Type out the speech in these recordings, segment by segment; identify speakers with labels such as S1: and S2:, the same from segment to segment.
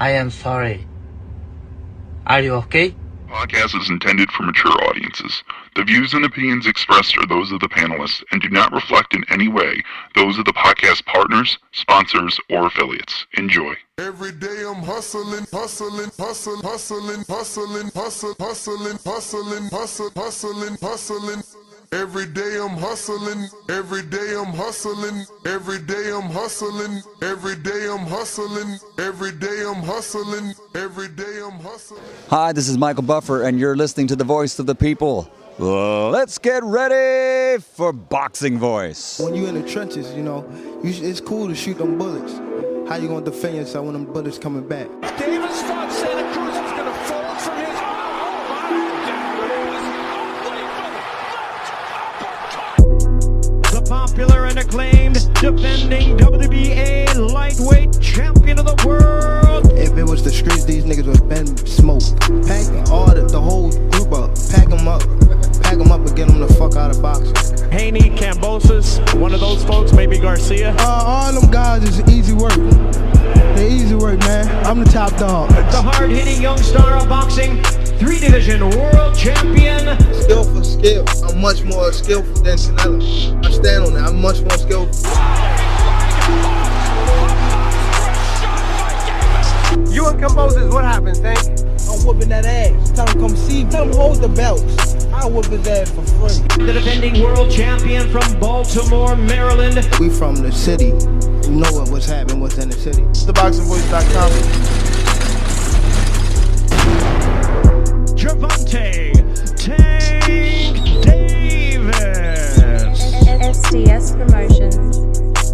S1: I am sorry. Are you okay?
S2: Podcast is intended for mature audiences. The views and opinions expressed are those of the panelists and do not reflect in any way those of the podcast partners, sponsors, or affiliates. Enjoy.
S3: Every day I'm hustling, hustling, hustling, hustling, hustling, hustling, hustling, hustling, hustling, hustling, hustling. Every day I'm hustling, every day I'm hustling, every day I'm hustling, every day I'm hustling, every day I'm hustling, every day I'm hustling.
S4: Hi, this is Michael Buffer, and you're listening to the Voice of the People. Let's get ready for Boxing Voice.
S5: When you in the trenches, you know, it's cool to shoot them bullets. How you gonna defend yourself when them bullets coming back?
S6: Davis thought Santa Cruz was gonna fold from his. The popular and acclaimed defending WBA lightweight champion of the world.
S5: If it was the streets, these niggas would have been smoked. Pack the whole group up. Pack them up and get them the fuck out of boxing.
S6: Haney, Cambosis, one of those folks, maybe Garcia.
S5: All them guys is easy work. They're easy work, man. I'm the top dog.
S6: The hard-hitting young star of boxing, 3-division world champion.
S5: Skill for skill. I'm much more skillful than Canelo. I stand on that. I'm much more skillful.
S7: You and Cambosis, what happens, Tank?
S5: I'm whooping that ass. Tell him come see me. Tell him hold the belts. I'll whoop his ass for free.
S6: The defending world champion from Baltimore, Maryland.
S5: We from the city. You know what's happening, what's in the city.
S7: TheBoxingVoice.com.
S6: Gervonta Tank Davis.
S8: SDS Promotions.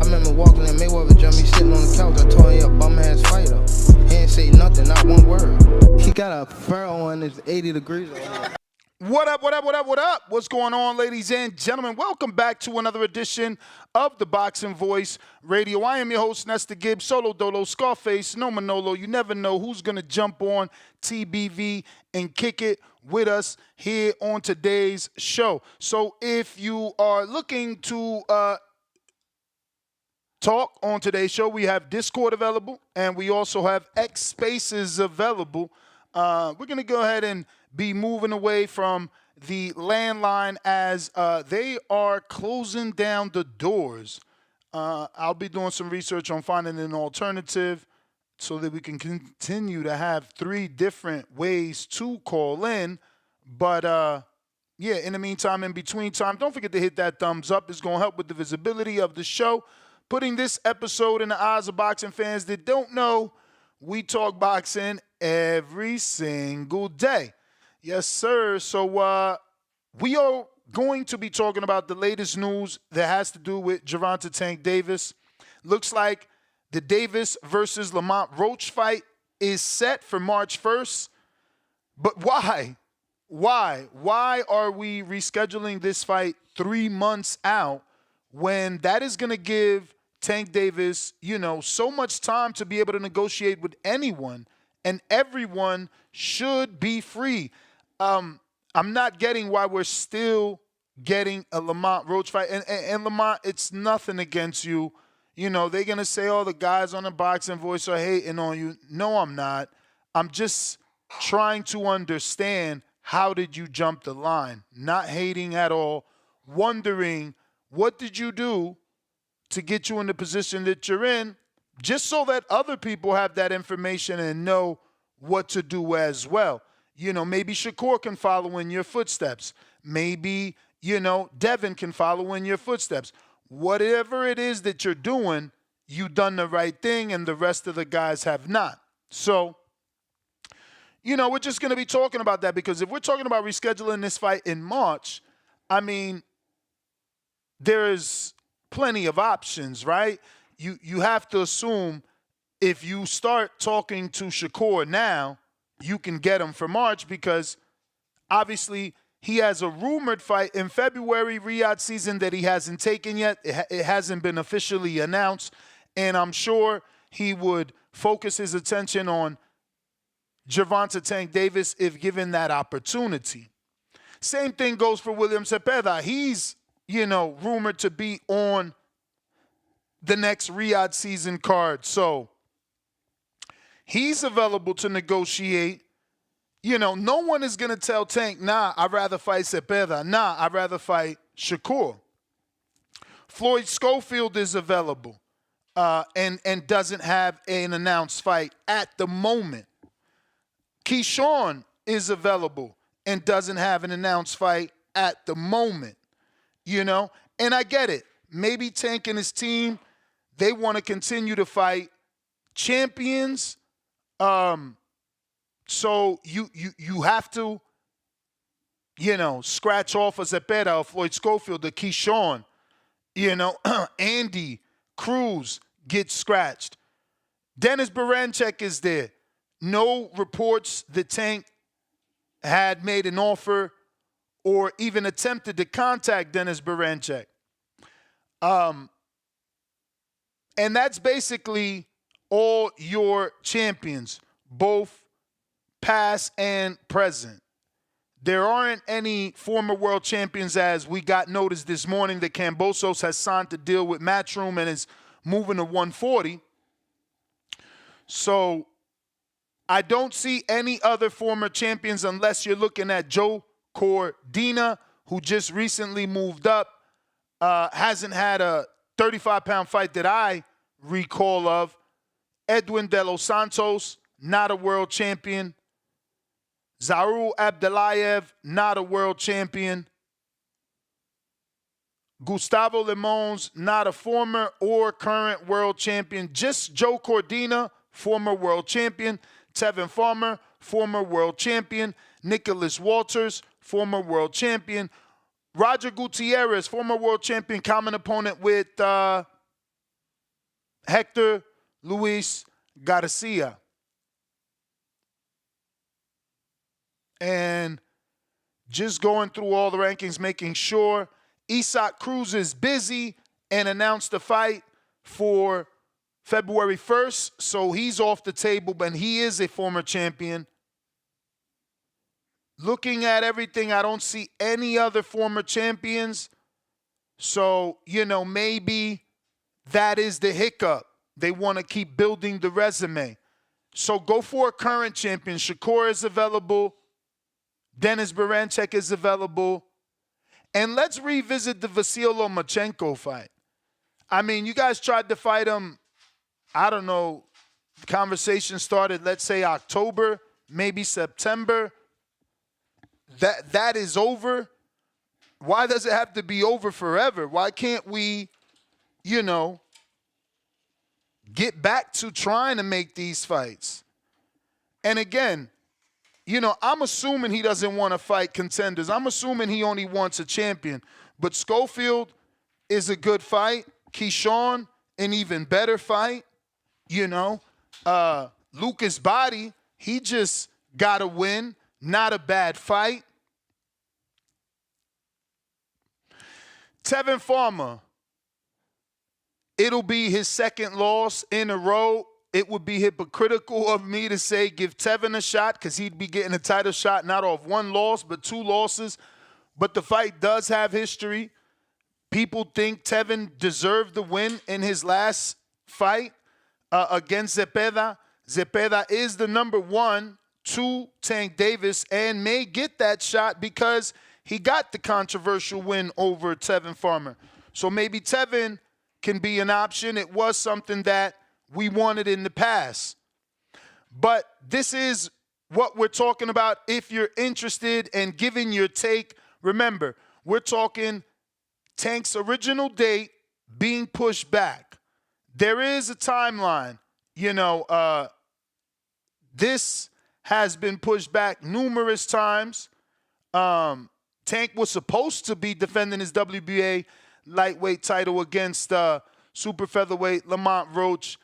S5: I remember walking in Mayweather jumped me sitting on the couch. I told him, bum ass fighter. He ain't say nothing, not one word. He got a fur on his 80 degrees.
S9: What up, what up, what up, what up? What's going on, ladies and gentlemen? Welcome back to another edition of the Boxing Voice Radio. I am your host, Nestor Gibbs, Solo Dolo, Scarface, No Manolo. You never know who's going to jump on TBV and kick it with us here on today's show. So if you are looking to talk on today's show, we have Discord available, and we also have X Spaces available. We're going to go ahead and be moving away from the landline as they are closing down the doors. I'll be doing some research on finding an alternative so that we can continue to have 3 different ways to call in. But, yeah, in the meantime, in between time, don't forget to hit that thumbs up. It's going to help with the visibility of the show. Putting this episode in the eyes of boxing fans that don't know, we talk boxing every single day. Yes, sir. So we are going to be talking about the latest news that has to do with Gervonta Tank Davis. Looks like the Davis versus Lamont Roach fight is set for March 1st. But why? Why are we rescheduling this fight 3 months out when that is going to give Tank Davis, so much time to be able to negotiate with anyone, and everyone should be free? I'm not getting why we're still getting a Lamont Roach fight. And Lamont, it's nothing against you. They're going to say, oh, the guys on the Boxing Voice are hating on you. No, I'm not. I'm just trying to understand, how did you jump the line? Not hating at all. Wondering, what did you do to get you in the position that you're in, just so that other people have that information and know what to do as well. Maybe Shakur can follow in your footsteps. Maybe, Devin can follow in your footsteps. Whatever it is that you're doing, you've done the right thing, and the rest of the guys have not. So, we're just going to be talking about that, because if we're talking about rescheduling this fight in March, I mean, there is plenty of options, right? You have to assume if you start talking to Shakur now, you can get him for March, because obviously he has a rumored fight in February, Riyadh season, that he hasn't taken yet. It hasn't been officially announced, and I'm sure he would focus his attention on Gervonta Tank Davis if given that opportunity. Same thing goes for William Cepeda. He's, rumored to be on the next Riyadh season card. So He's available to negotiate. You know, no one is going to tell Tank, nah, I'd rather fight Cepeda. Nah, I'd rather fight Shakur. Floyd Schofield is available and doesn't have an announced fight at the moment. Keyshawn is available and doesn't have an announced fight at the moment. You know, and I get it. Maybe Tank and his team, they want to continue to fight champions. So you have to, you know, scratch off a Zepeda, a Floyd Schofield, a Keyshawn. You know, Andy Cruz gets scratched. Dennis Barancek is there. No reports that Tank had made an offer or even attempted to contact Dennis Barancek. And that's basically all your champions, both past and present. There aren't any former world champions, as we got notice this morning that Kambosos has signed to deal with Matchroom and is moving to 140. So I don't see any other former champions unless you're looking at Joe Cordina, who just recently moved up, hasn't had a 35-pound fight that I recall of. Edwin De Los Santos, not a world champion. Zaru Abdulayev, not a world champion. Gustavo Limons, not a former or current world champion. Just Joe Cordina, former world champion. Tevin Farmer, former world champion. Nicholas Walters, former world champion. Roger Gutierrez, former world champion, common opponent with Hector Luis Garcia. And just going through all the rankings, making sure Isaac Cruz is busy and announced the fight for February 1st. So he's off the table, but he is a former champion. Looking at everything, I don't see any other former champions. So, you know, maybe that is the hiccup. They want to keep building the resume. So go for a current champion. Shakur is available. Dennis Barancek is available. And let's revisit the Vasyl Lomachenko fight. I mean, you guys tried to fight him, I don't know, the conversation started, let's say, October, maybe September. That is over. Why does it have to be over forever? Why can't we, you know, get back to trying to make these fights? And again, you know, I'm assuming he doesn't want to fight contenders. I'm assuming he only wants a champion. But Schofield is a good fight. Keyshawn, an even better fight. You know, Lucas Body, he just got a win. Not a bad fight. Tevin Farmer, it'll be his second loss in a row. It would be hypocritical of me to say give Tevin a shot because he'd be getting a title shot not off one loss but two losses. But the fight does have history. People think Tevin deserved the win in his last fight against Zepeda. Zepeda is the number 1 to Tank Davis and may get that shot because he got the controversial win over Tevin Farmer. So maybe Tevin can be an option. It was something that we wanted in the past. But this is what we're talking about. If you're interested in giving your take, remember, we're talking Tank's original date being pushed back. There is a timeline. You know, this has been pushed back numerous times. Tank was supposed to be defending his WBA lightweight title against super featherweight Lamont Roach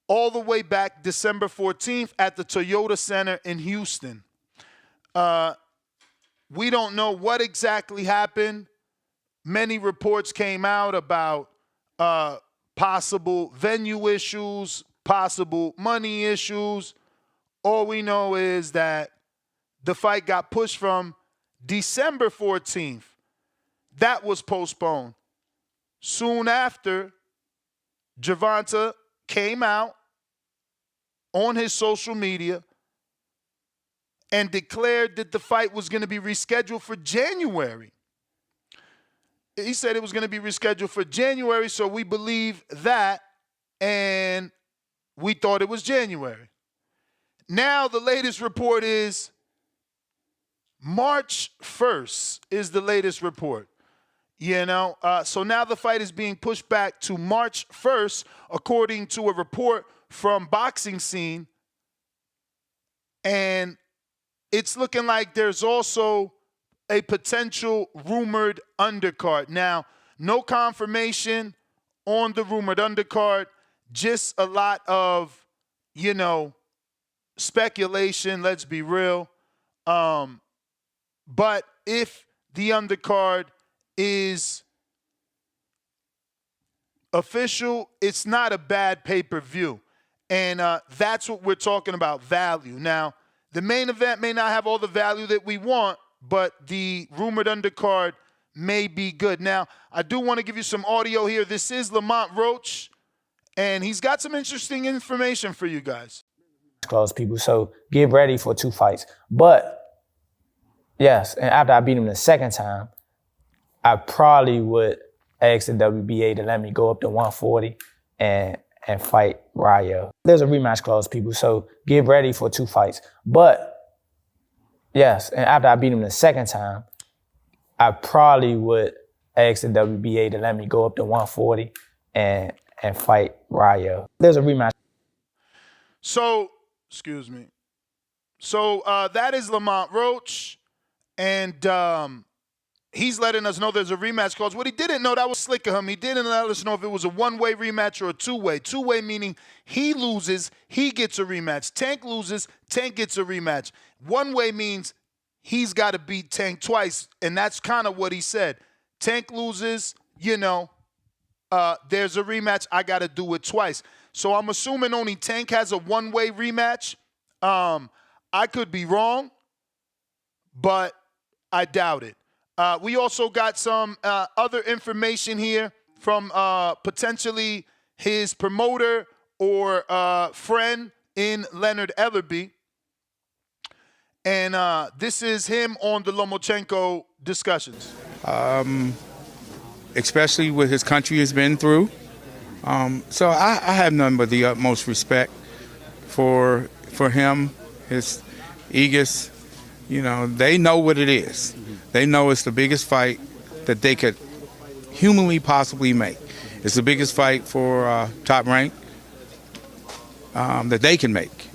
S9: all the way back December 14th at the Toyota Center in Houston. We don't know what exactly happened. Many reports came out about possible venue issues, possible money issues. All we know is that the fight got pushed from December 14th. That was postponed. Soon after, Gervonta came out on his social media and declared that the fight was going to be rescheduled for January. He said it was going to be rescheduled for January, so we believe that, and we thought it was January. Now the latest report is March 1st is the latest report. So now the fight is being pushed back to March 1st, according to a report from Boxing Scene. And it's looking like there's also a potential rumored undercard. Now, no confirmation on the rumored undercard, just a lot of, speculation, let's be real. But if the undercard is official, it's not a bad pay-per-view. And that's what we're talking about, value. Now, the main event may not have all the value that we want, but the rumored undercard may be good. Now, I do want to give you some audio here. This is Lamont Roach, and he's got some interesting information for you guys.
S10: Close people, so get ready for 2 fights. But yes, and after I beat him the second time, I probably would ask the WBA to let me go up to 140 and fight Raya. There's a rematch clause, people, so get ready for 2 fights. But yes, and after I beat him the second time, I probably would ask the WBA to let me go up to 140 and fight Raya. There's a rematch.
S9: So, excuse me. So that is Lamont Roach, and he's letting us know there's a rematch clause. What he didn't know, that was slick of him. He didn't let us know if it was a one-way rematch or a two-way. Two-way meaning he loses, he gets a rematch. Tank loses, Tank gets a rematch. One-way means he's got to beat Tank twice, and that's kind of what he said. Tank loses, there's a rematch. I got to do it twice. So I'm assuming only Tank has a one-way rematch. I could be wrong, but I doubt it. We also got some other information here from potentially his promoter or friend in Leonard Ellerby. And this is him on the Lomachenko discussions.
S11: Especially what his country has been through. So I have none but the utmost respect for him, his Aegis. They know what it is. They know it's the biggest fight that they could humanly possibly make. It's the biggest fight for top rank that they can make.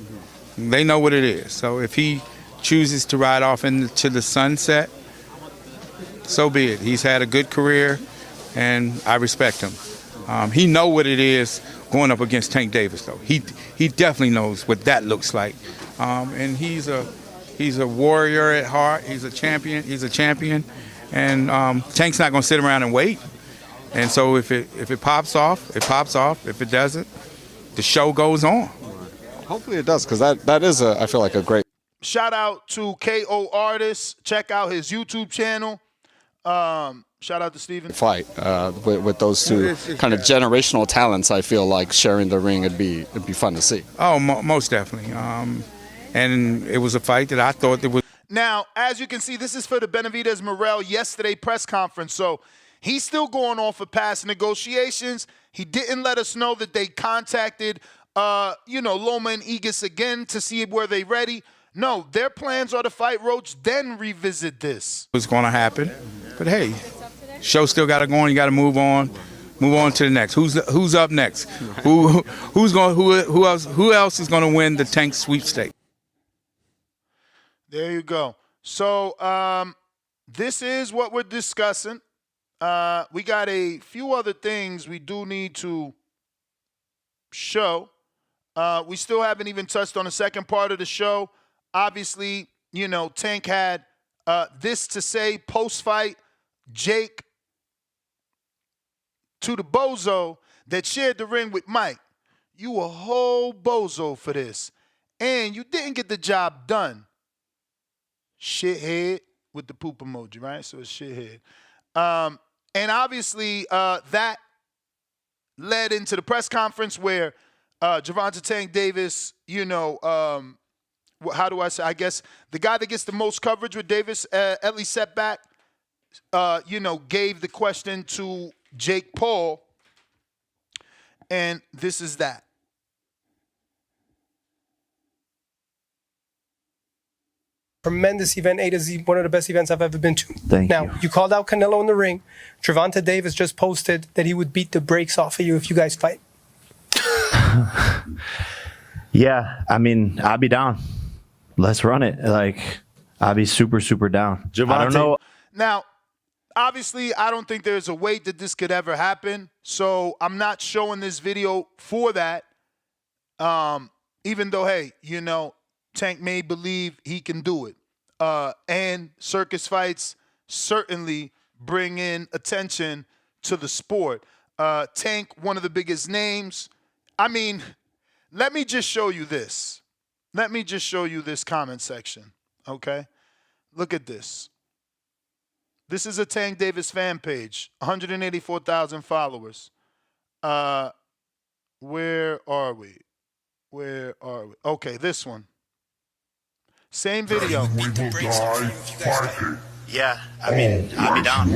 S11: They know what it is. So if he chooses to ride off into the sunset, so be it. He's had a good career, and I respect him. He know what it is going up against Tank Davis, though. He definitely knows what that looks like. And he's a warrior at heart. He's a champion. And Tank's not going to sit around and wait. And so if it pops off, it pops off. If it doesn't, the show goes on.
S12: Hopefully it does, because that is I feel like a great.
S9: Shout out to KO Artist. Check out his YouTube channel. Shout out to Steven.
S12: Fight with those two kind of generational talents. I feel like sharing the ring, it'd be fun to see.
S11: Oh, most definitely. And it was a fight that I thought that was.
S9: Now, as you can see, this is for the Benavidez Morel yesterday press conference. So he's still going off of past negotiations. He didn't let us know that they contacted, Loma and Aegis again to see where they ready. No, their plans are to fight Roach, then revisit this.
S11: What's going to happen? But hey, show still got to go on. You got to move on to the next. Who's up next? Who else is going to win the Tank sweepstake?
S9: There you go. So this is what we're discussing. We got a few other things we do need to show. We still haven't even touched on the second part of the show. Obviously, Tank had this to say post-fight. Jake to the bozo that shared the ring with Mike. You a whole bozo for this. And you didn't get the job done. Shithead with the poop emoji, right? So it's shithead. And obviously that led into the press conference where Gervonta Tank Davis, how do I say? I guess the guy that gets the most coverage with Davis, Ellie Setback, gave the question to Jake Paul, and this is that.
S13: Tremendous event, A to Z, one of the best events I've ever been to.
S14: Thank
S13: now,
S14: you.
S13: you called out Canelo in the ring. Gervonta Davis just posted that he would beat the brakes off of you if you guys fight.
S14: Yeah, I mean, I'll be down. Let's run it. I'll be super, super down.
S15: Gervonta.
S14: I don't know.
S9: Now, obviously, I don't think there's a way that this could ever happen, so I'm not showing this video for that. Even though, hey, Tank may believe he can do it. And circus fights certainly bring in attention to the sport. Tank, one of the biggest names. I mean, let me just show you this. Let me just show you this comment section, okay? Look at this. This is a Tank Davis fan page, 184,000 followers. Where are we? Okay, this one. Same video.
S14: Yeah, I mean, I'll be down.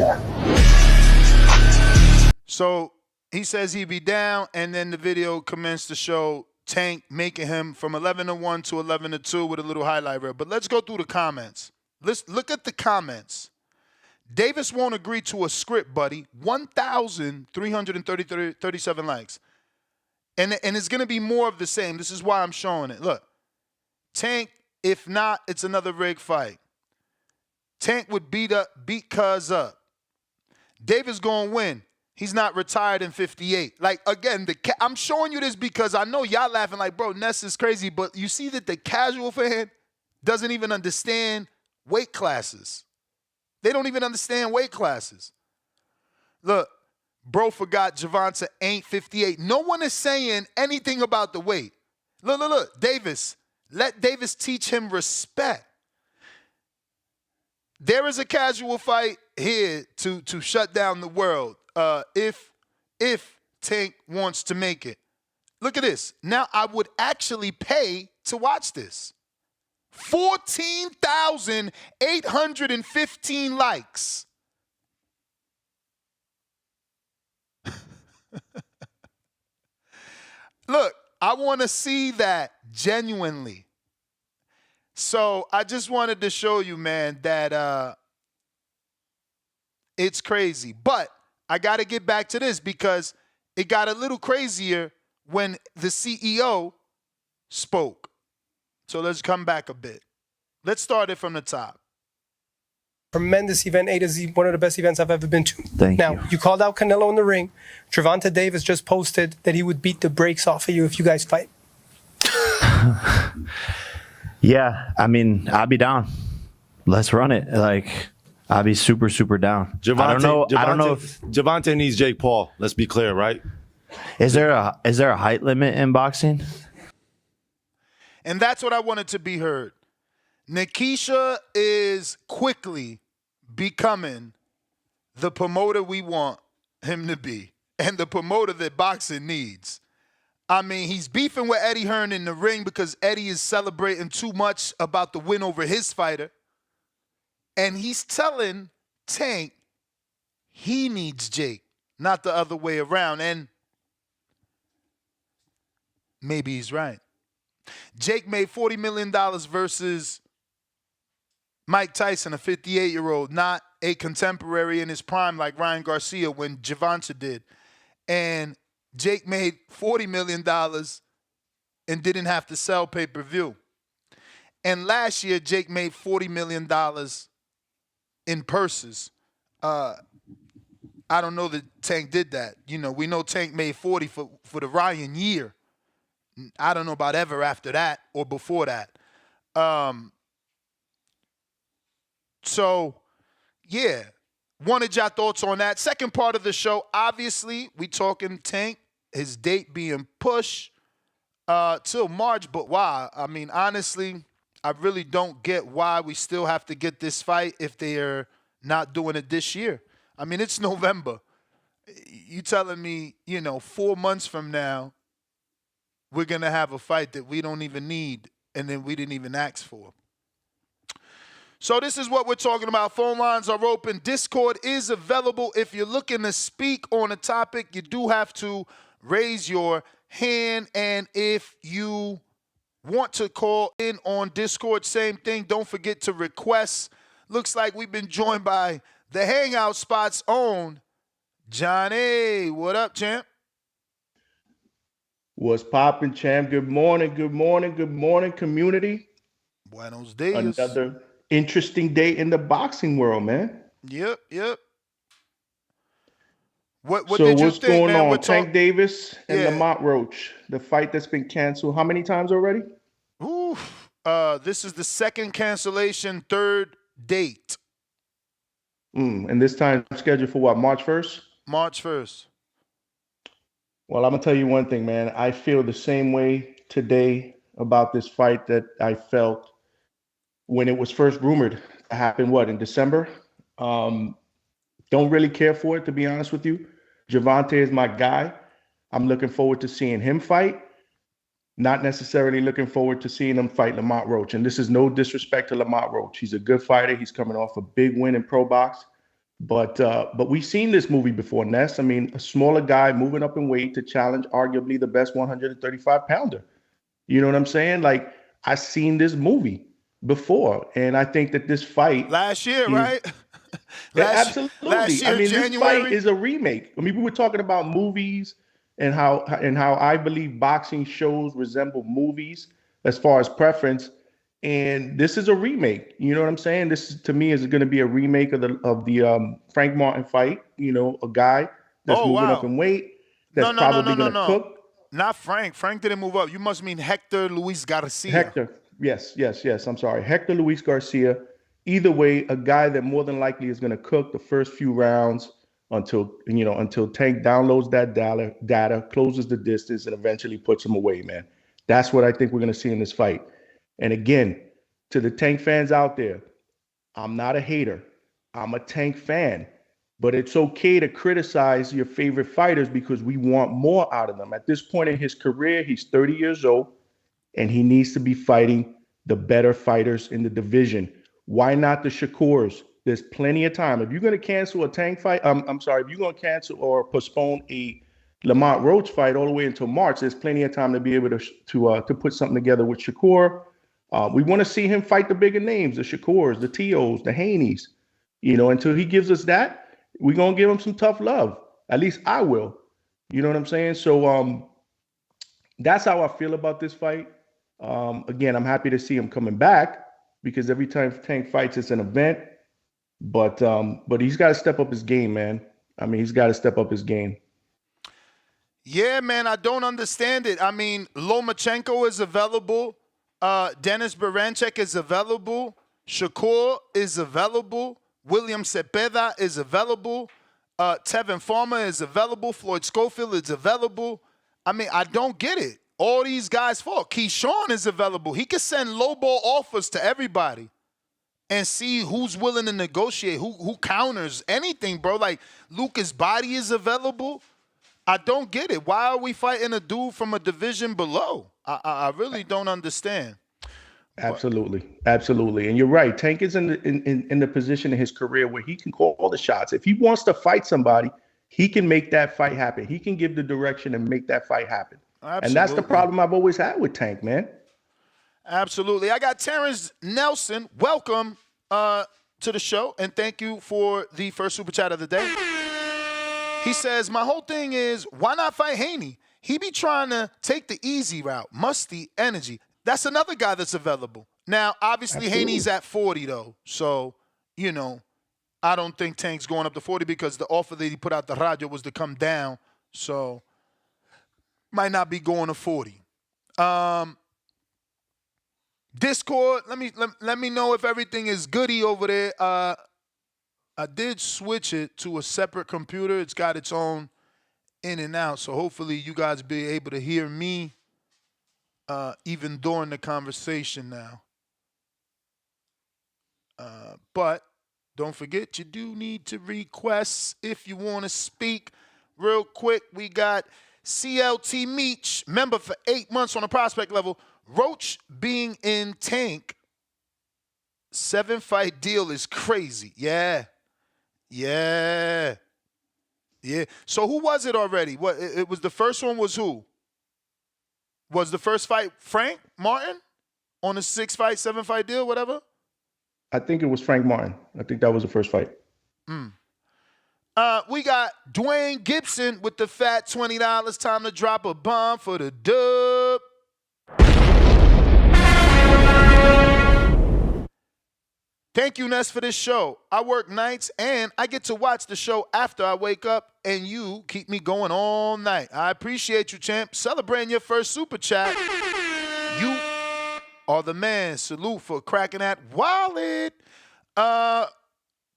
S9: So he says he'd be down, and then the video commenced to show Tank making him from 11-1 to 11-2 with a little highlight reel. But let's go through the comments. Let's look at the comments. Davis won't agree to a script, buddy. 1,337 likes. And it's going to be more of the same. This is why I'm showing it. Look, Tank, if not, it's another rig fight. Tank would beat Cuz up. Davis going to win. He's not retired in 58. Again, I'm showing you this because I know y'all laughing like, bro, Ness is crazy. But you see that the casual fan doesn't even understand weight classes. They don't even understand weight classes. Look, bro forgot Gervonta ain't 58. No one is saying anything about the weight. Look. Davis. Let Davis teach him respect. There is a casual fight here to shut down the world if Tank wants to make it. Look at this. Now, I would actually pay to watch this. 14,815 likes. Look, I want to see that genuinely. So I just wanted to show you, man, that it's crazy. But I got to get back to this because it got a little crazier when the CEO spoke. So let's come back a bit. Let's start it from the top.
S13: Tremendous event, A to Z, one of the best events I've ever been to.
S14: Thank you.
S13: Now, you called out Canelo in the ring. Gervonta Davis just posted that he would beat the brakes off of you if you guys fight.
S14: Yeah, I mean, I'll be down. Let's run it. I'll be super, super down. I don't know if
S15: Gervonta needs Jake Paul. Let's be clear, right?
S14: Is there a height limit in boxing?
S9: And that's what I wanted to be heard. Nikisha is quickly becoming the promoter we want him to be and the promoter that boxing needs. I mean, he's beefing with Eddie Hearn in the ring because Eddie is celebrating too much about the win over his fighter. And he's telling Tank he needs Jake, not the other way around. And maybe he's right. Jake made $40 million versus Mike Tyson, a 58-year-old, not a contemporary in his prime like Ryan Garcia when Gervonta did. And Jake made $40 million and didn't have to sell pay-per-view. And last year, Jake made $40 million in purses. I don't know that Tank did that. We know Tank made 40 for the Ryan year. I don't know about ever after that or before that. So, yeah, wanted your thoughts on that. Second part of the show, obviously, we talking Tank, his date being pushed till March. But why? I mean, honestly, I really don't get why we still have to get this fight if they are not doing it this year. I mean, it's November. You telling me, 4 months from now, we're going to have a fight that we don't even need and then we didn't even ask for. So this is what we're talking about. Phone lines are open. Discord is available. If you're looking to speak on a topic, you do have to raise your hand. And if you want to call in on Discord, same thing. Don't forget to request. Looks like we've been joined by the Hangout Spot's own Johnny. What up, champ?
S16: What's poppin', champ? Good morning, community.
S9: Buenos dias.
S16: Another interesting day in the boxing world, man.
S9: Yep. What
S16: so
S9: did you
S16: what's
S9: think,
S16: going
S9: man?
S16: on? Tank Davis and Lamont Roach, the fight that's been canceled. How many times already?
S9: Oof. This is the second cancellation, third date.
S16: And this time scheduled for what, March 1st?
S9: March 1st.
S16: Well, I'm going to tell you one thing, man. I feel the same way today about this fight that I felt when it was first rumored to happen, in December? Don't really care for it, to be honest with you. Gervonta is my guy. I'm looking forward to seeing him fight. Not necessarily looking forward to seeing him fight Lamont Roach. And this is no disrespect to Lamont Roach. He's a good fighter. He's coming off a big win in pro box. But we've seen this movie before, Ness. I mean, a smaller guy moving up in weight to challenge arguably the best 135-pounder. You know what I'm saying? Like, I've seen this movie before. And I think that this fight...
S9: Last year, right?
S16: Absolutely.
S9: Last year,
S16: I mean,
S9: January.
S16: This fight is a remake. I mean, we were talking about movies and how I believe boxing shows resemble movies as far as preference, and this is a remake. You know what I'm saying? This is, to me, is going to be a remake of the Frank Martin fight. You know, a guy that's moving up in weight that's probably going to cook.
S9: Not Frank. Frank didn't move up. You must mean Hector Luis Garcia.
S16: Hector. Yes. I'm sorry, Hector Luis Garcia. Either way, a guy that more than likely is going to cook the first few rounds until Tank downloads that data, closes the distance, and eventually puts him away, man. That's what I think we're going to see in this fight. And again, to the Tank fans out there, I'm not a hater. I'm a Tank fan. But it's okay to criticize your favorite fighters because we want more out of them. At this point in his career, he's 30 years old, and he needs to be fighting the better fighters in the division. Why not the Shakurs? There's plenty of time. If you're going to cancel a Tank fight, if you're going to cancel or postpone a Lamont Roach fight all the way until March, there's plenty of time to be able to put something together with Shakur. We want to see him fight the bigger names, the Shakurs, the T.O.s, the Haneys. You know, until he gives us that, we're going to give him some tough love. At least I will. You know what I'm saying? So that's how I feel about this fight. Again, I'm happy to see him coming back because every time Tank fights, it's an event. But he's got to step up his game, man. I mean, he's got to step up his game.
S9: Yeah, man, I don't understand it. I mean, Lomachenko is available. Denis Berancek is available. Shakur is available. William Cepeda is available. Tevin Farmer is available. Floyd Schofield is available. I mean, I don't get it. All these guys fought. Keyshawn is available. He can send lowball offers to everybody and see who's willing to negotiate, who counters anything, bro. Like, Lucas Body is available. I don't get it. Why are we fighting a dude from a division below? I really don't understand.
S16: Absolutely. And you're right. Tank is in the position in his career where he can call the shots. If he wants to fight somebody, he can make that fight happen. He can give the direction and make that fight happen. Absolutely. And that's the problem I've always had with Tank, man.
S9: Absolutely. I got Terrence Nelson. Welcome to the show, and thank you for the first super chat of the day. He says, my whole thing is, why not fight Haney? He be trying to take the easy route. Musty energy. That's another guy that's available. Now, obviously, Haney's at 40, though. So, you know, I don't think Tank's going up to 40 because the offer that he put out the radio was to come down. So, might not be going to 40. Discord, let me know if everything is goody over there. I did switch it to a separate computer. It's got its own in and out, so hopefully you guys be able to hear me even during the conversation now. But don't forget, you do need to request if you want to speak. Real quick, we got CLT Meach, member for 8 months on a prospect level. Roach being in Tank, 7-fight deal is crazy. Yeah. So who was it already? What it was the first one was who? Was the first fight Frank Martin on a 6-fight, 7-fight deal, whatever?
S16: I think it was Frank Martin. I think that was the first fight.
S9: We got Dwayne Gibson with the fat $20. Time to drop a bomb for the dub. Thank you, Ness, for this show. I work nights, and I get to watch the show after I wake up, and you keep me going all night. I appreciate you, champ. Celebrating your first super chat. You are the man. Salute for cracking that wallet.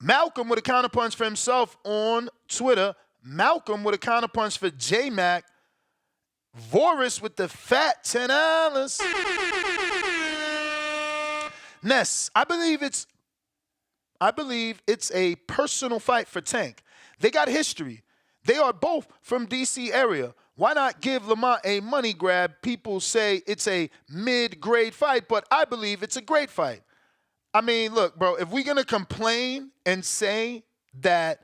S9: Malcolm with a counterpunch for himself on Twitter. Malcolm with a counterpunch for J-Mac. Voris with the fat $10. Ness, I believe it's a personal fight for Tank. They got history. They are both from D.C. area. Why not give Lamont a money grab? People say it's a mid-grade fight, but I believe it's a great fight. I mean, look, bro, if we're going to complain and say that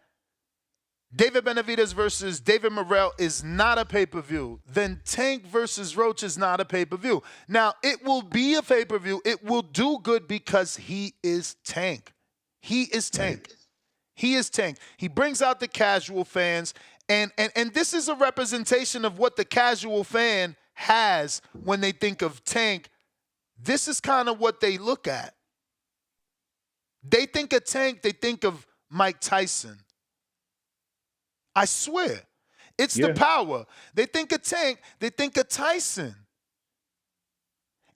S9: David Benavidez versus David Morrell is not a pay-per-view, then Tank versus Roach is not a pay-per-view. Now, it will be a pay-per-view. It will do good because he is Tank. He is Tank. He is Tank. He brings out the casual fans, and this is a representation of what the casual fan has when they think of Tank. This is kind of what they look at. They think of Tank, they think of Mike Tyson. I swear. It's the power. They think of Tank, they think of Tyson.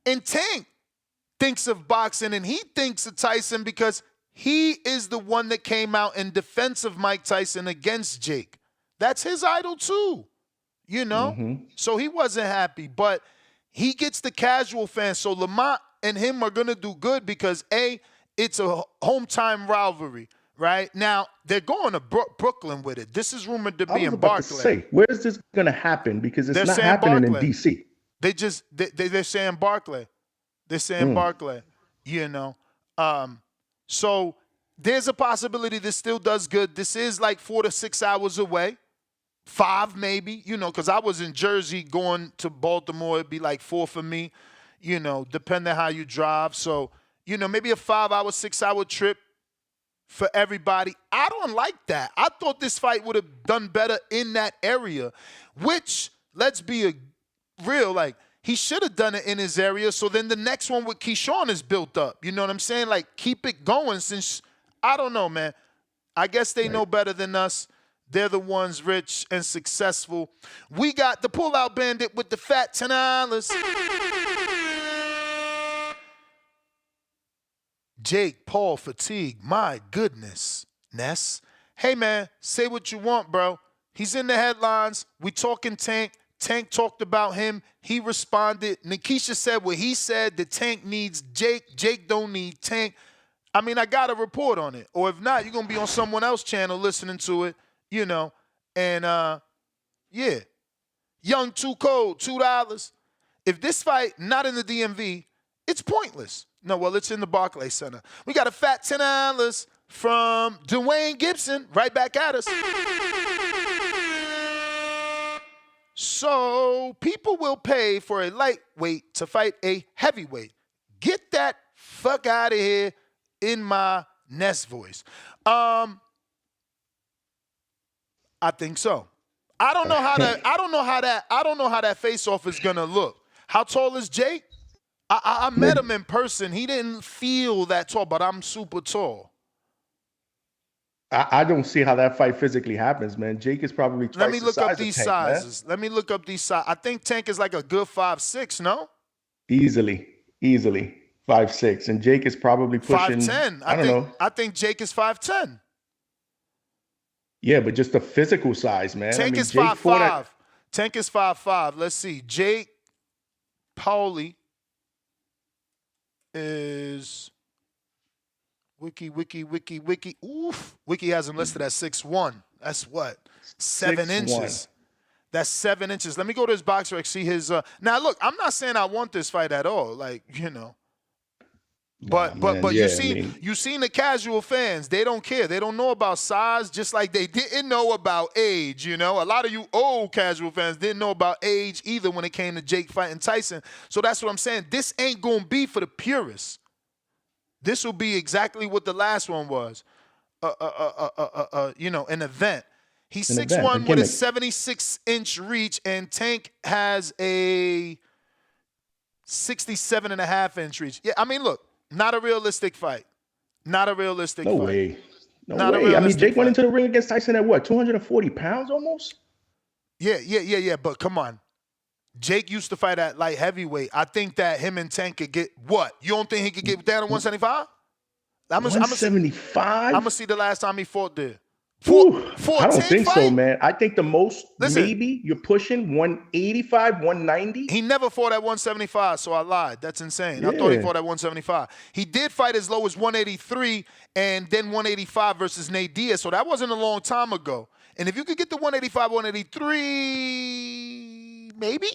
S9: And Tank thinks of boxing, and he thinks of Tyson because he is the one that came out in defense of Mike Tyson against Jake. That's his idol too, you know? So he wasn't happy, but he gets the casual fans. So Lamont and him are going to do good because, A, it's a home-time rivalry, right? Now, they're going to Brooklyn with it. This is rumored to be in Barclay.
S16: Where is this going to happen? Because it's not happening in D.C.
S9: They're saying Barclay. They're saying Barclay, you know? So there's a possibility this still does good. This is like 4 to 6 hours away. 5 maybe, you know, because I was in Jersey going to Baltimore. It'd be like 4 for me, you know, depending how you drive. So, you know, maybe a 5-hour, 6-hour trip for everybody. I don't like that. I thought this fight would have done better in that area, which, let's be real, like, he should have done it in his area, so then the next one with Keyshawn is built up. You know what I'm saying? Like, keep it going since, I don't know, man. I guess they know better than us. They're the ones rich and successful. We got the pull-out bandit with the fat $10. Jake Paul fatigue. My goodness, Ness. Hey, man, say what you want, bro. He's in the headlines. We talking Tank. Tank talked about him. He responded. Nikisha said what he said. The Tank needs Jake. Jake don't need Tank. I mean, I got a report on it. Or if not, you're going to be on someone else's channel listening to it, you know. And, yeah. Young Too Cold, $2. If this fight not in the DMV, it's pointless. No, well, it's in the Barclays Center. We got a fat $10 from Dwayne Gibson right back at us. So people will pay for a lightweight to fight a heavyweight. Get that fuck out of here in my Ness voice. I think so. I don't know how that face-off is gonna look. How tall is Jake? I met him in person. He didn't feel that tall, but I'm super tall.
S16: I don't see how that fight physically happens, man. Jake is probably twice
S9: Let me
S16: the
S9: look
S16: size
S9: up
S16: of
S9: these
S16: Tank,
S9: sizes.
S16: man.
S9: Let me look up these sizes. I think Tank is like a good 5'6", no?
S16: Easily 5'6", and Jake is probably pushing
S9: 5'10".
S16: I don't know.
S9: I think Jake is 5'10".
S16: Yeah, but just the physical size, man.
S9: Tank is 5'5". Tank is 5'5". Let's see. Jake Pauli is Wiki. Oof. Wiki has him listed at 6'1". That's what? 7 inches. That's 7 inches. Let me go to his box rec, see his. Now, look, I'm not saying I want this fight at all. Like, you know. But you seen the casual fans. They don't care. They don't know about size, just like they didn't know about age. You know, a lot of you old casual fans didn't know about age either when it came to Jake fighting Tyson. So that's what I'm saying. This ain't gonna be for the purists. This will be exactly what the last one was. You know, an event. He's 6'1" with a 76-inch reach, and Tank has a 67.5-inch reach. Yeah, I mean, look. Not a realistic fight. Not a realistic fight.
S16: No way. No way. I mean, Jake went into the ring against Tyson at what, 240 pounds almost?
S9: Yeah. But come on. Jake used to fight at light heavyweight. I think that him and Tank could get what? You don't think he could get down to 175?
S16: 175?
S9: I'm going to see the last time he fought there.
S16: I don't think so, man. I think the most, maybe you're pushing 185, 190.
S9: He never fought at 175, so I lied. That's insane. I thought he fought at 175. He did fight as low as 183 and then 185 versus Nate Diaz, so that wasn't a long time ago. And if you could get to 185, 183, maybe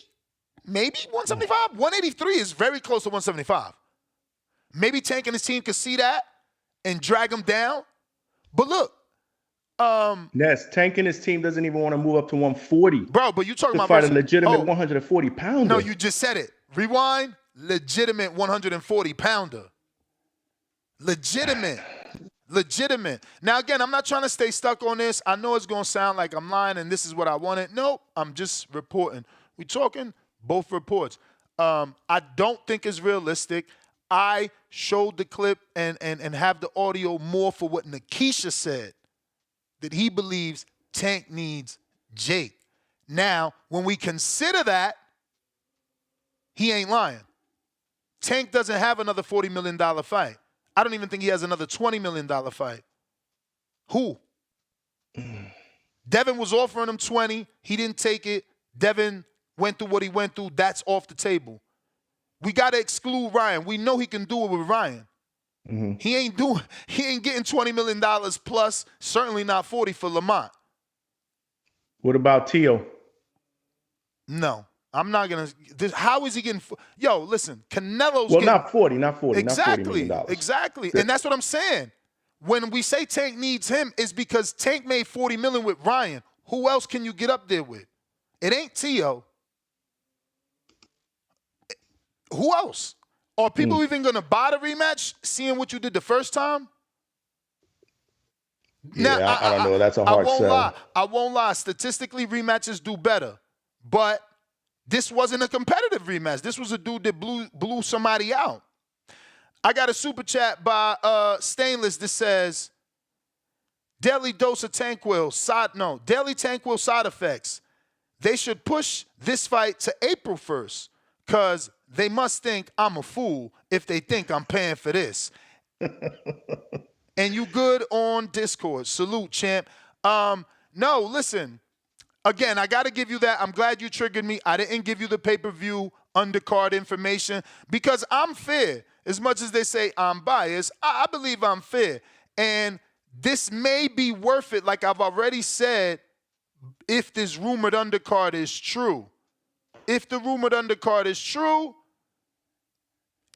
S9: 175. 183 is very close to 175. Maybe Tank and his team could see that and drag him down. But look,
S16: Ness, Tank and his team doesn't even want to move up to 140.
S9: Bro, but you talking about
S16: fight a legitimate 140 pounder.
S9: No, you just said it. Rewind. Legitimate 140 pounder. Legitimate. Now again, I'm not trying to stay stuck on this. I know it's gonna sound like I'm lying and this is what I wanted. Nope, I'm just reporting. We talking both reports. I don't think it's realistic. I showed the clip and have the audio more for what Nikisha said. That he believes Tank needs Jake. Now, when we consider that, he ain't lying. Tank doesn't have another $40 million fight. I don't even think he has another $20 million fight. Who? Devin was offering him 20. He didn't take it. Devin went through what he went through. That's off the table. We got to exclude Ryan. We know he can do it with Ryan.
S16: Mm-hmm.
S9: He ain't getting $20 million plus, certainly not 40 for Lamont.
S16: What about Tio?
S9: No, I'm not going to. How is he getting? Yo, listen, Canelo's
S16: getting, not 40.
S9: Exactly,
S16: not $40 million.
S9: Exactly. And that's what I'm saying. When we say Tank needs him, it's because Tank made $40 million with Ryan. Who else can you get up there with? It ain't Tio. Who else? Are people even going to buy the rematch, seeing what you did the first time?
S16: Yeah, now, I don't know. That's a hard sell.
S9: I won't lie. Statistically, rematches do better. But this wasn't a competitive rematch. This was a dude that blew somebody out. I got a super chat by Stainless that says, daily dose of Tanquil, daily Tanquil side effects. They should push this fight to April 1st because they must think I'm a fool if they think I'm paying for this. And you good on Discord. Salute, champ. No, listen. Again, I got to give you that. I'm glad you triggered me. I didn't give you the pay-per-view undercard information because I'm fair. As much as they say I'm biased, I believe I'm fair. And this may be worth it, like I've already said, if this rumored undercard is true. If the rumored undercard is true,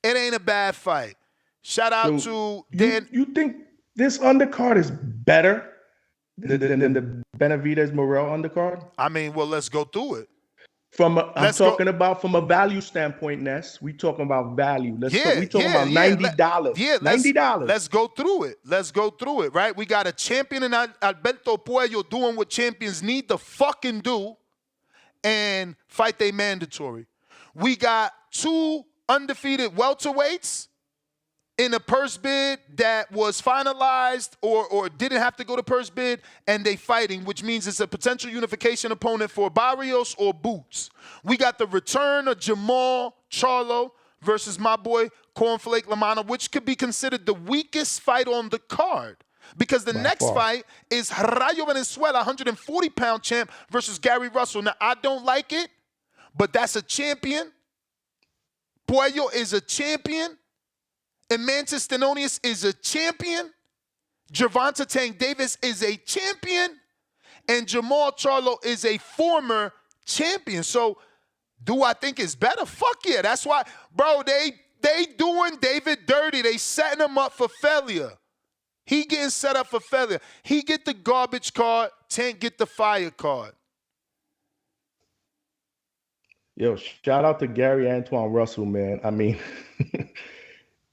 S9: it ain't a bad fight. Shout out to Dan.
S16: You think this undercard is better than the Benavidez Morrell undercard?
S9: I mean, well, let's go through it.
S16: I'm talking about from a value standpoint, Ness. We talking about value. We talking about $90.
S9: Yeah,
S16: $90.
S9: Let's go through it. Let's go through it, right? We got a champion in Alberto Puello doing what champions need to fucking do and fight they mandatory. We got two undefeated welterweights in a purse bid that was finalized or didn't have to go to purse bid, and they fighting, which means it's a potential unification opponent for Barrios or Boots. We got the return of Jamal Charlo versus my boy Cornflake Lamana, which could be considered the weakest fight on the card. Because the next fight is Rayo Venezuela, 140-pound champ, versus Gary Russell. Now, I don't like it, but that's a champion. Puello is a champion. And Mantis Stenonius is a champion. Gervonta Tank Davis is a champion. And Jamal Charlo is a former champion. So do I think it's better? Fuck yeah. That's why, bro, they doing David dirty. They setting him up for failure. He getting set up for failure. He get the garbage card, Tank get the fire card.
S16: Yo, shout out to Gary Antoine Russell, man. I mean,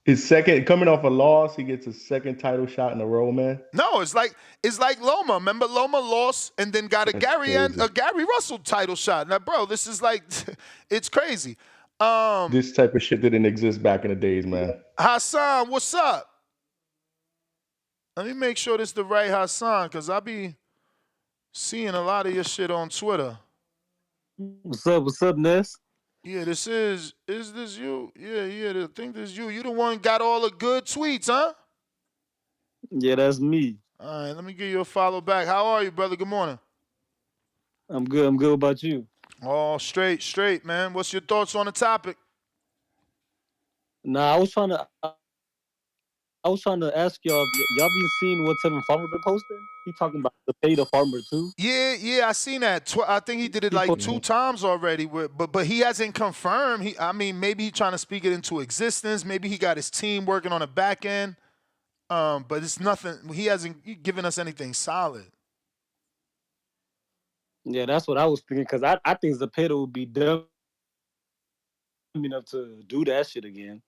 S16: his second coming off a loss, he gets his second title shot in a row, man.
S9: No, it's like Loma. Remember, Loma lost and then got a Gary Russell title shot. Now, bro, this is like, it's crazy.
S16: This type of shit didn't exist back in the days, man.
S9: Hassan, what's up? Let me make sure this is the right Hassan, because I be seeing a lot of your shit on Twitter.
S17: What's up, Ness?
S9: Yeah, this is this you? Yeah, I think this is you. You the one got all the good tweets, huh?
S17: Yeah, that's me.
S9: All right, let me give you a follow back. How are you, brother? Good morning.
S17: I'm good. I'm good. What about you?
S9: Oh, straight, man. What's your thoughts on the topic?
S17: Nah, I was trying to ask y'all been seeing what Tevin Farmer been posting? He talking about the pay the farmer too.
S9: Yeah, I seen that. I think he did it like 2 times already. But he hasn't confirmed. Maybe he's trying to speak it into existence. Maybe he got his team working on the back end. But it's nothing. He hasn't given us anything solid.
S17: Yeah, that's what I was thinking, because I think Zepeda would be dumb enough to do that shit again.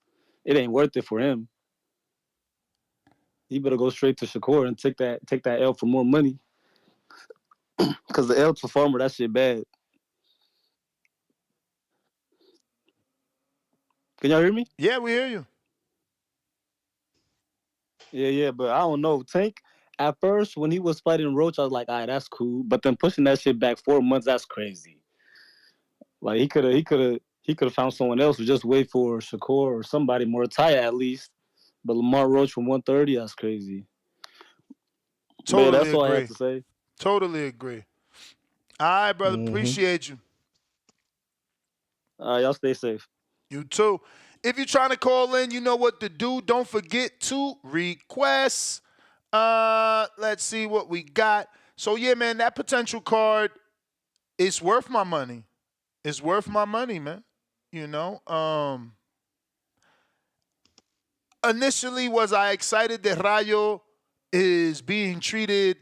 S17: It ain't worth it for him. He better go straight to Shakur and take that L for more money. Because the L to Farmer, that shit bad. Can y'all hear me?
S9: Yeah, we hear you.
S17: Yeah, but I don't know. Tank, at first, when he was fighting Roach, I was like, all right, that's cool. But then pushing that shit back 4 months, that's crazy. Like, he could have found someone else or just wait for Shakur or somebody more tight at least. But Lamont Roach from 130, that's crazy.
S9: Totally
S17: that's
S9: agree.
S17: all I have to say.
S9: Totally agree. All right, brother. Appreciate you.
S17: All right, y'all stay safe.
S9: You too. If you're trying to call in, you know what to do. Don't forget to request. Let's see what we got. So, yeah, man, that potential card is worth my money. It's worth my money, man. You know? Initially, was I excited that Rayo is being treated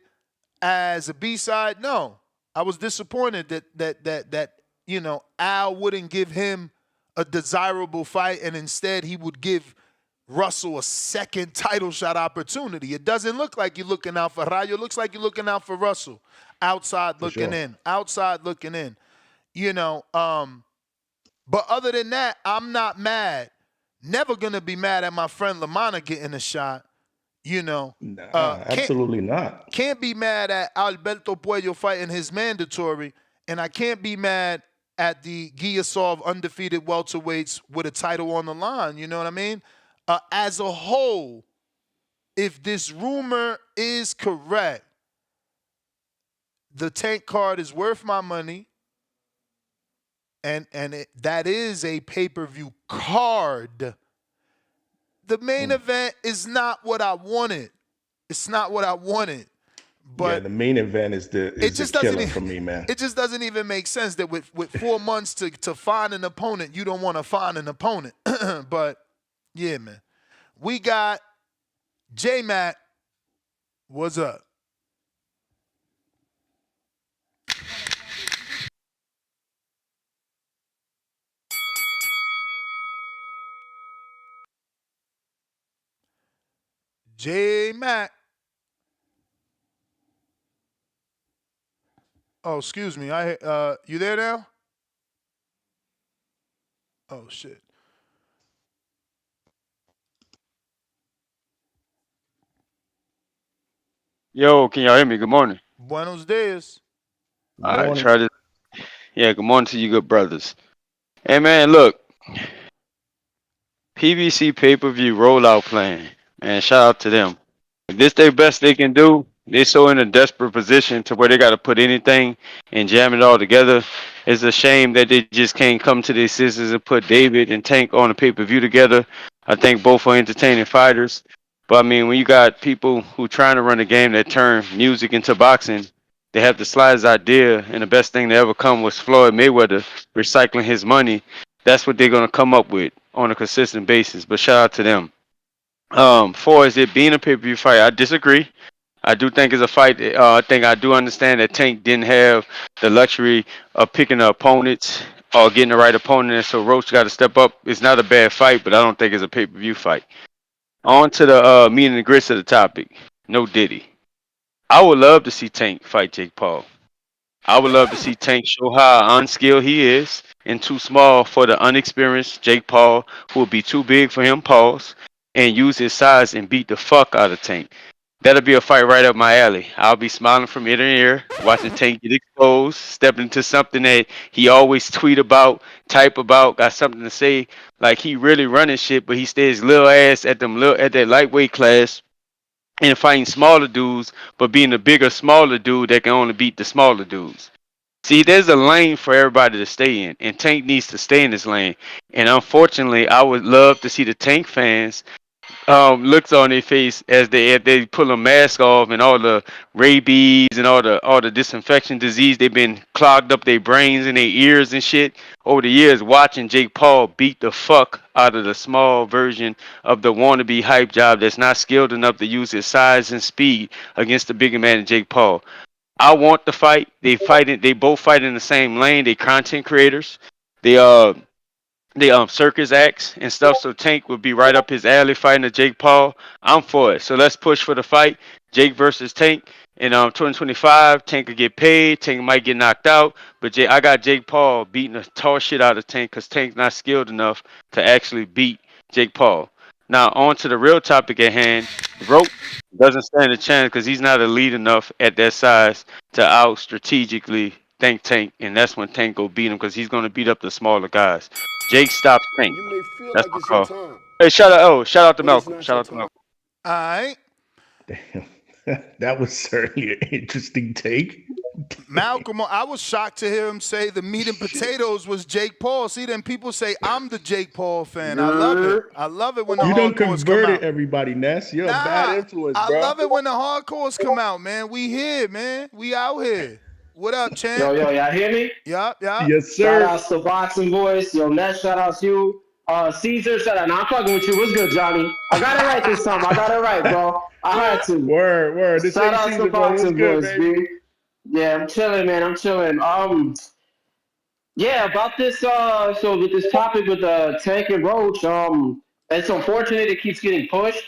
S9: as a B-side? No. I was disappointed that you know, Al wouldn't give him a desirable fight, and instead he would give Russell a second title shot opportunity. It doesn't look like you're looking out for Rayo. It looks like you're looking out for Russell. Outside looking in. You know, but other than that, I'm not mad. Never going to be mad at my friend Lamana getting a shot. You know.
S16: Absolutely not.
S9: Can't be mad at Alberto Puello fighting his mandatory, and I can't be mad at the Giyasov undefeated welterweights with a title on the line. You know what I mean? As a whole, if this rumor is correct, the Tank card is worth my money, and that is a pay-per-view card. The main event is not what I wanted. It's not what I wanted. But
S16: the main event is the killer for me, man.
S9: It just doesn't even make sense that with 4 months to find an opponent, you don't want to find an opponent. But, yeah, man. We got J-Mac. What's up? J-Mac. Oh, excuse me. You there now? Oh, shit.
S18: Yo, can y'all hear me? Good morning.
S9: Buenos dias.
S18: All right, try this. Yeah, good morning to you good brothers. Hey, man, look. PBC pay-per-view rollout plan. Man, shout out to them. If this their best they can do, they're so in a desperate position to where they got to put anything and jam it all together. It's a shame that they just can't come to their senses and put David and Tank on a pay-per-view together. I think both are entertaining fighters. But, I mean, when you got people who trying to run a game that turn music into boxing, They have the slightest idea, and the best thing to ever come was Floyd Mayweather recycling his money. That's what they're gonna come up with on a consistent basis. But shout out to them. For as it being a pay-per-view fight, I disagree. I do think it's a fight. I think I do understand that Tank didn't have the luxury of picking the opponents or getting the right opponent, and so Roach got to step up. It's not a bad fight, but I don't think it's a pay-per-view fight. On to the meat and the grits of the topic. No Diddy. I would love to see Tank fight Jake Paul. I would love to see Tank show how unskilled he is and too small for the unexperienced Jake Paul, who would be too big for him, pause, and use his size and beat the fuck out of Tank. That'll be a fight right up my alley. I'll be smiling from ear to ear, watching Tank get exposed, stepping into something that he always tweet about, type about, got something to say. Like he really running shit, but he stays little ass at that lightweight class and fighting smaller dudes, but being a bigger, smaller dude that can only beat the smaller dudes. See, there's a lane for everybody to stay in, and Tank needs to stay in this lane. And unfortunately, I would love to see the Tank fans looks on their face as they pull a mask off and all the rabies and all the disinfection disease they've been clogged up their brains and their ears and shit over the years watching Jake Paul beat the fuck out of the small version of the wannabe hype job that's not skilled enough to use his size and speed against the bigger man than Jake Paul. I want the fight. They both fight in the same lane. They content creators. They circus acts and stuff. So Tank would be right up his alley fighting a Jake Paul. I'm for it. So let's push for the fight. Jake versus Tank. In 2025, Tank could get paid. Tank might get knocked out. But I got Jake Paul beating the tall shit out of Tank because Tank's not skilled enough to actually beat Jake Paul. Now on to the real topic at hand. Roach doesn't stand a chance because he's not elite enough at that size to out strategically think Tank, and that's when Tank go beat him because he's going to beat up the smaller guys. Jake stops Tank. That's my call. Hey, shout out to Malcolm. Shout out to Malcolm.
S9: All right.
S16: Damn. That was certainly an interesting take.
S9: Malcolm, I was shocked to hear him say the meat and potatoes was Jake Paul. See, then people say I'm the Jake Paul fan. I love it. I love it when the
S16: You done
S9: hardcores come
S16: converted
S9: out.
S16: everybody, Ness. You're a bad influence, bro.
S9: I love it when the hardcores come out, man. We here, man. We out here. What up, champ?
S19: Yo, y'all hear me?
S9: Yup.
S16: Yes, sir.
S19: Shout outs to Boxing Voice. Yo, Ness, shout outs to you. Caesar, shout out. Nah, I'm fucking with you. What's good, Johnny? I got it right this time. I got it right, bro. I had to.
S16: Word. This
S19: shout
S16: ain't
S19: outs
S16: Caesar,
S19: to
S16: bro. What's
S19: Boxing
S16: good,
S19: Voice,
S16: baby?
S19: B. Yeah, I'm chilling, man. I'm chilling. Yeah, about this. So with this topic with Tank and Roach, it's unfortunate it keeps getting pushed.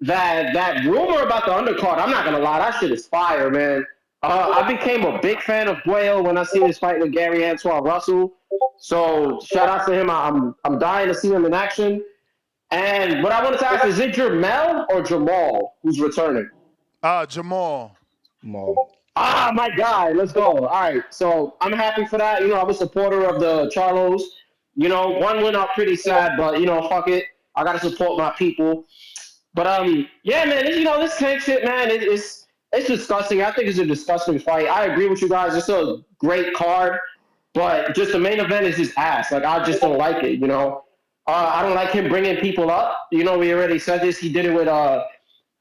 S19: That rumor about the undercard, I'm not gonna lie, that shit is fire, man. I became a big fan of Buell when I seen his fight with Gary Antoine Russell. So shout out to him. I'm dying to see him in action. And what I wanted to ask is it Jermel or Jamal who's returning?
S9: Jamal.
S19: Ah, my guy. Let's go. All right. So I'm happy for that. I'm a supporter of the Charlos. One went out pretty sad, but fuck it. I gotta support my people. But yeah, man. This Tank shit, man. It's disgusting. I think it's a disgusting fight. I agree with you guys. It's a great card, but just the main event is just ass. Like I just don't like it. I don't like him bringing people up. We already said this. He did it with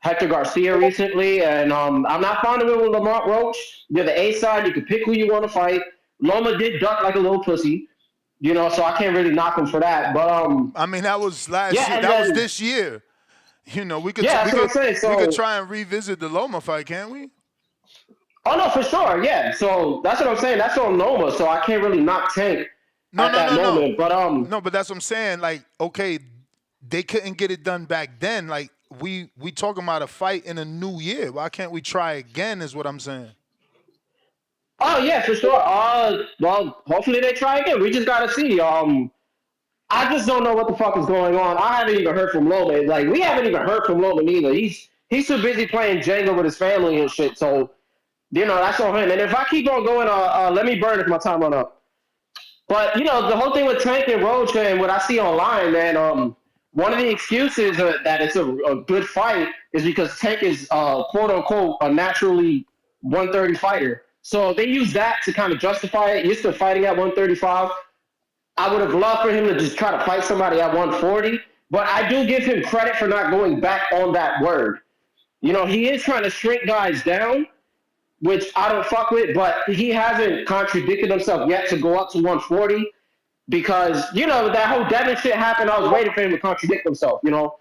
S19: Hector Garcia recently, and I'm not fond of it with Lamont Roach. You're the A side. You can pick who you want to fight. Loma did duck like a little pussy, so I can't really knock him for that. But
S9: I mean, that was last year. That was this year. We could try and revisit the Loma fight, can't we?
S19: Oh no, for sure, yeah. So that's what I'm saying. That's on Loma, so I can't really knock Tank at that moment. But
S9: no, but that's what I'm saying. Like, okay, they couldn't get it done back then. Like, we talking about a fight in a new year. Why can't we try again? Is what I'm saying.
S19: Oh yeah, for sure. Well, hopefully they try again. We just gotta see. I just don't know what the fuck is going on. I haven't even heard from Loma. Like, we haven't even heard from Loma either. He's too busy playing Jenga with his family and shit. So, that's on him. And if I keep on going, let me burn if my time run up. But, the whole thing with Tank and Roach and what I see online, man, one of the excuses that it's a good fight is because Tank is, quote-unquote, a naturally 130 fighter. So they use that to kind of justify it. You're still fighting at 135. I would have loved for him to just try to fight somebody at 140, but I do give him credit for not going back on that word. He is trying to shrink guys down, which I don't fuck with, but he hasn't contradicted himself yet to go up to 140 because, you know, that whole Devin shit happened. I was waiting for him to contradict himself, you know.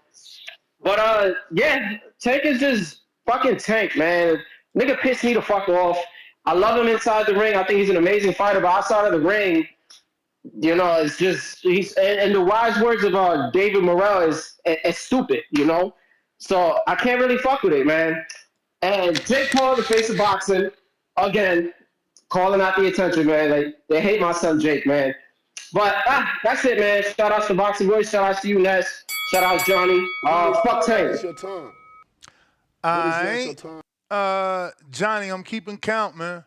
S19: But, yeah, Tank is just fucking Tank, man. Nigga pissed me the fuck off. I love him inside the ring. I think he's an amazing fighter, but outside of the ring, you know, it's just he's and the wise words of David Morrell is it's stupid, you know. So I can't really fuck with it, man. And Jake Paul, the face of boxing, again, calling out the attention, man. Like they hate my son Jake, man. But that's it, man. Shout out to Boxing Boys. Shout out to you, Ness. Shout out Johnny. Fuck Tank.
S20: It's your turn.
S9: All right. Johnny, I'm keeping count, man.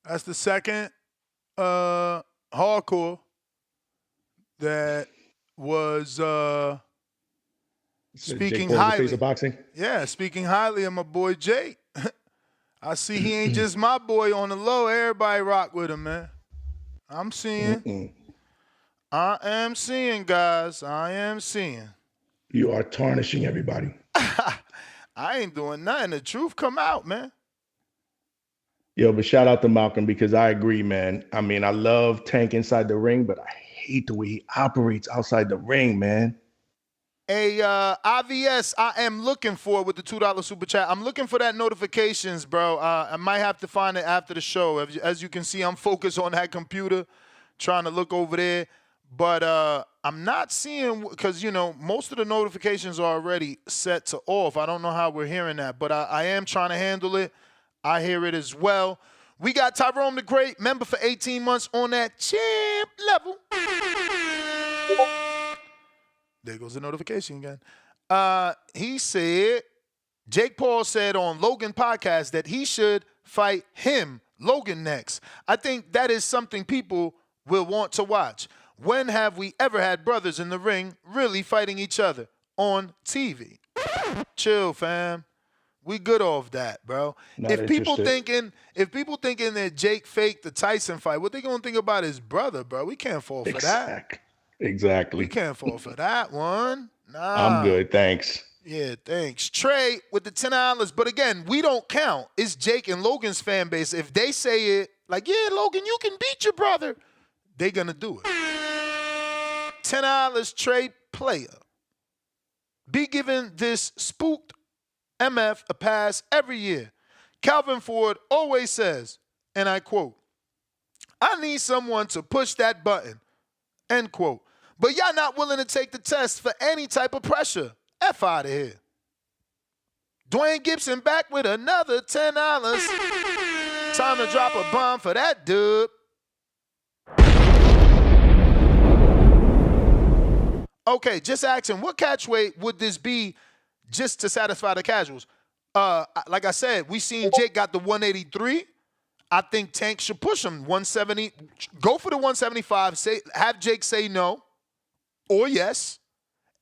S9: That's the second hardcore that was speaking highly.
S16: Face of boxing.
S9: Yeah, speaking highly of my boy Jake. I see he ain't just my boy on the low. Everybody rock with him, man. I'm seeing. I am seeing, guys. I am seeing.
S16: You are tarnishing everybody.
S9: I ain't doing nothing. The truth come out, man.
S16: Yo, but shout out to Malcolm because I agree, man. I mean, I love Tank inside the ring, but I hate the way he operates outside the ring, man.
S9: Hey, IVS, I am looking for with the $2 super chat. I'm looking for that notifications, bro. I might have to find it after the show. As you can see, I'm focused on that computer, trying to look over there. But I'm not seeing, because, you know, most of the notifications are already set to off. I don't know how we're hearing that, but I am trying to handle it. I hear it as well. We got Tyrone the Great, member for 18 months on that champ level. There goes the notification again. He said, Jake Paul said on Logan podcast that he should fight him, Logan, next. I think that is something people will want to watch. When have we ever had brothers in the ring really fighting each other on TV? Chill, fam. We good off that, bro. If people thinking that Jake faked the Tyson fight, what they gonna think about his brother, bro? We can't fall for that.
S16: Exactly.
S9: We can't fall for that one. Nah.
S16: I'm good, thanks.
S9: Yeah, thanks. Trey with the $10. But again, we don't count. It's Jake and Logan's fan base. If they say it, like, yeah, Logan, you can beat your brother, they gonna do it. $10, Trey player. Be given this spooked MF a pass every year. Calvin Ford always says, and I quote, I need someone to push that button, end quote. But y'all not willing to take the test for any type of pressure. F out of here. Dwayne Gibson back with another $10. Time to drop a bomb for that dude. Okay, just asking, what catch weight would this be just to satisfy the casuals? Like I said, we seen Jake got the 183. I think Tank should push him 170. Go for the 175. Have Jake say no or yes,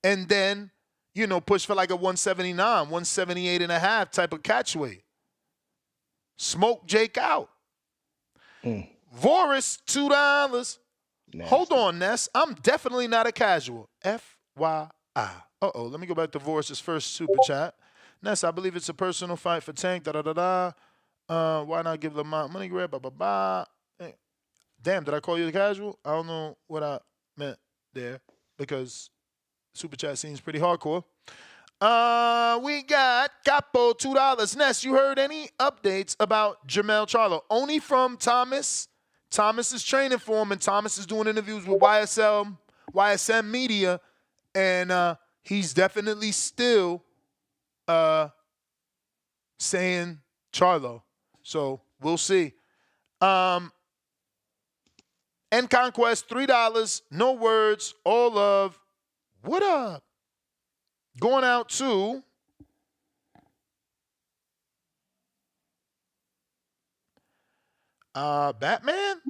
S9: and then, you know, push for like a 179, 178 and a half type of catch weight. Smoke Jake out. Voris, $2. Nasty. Hold on, Ness. I'm definitely not a casual. FYI. Uh-oh, let me go back to Voris's first super chat. Ness, I believe it's a personal fight for Tank. Why not give Lamont money grab? Hey. Damn, did I call you the casual? I don't know what I meant there because super chat seems pretty hardcore. We got Capo, $2. Ness, you heard any updates about Jermell Charlo? Only from Thomas. Thomas is training for him, and Thomas is doing interviews with YSM Media, and he's definitely still saying Charlo. So we'll see. And Conquest, $3. No words, all love. What up? Going out to Batman?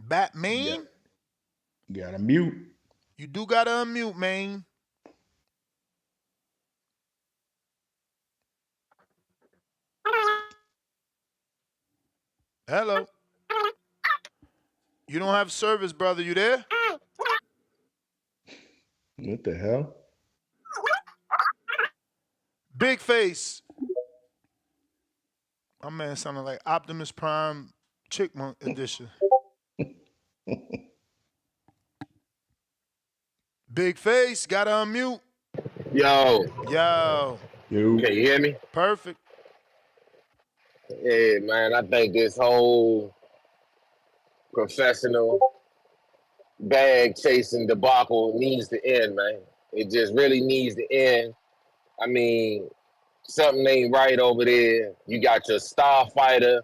S9: Batman?
S16: You gotta mute.
S9: You do gotta unmute, man. Hello. You don't have service, brother. You there?
S16: What the hell?
S9: Big face. My man sounded like Optimus Prime Chickmunk edition. Big face, gotta unmute.
S20: Yo.
S9: Yo.
S16: You.
S20: Can you hear me?
S9: Perfect.
S20: Yeah, man. I think this whole professional bag chasing debacle needs to end, man. It just really needs to end. I mean, something ain't right over there. You got your star fighter,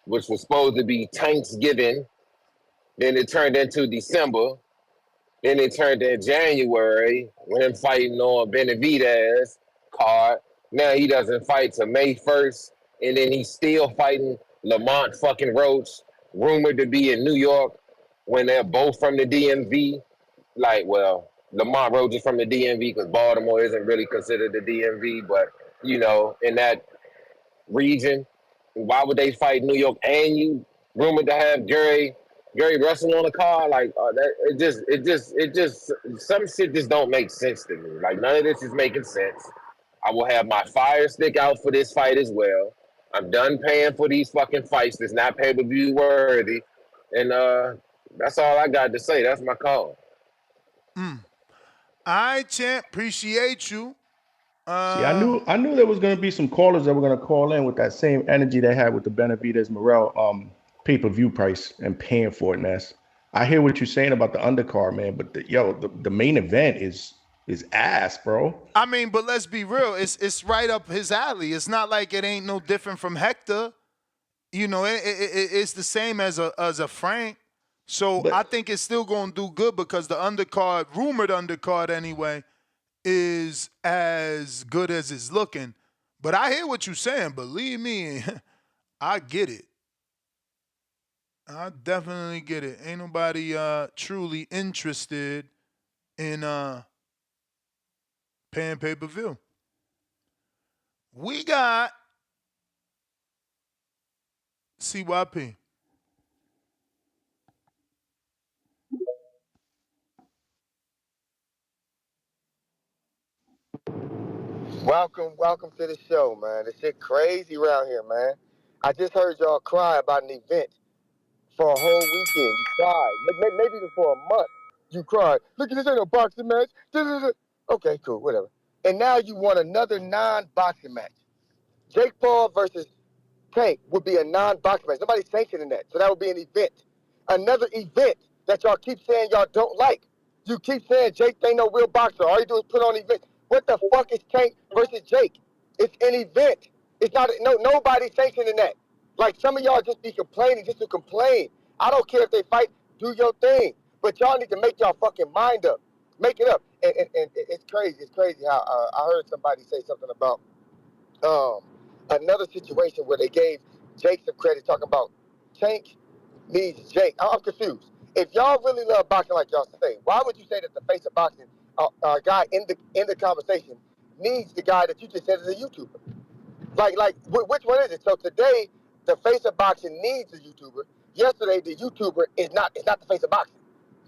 S20: which was supposed to be Thanksgiving. Then it turned into December. Then it turned to January when him fighting on Benavidez card. Now he doesn't fight till May 1st. And then he's still fighting Lamont fucking Roach, rumored to be in New York when they're both from the DMV. Like, well, Lamont Roach is from the DMV because Baltimore isn't really considered the DMV. But, you know, in that region, why would they fight New York and you rumored to have Gary Russell on the car? Like it just some shit just don't make sense to me. Like none of this is making sense. I will have my fire stick out for this fight as well. I'm done paying for these fucking fights that's not pay-per-view worthy. And that's all I got to say. That's my call.
S9: All right, champ. Appreciate you.
S16: See, I knew there was going to be some callers that were going to call in with that same energy they had with the Benavidez Morrell pay-per-view price and paying for it, Ness. I hear what you're saying about the undercard, man, but the main event is ass, bro.
S9: I mean, but let's be real. It's right up his alley. It's not like it ain't no different from Hector. You know, it's the same as a Frank. So I think it's still going to do good because the undercard, rumored undercard anyway, is as good as it's looking. But I hear what you're saying. Believe me, I get it. I definitely get it. Ain't nobody truly interested in paying pay-per-view. We got CYP.
S21: Welcome to the show, man. This shit crazy around here, man. I just heard y'all cry about an event for a whole weekend. You cried. Maybe even for a month. You cried. Look at this, ain't a boxing match. Okay, cool, whatever. And now you want another non-boxing match. Jake Paul versus Tank would be a non-boxing match. Nobody's sanctioning that. So that would be an event. Another event that y'all keep saying y'all don't like. You keep saying Jake ain't no real boxer. All you do is put on events. What the fuck is Tank versus Jake? It's an event. It's not nobody's sanctioning that. Like some of y'all just be complaining just to complain. I don't care if they fight, do your thing. But y'all need to make y'all fucking mind up. Make it up. And it's crazy. It's crazy how I heard somebody say something about another situation where they gave Jake some credit talking about Tank needs Jake. I'm confused. If y'all really love boxing like y'all say, why would you say that the face of boxing, guy in the conversation, needs the guy that you just said is a YouTuber? Like, which one is it? So today, the face of boxing needs a YouTuber. Yesterday, the YouTuber is not the face of boxing.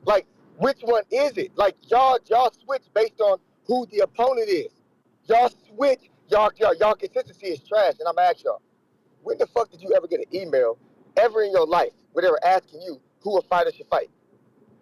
S21: Like, which one is it? Like, y'all switch based on who the opponent is. Y'all switch. Y'all consistency is trash. And I'm asking y'all, when the fuck did you ever get an email ever in your life where they were asking you who a fighter should fight?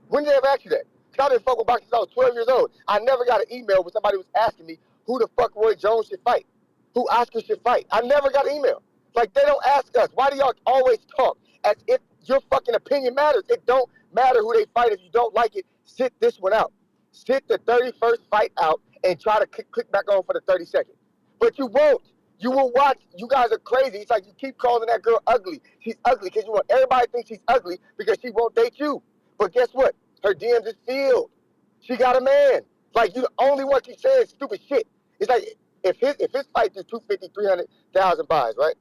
S21: When did they ever ask you that? Because I didn't fuck with boxing since I was 12 years old. I never got an email where somebody was asking me who the fuck Roy Jones should fight, who Oscar should fight. I never got an email. Like, they don't ask us. Why do y'all always talk as if your fucking opinion matters? It don't matter who they fight. If you don't like it, sit this one out. Sit the 31st fight out and try to click back on for the 32nd. But you won't. You will watch. You guys are crazy. It's like you keep calling that girl ugly. She's ugly because you want everybody to think she's ugly because she won't date you. But guess what? Her DMs is filled. She got a man. Like, you the only one keep saying stupid shit. It's like if his fight do 250, 300,000 buys, right?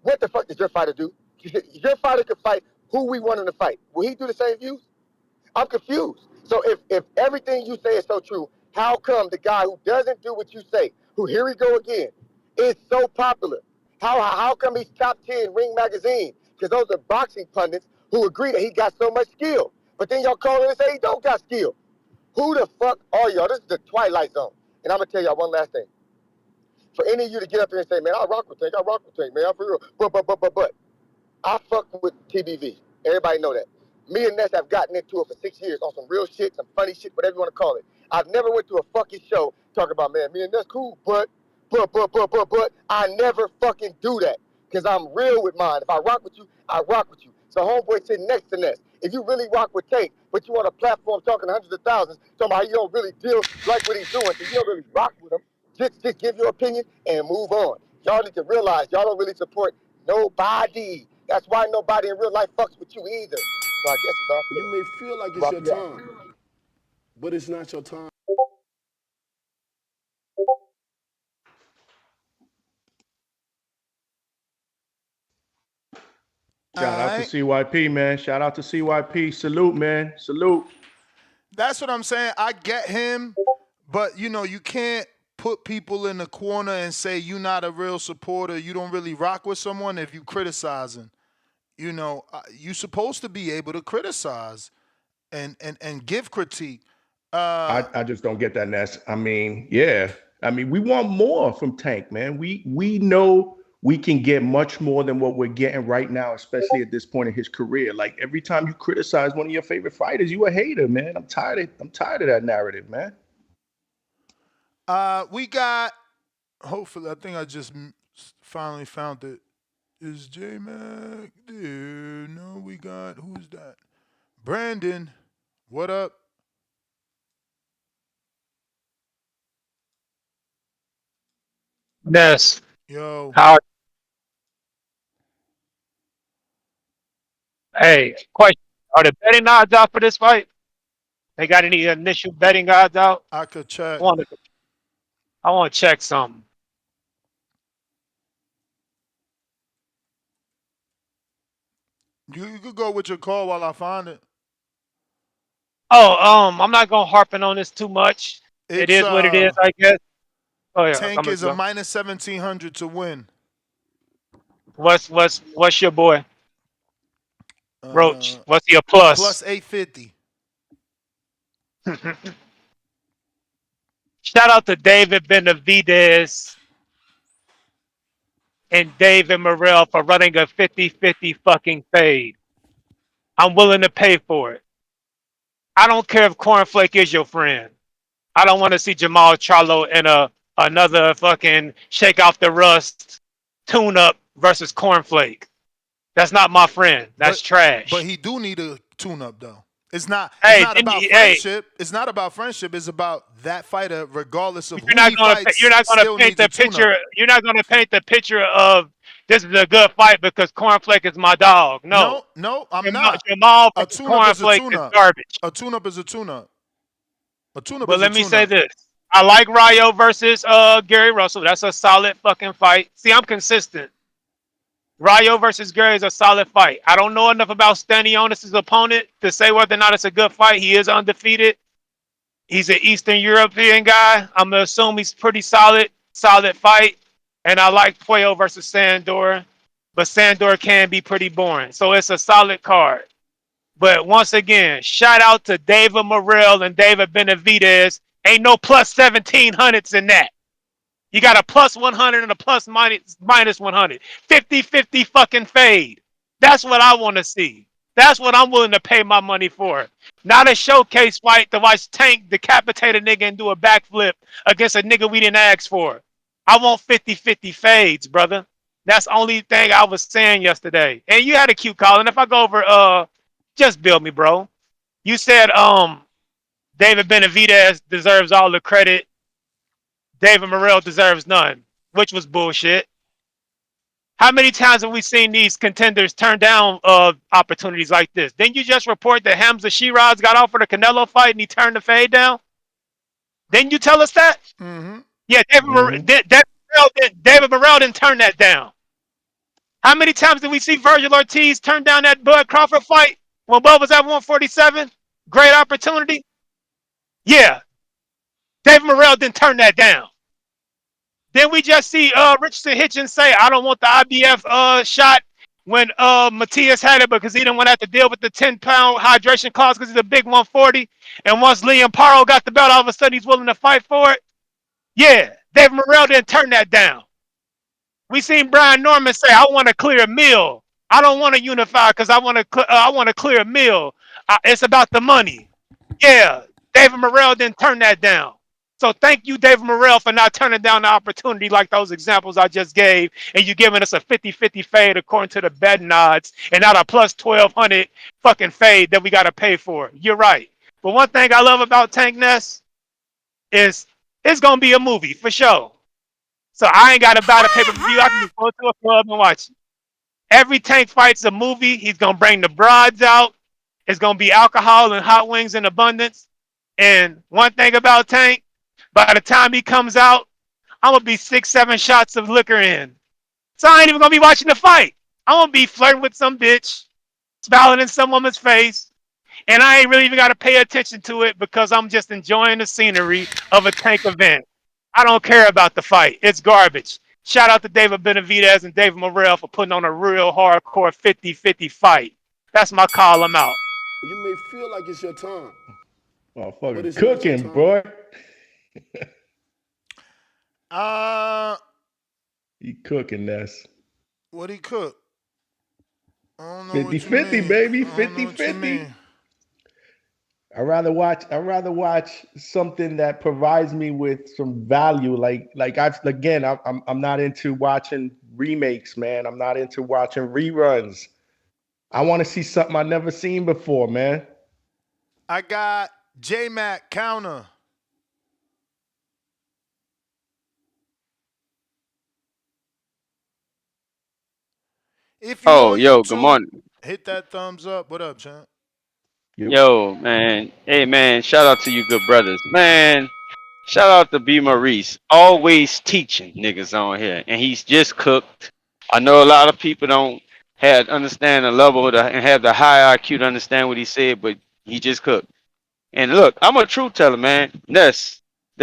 S21: What the fuck does your fighter do? Your fighter could fight who we want him to fight. Will he do the same views? I'm confused. So if everything you say is so true, how come the guy who doesn't do what you say, who here we go again, is so popular? How come he's top 10 Ring Magazine? Because those are boxing pundits who agree that he got so much skill. But then y'all call him and say he don't got skill. Who the fuck are y'all? This is the Twilight Zone. And I'm gonna tell y'all one last thing. For any of you to get up here and say, man, I rock with Tank, man, I'm for real. But I fuck with TBV. Everybody know that. Me and Ness have gotten into it for 6 years on some real shit, some funny shit, whatever you want to call it. I've never went to a fucking show talking about, man, me and Ness cool, but I never fucking do that. Because I'm real with mine. If I rock with you, I rock with you. So homeboy sitting next to Ness. If you really rock with Tank, but you on a platform talking hundreds of thousands, talking about how you don't really like what he's doing, so you don't really rock with him, just give your opinion and move on. Y'all need to realize y'all don't really support nobody. That's why nobody in real life fucks with you either. So I guess it's all.
S1: You may feel like it's your time, but it's not your time.
S16: Shout out to CYP, man. Shout out to CYP. Salute, man. Salute.
S9: That's what I'm saying. I get him, but you can't put people in the corner and say you're not a real supporter. You don't really rock with someone if you criticizing. You're supposed to be able to criticize and give critique.
S16: I just don't get that, Ness. I mean, yeah. I mean, we want more from Tank, man. We know we can get much more than what we're getting right now, especially at this point in his career. Like every time you criticize one of your favorite fighters, you a hater, man. I'm tired of that narrative, man.
S9: We got. Hopefully, I think I just finally found it. Is J Mac there? No, we got. Who's that? Brandon. What up?
S22: Ness.
S9: Yo.
S22: How? Hey, question. Are the betting odds out for this fight? They got any initial betting odds out?
S9: I could check.
S22: I want to check something.
S9: You could go with your call while I find it.
S22: Oh, I'm not gonna harping on this too much. It is what it is, I guess. Oh yeah.
S9: Tank is a minus 1,700 to win.
S22: What's your boy? Roach. What's he a plus?
S9: Plus 850.
S22: Shout out to David Benavidez and David Morrell for running a 50-50 fucking fade. I'm willing to pay for it. I don't care if Cornflake is your friend. I don't want to see Jamal Charlo in another fucking shake off the rust tune-up versus Cornflake. That's not my friend. That's trash.
S9: But he do need a tune-up though. It's not about friendship. It's not about friendship. It's about that fighter, regardless of who he fights.
S22: You're not going to paint the picture. You're not going to paint the picture of this is a good fight because Cornflake is my dog. No,
S9: I'm not.
S22: Jamal Cornflake is garbage.
S9: A tune-up is a tune-up. A tune-up.
S22: But let me say this: I like Rayo versus Gary Russell. That's a solid fucking fight. See, I'm consistent. Rayo versus Gary is a solid fight. I don't know enough about Stanionis' opponent to say whether or not it's a good fight. He is undefeated. He's an Eastern European guy. I'm going to assume he's pretty solid fight. And I like Puello versus Sandor. But Sandor can be pretty boring. So it's a solid card. But once again, shout out to David Morrell and David Benavidez. Ain't no plus 1,700s in that. You got a plus 100 and a plus minus 100. 50-50 fucking fade. That's what I want to see. That's what I'm willing to pay my money for. Not a showcase fight to watch Tank decapitate a nigga and do a backflip against a nigga we didn't ask for. I want 50-50 fades, brother. That's the only thing I was saying yesterday. And you had a cute call. And if I go over, just build me, bro. You said David Benavidez deserves all the credit. David Morrell deserves none, which was bullshit. How many times have we seen these contenders turn down opportunities like this? Didn't you just report that Hamza Shiraz got offered a Canelo fight and he turned the fade down? Didn't you tell us that?
S9: Mm-hmm.
S22: Yeah, David Morrell didn't turn that down. How many times did we see Virgil Ortiz turn down that Bud Crawford fight when Bud was at 147? Great opportunity. Yeah. David Morrell didn't turn that down. Then we just see Richardson Hitchens say, I don't want the IBF shot. when Matias had it because he didn't want to have to deal with the 10-pound hydration cost because he's a big 140. And once Liam Paro got the belt, all of a sudden he's willing to fight for it. Yeah, Dave Morrell didn't turn that down. We seen Brian Norman say, "I want to clear a meal. I don't want to unify because I want to clear a meal. It's about the money." Yeah, David Morrell didn't turn that down. So thank you, David Morrell, for not turning down the opportunity like those examples I just gave, and you giving us a 50-50 fade according to the betting odds, and not a plus 1,200 fucking fade that we got to pay for. You're right. But one thing I love about Tank Ness is it's gonna be a movie for sure. So I ain't got to buy the pay-per-view. I can just go to a club and watch it. Every Tank fight's a movie. He's going to bring the broads out. It's going to be alcohol and hot wings in abundance. And one thing about Tank, by the time he comes out, I'm going to be 6-7 shots of liquor in. So I ain't even going to be watching the fight. I'm going to be flirting with some bitch, smiling in some woman's face. And I ain't really even got to pay attention to it because I'm just enjoying the scenery of a Tank event. I don't care about the fight. It's garbage. Shout out to David Benavidez and David Morrell for putting on a real hardcore 50-50 fight. That's my call. I'm out.
S1: You may feel like it's your time, but
S16: Motherfucker
S1: it's not your
S16: cooking,
S1: time.
S16: boy. He cooking, Ness.
S9: What he cook? I don't know
S16: 50-50, baby. 50-50. I'd rather watch something that provides me with some value. I'm not into watching remakes, man. I'm not into watching reruns. I want to see something I've never seen before, man.
S9: I got J-Mac counter. If you on
S18: Yo, good
S9: YouTube,
S18: morning.
S9: hit that thumbs up. What up, champ?
S18: Yo, man. Hey, man. Shout out to you, good brothers. Man, shout out to B. Maurice. Always teaching niggas on here. And he's just cooked. I know a lot of people don't understand the level and have the high IQ to understand what he said, but he just cooked. And look, I'm a truth teller, man. There's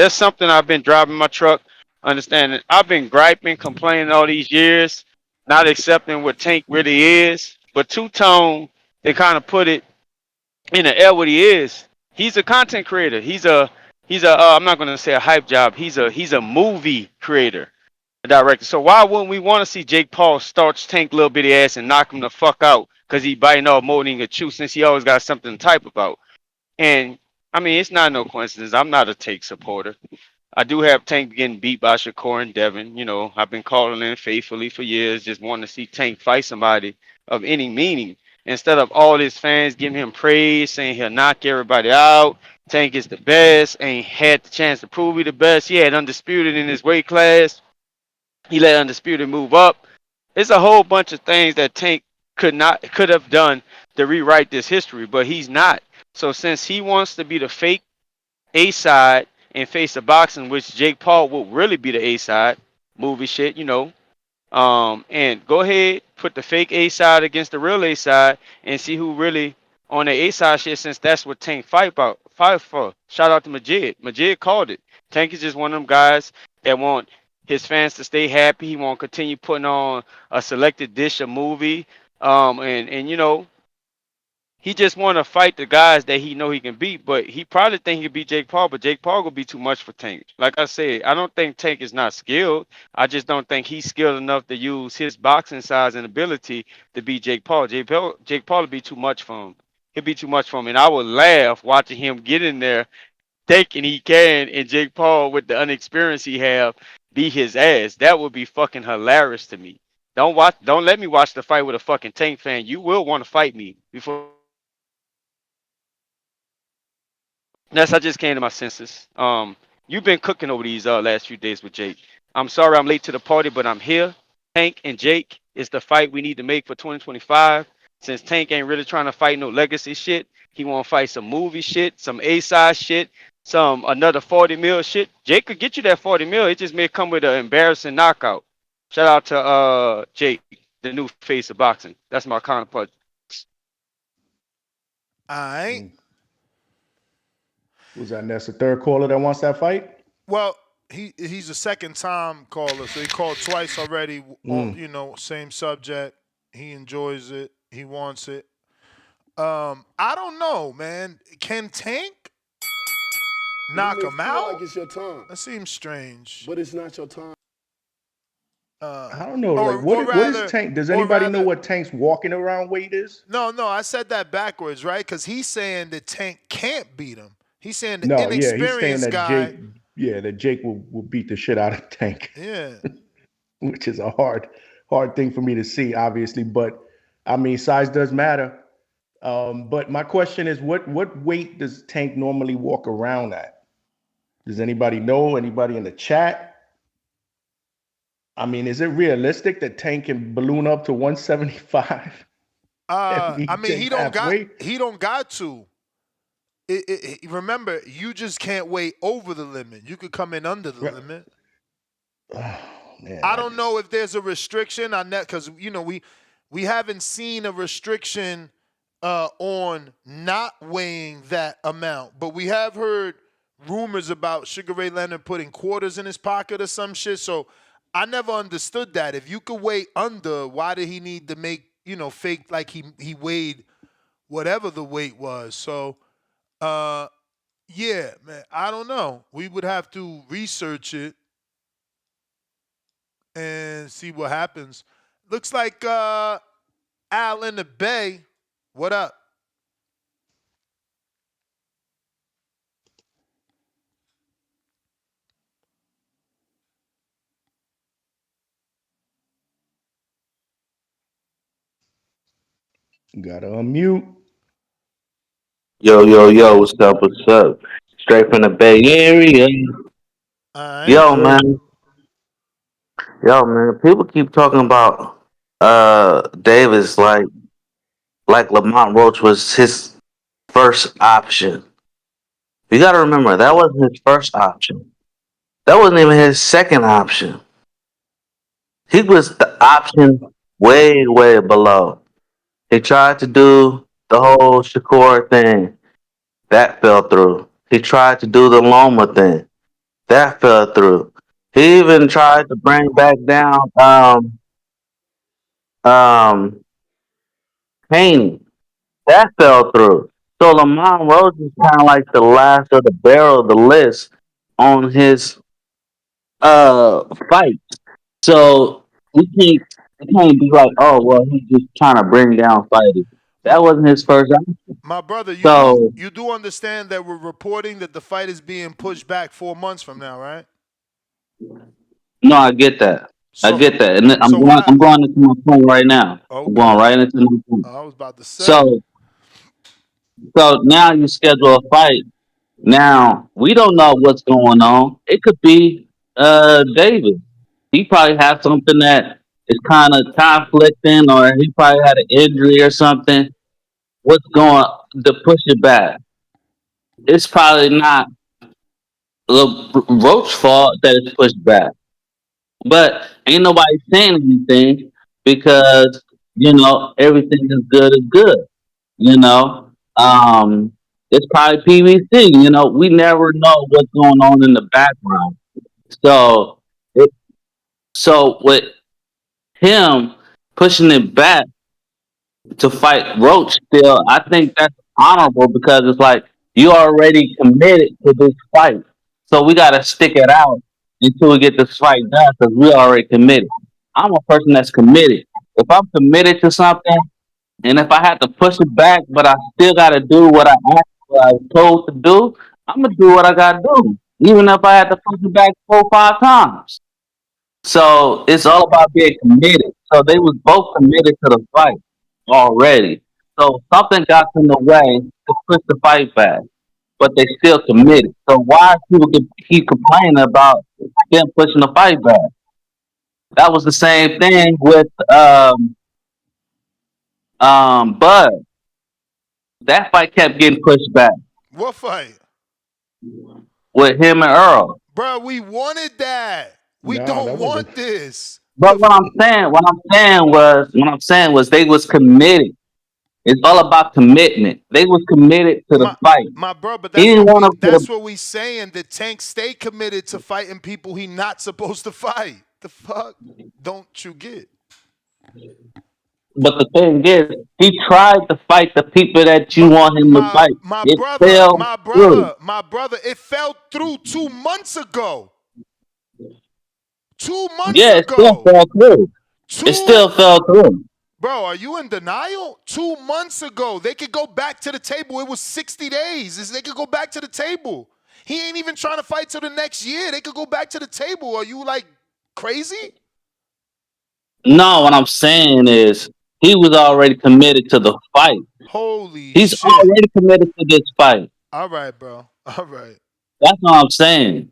S18: something I've been driving my truck, understanding. I've been griping, complaining all these years, not accepting what Tank really is. But Two Tone, they kind of put it in the air what he is. He's a content creator. He's a I'm not gonna say a hype job. He's a movie creator, a director. So why wouldn't we want to see Jake Paul starch Tank little bitty ass and knock him the fuck out? Cause he biting off more than he can chew since he always got something to type about. And I mean, it's not no coincidence. I'm not a Tank supporter. I do have Tank getting beat by Shakur and Devin. You know, I've been calling in faithfully for years, just wanting to see Tank fight somebody of any meaning. Instead of all his fans giving him praise, saying he'll knock everybody out. Tank is the best, ain't had the chance to prove he the best. He had Undisputed in his weight class. He let Undisputed move up. It's a whole bunch of things that Tank could have done to rewrite this history, but he's not. So since he wants to be the fake A side and face a boxing, which Jake Paul will really be the A side, movie shit, you know. And go ahead, put the fake A side against the real A side and see who really on the A side shit, since that's what Tank fight for. Shout out to Majid. Majid called it. Tank is just one of them guys that want his fans to stay happy. He won't continue putting on a selected dish, a movie. And you know, he just want to fight the guys that he know he can beat, but he probably think he can beat Jake Paul, but Jake Paul will be too much for Tank. Like I said, I don't think Tank is not skilled. I just don't think he's skilled enough to use his boxing size and ability to beat Jake Paul. Jake Paul will be too much for him. He'll be too much for him. And I would laugh watching him get in there thinking he can, and Jake Paul, with the inexperience he have, beat his ass. That would be fucking hilarious to me. Don't let me watch the fight with a fucking Tank fan. You will want to fight me before. Yes, I just came to my senses. You've been cooking over these last few days with Jake. I'm sorry I'm late to the party, but I'm here. Tank and Jake is the fight we need to make for 2025. Since Tank ain't really trying to fight no legacy shit, he want to fight some movie shit, some A-side shit, some another 40 mil shit. Jake could get you that 40 mil. It just may come with an embarrassing knockout. Shout out to Jake, the new face of boxing. That's my counterpart.
S9: All right.
S16: Who's that, Ness? The third caller that wants that fight?
S9: Well, he's a second time caller, so he called twice already. On,
S16: Mm.
S9: same subject. He enjoys it. He wants it. I don't know, man. Can Tank knock
S1: You
S9: him
S1: may feel
S9: out?
S1: like it's your time,
S9: That seems strange.
S1: but it's not your time.
S16: I don't know. Like,
S9: Or
S16: what is
S9: rather,
S16: Tank? Does
S9: or
S16: anybody know
S9: rather,
S16: what Tank's walking around weight is?
S9: no, I said that backwards, right? Because he's saying that Tank can't beat him. He's saying the
S16: No, yeah, he's saying
S9: inexperienced
S16: that
S9: guy.
S16: Jake will beat the shit out of Tank,
S9: Yeah.
S16: which is a hard thing for me to see, obviously. But I mean, size does matter. But my question is, what weight does Tank normally walk around at? Does anybody know? Anybody in the chat? I mean, is it realistic that Tank can balloon up to 175 and
S9: I
S16: meet
S9: mean,
S16: Jake halfway?
S9: he don't got to. Remember, you just can't weigh over the limit. You could come in under the limit.
S16: Oh, man,
S9: I don't know if there's a restriction on that because we haven't seen a restriction on not weighing that amount, but we have heard rumors about Sugar Ray Leonard putting quarters in his pocket or some shit. So I never understood that. If you could weigh under, why did he need to make fake like he weighed whatever the weight was? So yeah, man, I don't know. We would have to research it and see what happens. Looks like Al in the Bay. What up?
S16: Gotta unmute.
S2: Yo, what's up, what's up? Straight from the Bay Area.
S9: All right.
S2: Yo, man. Yo, man. People keep talking about Davis like Lamont Roach was his first option. You gotta remember that wasn't his first option. That wasn't even his second option. He was the option way below. He tried to do the whole Shakur thing. That fell through. He tried to do the Loma thing. That fell through. He even tried to bring back down um Haney. That fell through. So Lamont Rose is kind of like the last of the barrel of the list on his fight. So we can't be like, oh well, he's just trying to bring down fighters. That wasn't his first option.
S9: My brother,
S2: So
S9: you do understand that we're reporting that the fight is being pushed back 4 months from now, right?
S2: no, I get that. I get that, and
S9: So why?
S2: I'm going into my point right now. I'm going
S9: Okay.
S2: right into my point.
S9: I was about to say.
S2: So now you schedule a fight. Now we don't know what's going on. It could be David. He probably has something that is kind of conflicting, or he probably had an injury or something. What's going to push it back? It's probably not Roach's fault that it's pushed back, but ain't nobody saying anything because everything is good. You know, it's probably PVC. We never know what's going on in the background. So, with him pushing it back to fight Roach, still, I think that's honorable because it's like you already committed to this fight, so we got to stick it out until we get this fight done because we already committed. I'm a person that's committed. If I'm committed to something, and if I had to push it back, but I still got to do what I was told to do, I'm gonna do what I got to do, even if I had to push it back 4 or 5 times. So it's all about being committed. So they was both committed to the fight already. So something got in the way to push the fight back, but they still committed. So why people keep complaining about them pushing the fight back? That was the same thing with Bud. That fight kept getting pushed back
S9: What fight?
S2: with him and Earl.
S9: Bro, we wanted that. We
S16: No,
S9: don't
S16: that wasn't.
S9: want this.
S2: But what I'm saying was they was committed. It's all about commitment. They was committed to the fight.
S9: My bro, but
S2: He didn't want to put
S9: that's what we saying. That Tank stay committed to fighting people he not supposed to fight. The fuck don't you get?
S2: But the thing is, he tried to fight the people that you want him to fight.
S9: My
S2: It
S9: brother,
S2: fell through.
S9: it fell through 2 months ago. 2 months
S2: Yeah, it still
S9: ago.
S2: fell through. It still fell through.
S9: Bro, are you in denial? 2 months ago. They could go back to the table. It was 60 days. They could go back to the table. He ain't even trying to fight till the next year. They could go back to the table. Are you like crazy?
S2: No, what I'm saying is he was already committed to the fight.
S9: Holy
S2: He's
S9: shit.
S2: already committed to this fight.
S9: All right, bro. All right.
S2: That's what I'm saying.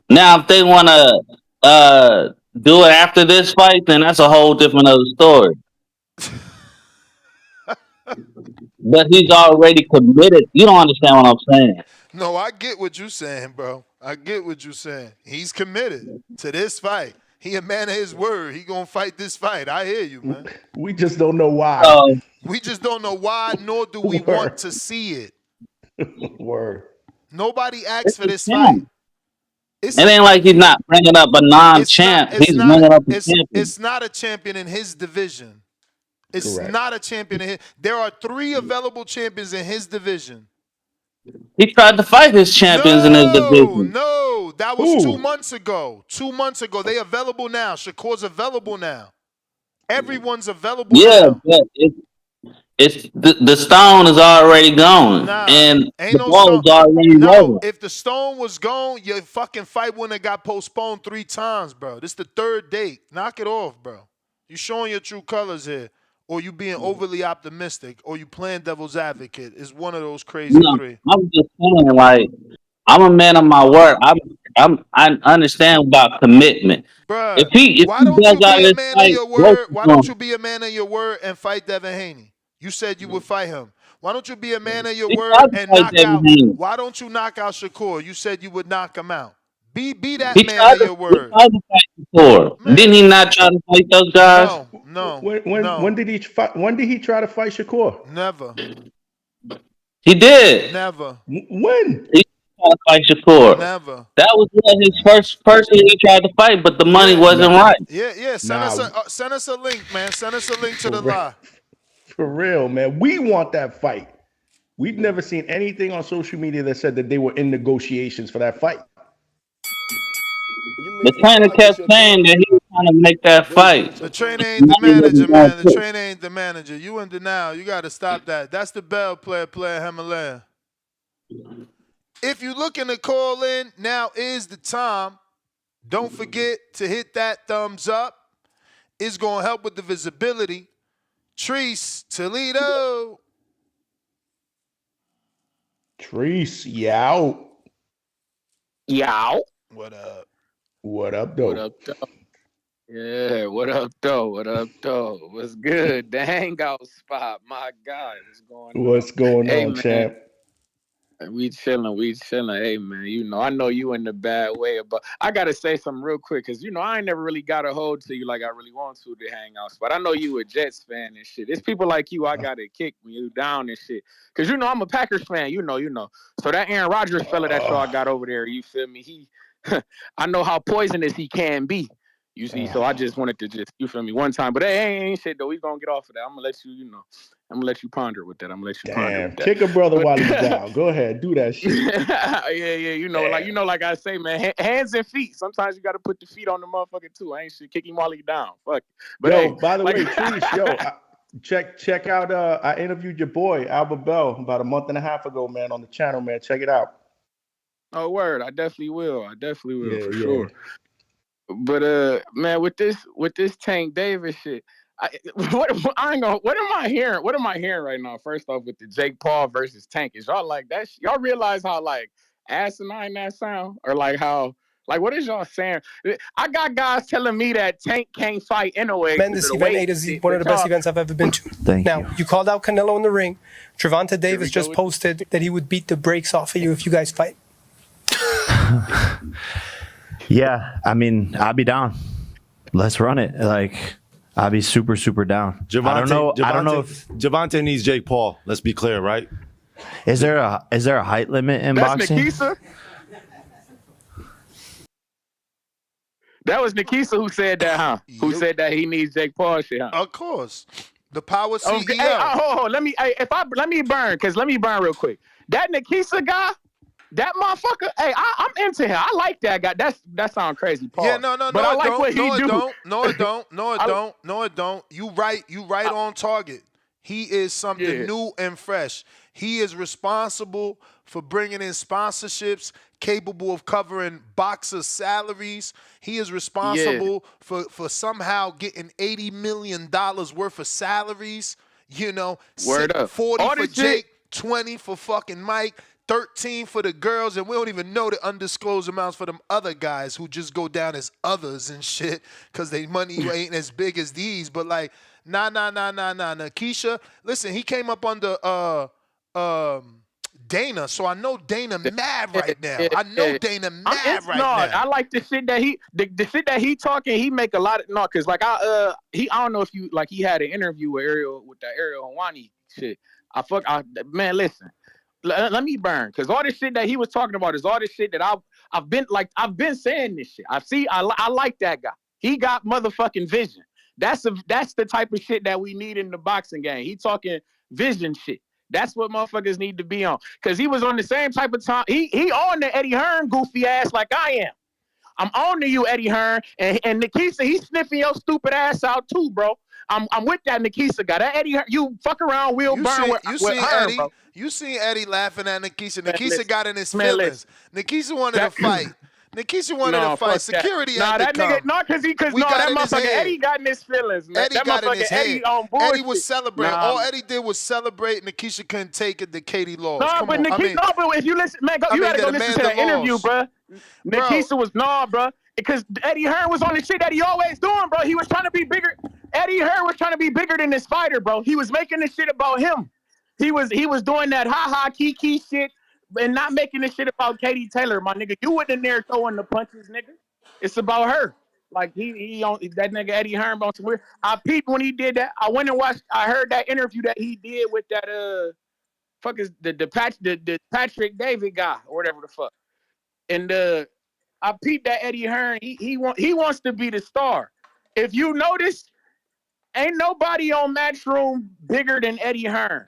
S2: Now, if they want to do it after this fight, then that's a whole different other story. But he's already committed. You don't understand what I'm saying.
S9: No, I get what you're saying, bro. I get what you're saying. He's committed to this fight. He a man of his word. He gonna fight this fight. I hear you, man.
S16: We just don't know why.
S9: We just don't know why, nor do we want to see it.
S16: Word.
S9: Nobody asked for this
S2: champ.
S9: fight.
S2: It ain't like he's not bringing up a non-champ. He's bringing up a champion.
S9: It's not a champion in his division. It's
S16: Correct.
S9: not a champion in his. There are 3 available champions in his division.
S2: He tried to fight his champions in his division.
S9: No, that was 2 months ago. 2 months ago. They available now. Shakur's available now. Everyone's available now.
S2: But it's the stone is already gone, and
S9: ain't
S2: the
S9: no
S2: ball is already rolling.
S9: If the stone was gone, your fucking fight wouldn't have got postponed 3 times, bro. This the 3rd date. Knock it off, bro. You showing your true colors here, or you being overly optimistic, or you playing devil's advocate. It's one of those crazy 3.
S2: I'm just saying, like, I'm a man of my word. I understand about commitment.
S9: Bruh,
S2: If
S9: why
S2: he
S9: don't
S2: does
S9: you
S2: out
S9: be a
S2: this
S9: man of
S2: fight,
S9: your word? Why don't you be a man of your word and fight Devin Haney? You said you would fight him. Why don't you be a man of your word and knock out? Why don't you knock out Shakur? You said you would knock him out. Be that man of your word.
S2: He tried to fight Shakur. Didn't he not try to fight those guys?
S9: No.
S16: When did he fight? When did he try to fight Shakur?
S9: Never.
S2: He did.
S9: Never.
S16: When?
S2: He tried to fight Shakur.
S9: Never.
S2: That was his first person he tried to fight, but the money wasn't right.
S9: Yeah. Send us a link, man. Send us a link to the live.
S16: For real, man. We want that fight. We've never seen anything on social media that said that they were in negotiations for that fight.
S2: The trainer kept saying that he was trying to make that fight.
S9: The trainer ain't the manager, man. The trainer ain't the manager. You in denial. You got to stop that. That's the bell player, Himalaya. If you're looking to call in, now is the time. Don't forget to hit that thumbs up. It's going to help with the visibility. Treese, Toledo.
S16: Treese, yow.
S17: Yow.
S9: What up?
S16: What up, though?
S3: What up, though? Yeah, what up, though? What up, though? What's good? The hangout spot. My God, what's going on?
S16: What's going
S3: Hey,
S16: on,
S3: man.
S16: champ?
S3: We chilling. Hey, man, I know you in the bad way, but I got to say something real quick because, I ain't never really got a hold to you like I really want to the hangout spot. I know you a Jets fan and shit. It's people like you I got to kick when you down and shit. Because, I'm a Packers fan, you know. So that Aaron Rodgers fella that y'all got over there, you feel me? I know how poisonous he can be. You see, so I just wanted to you feel me, one time. But hey, ain't shit, though. We going to get off of that. I'm going to let you, I'm going to let you ponder with that.
S16: Damn, kick a brother while he's down. Go ahead, do that shit.
S3: yeah. Like I say, man, hands and feet. Sometimes you got to put the feet on the motherfucker, too. I ain't shit. Kick him while he down. Fuck it. But
S16: yo,
S3: hey,
S16: by the way, Treese, check out, I interviewed your boy, Albert Bell, about a month and a half ago, man, on the channel, man. Check it out.
S3: Oh, word. I definitely will. For
S16: Yeah.
S3: sure. But man, with this Tank Davis shit, what am I hearing? What am I hearing right now? First off, with the Jake Paul versus Tank, is y'all like that? Y'all realize how like asinine that sound, or like how like what is y'all saying? I got guys telling me that Tank can't fight anyway.
S13: Man, this event A to Z, one of the best events I've ever been to. You called out Canelo in the ring. Gervonta Davis just posted that he would beat the brakes off of you if you guys fight.
S14: Yeah, I mean, I'll be down. Let's run it. Like, I'll be super, super down. I don't know if
S15: Gervonta needs Jake Paul. Let's be clear, right?
S14: Is there a height limit in boxing?
S3: That was Nikisa who said that, huh? Who said that he needs Jake Paul shit, huh?
S9: Of course. The power CEO.
S3: Okay, hey, hold. Let me burn real quick. That Nikisa guy, that motherfucker. Hey, I'm into him. I like that guy. That sounds crazy, Paul.
S9: Yeah, no,
S3: but I like what he do.
S9: No, it don't. You right on target. He is something new and fresh. He is responsible for bringing in sponsorships, capable of covering boxer salaries. He is responsible for somehow getting $80 million worth of salaries. You know,
S3: Word up.
S9: 40
S3: All
S9: for
S3: this
S9: Jake,
S3: shit.
S9: 20 for fucking Mike, 13 for the girls, and we don't even know the undisclosed amounts for them other guys who just go down as others and shit because they money ain't as big as these. But like, nah. Keisha, listen, he came up under Dana, so I know Dana mad right now. I know Dana mad right now.
S3: I like the shit that the shit that he talking. He make a lot of because like I don't know if you like he had an interview with that Ariel Hawani shit. Man, listen. Let me burn because all this shit that he was talking about is all this shit that I've been saying this shit. I like that guy. He got motherfucking vision. That's the type of shit that we need in the boxing game. He talking vision shit. That's what motherfuckers need to be on. Cause he was on the same type of time. He on the Eddie Hearn goofy ass like I am. I'm on to you, Eddie Hearn, and Nikisa, he's sniffing your stupid ass out too, bro. I'm with that Nikisa guy. That Eddie Hearn, you fuck around, we'll burn with Hearn,
S9: Eddie,
S3: bro.
S9: You seen Eddie laughing at Nikisa. Nikisa got in his
S3: Man,
S9: feelings. Nikisa wanted to fight. Nikisa wanted to fight. Security had to
S3: that
S9: come.
S3: Nigga, that motherfucker Eddie got in his feelings, man.
S9: Eddie
S3: that
S9: got in his head.
S3: Eddie on bullshit.
S9: Eddie was celebrating. All Eddie did was celebrate. Nikisa couldn't take it. The Katie Laws.
S3: But if you listen, man, you gotta go listen to that interview, bro. Nikisa was bro. Because Eddie Hearn was on the shit that he always doing, bro. He was trying to be bigger. Eddie Hearn was trying to be bigger than this fighter, bro. He was making this shit about him. He was doing that ha kiki shit and not making this shit about Katie Taylor, my nigga. You wasn't in there throwing the punches, nigga. It's about her. Like he on that nigga Eddie Hearn on some weird. I peeped when he did that. I went and watched. I heard that interview that he did with that the Patrick David guy or whatever the fuck. And I peeped that Eddie Hearn. He wants to be the star. If you notice, ain't nobody on Matchroom bigger than Eddie Hearn.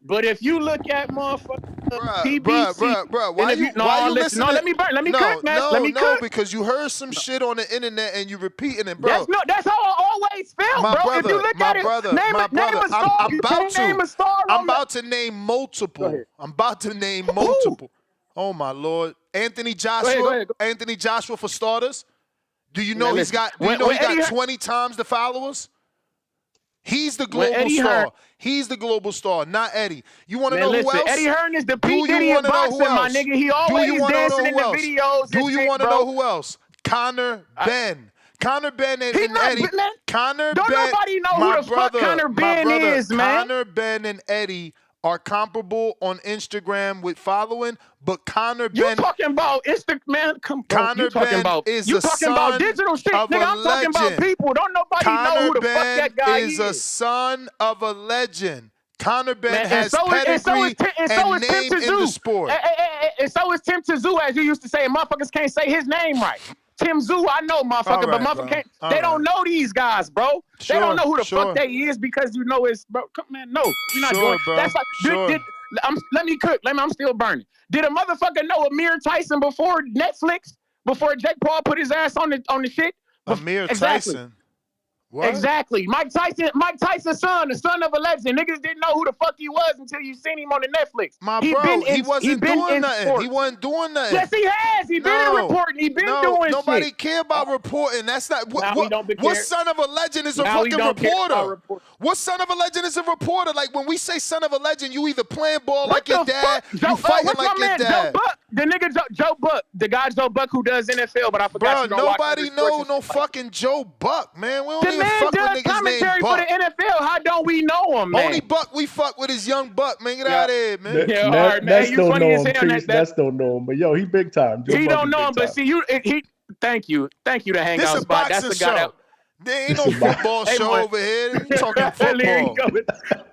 S3: But if you look at motherfucker PBC,
S9: bruh, why you listening?
S3: No, let me burn. Let me cook, man. Let me cook.
S9: Because you heard some shit on the internet and you repeating it, bro.
S3: That's how I always felt,
S9: my
S3: bro.
S9: brother,
S3: if you look
S9: my
S3: at
S9: brother,
S3: it, name
S9: my
S3: a
S9: brother.
S3: star.
S9: I'm about to name multiple. I'm about to name multiple. Oh my Lord, Anthony Joshua.
S3: Go ahead.
S9: Anthony Joshua for starters. Do you know
S3: Man,
S9: he's got?
S3: listen.
S9: Do you know he got
S3: Eddie
S9: 20 times the followers? He's the global star. He's the global star, not Eddie. You want to know who else?
S3: Eddie Hearn is the P. Diddy of boxing, my nigga. He always dancing in the videos.
S9: Do you want to know who else? Conor Ben. Conor Ben and Eddie. Conor Ben.
S3: Don't nobody know who the fuck Conor Ben is, man.
S9: Conor Ben and Eddie are comparable on Instagram with following, but Conor Ben.
S3: You talking about Instagram?
S9: Conor Ben is the son
S3: about digital shit,
S9: of
S3: nigga. I'm talking about people. Don't nobody know who the fuck that guy is.
S9: Conor Ben is a son of a legend. Conor Ben has pedigree and name in the sport.
S3: And so is Tim Tszyu, as you used to say. Motherfuckers can't say his name right. Tim Tszyu, I know, motherfucker, but motherfuckers can't. They don't know these guys, bro. They don't know who the fuck they is because you know it's, bro. Come man, no, you're not doing.
S9: Bro.
S3: That's like, let me cook. I'm still burning. Did a motherfucker know Amir Tyson before Netflix? Before Jake Paul put his ass on the shit?
S9: Amir Tyson. What?
S3: Exactly. Mike Tyson's son, the son of a legend. Niggas didn't know who the fuck he was until you seen him on the Netflix.
S9: He wasn't doing nothing. He wasn't doing nothing.
S3: Yes, he has. He been reporting. He been doing shit.
S9: Nobody care about reporting. That's not what son of a legend is a fucking reporter. What son of a legend is a reporter? Like when we say son of a legend, you either playing ball like your dad, you fighting like your dad.
S3: Joe Buck, the nigga Joe Buck, the guy Joe Buck who does NFL, but I forgot.
S9: Bro, nobody know no fucking Joe Buck, man. We don't even fuck with niggas named Buck.
S3: For the NFL, how don't we know him, man?
S9: Only Buck we fuck with is young Buck, man. Get out of here, man.
S17: That's don't know him. That's don't know him, but yo, he big time.
S3: He don't know him, but see you. Thank you to hang out spot. That's the guy that.
S9: There ain't no football
S3: Hey,
S9: show
S3: man.
S9: over here. You talking
S3: There you
S9: football?
S3: go.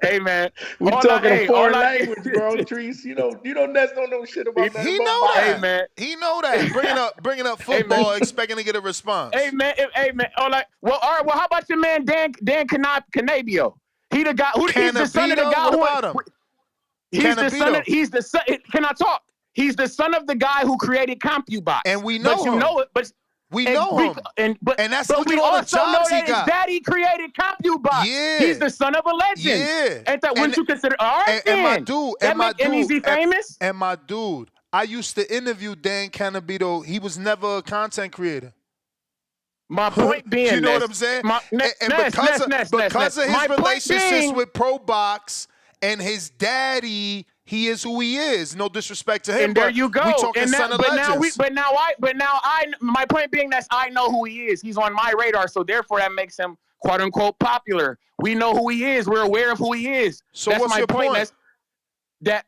S3: Hey, man.
S16: We
S3: All
S16: talking a foreign
S3: all
S16: language, bro. Trees, you know Ness don't know shit about nothing
S9: He
S16: but
S9: know
S3: Hey,
S16: boxing.
S9: that.
S3: man.
S9: He know that. Bringing up
S3: Hey, man.
S9: football, expecting to get a response.
S3: Hey, man. Hey, man. All right. Well, how about your man Dan Canabio? He the guy who he's the son of the
S9: Canabito,
S3: guy
S9: what
S3: who
S9: about him?
S3: he's the son of
S9: Canabito.
S3: he's the son. Can I talk? He's the son of the guy who created CompuBox.
S9: And we
S3: but
S9: know
S3: you
S9: him.
S3: know it. But
S9: We know him.
S3: But
S9: that's
S3: but
S9: look
S3: we
S9: at all the
S3: also know
S9: jobs he
S3: that his
S9: got.
S3: daddy created CompuBox.
S9: Yeah.
S3: He's the son of a legend.
S9: Yeah.
S3: Ain't that wouldn't you consider? All right,
S9: And my
S3: then.
S9: dude,
S3: And is he famous?
S9: And my dude, I used to interview Dan Canabito. He was never a content creator.
S3: My point being,
S9: you know what I'm saying? Because of his
S3: my
S9: relationships with Pro Box and his daddy, he is who he is. No disrespect to him,
S3: And there
S9: but
S3: you go.
S9: we talking
S3: And
S9: son of legends.
S3: my point being that I know who he is. He's on my radar, so therefore that makes him quote unquote popular. We know who he is. We're aware of who he is.
S9: So
S3: that's
S9: what's
S3: my
S9: your point?
S3: That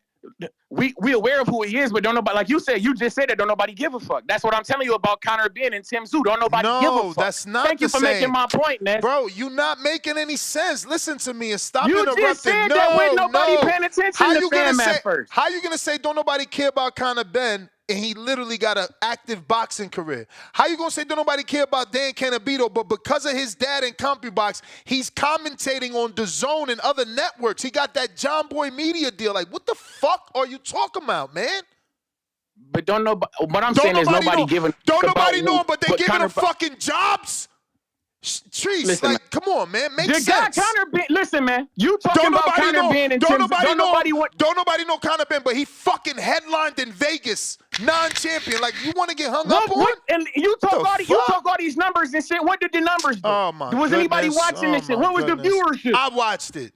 S3: we aware of who he is, but don't nobody, like you just said that don't nobody give a fuck. That's what I'm telling you about Conor Ben and Tim Tszyu. Don't nobody give a fuck.
S9: That's not
S3: Thank
S9: the
S3: you for
S9: same.
S3: making my point, Ness.
S9: Bro, you not making any sense. Listen to me and stop
S3: You
S9: interrupting.
S3: just said that with nobody paying attention to Fam at first.
S9: How you gonna say don't nobody care about Conor Ben and he literally got an active boxing career? How you gonna say don't nobody care about Dan Canabito, but because of his dad and CompuBox, he's commentating on DAZN and other networks. He got that John Boy Media deal. Like, what the fuck are you talking about, man?
S3: But don't know. What I'm saying is nobody giving.
S9: Don't nobody know, but they giving
S3: Conor,
S9: him fucking jobs. Trees,
S3: listen,
S9: like, come on, man, make
S3: the
S9: sense.
S3: guy Conor Ben. Listen, man, you talking about Conor Ben and
S9: don't nobody know Conor Ben, but he fucking headlined in Vegas, non-champion. Like, you want to get hung up on?
S3: And you talk all these numbers and shit. What did the numbers do?
S9: Oh my
S3: Was anybody watching this shit? What was the viewership?
S9: I watched it.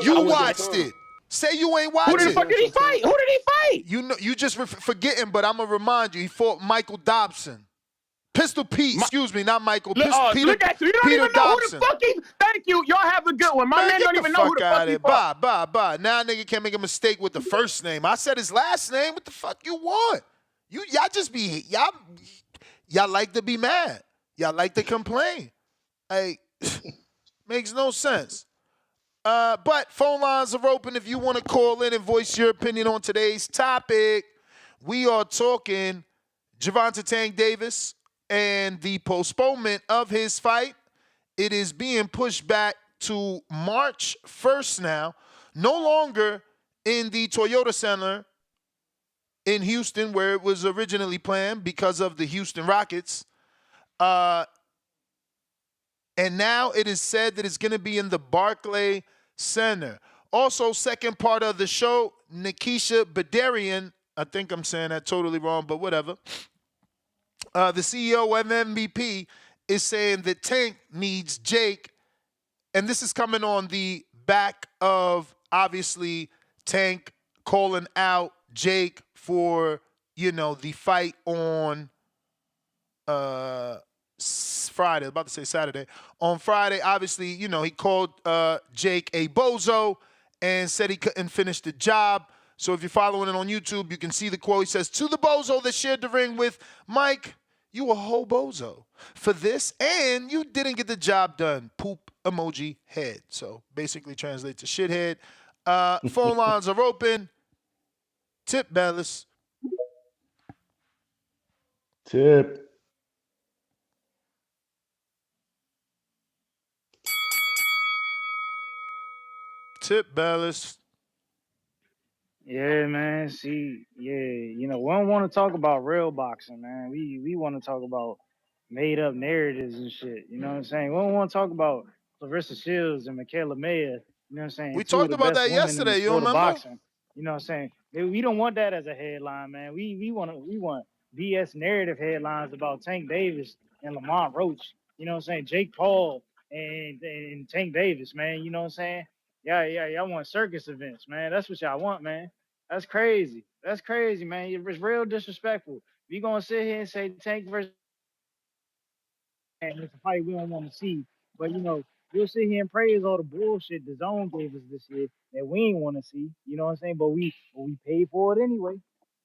S9: You watched it. Say you ain't watching.
S3: Who the fuck did he fight? Who did he fight?
S9: You know, you just forgetting, but I'm gonna remind you. He fought Michael Dobson. Pistol Pete, excuse me, not Michael.
S3: Look at you. You don't
S9: Peter
S3: even know
S9: Dobson.
S3: who the fuck he. Thank you. Y'all have a good one. My man don't even know who the fuck he fought.
S9: Bye. Now nigga can't make a mistake with the first name. I said his last name. What the fuck you want? Y'all just be y'all like to be mad. Y'all like to complain. Hey, makes no sense. But phone lines are open if you want to call in and voice your opinion on today's topic. We are talking Gervonta Tank Davis and the postponement of his fight. It is being pushed back to March 1st now. No longer in the Toyota Center in Houston where it was originally planned because of the Houston Rockets. And now it is said that it's going to be in the Barclay Center. Also, second part of the show, Nikisha Badarian, I think I'm saying that totally wrong, but whatever. The CEO of MVP is saying that Tank needs Jake, and this is coming on the back of, obviously, Tank calling out Jake for, the fight on Friday. I was about to say Saturday. On Friday, obviously, he called Jake a bozo and said he couldn't finish the job. So if you're following it on YouTube, you can see the quote. He says, "To the bozo that shared the ring with Mike, you a whole bozo for this, and you didn't get the job done. Poop emoji head." So basically translate to shithead. Phone lines are open. Tip Bellis.
S16: Tip.
S9: Tip Bellis.
S4: Yeah, man. See, yeah, we don't want to talk about real boxing, man. We want to talk about made up narratives and shit. You know what I'm saying? We don't want to talk about Clarissa Shields and Michaela Mayer. You know what I'm saying?
S9: We
S4: Two of
S9: talked
S4: the
S9: about
S4: best
S9: that
S4: women in
S9: yesterday.
S4: the
S9: You
S4: sport of
S9: remember?
S4: boxing. You know what I'm saying? We don't want that as a headline, man. We want BS narrative headlines about Tank Davis and Lamont Roach. You know what I'm saying? Jake Paul and Tank Davis, man. You know what I'm saying? Yeah, y'all want circus events, man. That's what y'all want, man. That's crazy. That's crazy, man. It's real disrespectful. If you gonna sit here and say Tank versus and it's a fight we don't want to see, but we'll sit here and praise all the bullshit the zone gave us this year that we ain't want to see. You know what I'm saying? But we paid for it anyway.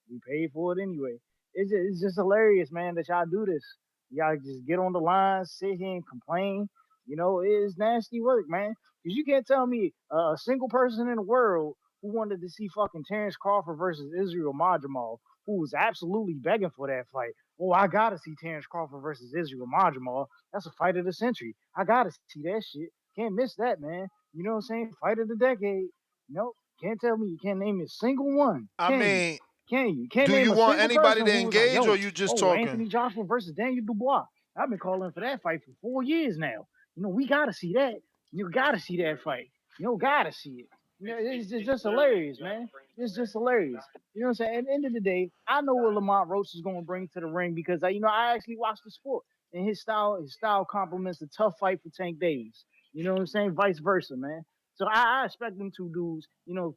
S4: We paid for it anyway. It's just hilarious, man, that y'all do this. You gotta just get on the line, sit here and complain. You know, it's nasty work, man. Because you can't tell me a single person in the world who wanted to see fucking Terrence Crawford versus Israel Madrimov, who was absolutely begging for that fight. Oh, I gotta see Terrence Crawford versus Israel Madrimov. That's a fight of the century. I gotta see that shit. Can't miss that, man. You know what I'm saying? Fight of the decade. Nope. Can't tell me you can't name a single one.
S9: I
S4: Can you?
S9: mean,
S4: Can you? Can't
S9: do
S4: name
S9: you
S4: a
S9: want
S4: single
S9: anybody
S4: person
S9: to
S4: who was like,
S9: engage or
S4: yo,
S9: you just
S4: oh,
S9: talking?
S4: Anthony Joshua versus Daniel Dubois. I've been calling for that fight for 4 years now. You know, we gotta see that. You gotta see that fight. You know, gotta see it. You know, it's just hilarious, man. It's just hilarious. You know what I'm saying? At the end of the day, I know what Lamont Roach is gonna bring to the ring because I actually watched the sport and his style complements a tough fight for Tank Davis. You know what I'm saying? Vice versa, man. So I expect them two dudes,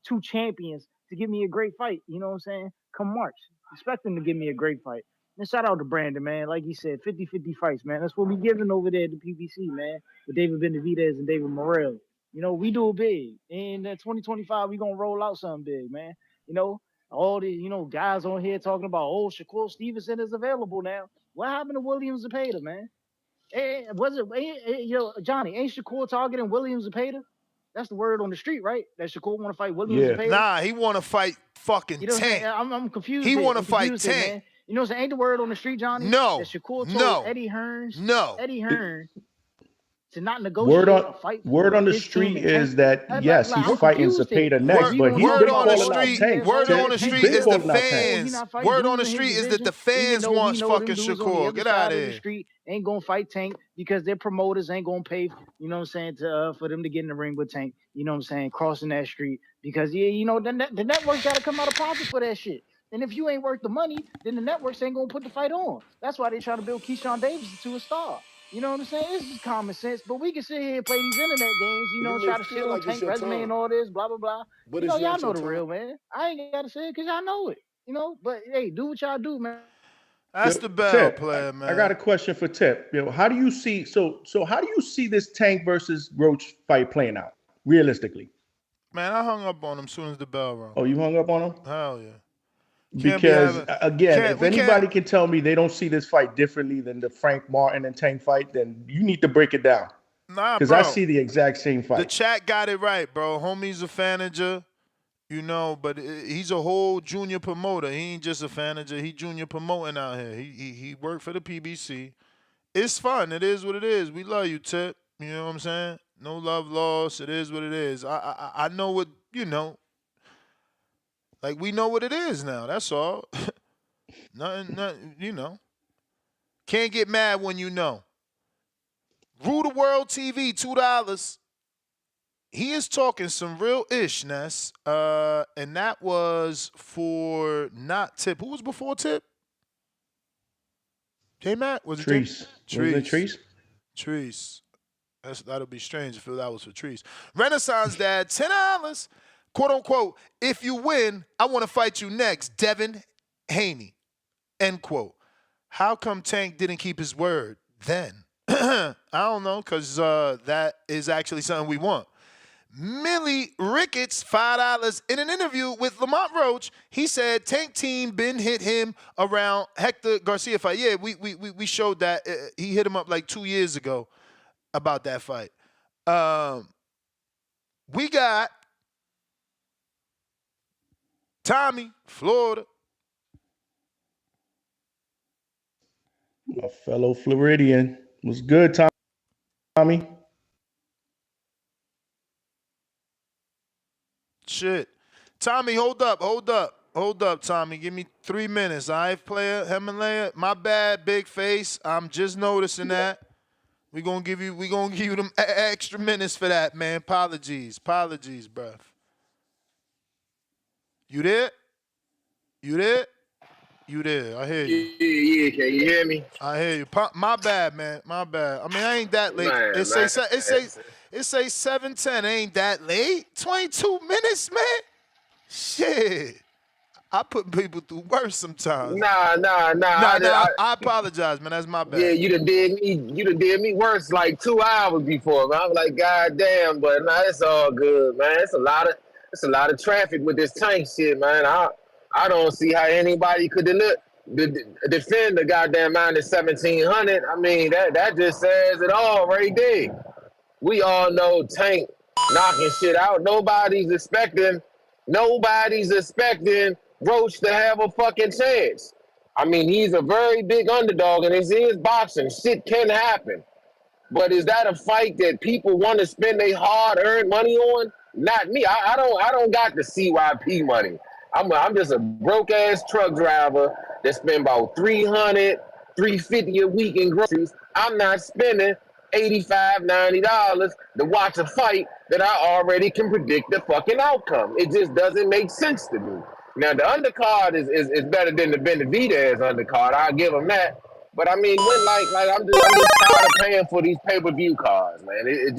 S4: two champions, to give me a great fight. You know what I'm saying? Come March. Expect them to give me a great fight. And shout out to Brandon, man. Like you said, 50-50 fights, man. That's what we giving over there at the PBC, man. With David Benavidez and David Morrell. You know, we do it big. In 2025, we gonna roll out something big, man. You know, all the guys on here talking about, oh, Shakur Stevenson is available now. What happened to Williams Zepeda, man? Johnny, ain't Shakur targeting Williams Zepeda? That's the word on the street, right? That Shakur want to fight Williams
S16: Yeah.
S4: Zepeda.
S9: Nah, he want to fight fucking
S4: You know what I'm saying?
S9: Tank.
S4: I'm confused.
S9: He want to
S4: I'm
S9: fight
S4: confused here,
S9: Tank.
S4: man. You know what I'm saying? Ain't the word on the street, Johnny?
S9: No.
S4: That Shakur told
S9: No.
S4: Eddie Hearn to not
S16: Word
S4: negotiate
S16: on
S4: a fight
S16: word
S4: with
S16: on the
S4: his team
S16: street
S4: and Tank.
S16: is that yes, he's
S4: I'm
S16: fighting
S4: confused here.
S16: Zepeda next,
S4: We
S16: but
S4: gonna
S16: he's
S4: talk
S16: been
S4: about
S16: calling
S4: all
S16: out
S4: these
S16: Tank.
S4: ass fights
S9: Word on
S4: that
S9: the
S4: Tank
S9: street
S16: Been
S9: is
S4: said,
S9: the
S16: calling out Tank.
S4: oh, he
S9: fans.
S4: not fighting
S9: Word on
S4: dudes
S9: the
S4: in his
S9: street is that
S4: division,
S9: the
S4: even
S9: fans
S4: though we
S9: wants
S4: know them
S9: fucking
S4: dudes on the
S9: Shakur.
S4: other
S9: Get out
S4: side
S9: of
S4: of the
S9: here.
S4: street ain't gonna fight Tank because their promoters ain't gonna pay, you know what I'm saying, for them to get in the ring with Tank, you know what I'm saying, crossing that street. Because, the networks gotta come out of pocket for that shit. And if you ain't worth the money, then the networks ain't gonna put the fight on. That's why they trying to build Keyshawn Davis to a star. You know what I'm saying? It's just common sense. But we can sit here and play these internet games,
S1: You
S4: try
S1: may
S4: to shit
S1: feel
S4: on
S1: like it's
S4: Tank
S1: your
S4: resume and
S1: time,
S4: all this, blah, blah, blah.
S1: but it's
S4: Y'all
S1: not
S4: know
S1: your
S4: the
S1: time.
S4: real, man. I ain't gotta say it because y'all know it. But hey, do what y'all do, man.
S9: That's the bell
S16: Tip,
S9: player,
S16: I got
S9: man.
S16: a question for Tip. How do you see how do you see this Tank versus Roach fight playing out realistically?
S9: Man, I hung up on him as soon as the bell rang.
S16: Oh, you hung up on him?
S9: Hell yeah. Can't be
S16: Because
S9: having.
S16: again, if
S9: We can't.
S16: anybody can tell me they don't see this fight differently than the Frank Martin and Tank fight, then you need to break it down.
S9: Nah,
S16: Because I
S9: bro.
S16: see the exact same
S9: The
S16: fight.
S9: chat got it right, bro. Homie's a fanager, but he's a whole junior promoter. He ain't just a fanager. He junior promoting out here. He worked for the PBC. It's fun. It is what it is. We love you, Tip. You know what I'm saying? No love lost. It is what it is. I know what like we know what it is now. That's all. Nothing. Can't get mad when you know. Rule the World TV, $2. He is talking some real ishness, and that was for not Tip. Who was before Tip? J Matt? Was it
S16: Treese. Was it Treese?
S9: Treese. That'll be strange if that was for Treese. Renaissance Dad, $10. Quote unquote, if you win, I want to fight you next, Devin Haney. End quote. How come Tank didn't keep his word then? I don't know, because that is actually something we want. Millie Ricketts, $5. In an interview with Lamont Roach, he said Tank team been hit him around Hector Garcia fight. Yeah, we showed that. He hit him up like 2 years ago about that fight. We got Tommy, Florida.
S16: My fellow Floridian. Was good, Tommy.
S9: Shit. Tommy, hold up, Tommy. Give me 3 minutes. All right, player. Himalaya. My bad, big face. I'm just noticing that. We gonna give you them extra minutes for that, man. Apologies, bruv. You there? I hear you.
S20: Yeah, can you hear me?
S9: I hear you. My bad, man. My bad. I mean, I ain't that late.
S20: Man,
S9: It say 7:10. Ain't that late? 22 minutes, man. Shit. I put people through worse sometimes.
S20: Nah.
S9: I apologize, man. That's my bad.
S20: Yeah, you done did me worse like 2 hours before, man. I'm like, God damn, but nah, it's all good, man. It's a lot of traffic with this Tank shit, man. I don't see how anybody could deliver. defend the goddamn minus 1,700. I mean, that just says it all right there. We all know Tank knocking shit out. Nobody's expecting Roach to have a fucking chance. I mean, he's a very big underdog, and this is boxing. Shit can happen. But is that a fight that people want to spend their hard-earned money on? Not me. I don't got the CYP money. I'm just a broke-ass truck driver that spend about $300, $350 a week in groceries. I'm not spending $85, $90 to watch a fight that I already can predict the fucking outcome. It just doesn't make sense to me. Now, the undercard is better than the Benavidez undercard. I'll give him that. But I mean, when I'm just tired of paying for these pay-per-view cards, man. It's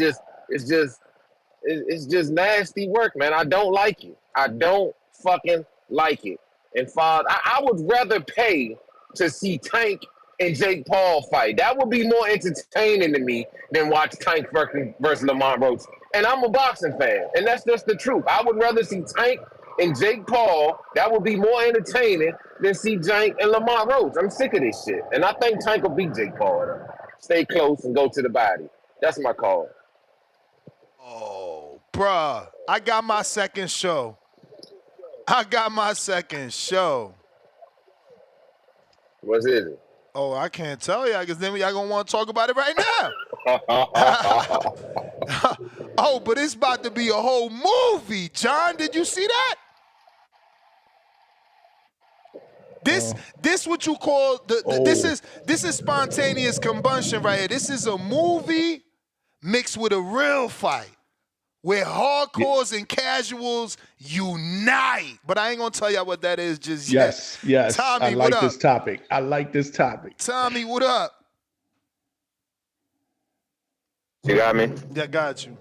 S20: just nasty work, man. I don't like it. I don't fucking like it. And Father, I would rather pay to see Tank and Jake Paul fight. That would be more entertaining to me than watch Tank versus Lamont Roach. And I'm a boxing fan, and that's just the truth. I would rather see Tank and Jake Paul. That would be more entertaining than see Tank and Lamont Roach. I'm sick of this shit. And I think Tank will beat Jake Paul, though. Stay close and go to the body. That's my call.
S9: Oh, bruh. I got my second show.
S20: What is it?
S9: Oh, I can't tell y'all because then y'all gonna want to talk about it right now. Oh, but it's about to be a whole movie, John. Did you see that? This what you call this is spontaneous combustion right here. This is a movie mixed with a real fight where hardcores and casuals unite. But I ain't gonna tell y'all what that is just yet.
S16: Yes.
S9: Tommy,
S16: I like
S9: what up?
S16: this topic.
S9: Tommy, what up?
S6: You got me?
S9: Yeah, got you.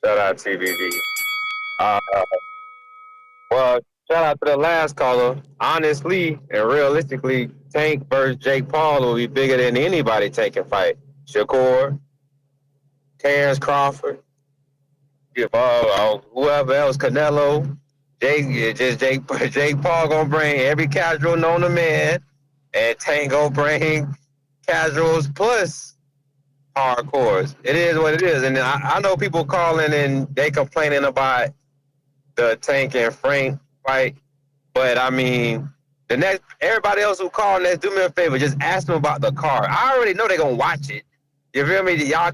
S6: Shout out TVD. Well, shout out to the last caller. Honestly and realistically, Tank versus Jake Paul will be bigger than anybody Tank can fight. Shakur, Terrence Crawford, whoever else, Canelo, Jake Paul gonna bring every casual known to man, and Tank gonna bring casuals plus hardcores. It is what it is, and I know people calling and they complaining about the Tank and Frank fight, but I mean, everybody else who calling, let's do me a favor, just ask them about the card. I already know they're gonna watch it. You feel me? Y'all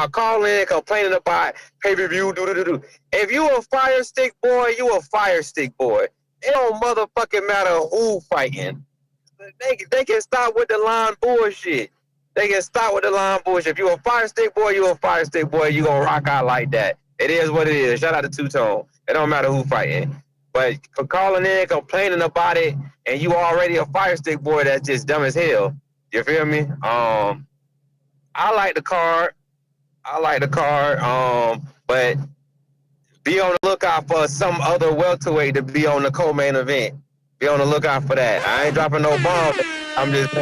S6: calling, complaining about pay-per-view, do. If you a fire stick boy, you a fire stick boy. It don't motherfucking matter who fighting. They can stop with the line bullshit. If you a fire stick boy, you a fire stick boy. You gonna rock out like that. It is what it is. Shout out to Two Tone. It don't matter who fighting. But for calling in, complaining about it, and you already a fire stick boy, that's just dumb as hell. You feel me? I like the card. But be on the lookout for some other welterweight to be on the co-main event. Be on the lookout for that. I ain't dropping no bombs. I'm just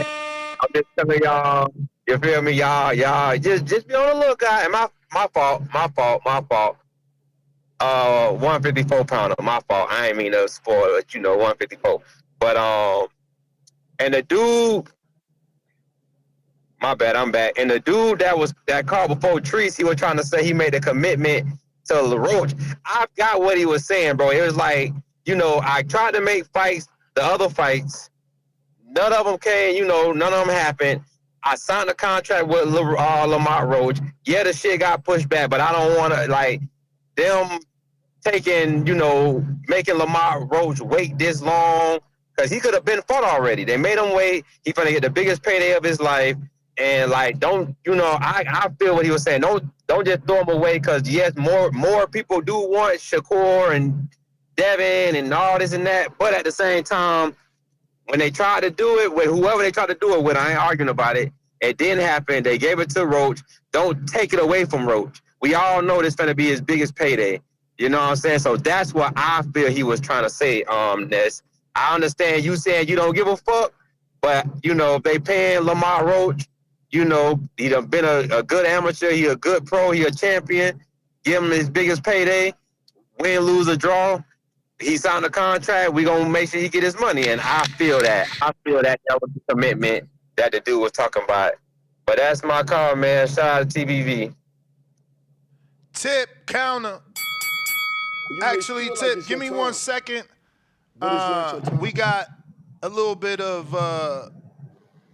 S6: telling y'all. You feel me, y'all? Just be on the lookout. And my fault. 154 pounder. My fault. I ain't mean to spoil it. 154. But and the dude. My bad, I'm back. And the dude that called before Treese, he was trying to say he made a commitment to LaRoche. I got what he was saying, bro. It was like, I tried to make fights, the other fights. None of them came, none of them happened. I signed a contract with Lamont Roach. Yeah, the shit got pushed back, but I don't want to, them taking, making Lamont Roach wait this long, because he could have been fought already. They made him wait. He finna get the biggest payday of his life. And I feel what he was saying. Don't just throw him away, because yes, more people do want Shakur and Devin and all this and that. But at the same time, when they tried to do it with whoever they tried to do it with, I ain't arguing about it. It didn't happen. They gave it to Roach. Don't take it away from Roach. We all know this finna be his biggest payday. You know what I'm saying? So that's what I feel he was trying to say, Ness. I understand you saying you don't give a fuck, but, if they paying Lamont Roach, he done been a good amateur. He a good pro. He a champion. Give him his biggest payday. Win, lose, or draw. he signed a contract. We gonna make sure he get his money. And I feel that. That was the commitment that the dude was talking about. But that's my call, man. Shout out to TBV.
S9: Tip, counter.
S1: You may
S9: Actually,
S1: feel like
S9: Tip,
S1: it's
S9: give
S1: your
S9: me
S1: time,
S9: 1 second.
S1: but it's not your time.
S9: We got a little bit of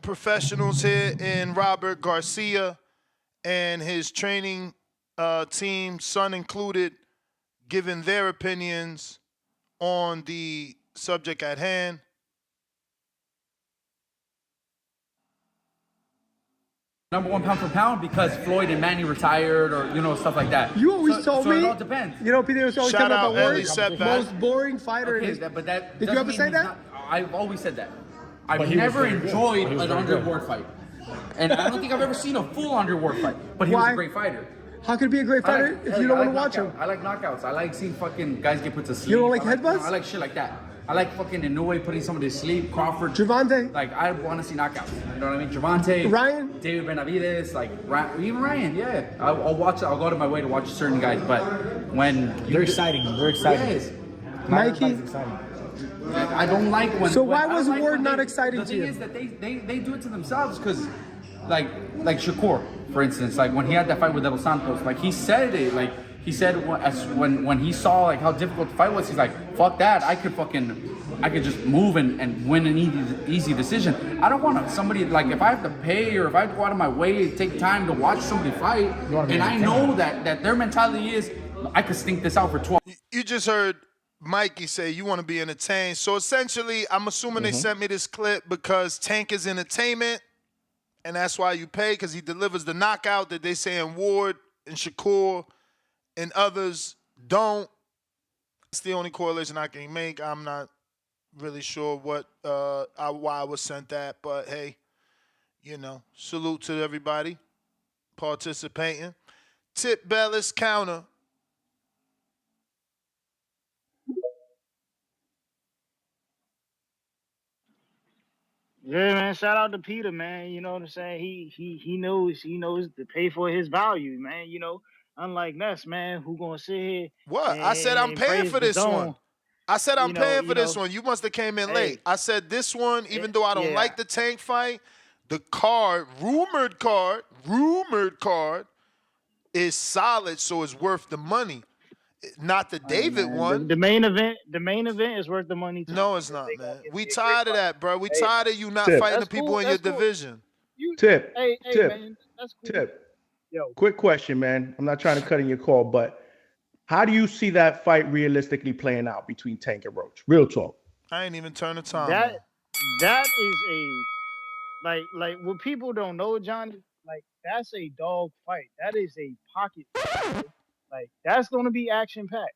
S9: professionals here in Robert Garcia and his training team, son included, giving their opinions on the subject at hand.
S7: #1 pound for pound because Floyd and Manny retired or, stuff like that.
S13: You always told me.
S7: It all depends.
S13: You know, Peter was always
S9: Shout
S13: talking
S9: out
S13: about
S9: Ellie
S13: work.
S9: Setback.
S13: Most boring fighter.
S7: Okay,
S13: in
S7: but that
S13: Did you
S7: doesn't
S13: ever
S7: mean
S13: say
S7: he's
S13: that?
S7: not- I've always said that.
S13: But
S7: I've
S13: he was
S7: never
S13: very good.
S7: enjoyed
S13: He was
S7: an
S13: very good.
S7: underward fight. And I don't think I've ever seen a full underward fight. But he was
S13: Why?
S7: a great fighter.
S13: How could he be a great fighter if you don't want to watch him?
S7: I like knockouts. I like seeing fucking guys get put to sleep.
S13: You don't like
S7: I
S13: headbutts?
S7: I like shit like that. I like fucking Inoue putting somebody to sleep. Crawford.
S13: Gervonta.
S7: Like, I want to see knockouts. You know what I mean? Gervonta.
S13: Ryan.
S7: David Benavidez. Like, even Ryan. Yeah. I'll watch it. I'll go out of my way to watch certain guys. But when...
S10: They're exciting. They're exciting.
S7: Yes.
S13: Mikey.
S7: I don't like when...
S13: So
S7: when-
S13: why
S7: I don't
S13: was
S7: like
S13: Ward
S7: when
S13: not
S7: they-
S13: exciting
S7: the
S13: to
S7: thing
S13: you?
S7: is that they do it to themselves because... Like Shakur, for instance, like when he had that fight with Dos Santos, like he said it, like he said when he saw like how difficult the fight was, he's like, fuck that, I could just move and win an easy decision. I don't want somebody, like if I have to pay or if I have to go out of my way to take time to watch somebody fight, and I know that their mentality is, I could stink this out for 12.
S9: You just heard Mikey say you want to be entertained. So essentially, I'm assuming they sent me this clip because Tank is entertainment. And that's why you pay, because he delivers the knockout that they saying Ward and Shakur and others don't. It's the only correlation I can make. I'm not really sure why I was sent that, but hey, salute to everybody participating. Tip Bellis counter.
S4: Yeah, man. Shout out to Peter, man. You know what I'm saying? He knows to pay for his value, man. Unlike Ness, man, who gonna sit here.
S9: What? I said I'm paying
S4: praise
S9: for
S4: the
S9: this
S4: dome.
S9: one. I said I'm paying for this
S4: know.
S9: one. You must have came in
S4: Hey.
S9: late. I said this one, even though I don't
S4: Yeah.
S9: like the Tank fight, the rumored card, is solid, so it's worth the money. Not the David
S4: Man,
S9: one.
S4: The main event is worth the money too.
S9: No, it's not, man. We tired of that, bro. We
S4: Hey,
S9: tired of you not
S16: Tip.
S9: fighting the
S4: That's
S9: people
S4: cool,
S9: in your
S4: that's cool.
S9: division.
S16: Tip.
S4: Hey,
S16: Tip.
S4: man, that's cool.
S16: Tip.
S4: Yo.
S16: Quick question, man. I'm not trying to cut in your call, but how do you see that fight realistically playing out between Tank and Roach? Real talk.
S9: I ain't even turned the time on.
S4: That is like what people don't know, Johnny. Like that's a dog fight. That is a pocket fight, bro. Like that's gonna be action packed.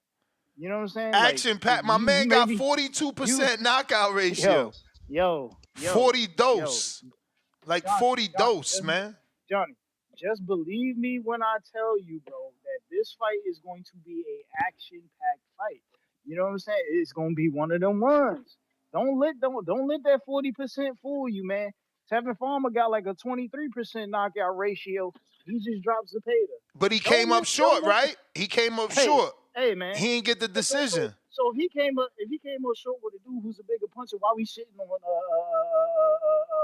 S4: You know what I'm saying?
S9: Action packed. My man got 42% knockout ratio.
S4: Yo.
S9: 40 dose. Like
S4: Johnny,
S9: 40
S4: Johnny,
S9: dose, man.
S4: Johnny, just believe me when I tell you, bro, that this fight is going to be a action-packed fight. You know what I'm saying? It's gonna be one of them ones. Don't let that 40% fool you, man. Tevin Farmer got like a 23% knockout ratio. He just drops the Zepeda.
S9: But he came up short, right? He came up short.
S4: Hey, man.
S9: He didn't get the decision.
S4: So if he came up short with a dude who's a bigger puncher, why we shitting on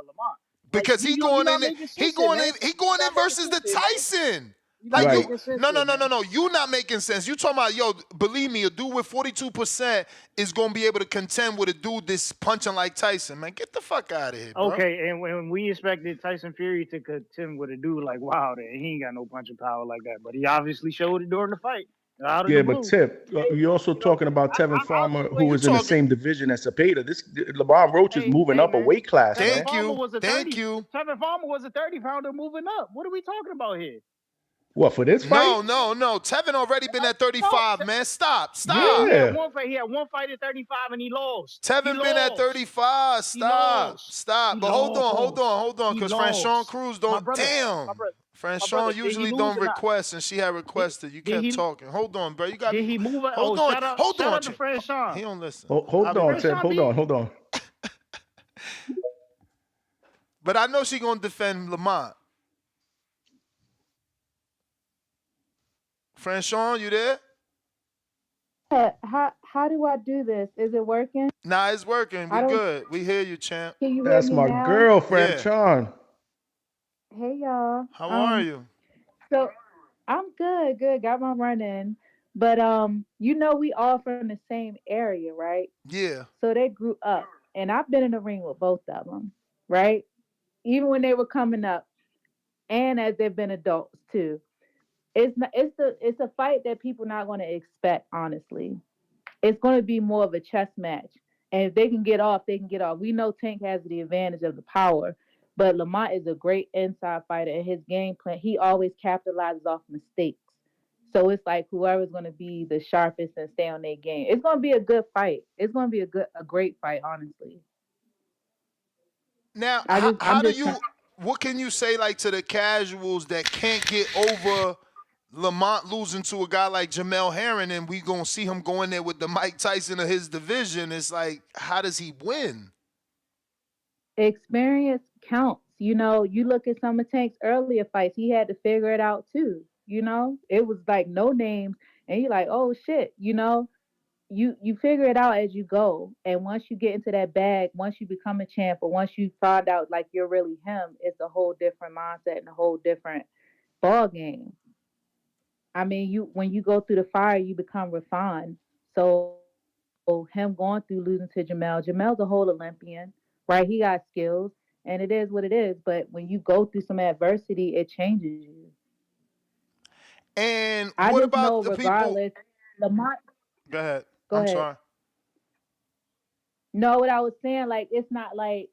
S4: Lamont?
S9: Because he going in versus the Tyson. Like
S16: Right.
S9: no. You not making sense. You talking about, yo, believe me, a dude with 42% is gonna be able to contend with a dude that's punching like Tyson, man. Get the fuck out of here, bro.
S4: Okay, and when we expected Tyson Fury to contend with a dude like Wilder, and he ain't got no punching power like that, but he obviously showed it during the fight.
S16: Yeah, but Tip, you're also talking about Tevin Farmer, who was in the same division as Zepeda. Lamont Roach is moving up a weight class, man.
S9: Thank you.
S4: Tevin Farmer was a 30-pounder moving up. What are we talking about here?
S16: What, for this fight?
S9: No. Tevin already been at 35, man. Stop.
S16: Yeah.
S4: He had one fight at 35 and he lost.
S9: Tevin been at 35. Stop. But hold on, because Franchon Crews don't. Franchon usually don't request, and she had requested. You kept talking. Hold on, bro. You got.
S4: Did he move it?
S9: Hold on.
S4: Shout out to Franchon.
S9: He don't listen.
S16: Hold on, Tip. Hold on.
S9: But I know she gonna defend Lamont. Franchon, you there?
S5: How do I do this? Is it working?
S9: Nah, it's working.
S5: I
S9: We
S5: don't.
S9: good. We hear you, champ.
S5: Can you hear
S16: That's
S5: me
S16: my
S5: now?
S16: girl,
S9: Yeah.
S16: Franchon.
S5: Hey y'all.
S9: How are you?
S5: So I'm good, good. Got my run in. But we all from the same area, right?
S9: Yeah.
S5: So they grew up. And I've been in the ring with both of them, right? Even when they were coming up and as they've been adults too. It's a fight that people not gonna expect, honestly. It's gonna be more of a chess match. And if they can get off, they can get off. We know Tank has the advantage of the power, but Lamont is a great inside fighter and his game plan, he always capitalizes off mistakes. So it's like whoever's gonna be the sharpest and stay on their game. It's gonna be a good fight. It's gonna be a great fight, honestly.
S9: Now,
S5: I just
S9: how
S5: I'm
S9: do
S5: just
S9: you? What can you say like to the casuals that can't get over Lamont losing to a guy like Jamel Herring, and we gonna see him going there with the Mike Tyson of his division? It's like, how does he win?
S5: experience counts. You look at some of Tank's earlier fights, he had to figure it out too. It was like no names, and you're like, oh shit. You figure it out as you go, and once you get into that bag, once you become a champ, or once you find out like you're really him, it's a whole different mindset and a whole different ball game. I mean, you when you go through the fire, you become refined. So him going through losing to Jamel's a whole Olympian, right? He got skills, and it is what it is. But when you go through some adversity, it changes you.
S9: And
S5: I
S9: what
S5: just
S9: about
S5: know,
S9: the people?
S5: regardless, Lamont.
S9: Go ahead.
S5: Go
S9: I'm
S5: ahead.
S9: sorry.
S5: No, what I was saying, like it's not like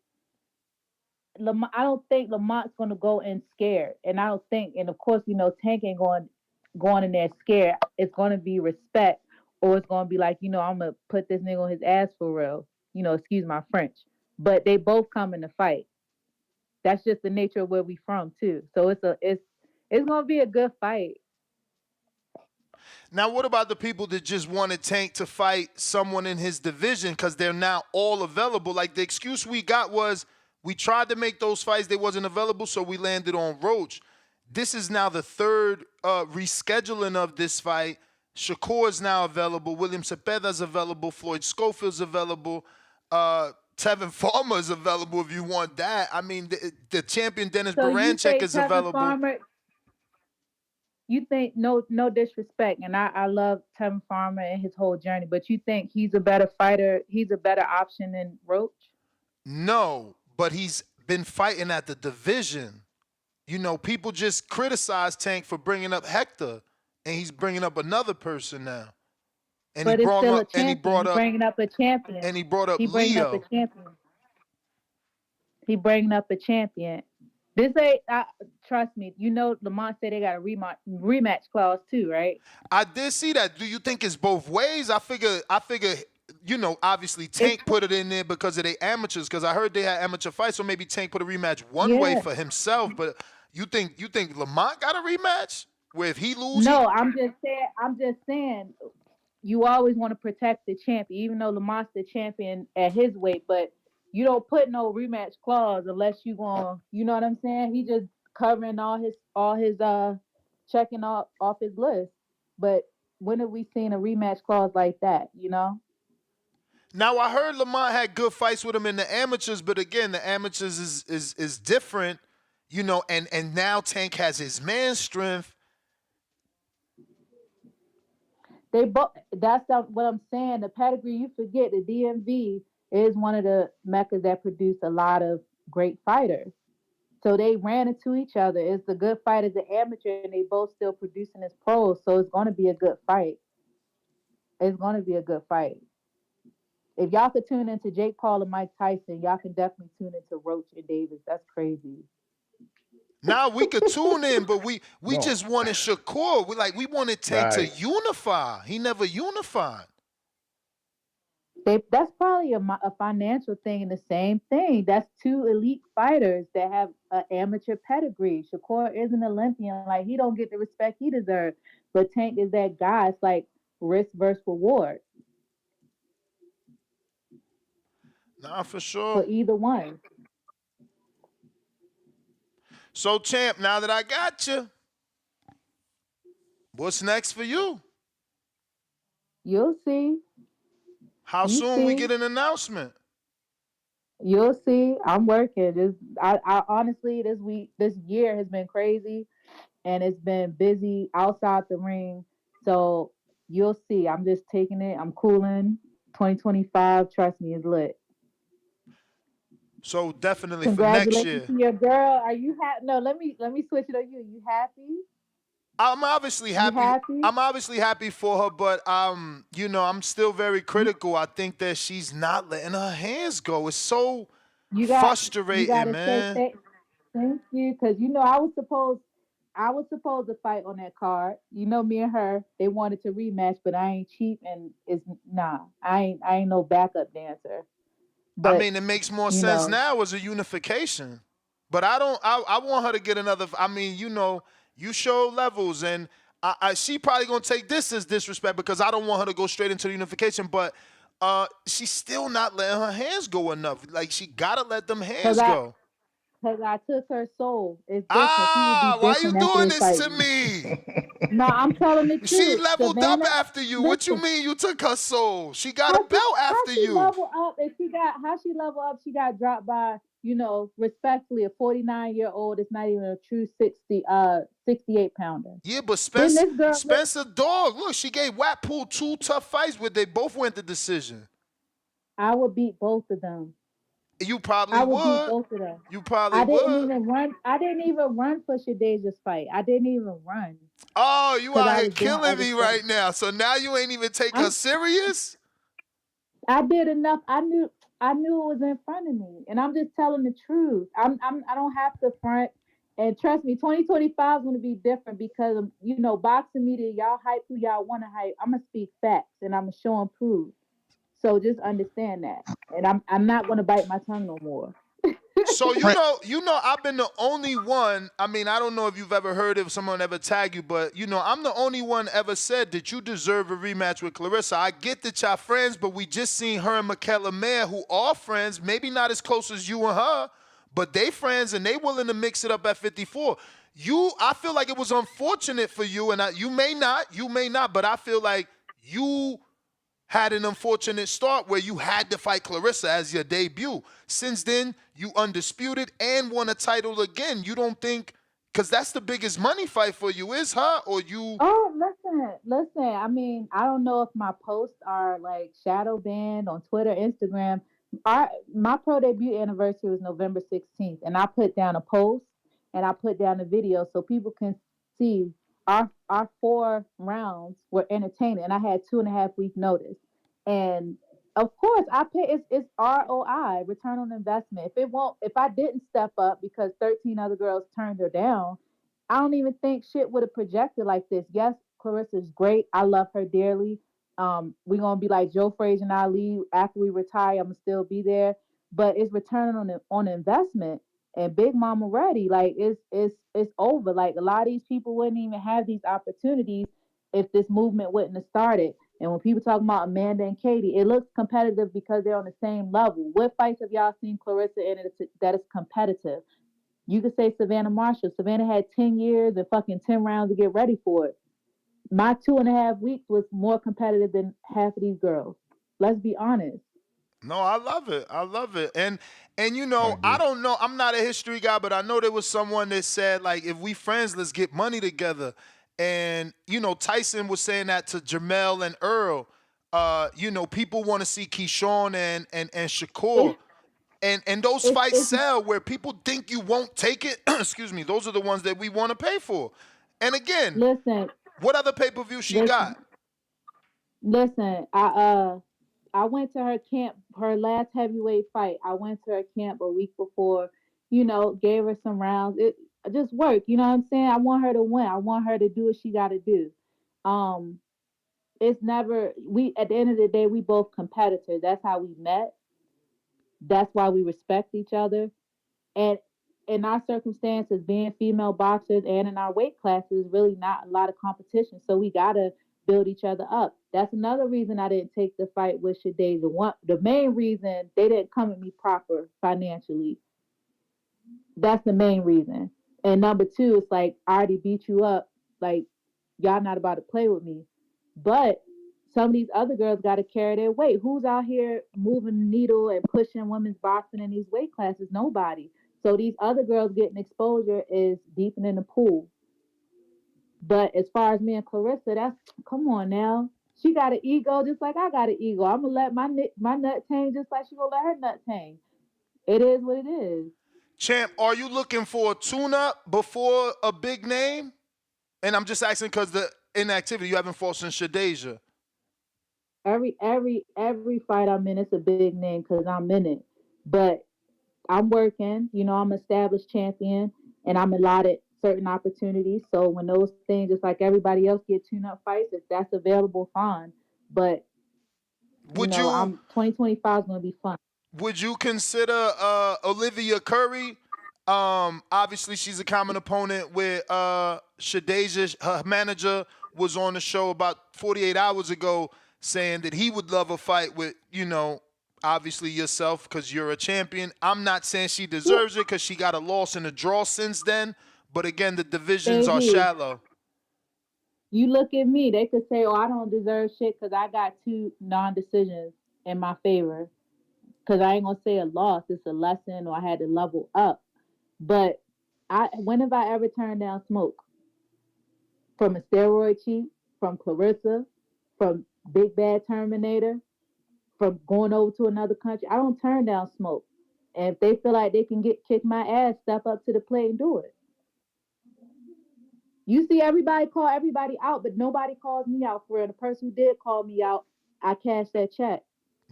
S5: Lamont. I don't think Lamont's gonna go in scared, and I don't think, and of course, we know Tank ain't going in there scared. It's gonna be respect, or it's gonna be like, I'm gonna put this nigga on his ass for real. Excuse my French, but they both come in the fight. That's just the nature of where we from too. So it's gonna be a good fight.
S9: Now, what about the people that just wanted Tank to fight someone in his division because they're now all available? Like the excuse we got was we tried to make those fights, they wasn't available, so we landed on Roach. This is now the third rescheduling of this fight. Shakur is now available. William Cepeda's available. Floyd Schofield's available. Tevin Farmer is available if you want that. I mean, the champion Dennis
S5: So you
S9: Barancek
S5: think
S9: is
S5: Tevin
S9: available.
S5: Farmer? You think, no disrespect, and I love Tevin Farmer and his whole journey, but you think he's a better fighter? He's a better option than Roach?
S9: No, but he's been fighting at the division. People just criticize Tank for bringing up Hector, and he's bringing up another person now. And
S5: But it's still a
S9: he
S5: champion. He bringing up a champion.
S9: brought up
S5: He bringing up a
S9: Leo.
S5: champion. He bringing up a champion. This ain't. Trust me. Lamont said they got a rematch clause too, right?
S9: I did see that. Do you think it's both ways? I figure, obviously
S5: It's
S9: Tank put it in there because of they amateurs. Because I heard they had amateur fights, so maybe Tank put a rematch one way
S5: yeah.
S9: for himself. But you think Lamont got a rematch where if he lose,
S5: No, I'm just saying. You always want to protect the champion, even though Lamont's the champion at his weight. But you don't put no rematch clause unless you going. You know what I'm saying? He just covering all his checking off his list. But when have we seen a rematch clause like that?
S9: Now I heard Lamont had good fights with him in the amateurs, but again, the amateurs is different, and now Tank has his man strength.
S5: They both. That's what I'm saying. The pedigree. You forget the DMV is one of the meccas that produce a lot of great fighters. So they ran into each other. It's the good fight as an amateur, and they both still producing as pros. So it's going to be a good fight. It's going to be a good fight. If y'all could tune into Jake Paul and Mike Tyson, y'all can definitely tune into Roach and Davis. That's crazy.
S9: Now we could tune in, but we
S16: No.
S9: just wanted Shakur. We wanted Tank to
S16: Right.
S9: unify. He never unified.
S5: That's probably a financial thing and the same thing. That's two elite fighters that have an amateur pedigree. Shakur is an Olympian. Like, he don't get the respect he deserves. But Tank is that guy. It's like risk versus reward
S9: Nah, for sure.
S5: for either one.
S9: So, champ, now that I got you, what's next for you?
S5: You'll see.
S9: How
S5: You
S9: soon we
S5: see.
S9: get an announcement?
S5: You'll see. I'm working. I honestly, this year has been crazy, and it's been busy outside the ring. So you'll see. I'm just taking it. I'm cooling. 2025, trust me, is lit.
S9: So definitely for next
S5: Congratulations
S9: year.
S5: to your girl. Are you happy? No, let me switch it on you. You happy?
S9: I'm obviously
S5: You
S9: happy.
S5: happy?
S9: I'm obviously happy for her, but I'm still very critical. I think that she's not letting her hands go. It's so
S5: You
S9: frustrating,
S5: gotta say
S9: man.
S5: thank you, because I was supposed to fight on that card. Me and her, they wanted to rematch, but I ain't cheap, and it's nah. I ain't no backup dancer.
S9: I
S5: But
S9: mean, it makes more
S5: you
S9: sense
S5: know,
S9: now as a unification. But I don't. I want her to get another. I mean, you show levels, and she probably gonna take this as disrespect because I don't want her to go straight into the unification. But she's still not letting her hands go enough. Like she gotta let them
S5: cause
S9: hands
S5: I
S9: go.
S5: cause I took her soul. It's different. She would be
S9: Why you
S5: different after
S9: doing
S5: this
S9: this
S5: fight.
S9: to me?
S5: No, I'm telling the
S9: She
S5: truth.
S9: leveled up
S5: Savannah,
S9: after you. What you
S5: listen.
S9: mean you took her soul? She got a
S5: How she
S9: belt
S5: how
S9: after
S5: she
S9: you.
S5: level up and she level up, she got dropped by, respectfully a 49-year-old. It's not even a true 68 pounder.
S9: Yeah, but
S5: Then this girl, look,
S9: Spencer Dog, look, she gave Watpool 2 tough fights where they both went to decision.
S5: I would beat both of them.
S9: You probably
S5: I would beat
S9: would.
S5: both of them.
S9: You probably would.
S5: I didn't even run for Shadeja's fight. I didn't even run
S9: Oh, you
S5: because
S9: out
S5: I
S9: here
S5: was doing
S9: killing
S5: other
S9: me
S5: stuff.
S9: right now. So now you ain't even take her serious?
S5: I did enough. I knew it was in front of me, and I'm just telling the truth. I don't have to front. And trust me, 2025 is going to be different because boxing media, y'all hype who y'all want to hype. I'm gonna speak facts and I'm gonna show and prove. So just understand that. And I'm not going to bite my tongue no more.
S9: So I've been the only one. I mean, I don't know if you've ever heard if someone ever tagged you, but I'm the only one ever said that you deserve a rematch with Clarissa. I get that y'all friends, but we just seen her and Michaela Mayer, who are friends, maybe not as close as you and her, but they friends and they willing to mix it up at 54. I feel like it was unfortunate for you, and you may not, but I feel like you had an unfortunate start where you had to fight Clarissa as your debut. Since then, you undisputed and won a title again. You don't think, because that's the biggest money fight for you, is her or you?
S5: Oh, listen. I mean, I don't know if my posts are like shadow banned on Twitter, Instagram. My pro debut anniversary was November 16th, and I put down a post and I put down a video so people can see our 4 rounds were entertaining. And I had 2.5 week notice, and of course, I pay. It's ROI, return on investment. If I didn't step up because 13 other girls turned her down, I don't even think shit would have projected like this. Yes, Clarissa's great. I love her dearly. We're gonna be like Joe Frazier and Ali. After we retire, I'm gonna still be there. But it's returning on investment. And Big Mama ready. Like it's over. Like a lot of these people wouldn't even have these opportunities if this movement wouldn't have started. And when people talk about Amanda and Katie, it looks competitive because they're on the same level. What fights have y'all seen Clarissa in that is competitive? You could say Savannah Marshall. Savannah had 10 years and fucking 10 rounds to get ready for it. My 2.5 weeks was more competitive than half of these girls. Let's be honest.
S9: No, I love it. I love it. And I don't know. I'm not a history guy, but I know there was someone that said like, if we friends, let's get money together. And Tyson was saying that to Jamel and Earl. People want to see Keyshawn and Shakur. And those fights
S5: It's
S9: sell where people think you won't take it. Excuse me. Those are the ones that we want to pay for. And again,
S5: listen,
S9: what other pay-per-view she
S5: listen,
S9: got?
S5: listen. I went to her camp, her last heavyweight fight. I went to her camp a week before. Gave her some rounds. It just worked. You know what I'm saying? I want her to win. I want her to do what she got to do. Um, it's never we. At the end of the day, we both competitors. That's how we met. That's why we respect each other. And in our circumstances, being female boxers and in our weight classes, really not a lot of competition. So we gotta build each other up. That's another reason I didn't take the fight with Shadeja. The main reason they didn't come at me proper financially. That's the main reason. And number two, it's like I already beat you up. Like y'all not about to play with me. But some of these other girls got to carry their weight. Who's out here moving the needle and pushing women's boxing in these weight classes? Nobody. So these other girls getting exposure is deepening the pool. But as far as me and Clarissa, that's come on now. She got an ego just like I got an ego. I'm gonna let my nut hang just like she gonna let her nut hang. It is what it is.
S9: Champ, are you looking for a tune-up before a big name? And I'm just asking because the inactivity, you haven't fought since Shadeja.
S5: Every fight I'm in, it's a big name because I'm in it. But I'm working. You know, I'm an established champion, and I'm allotted certain opportunities. So when those things, just like everybody else, get tune-up fights, if that's available, fine. But
S9: Would
S5: I'm
S9: you
S5: 2025 is gonna be fun.
S9: would you consider Olivia Curry? Obviously she's a common opponent with Shadeja. Her manager was on the show about 48 hours ago saying that he would love a fight with, obviously yourself because you're a champion. I'm not saying she deserves it because she got a loss and a draw since then. But again, the divisions are
S5: Baby,
S9: shallow.
S5: you look at me, they could say, "Oh, I don't deserve shit" because I got 2 non-decisions in my favor. Because I ain't gonna say a loss, it's a lesson, or I had to level up. But when have I ever turned down smoke? From a steroid cheat, from Clarissa, from Big Bad Terminator, from going over to another country. I don't turn down smoke. And if they feel like they can kick my ass, step up to the plate and do it. You see everybody call everybody out, but nobody calls me out for real. The person who did call me out, I cashed that check.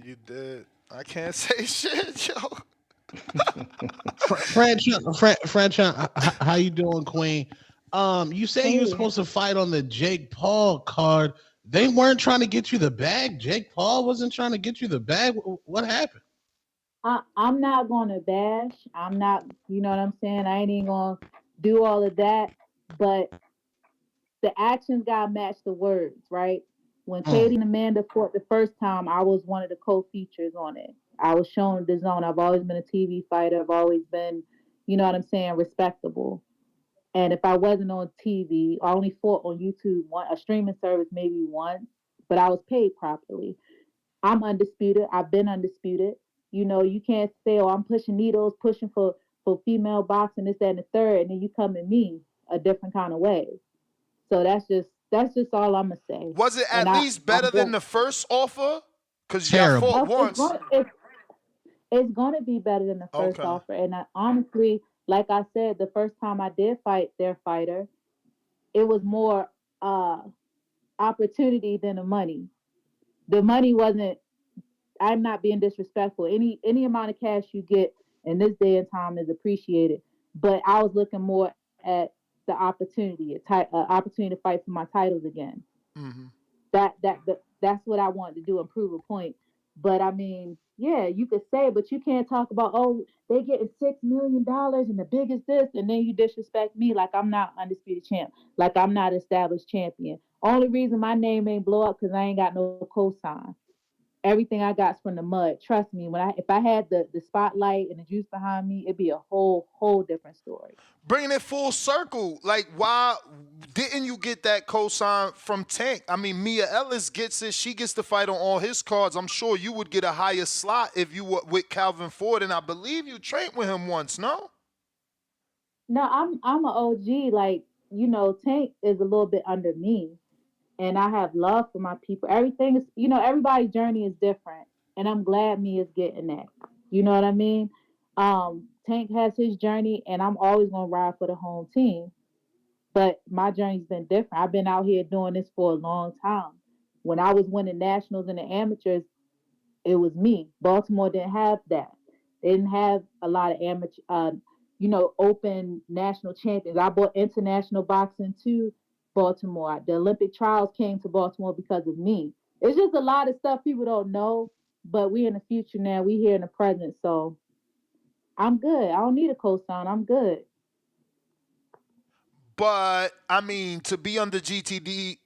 S9: You did. I can't say shit, yo.
S8: Franchon, how you doing, Queen? You say you were supposed to fight on the Jake Paul card. They weren't trying to get you the bag. Jake Paul wasn't trying to get you the bag. What happened?
S5: I'm not gonna bash. I'm not, you know what I'm saying? I ain't even gonna do all of that. But the actions gotta match the words, right? When Katie and Amanda fought the first time, I was one of the co-features on it. I was shown the zone. I've always been a TV fighter. I've always been, you know what I'm saying, respectable. And if I wasn't on TV, I only fought on YouTube, a streaming service maybe once, but I was paid properly. I'm undisputed. I've been undisputed. You know, you can't say, "Oh, I'm pushing needles, pushing for female boxing, this, that, and the third," and then you come at me a different kind of way. So that's just all I'm gonna say.
S9: Was it at least better than the first offer? Because y'all fought once.
S5: It's gonna be better than the first offer. And honestly, like I said, the first time I did fight their fighter, it was more opportunity than the money. The money wasn't. I'm not being disrespectful. Any amount of cash you get in this day and time is appreciated. But I was looking more at the opportunity, opportunity to fight for my titles again.
S9: Mm-hmm.
S5: That's what I wanted to do, and prove a point. But I mean, yeah, you could say, but you can't talk about, "Oh, they getting $6 million and the biggest this," and then you disrespect me like I'm not undisputed champ, like I'm not established champion. Only reason my name ain't blow up because I ain't got no cosign. Everything I got's from the mud. Trust me, if I had the spotlight and the juice behind me, it'd be a whole different story.
S9: Bringing it full circle, like why didn't you get that cosign from Tank? I mean, Mia Ellis gets it. She gets to fight on all his cards. I'm sure you would get a higher slot if you were with Calvin Ford, and I believe you trained with him once, no?
S5: No, I'm an OG. Like, you know, Tank is a little bit under me, and I have love for my people. Everything is, you know, everybody's journey is different, and I'm glad Mia's getting that. You know what I mean? Tank has his journey, and I'm always gonna ride for the home team. But my journey's been different. I've been out here doing this for a long time. When I was winning nationals and the amateurs, it was me. Baltimore didn't have that. They didn't have a lot of amateur, open national champions. I brought international boxing to Baltimore. The Olympic trials came to Baltimore because of me. It's just a lot of stuff people don't know, but we in the future now. We here in the present, so I'm good. I don't need a cosign. I'm good.
S9: But I mean, to be under GTD,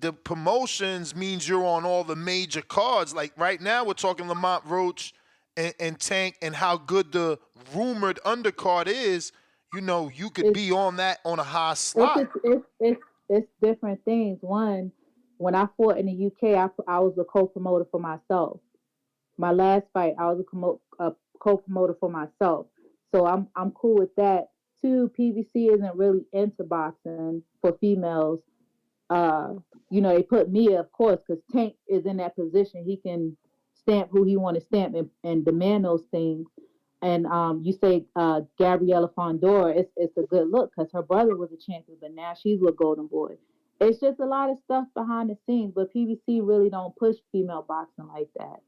S9: the promotions means you're on all the major cards. Like right now, we're talking Lamont Roach and Tank, and how good the rumored undercard is. You know, you could be on that on a high slot.
S5: It's different things. One, When I fought in the UK, I was a co-promoter for myself. My last fight, I was a co-promoter for myself. So I'm cool with that. Two, PBC isn't really into boxing for females. Uh, they put Mia, of course, because Tank is in that position. He can stamp who he want to stamp and demand those things. And you say Gabriella Fondora, it's a good look because her brother was a champion, but now she's with Golden Boy. It's just a lot of stuff behind the scenes, but PBC really don't push female boxing like that.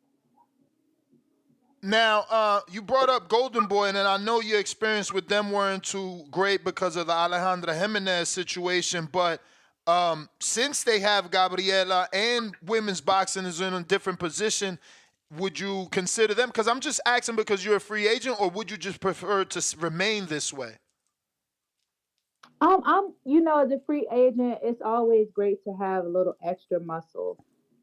S9: Now, you brought up Golden Boy, and then I know your experience with them weren't too great because of the Alejandra Jimenez situation, but since they have Gabriela and women's boxing is in a different position, would you consider them? Because I'm just asking because you're a free agent, or would you just prefer to remain this way?
S5: As a free agent, it's always great to have a little extra muscle.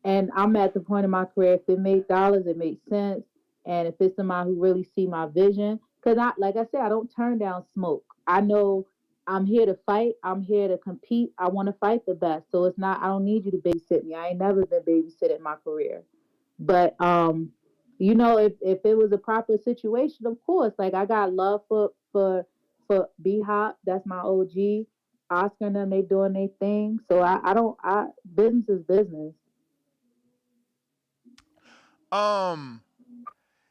S5: And I'm at the point in my career, if it made dollars, it made sense. And if it's somebody who really see my vision, because like I said, I don't turn down smoke. I know I'm here to fight. I'm here to compete. I want to fight the best. So it's not, I don't need you to babysit me. I ain't never been babysitted in my career. But if it was a proper situation, of course, like I got love for B Hop, that's my OG. Oscar and them, they doing their thing. So I business is business.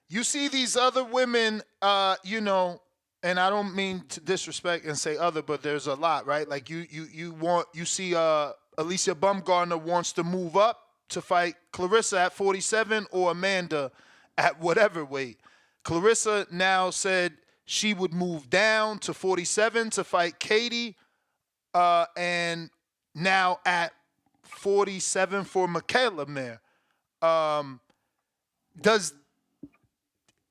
S9: You see these other women, and I don't mean to disrespect and say other, but there's a lot, right? Like you see Alicia Bumgarner wants to move up to fight Clarissa at 47 or Amanda at whatever weight. Clarissa now said she would move down to 47 to fight Katie, and now at 47 for Michaela Mayer.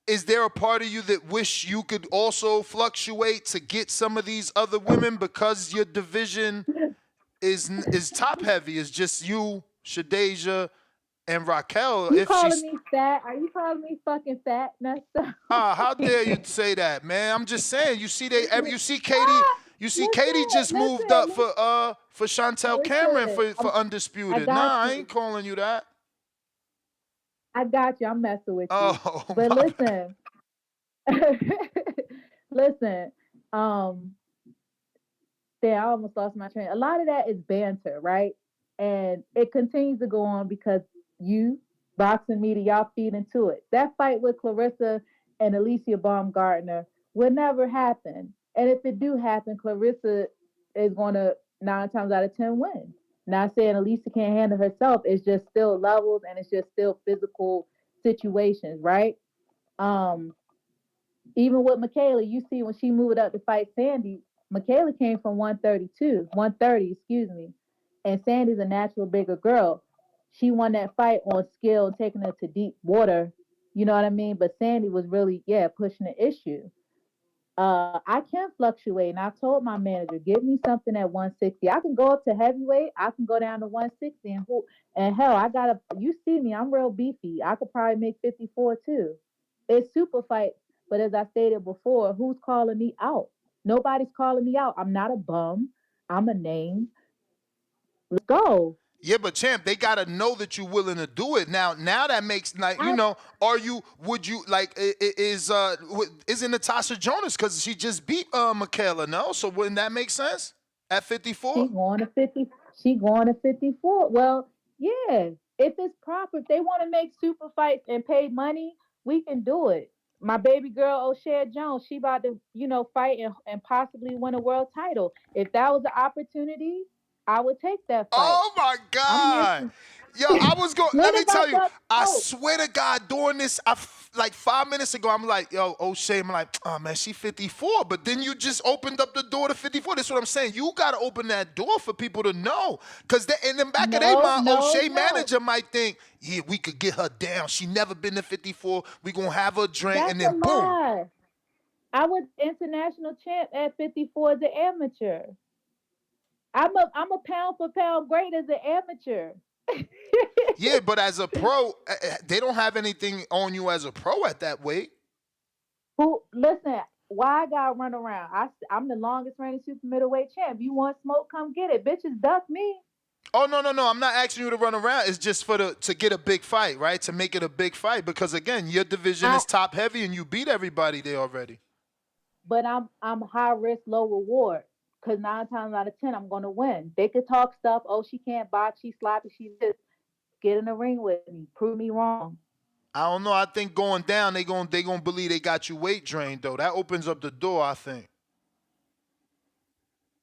S9: Is there a part of you that wish you could also fluctuate to get some of these other women because your division is top heavy? It's just you, Shadeja, and Raquel.
S5: You calling me fat? Are you calling me fucking fat?
S9: How dare you say that, man? I'm just saying. You see Katie. You see Katie just moved up for Chantel Cameron for Undisputed. I ain't calling you that.
S5: I got you. I'm messing with you.
S9: Oh,
S5: but listen, listen. I almost lost my train. A lot of that is banter, right? And it continues to go on because you, boxing media, y'all feed into it. That fight with Clarissa and Alicia Baumgartner will never happen. And if it do happen, Clarissa is going to 9 times out of 10 win. Not saying Alicia can't handle herself. It's just still levels and it's just still physical situations, right? Even with Michaela, you see when she moved up to fight Sandy, Michaela came from 130, excuse me. And Sandy's a natural bigger girl. She won that fight on skill, taking her to deep water. You know what I mean? But Sandy was really, pushing the issue. I can fluctuate. And I told my manager, give me something at 160. I can go up to heavyweight. I can go down to 160. And hell, you see me, I'm real beefy. I could probably make 54 too. It's super fight. But as I stated before, who's calling me out? Nobody's calling me out. I'm not a bum. I'm a name. Let's go.
S9: Yeah, but champ, they gotta know that you're willing to do it. Now that makes would you like isn't Natasha Jonas because she just beat Michaela? No, so wouldn't that make sense at 54?
S5: She going to 50. She going to 54. Well, yeah. If it's proper, if they want to make super fights and pay money, we can do it. My baby girl O'Shea Jones, she about to fight and possibly win a world title. If that was an opportunity, I would take that fight.
S9: Oh my God. Yo, I was going. Let me tell you. I swear to God, doing this, like 5 minutes ago, I'm like, yo, O'Shea. I'm like, oh man, she 54. But then you just opened up the door to 54. That's what I'm saying. You got to open that door for people to know, because in the back of their mind, O'Shea manager might think, yeah, we could get her down. She never been to 54. We gonna have her drink, and then boom.
S5: Lie. I was international champ at 54 as an amateur. I'm a pound for pound great as an amateur.
S9: Yeah, but as a pro, they don't have anything on you as a pro at that weight.
S5: Listen, why I gotta run around? I'm the longest reigning super middleweight champ. You want smoke? Come get it. Bitches duck me.
S9: Oh no. I'm not asking you to run around. It's just to get a big fight, right? To make it a big fight because again, your division is top heavy and you beat everybody there already.
S5: But I'm high risk, low reward. Cause 9 times out of 10, I'm gonna win. They could talk stuff. Oh, she can't box. She's sloppy. She's this. Get in the ring with me. Prove me wrong.
S9: I don't know. I think going down, they gonna believe they got you weight drained though. That opens up the door. I think.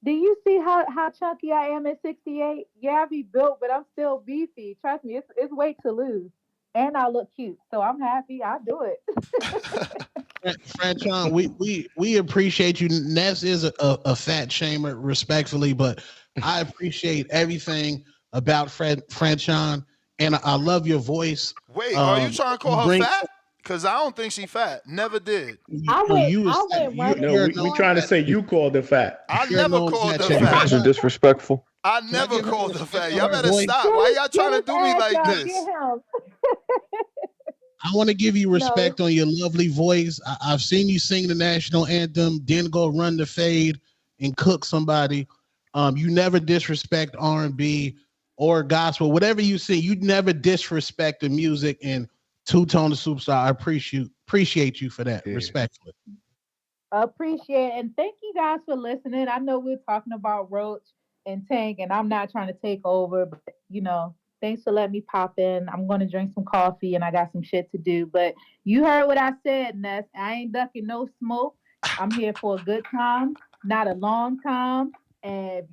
S5: Do you see how chunky I am at 68? Yeah, I be built, but I'm still beefy. Trust me, it's weight to lose, and I look cute, so I'm happy. I do it.
S8: Franchon, we appreciate you. Ness is a fat shamer, respectfully, but I appreciate everything about Franchon, and I love your voice.
S9: Wait, are you trying to call her fat? Because I don't think she fat. Never did.
S5: I went
S16: we trying to say you called her fat.
S9: I never called her fat.
S11: That's disrespectful.
S9: I never called her fat. Y'all better stop. Why y'all trying to do me like this?
S8: I want to give you respect on your lovely voice. I've seen you sing the national anthem, then go run the fade and cook somebody. You never disrespect R&B or gospel, whatever you sing. You never disrespect the music. And Two-Tone the Superstar, I appreciate you for that, respectfully.
S5: Appreciate it. And thank you guys for listening. I know we're talking about Roach and Tank, and I'm not trying to take over, but thanks for letting me pop in. I'm going to drink some coffee and I got some shit to do. But you heard what I said, Ness. I ain't ducking no smoke. I'm here for a good time, not a long time. And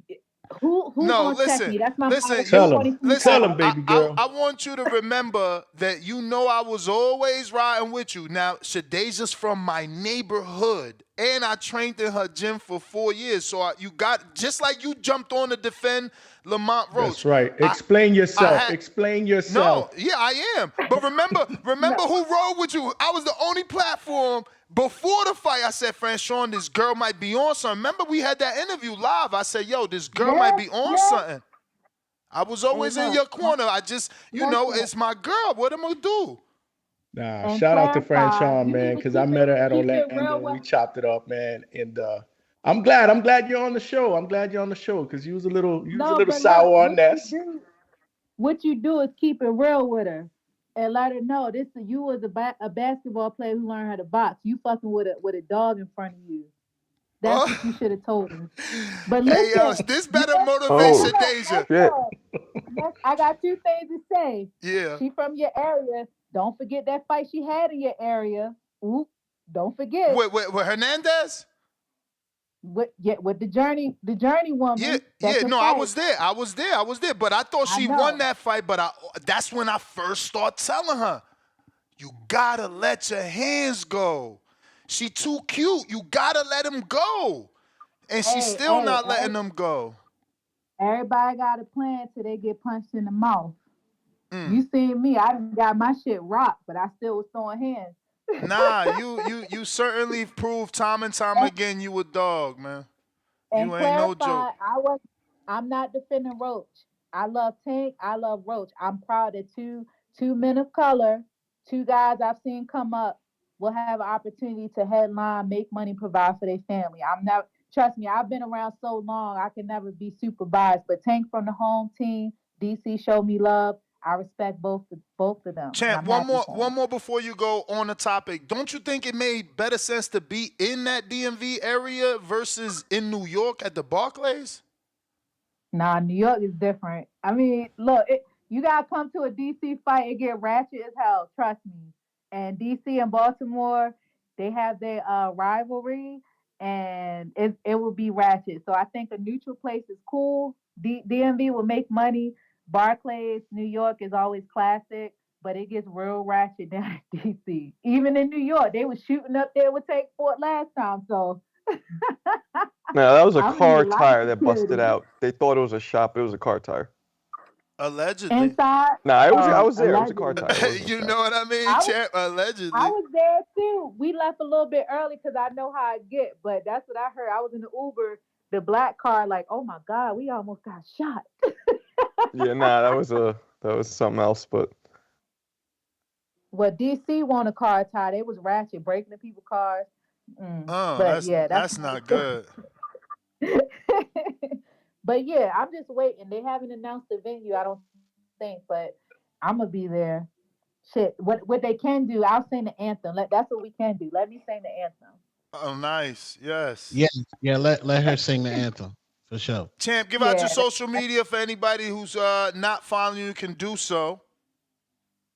S5: who's going to check me? That's my
S9: Tell him, baby girl. I want you to remember that I was always riding with you. Now, Shadeja's from my neighborhood, and I trained in her gym for 4 years. So you got, just like you jumped on to defend Lamont Roach.
S16: That's right. Explain yourself. Explain yourself.
S9: No, yeah, I am. But remember who rode with you? I was the only platform. Before the fight, I said, Franchon, this girl might be on something. Remember, we had that interview live. I said, yo, this girl might be on something. I was always in your corner. I just, it's my girl. What am I going to do?
S16: Nah, shout out to Franchon, man, because I met her at Orlando. We chopped it up, man. And I'm glad you're on the show. I'm glad you're on the show because you was a little sour on Ness.
S5: What you do is keep it real with her. And let her know you was a basketball player who learned how to box. You fucking with a dog in front of you. That's what you should have told her. But listen,
S9: hey, yo, this better motivate Shadeja.
S5: I got 2 things to say.
S9: Yeah.
S5: She from your area. Don't forget that fight she had in your area. Oop, don't forget.
S9: With Hernandez?
S5: With the journey woman.
S9: I was there. But I thought she won that fight. But that's when I first started telling her, you gotta let your hands go. She too cute. You gotta let him go. And she's still not letting them go.
S5: Everybody got a plan till they get punched in the mouth. You seen me. I got my shit rocked, but I still was throwing hands.
S9: Nah, you certainly proved time and time again you a dog, man.
S5: And
S9: you ain't no joke.
S5: I'm not defending Roach. I love Tank. I love Roach. I'm proud that two men of color, 2 guys I've seen come up, will have an opportunity to headline, make money, provide for their family. Trust me, I've been around so long, I can never be super biased. But Tank from the home team, DC showed me love. I respect both of them.
S9: Champ, one more before you go on the topic. Don't you think it made better sense to be in that DMV area versus in New York at the Barclays?
S5: Nah, New York is different. I mean, look, you gotta come to a DC fight and get ratchet as hell. Trust me. And DC and Baltimore, they have their rivalry, and it will be ratchet. So I think a neutral place is cool. DMV will make money. Barclays, New York is always classic, but it gets real ratchet down in DC. Even in New York, they were shooting up there with Tank Fort last time. So
S11: no, that was a car tire that busted out. They thought it was a shop, but it was a car tire.
S9: Allegedly.
S5: Inside?
S11: Nah, I was there. Allegedly. It was a car tire.
S9: You know what I mean, Champ? Allegedly.
S5: I was there too. We left a little bit early because I know how I get, but that's what I heard. I was in the Uber, the black car, like, oh my God, we almost got shot.
S11: Yeah, nah, that was something else, but.
S5: Well, DC won a car tie. They was ratchet, breaking the people's cars.
S9: That's not good.
S5: But yeah, I'm just waiting. They haven't announced the venue, I don't think, but I'm gonna be there. Shit, what they can do, I'll sing the anthem. That's what we can do. Let me sing the anthem.
S9: Oh, nice. Yes.
S8: Yeah, yeah. Let her sing the anthem for sure.
S9: Champ, give out your
S5: Yeah,
S9: social media for anybody who's not following you can do so.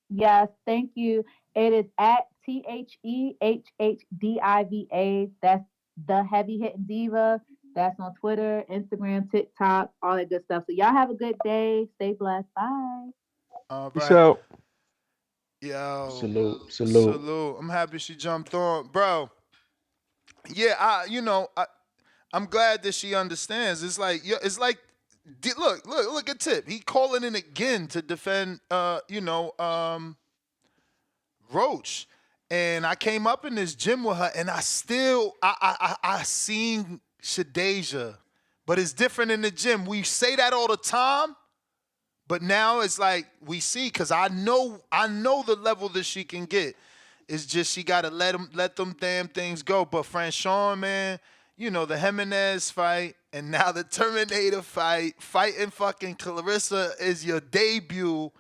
S5: yes, thank you. It is at THEHHDIVA. That's the heavy hitting diva. That's on Twitter, Instagram, TikTok, all that good stuff. So y'all have a good day. Stay blessed. Bye.
S9: All
S11: Peace
S9: right.
S11: out.
S9: Yo,
S16: Salute.
S9: salute. I'm happy she jumped on. Bro, yeah, I'm glad that she understands. It's like, look at Tip. He calling in again to defend, Roach. And I came up in this gym with her, and I seen Shadeja, but it's different in the gym. We say that all the time, but now it's like we see, because I know the level that she can get. It's just she gotta let them damn things go. But Franchon, man, the Jimenez fight, and now the Terminator fighting fucking Clarissa is your debut.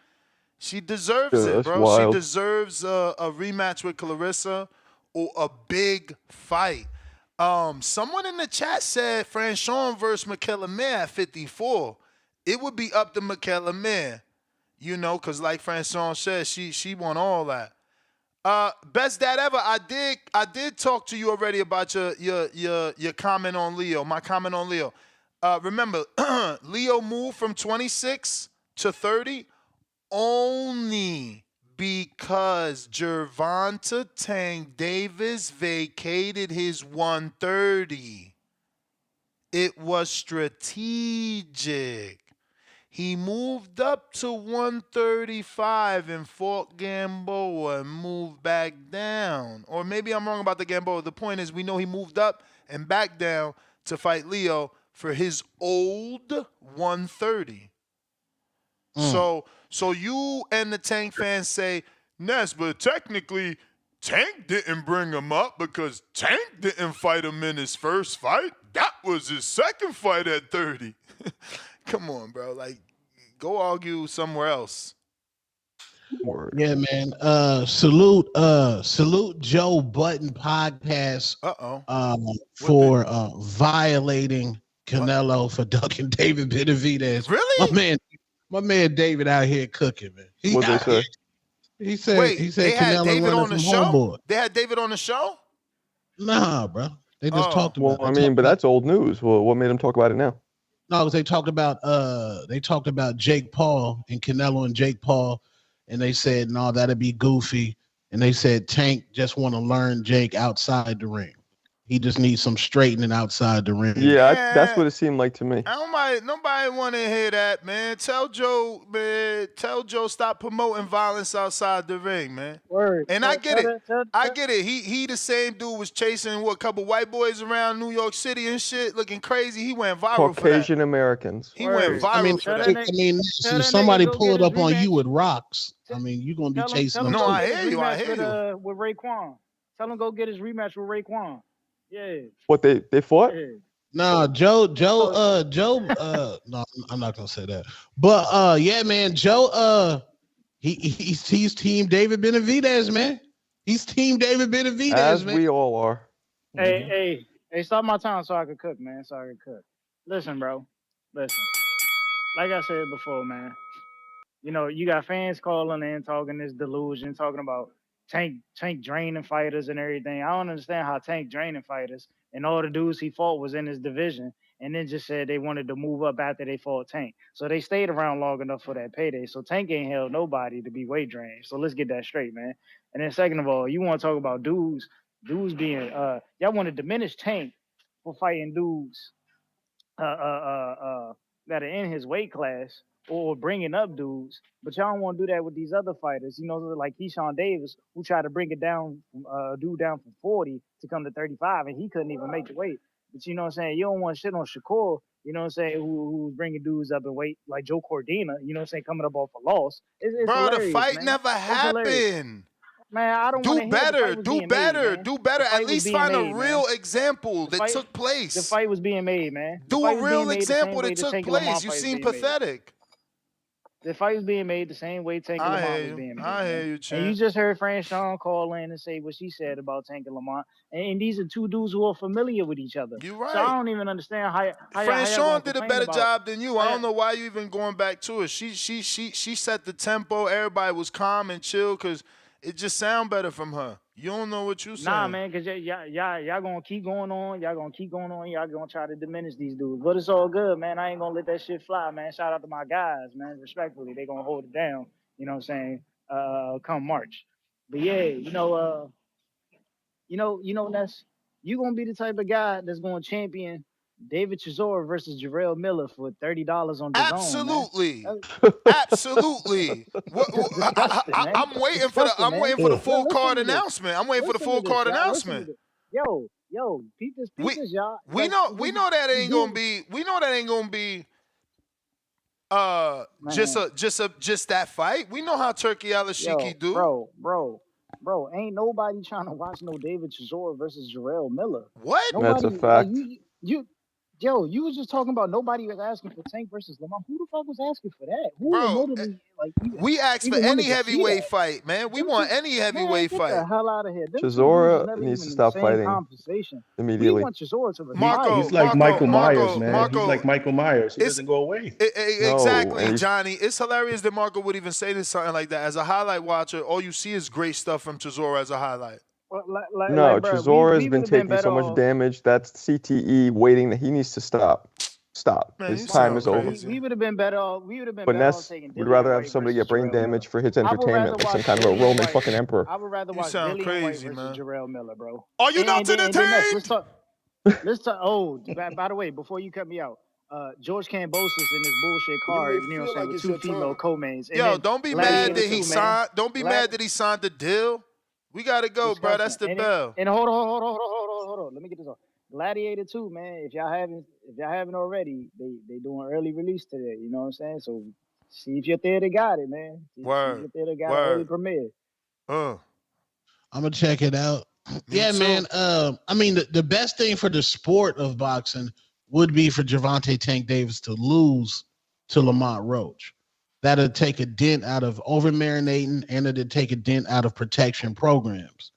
S9: She deserves
S11: Yeah,
S9: it,
S11: that's
S9: bro. She
S11: wild.
S9: deserves a rematch with Clarissa or a big fight. Someone in the chat said Franchon versus Michaela Mayer at 54. It would be up to Michaela Mayer, because like Franchon said, she won all that. Best dad ever. I did talk to you already about your comment on Leo. My comment on Leo. Remember, Leo moved from 26 to 30 only because Gervonta Tank Davis vacated his 130. It was strategic. He moved up to 135 and fought Gamboa and moved back down. Or maybe I'm wrong about the Gamboa. The point is, we know he moved up and back down to fight Leo for his old 130. So you and the Tank fans say, Ness, but technically Tank didn't bring him up because Tank didn't fight him in his first fight. That was his second fight at 30. Come on, bro. Like, go argue somewhere else.
S11: Word.
S8: Yeah, man. Salute Joe Button podcast. For violating Canelo for ducking David Benavidez.
S9: Really?
S8: My man David out here cooking, man.
S11: What'd they say?
S8: He said
S9: Wait,
S8: he said
S9: they had
S8: Canelo
S9: David
S8: running
S9: on the
S8: from
S9: show?
S8: homeboy.
S9: They had David on the show?
S8: Nah, bro. They just talked
S11: Well,
S8: about.
S11: I mean, but that's old news. Well, what made them talk about it now?
S8: No, they talked about Jake Paul and Canelo and Jake Paul, and they said no, that'd be goofy. And they said Tank just want to learn Jake outside the ring. He just needs some straightening outside the ring.
S11: Yeah, that's what it seemed like to me.
S9: Nobody want to hear that, man. Tell Joe stop promoting violence outside the ring, man.
S4: Word.
S9: And I get it. I get it. He the same dude was chasing a couple white boys around New York City and shit, looking crazy. He went viral for that.
S11: Caucasian Americans.
S9: He went viral for that.
S8: If somebody pulled up on you with rocks, I mean, you're gonna be chasing them.
S9: No,
S8: too.
S9: I hear you. I hear you.
S4: With Raekwon. Tell him go get his rematch with Raekwon. Yeah.
S11: What they fought?
S4: Yeah.
S8: No, Joe, no, I'm not gonna say that. But yeah, man, Joe, he's team David Benavidez, man. He's team David Benavidez,
S11: As
S8: man.
S11: we all are.
S4: Hey, stop my time so I can cook, man. So I can cook. Listen, bro. Listen. Like I said before, man. You got fans calling in, talking this delusion, talking about Tank draining fighters and everything. I don't understand how Tank draining fighters and all the dudes he fought was in his division, and then just said they wanted to move up after they fought Tank. So they stayed around long enough for that payday. So Tank ain't held nobody to be weight drained. So let's get that straight, man. And then second of all, you want to talk about dudes being y'all want to diminish Tank for fighting dudes that are in his weight class or bringing up dudes, but y'all don't want to do that with these other fighters. Like Keyshawn Davis, who tried to bring it down, dude down from 40 to come to 35, and he couldn't even make the weight. But you know what I'm saying? You don't want shit on Shakur, you know what I'm saying, who's bringing dudes up in weight, like Joe Cordina, you know what I'm saying, coming up off a loss. It's
S9: Bro, the
S4: hilarious,
S9: fight
S4: man.
S9: never
S4: It's hilarious.
S9: happened.
S4: Man, I don't want
S9: Do
S4: to hear the
S9: better.
S4: fight was
S9: Do
S4: being
S9: better.
S4: made, man.
S9: Do better.
S4: The
S9: At
S4: fight was
S9: least
S4: being
S9: find a
S4: made,
S9: real
S4: man.
S9: example
S4: The
S9: that
S4: fight,
S9: took place.
S4: the fight was being made, man. The
S9: Do
S4: fight
S9: a
S4: was being
S9: real
S4: made the same
S9: example
S4: way
S9: that
S4: the
S9: took
S4: Tank and Lamont
S9: place. You
S4: fight was
S9: seem
S4: being made.
S9: pathetic.
S4: The fight was being made the same way Tank and
S9: I
S4: Lamont
S9: hear
S4: was
S9: you.
S4: being made.
S9: I hear
S4: man.
S9: you,
S4: And
S9: champ.
S4: you just heard Franchon call in and say what she said about Tank and Lamont. And these are two dudes who are familiar with each other.
S9: You
S4: So I
S9: right.
S4: don't even understand how y'all
S9: Franchon
S4: gonna
S9: did a
S4: complain
S9: better
S4: about.
S9: job than you. I don't know why you even going back to it. She set the tempo. Everybody was calm and chill because it just sound better from her. You don't know what you saying.
S4: Nah, man, because y'all gonna keep going on. Y'all gonna keep going on. Y'all gonna try to diminish these dudes. But it's all good, man. I ain't gonna let that shit fly, man. Shout out to my guys, man. Respectfully, they gonna hold it down. You know what I'm saying? Come March. But yeah, Ness, you gonna be the type of guy that's gonna champion David Chisora versus Jarrell Miller for $30 on DAZN,
S9: Absolutely.
S4: man.
S9: Absolutely.
S4: That's disgusting, man.
S9: I'm waiting
S4: Disgusting, man.
S9: for the
S4: Yo,
S9: full
S4: listen
S9: card
S4: to this.
S9: announcement. I'm waiting for the
S4: Listen to
S9: full
S4: this,
S9: card
S4: y'all. Listen to
S9: announcement.
S4: this. Yo, peep this, y'all.
S9: We
S4: Like,
S9: know that ain't gonna be
S4: man.
S9: just that fight. We know how Turkey Alashiki do.
S4: Bro, ain't nobody trying to watch no David Chisora versus Jarrell Miller.
S9: What?
S11: That's
S4: Nobody
S11: a fact.
S4: you was just talking about nobody was asking for Tank versus Lamont. Who the fuck was asking for that? Who
S9: Bro,
S4: remotely
S9: we asked for
S4: even
S9: any
S4: wanted to see
S9: heavyweight
S4: that?
S9: fight, man. We
S4: Them
S9: want
S4: two,
S9: any
S4: man,
S9: heavyweight
S4: get the
S9: fight.
S4: hell out of here. Them two dudes is
S11: Chisora
S4: never
S11: needs
S4: even
S11: to
S4: in the
S11: stop
S4: same
S11: fighting
S4: conversation. We
S11: immediately.
S4: want Chisora to retire.
S16: He's like Michael Myers, man. He's like Michael Myers. He doesn't go away.
S9: Exactly,
S11: and
S9: Johnny. It's hilarious that Marco would even say this something like that. As a highlight watcher, all you see is great stuff from Chisora as a highlight.
S4: Well,
S11: No,
S4: bro,
S11: Chisora's
S4: we
S11: been
S4: would have been
S11: taking
S4: better
S11: so much
S4: off.
S11: damage. That's CTE waiting. He needs to stop.
S9: Man,
S11: His
S9: you
S11: time
S9: sound
S11: is over.
S9: crazy.
S4: We would have been better off. We would have been
S11: But
S4: better off
S11: Ness
S4: taking
S11: would
S4: Dillian
S11: rather have
S4: White
S11: somebody
S4: versus
S11: get brain
S4: Jarrell Miller.
S11: damage for his
S4: I would rather
S11: entertainment, like some
S4: watch
S11: kind of a
S4: Dillian
S11: Roman
S4: White.
S11: fucking emperor.
S4: I would rather
S9: You
S4: watch
S9: sound
S4: Dillian White
S9: crazy,
S4: versus
S9: man.
S4: Jarrell Miller, bro.
S9: Are you not
S4: And then Ness,
S9: entertained?
S4: let's talk. Oh, by the way, before you cut me out, George Cambosis in this bullshit
S1: You
S4: card,
S1: may
S4: you know what I'm
S1: feel
S4: saying,
S1: like
S4: with
S1: it's
S4: two
S1: your
S4: female
S1: turn.
S4: co-mains. And
S9: Yo,
S4: then
S9: don't be mad
S4: Gladiator
S9: that he
S4: 2, man.
S9: signed. Don't be mad that he signed the deal. We gotta go, bro. That's the bell.
S4: And hold on. Let me get this off. Gladiator 2, man. If y'all haven't already, they doing early release today. You know what I'm saying? So see if your theater got it, man. See if
S9: Word.
S4: your theater got an early premiere.
S8: I'm gonna check it out. Yeah, man. I mean, the best thing for the sport of boxing would be for Gervonta Tank Davis to lose to Lamont Roach. That'll take a dent out of over marinating, and it'll take a dent out of protection programs.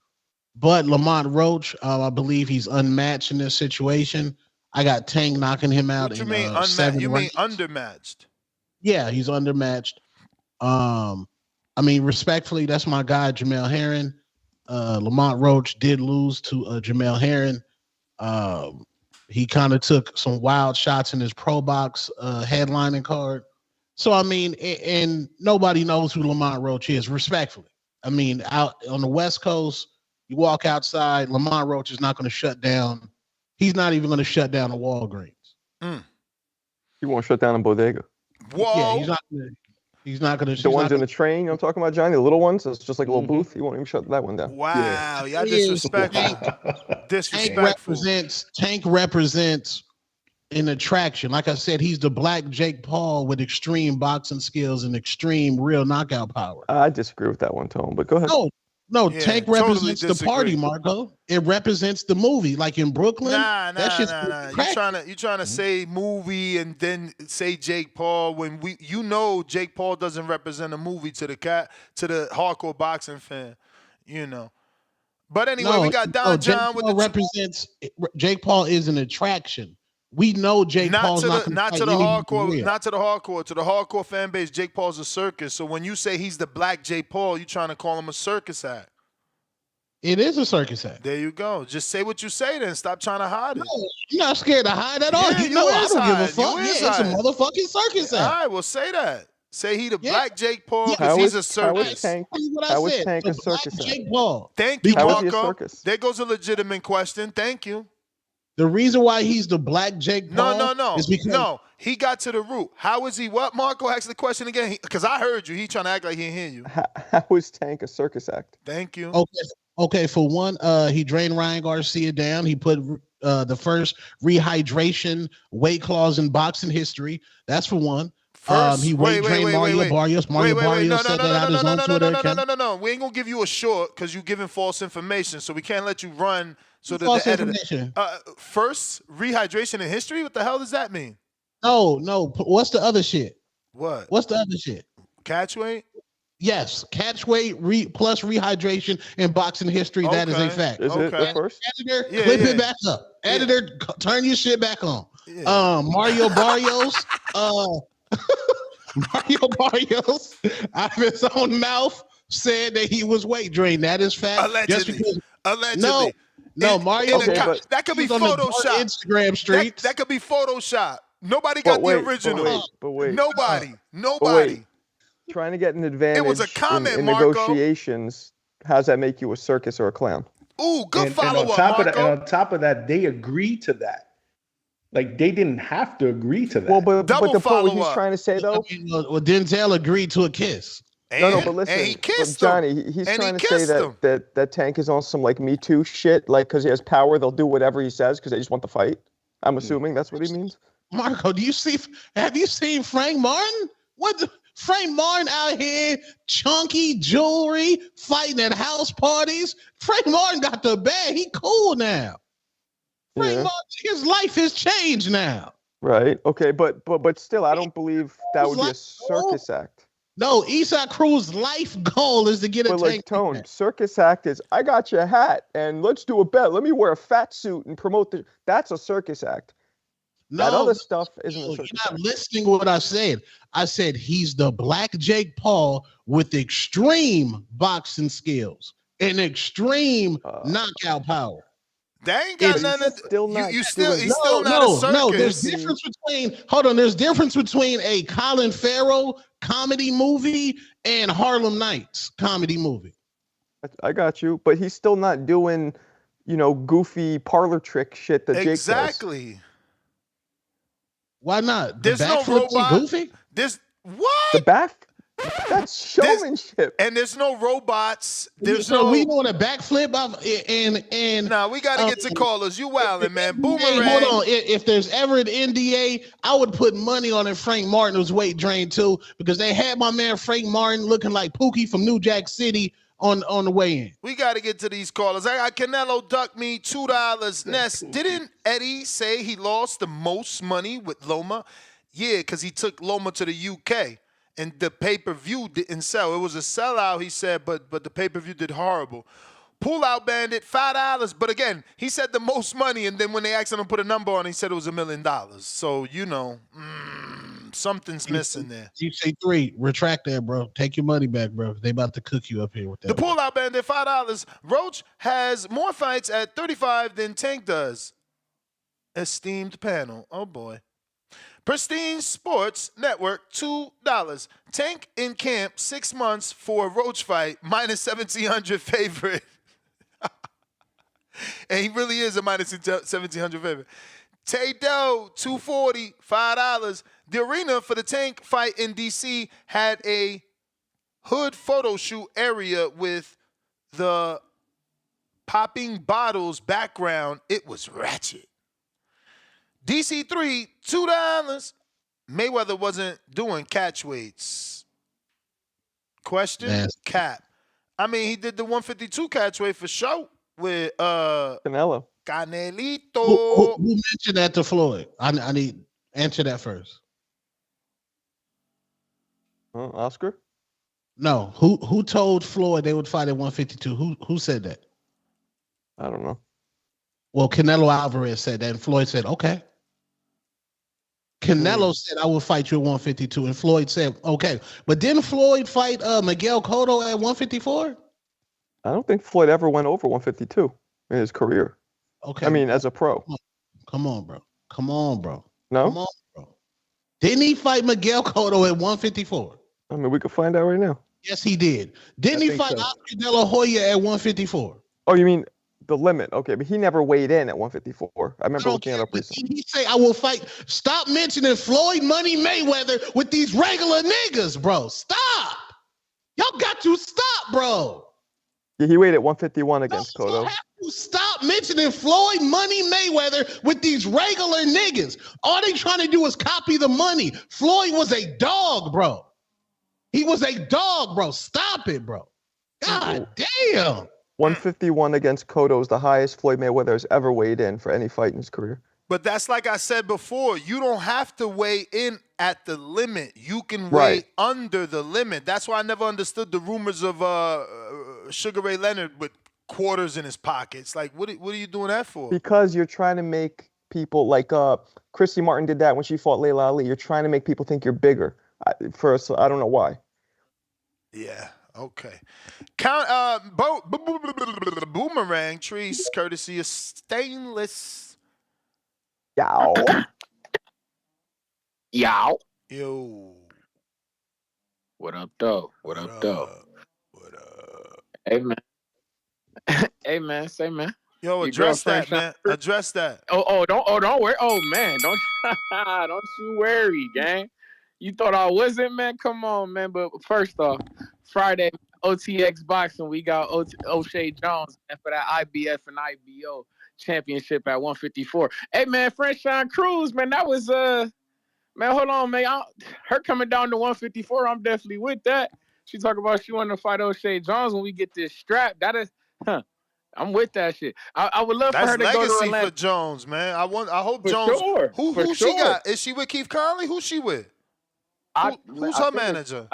S8: But Lamont Roach, I believe he's unmatched in this situation. I got Tank knocking him out
S9: What you
S8: in
S9: mean unmatched?
S8: 7
S9: You mean
S8: rounds.
S9: undermatched?
S8: Yeah, he's undermatched. I mean, respectfully, that's my guy, Jamel Herring. Lamont Roach did lose to Jamel Herring. He kind of took some wild shots in his pro box headlining card. So, I mean, and nobody knows who Lamont Roach is, respectfully. I mean, out on the West Coast, you walk outside, Lamont Roach is not going to shut down. He's not even going to shut down a Walgreens.
S11: He won't shut down a bodega.
S9: Whoa.
S8: Yeah, he's not going to.
S11: The ones in the train, you know what I'm talking about, Johnny? The little ones, it's just like a little booth. He won't even shut that one down.
S9: Wow, y'all disrespectful. Disrespectful.
S8: Tank represents an attraction. Like I said, he's the black Jake Paul with extreme boxing skills and extreme real knockout power.
S11: I disagree with that one, Tone, but go ahead.
S8: No, Tank represents the party, Marco. It represents the movie. Like in Brooklyn,
S9: Nah.
S8: crack.
S9: You trying to say movie and then say Jake Paul when Jake Paul doesn't represent a movie to the hardcore boxing fan, you know. But anyway, we got Don John with the
S8: represents Jake Paul is an attraction. We know Jake Paul's not
S9: to the hardcore. To the hardcore fan base, Jake Paul's a circus. So when you say he's the black Jake Paul, you trying to call him a circus act.
S8: It is a circus act.
S9: There you go. Just say what you say then. Stop trying to hide it.
S8: No, you're not scared to hide at all. You know I don't give a fuck. Yeah, it's a motherfucking circus act.
S9: All right, well say that. Say he the black Jake Paul because he's a circus.
S11: How is Tank a circus act?
S8: Jake Paul.
S9: Thank you,
S11: How is
S9: Marco.
S11: he a circus?
S9: There goes a legitimate question. Thank you.
S8: The reason why he's the black Jake Paul is because
S9: he got to the root. How is he what? Marco asked the question again because I heard you. He trying to act like he didn't hear you.
S11: How is Tank a circus act?
S9: Thank you.
S8: Okay. For one, he drained Ryan Garcia down. He put the first rehydration weight clause in boxing history. That's for one.
S9: First,
S8: He trained Mario Barrios. Mario Barrios said that out his own Twitter account.
S9: No. We ain't gonna give you a short because you giving false information. So we can't let you run. So that
S8: False
S9: the editor.
S8: information.
S9: First, rehydration in history. What the hell does that mean?
S8: No. What's the other shit?
S9: What?
S8: What's the other shit?
S9: Catch weight.
S8: Yes, catch weight plus rehydration in boxing history. That is a fact.
S11: Is it the first?
S8: Editor, clip it back up. Editor, turn your shit back on. Mario Barrios. Mario Barrios, out of his own mouth, said that he was weight drained. That is fact.
S9: Allegedly.
S8: No, Mario.
S9: That could be Photoshop.
S8: Instagram streets.
S9: That could be Photoshop. Nobody got the original.
S11: But wait.
S9: Nobody.
S11: Trying to get an advantage
S9: It was a comment,
S11: in
S9: Marco.
S11: negotiations. How does that make you a circus or a clown?
S9: Ooh, good
S16: And
S9: follow-up,
S16: on top of that, they agreed to that. Like, they didn't have to agree to that.
S11: Well, but the point what he's trying to say, though.
S8: Well, Denzel agreed to a kiss.
S11: No, but listen,
S9: and he kissed
S11: Johnny, he's trying to say that Tank is on some like Me Too shit, like because he has power, they'll do whatever he says because they just want the fight. I'm assuming that's what he means.
S8: Marco, have you seen Frank Martin? Frank Martin out here, chunky jewelry, fighting at house parties. Frank Martin got the bag. He cool now. Frank Martin, his life has changed now.
S11: Right. Okay. But still, I don't believe that would be a circus act.
S8: No, Isak Cruz' life goal is to get a tank.
S11: Tone, circus act is, I got your hat and let's do a bet. Let me wear a fat suit and promote that's a circus act.
S8: No,
S11: that other stuff isn't a circus
S8: act. You're not listening to what I said. I said he's the black Jake Paul with extreme boxing skills and extreme knockout power.
S9: That ain't got nothing. He's still not a circus.
S8: No, there's difference between. Hold on, there's difference between a Colin Farrell comedy movie and Harlem Nights comedy movie.
S11: I got you, but he's still not doing, goofy parlor trick shit that Jake does.
S9: Exactly.
S8: Why not?
S9: There's no robot.
S8: Goofy.
S9: There's what?
S11: The back. That's showmanship.
S9: And there's no robots. There's
S8: so
S9: no.
S8: we doing a backflip and.
S9: Nah, we gotta get to callers. You wildin', man. Boomerang.
S8: Hold on. If there's ever an NDA, I would put money on it. Frank Martin was weight drained too, because they had my man Frank Martin looking like Pookie from New Jack City on the way in.
S9: We got to get to these callers. I got Canelo duck me $2. Ness, didn't Eddie say he lost the most money with Loma? Yeah, because he took Loma to the UK and the pay-per-view didn't sell. It was a sellout, he said, but the pay-per-view did horrible. Pull out bandit, $5. But again, he said the most money, and then when they asked him to put a number on, he said it was $1 million. So, something's missing there.
S8: GC3, retract that, bro. Take your money back, bro. They about to cook you up here with that.
S9: The pull out bandit, $5. Roach has more fights at 35 than Tank does. Esteemed panel. Oh, boy. Pristine Sports Network, $2. Tank in camp 6 months for a Roach fight, minus 1,700 favorite. And he really is a minus 1,700 favorite. Tay Doe, $240, $5. The arena for the Tank fight in D.C. had a hood photo shoot area with the popping bottles background. It was ratchet. DC3, $2. Mayweather wasn't doing catch weights. Question? Cap. I mean, he did the 152 catch weight for show with
S11: Canelo.
S9: Canelito.
S8: Who mentioned that to Floyd? I need answer that first.
S11: Oscar?
S8: No. Who told Floyd they would fight at 152? Who said that?
S11: I don't know.
S8: Well, Canelo Alvarez said that, and Floyd said, okay. Canelo said, I will fight you at 152, and Floyd said, okay. But didn't Floyd fight Miguel Cotto at 154?
S11: I don't think Floyd ever went over 152 in his career.
S8: Okay.
S11: I mean, as a pro.
S8: Come on, bro.
S11: No?
S8: Come on, bro. Didn't he fight Miguel Cotto at 154?
S11: I mean, we could find out right now.
S8: Yes, he did. Didn't he fight Oscar De La Hoya at 154?
S11: Oh, you mean the limit? Okay, but he never weighed in at 154. I remember looking it up recently.
S8: He say, I will fight. Stop mentioning Floyd Money Mayweather with these regular niggas, bro. Stop. Y'all got to stop, bro.
S11: Yeah, he weighed at 151 against Cotto.
S8: You have to stop stop mentioning Floyd Money Mayweather with these regular niggas. All they trying to do is copy the money. Floyd was a dog, bro. He was a dog, bro. Stop it, bro. God damn.
S11: 151 against Cotto is the highest Floyd Mayweather has ever weighed in for any fight in his career.
S9: But that's like I said before. You don't have to weigh in at the limit. You can weigh under the limit. That's why I never understood the rumors of Sugar Ray Leonard with quarters in his pockets. Like, what are you doing that for?
S11: Because you're trying to make people like Christy Martin did that when she fought Layla Ali. You're trying to make people think you're bigger. First, I don't know why.
S9: Yeah. Okay. Boomerang trees, courtesy of Stainless.
S11: Yow.
S3: Yow.
S9: Yo.
S3: What up, though? What up, though?
S9: What up?
S3: Hey, man. Hey, man. Say, man.
S9: Yo, address that, man. Address that.
S3: Don't worry. Oh, man. Don't you worry, gang. You thought I wasn't, man? Come on, man. But first off, Friday, OTX Boxing, we got O'Shea Jones for that IBF and IBO championship at 154. Hey, man, Franchon Crews, man, that was, man, hold on, man. Her coming down to 154, I'm definitely with that. She talking about she wanted to fight O'Shea Jones when we get this strap. That is, I'm with that shit. I would love for her to go to
S9: legacy
S3: Orlando.
S9: for Jones, man. I hope
S3: For
S9: Jones.
S3: sure.
S9: Who she got? Is she with Keith Conley? Who's she with? Who's her manager?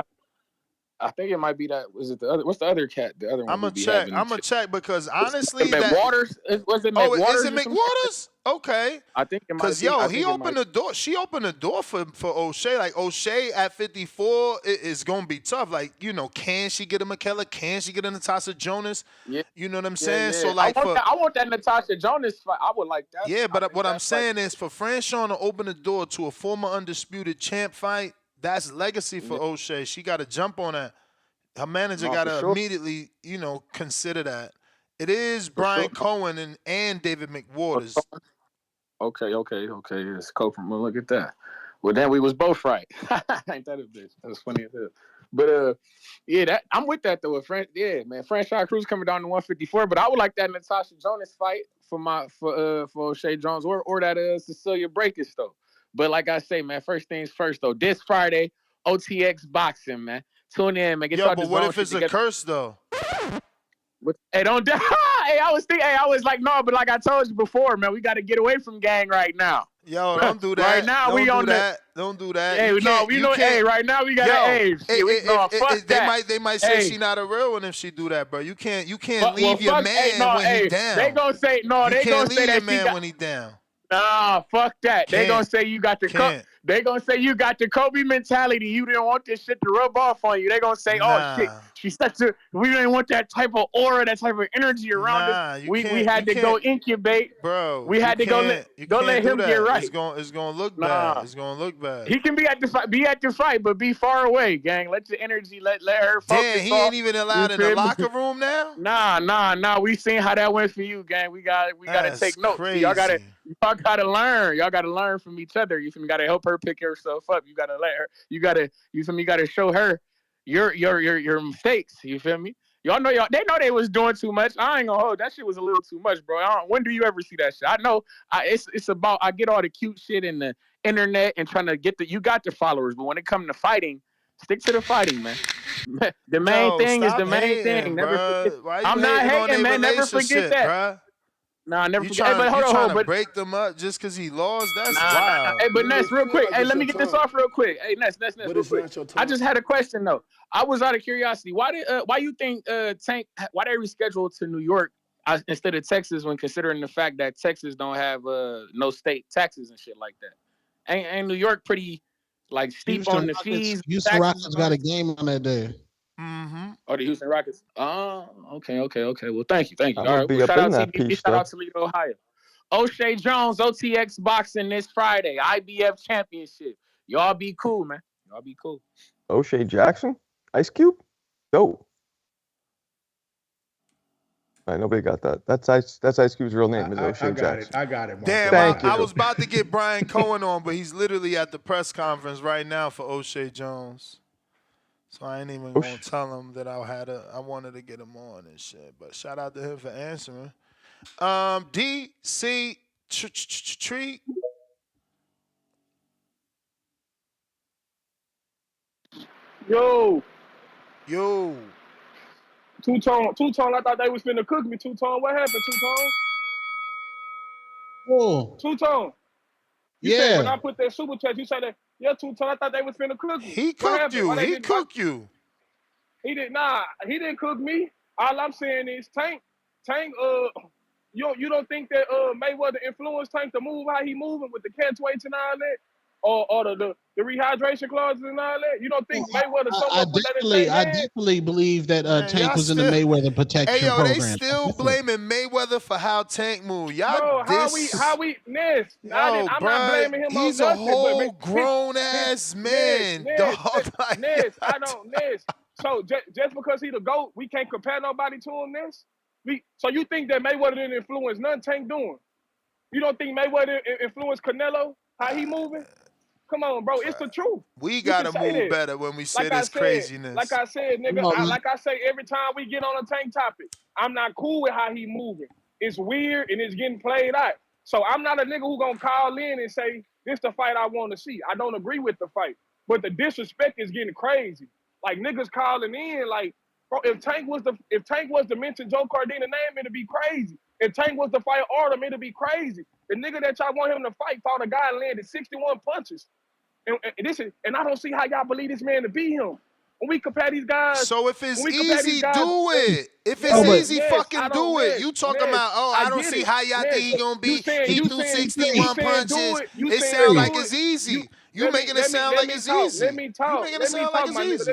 S3: I think it might be that. Was it the other? What's the other cat? The other one.
S9: I'm gonna check because honestly,
S3: McWaters. Was it McWaters?
S9: Is it McWaters? Okay.
S3: I think it might.
S9: Because he opened the door. She opened the door for O'Shea. Like O'Shea at 54 is gonna be tough. Like can she get a McKellar? Can she get a Natasha Jonas?
S3: Yeah.
S9: You know what I'm saying?
S3: Yeah.
S9: So like
S3: I want that Natasha Jonas fight. I would like that.
S9: Yeah, but what I'm saying is for Franchon to open the door to a former undisputed champ fight, that's legacy for O'Shea. She got to jump on that. Her manager got to immediately, consider that. It is Brian Cohen and David McWaters.
S3: Okay. It's Copeland. Well, look at that. Well, then we was both right. Ain't that a bitch? That's funny as hell. But I'm with that though. Man, Franchon Crews coming down to 154. But I would like that Natasha Jonas fight for O'Shea Jones or that Cecilia Brækhus though. But like I say, man, first things first though. This Friday, OTX Boxing, man. Tune in, man. Get
S9: but what if it's a curse though?
S3: Hey, don't die. Hey, I was like, no, but like I told you before, man, we got to get away from gang right now.
S9: Yo, don't do that.
S3: Right now,
S9: Don't do that.
S3: Hey, hey, right now we got to age.
S9: They might say she not a real one if she do that, bro. You can't leave your man when he down.
S3: They gonna say they gonna say that
S9: man when he down.
S3: Nah, fuck that. They gonna say you got the They gonna say you got the Kobe mentality. You didn't want this shit to rub off on you. They gonna say, oh shit, she's such a. We didn't want that type of aura, that type of energy around us. We had to go incubate,
S9: bro.
S3: We had to go let him get right.
S9: It's gonna look bad. It's gonna look bad.
S3: He can be at the fight, but be far away, gang. Let the energy let her focus.
S9: Damn, he ain't even allowed in the locker room now.
S3: Nah. We seen how that went for you, gang. We gotta take notes.
S9: Crazy.
S3: Y'all gotta learn. Y'all gotta learn from each other. You feel me? Gotta help her pick herself up. You gotta let her. You feel me? You gotta show her your mistakes. You feel me? They know they was doing too much. I ain't gonna hold that shit was a little too much, bro. When do you ever see that shit? I know. It's about I get all the cute shit in the internet and trying to get you got the followers, but when it comes to fighting, stick to the fighting, man. The main thing is the main thing. Never forget. I'm not hating, man. Never forget that.
S9: Bruh.
S3: Nah, never
S9: you
S3: forget.
S9: trying,
S3: Hey, but hold on,
S9: break them up just because he lost? That's
S3: wild. Hey, but Ness, real quick. Hey, let me get this off real quick. Hey, Ness, real quick. I just had a question though. I was out of curiosity. Why you think Tank? Why they rescheduled to New York instead of Texas when considering the fact that Texas don't have no state taxes and shit like that? Ain't New York pretty like steep on the fees?
S8: Houston Rockets got a game on that day.
S9: Mm-hmm.
S3: Oh, the Houston Rockets. Oh, okay. Well, thank you. All right.
S11: Well,
S3: shout out TBD. Shout out Toledo, Ohio. O'Shea Jones, OTX Boxing this Friday. IBF Championship. Y'all be cool, man. Y'all be cool.
S11: O'Shea Jackson? Ice Cube? No. All right, nobody got that. That's Ice Cube's real name. Is O'Shea Jackson.
S16: I got it. Mark.
S9: Damn, I was about to get Brian Cohen on, but he's literally at the press conference right now for O'Shea Jones. So I ain't even gonna tell him that I wanted to get him on and shit. But shout out to him for answering. DC Tree.
S12: Yo.
S9: Yo.
S12: Two-Tone, I thought they was finna cook me. Two-Tone, what happened, Two-Tone?
S8: Oh.
S12: Two-Tone. You said when
S8: Yeah.
S12: I put that super chat, you said that, yeah, Two-Tone, I thought they was finna cook me.
S9: He
S12: What
S9: cooked
S12: happened? Why
S9: you.
S12: they
S9: He
S12: didn't? Why?
S9: cooked you.
S12: He didn't cook me. All I'm saying is Tank, you don't think that Mayweather influenced Tank to move how he moving with the catch weights and all that? Or the rehydration clauses and all that? You don't think Mayweather somewhat put that in Tank
S8: I
S12: head?
S8: definitely believe that
S9: Man,
S8: Tank
S9: y'all
S8: was in the
S9: still.
S8: Mayweather
S9: Hey
S8: protection
S9: yo, they
S8: program.
S9: still blaming Mayweather for how Tank moved. Y'all
S12: Bro, how
S9: this.
S12: we Ness?
S9: Yo,
S12: I'm not
S9: bruh,
S12: blaming him on
S9: he's a
S12: nothing, but
S9: whole grown
S12: his
S9: ass man, dog. Like,
S12: Ness. So just because he the GOAT, we can't compare nobody to him, Ness. So you think that Mayweather didn't influence nothing Tank doing? You don't think Mayweather influenced Canelo? How he moving? Come on, bro. It's the truth.
S9: we
S12: You can
S9: gotta
S12: say
S9: move
S12: that.
S9: better when we say
S12: Like I
S9: this
S12: said,
S9: craziness.
S12: nigga. Like I say every time we get on a Tank topic, I'm not cool with how he moving. It's weird and it's getting played out. So I'm not a nigga who gonna call in and say this the fight I want to see. I don't agree with the fight, but the disrespect is getting crazy. Like niggas calling in, like, bro, if Tank was to mention Joe Cardina name, it'd be crazy. If Tank was to fight Artem, it'd be crazy. The nigga that y'all want him to fight fought a guy and landed 61 punches. And I don't see how y'all believe this man to be him. When we compare these guys,
S9: So if it's easy, do
S12: hey,
S9: it. If it's easy,
S12: I
S9: fucking
S12: don't
S9: do it. You talking
S12: Ness,
S9: about, oh,
S12: I
S9: I don't
S12: get
S9: see
S12: it.
S9: how y'all think
S12: Ness,
S9: he gonna be. He
S12: you
S9: threw
S12: saying
S9: 61
S12: do
S9: punches.
S12: it, you
S9: It
S12: saying
S9: sound like
S12: do it.
S9: it's
S12: You
S9: easy. You making it sound like it's easy. You making it
S12: Let me
S9: sound like
S12: talk,
S9: it's
S12: my nigga.
S9: easy.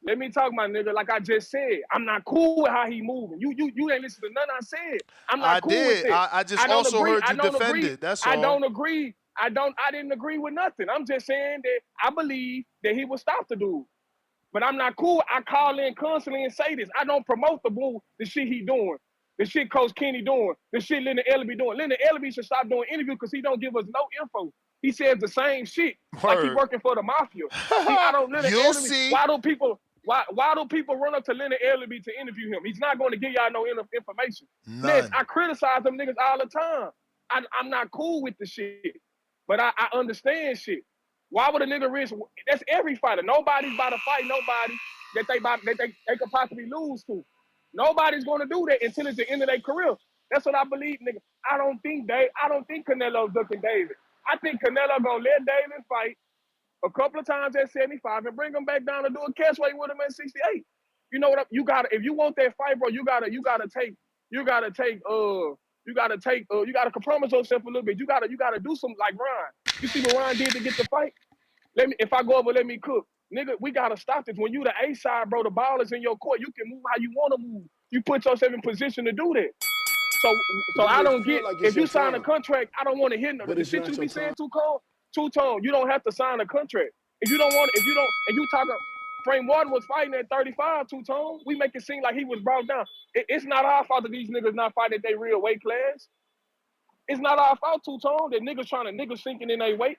S12: Let me talk, my nigga. Like I just said, I'm not cool with how he moving. You ain't listen to nothing I said. I'm
S9: I
S12: not cool with
S9: did.
S12: it.
S9: I just
S12: I don't
S9: also
S12: agree.
S9: heard you defend it. That's
S12: I
S9: all.
S12: don't agree. I didn't agree with nothing. I'm just saying that I believe that he would stop the dude. But I'm not cool. I call in constantly and say this. I don't promote the shit he doing. The shit Coach Kenny doing. The shit Leonard Ellerby doing. Leonard Ellerby should stop doing interviews because he don't give us no info. He says the same shit. Like he
S9: Word.
S12: working for the mafia. I don't Leonard
S9: You'll
S12: Ellerby.
S9: see.
S12: Why do people run up to Leonard Ellerby to interview him? He's not going to give y'all no information. Ness,
S9: None.
S12: I criticize them niggas all the time. I'm not cool with the shit. But I understand shit. Why would a nigga risk? That's every fighter. Nobody's about to fight nobody that they could possibly lose to. Nobody's gonna do that until it's the end of their career. That's what I believe, nigga. I don't think Canelo's ducking David. I think Canelo gonna let David fight a couple of times at 75 and bring him back down to do a catch weight with him at 68. You know what? You gotta if you want that fight, bro. You gotta compromise yourself a little bit. You gotta do something like Ron. You see what Ron did to get the fight? If I go over, let me cook. Nigga, we gotta stop this. When you the A side, bro, the ball is in your court. You can move how you wanna move. You put yourself in position to do that. So I
S1: It
S12: don't
S1: feel
S12: get
S1: like it's
S12: if
S1: your
S12: you sign a
S1: time,
S12: contract, I don't want to hear no
S1: but
S12: the
S1: it's
S12: shit
S1: not
S12: you
S1: your
S12: be saying
S1: time.
S12: Two tone. You don't have to sign a contract. If you don't want, if you don't, and you talking Frank Martin was fighting at 35, Two Tone. We make it seem like he was brought down. It's not our fault that these niggas not fighting at their real weight class. It's not our fault, Two Tone, that niggas sinking in their weight.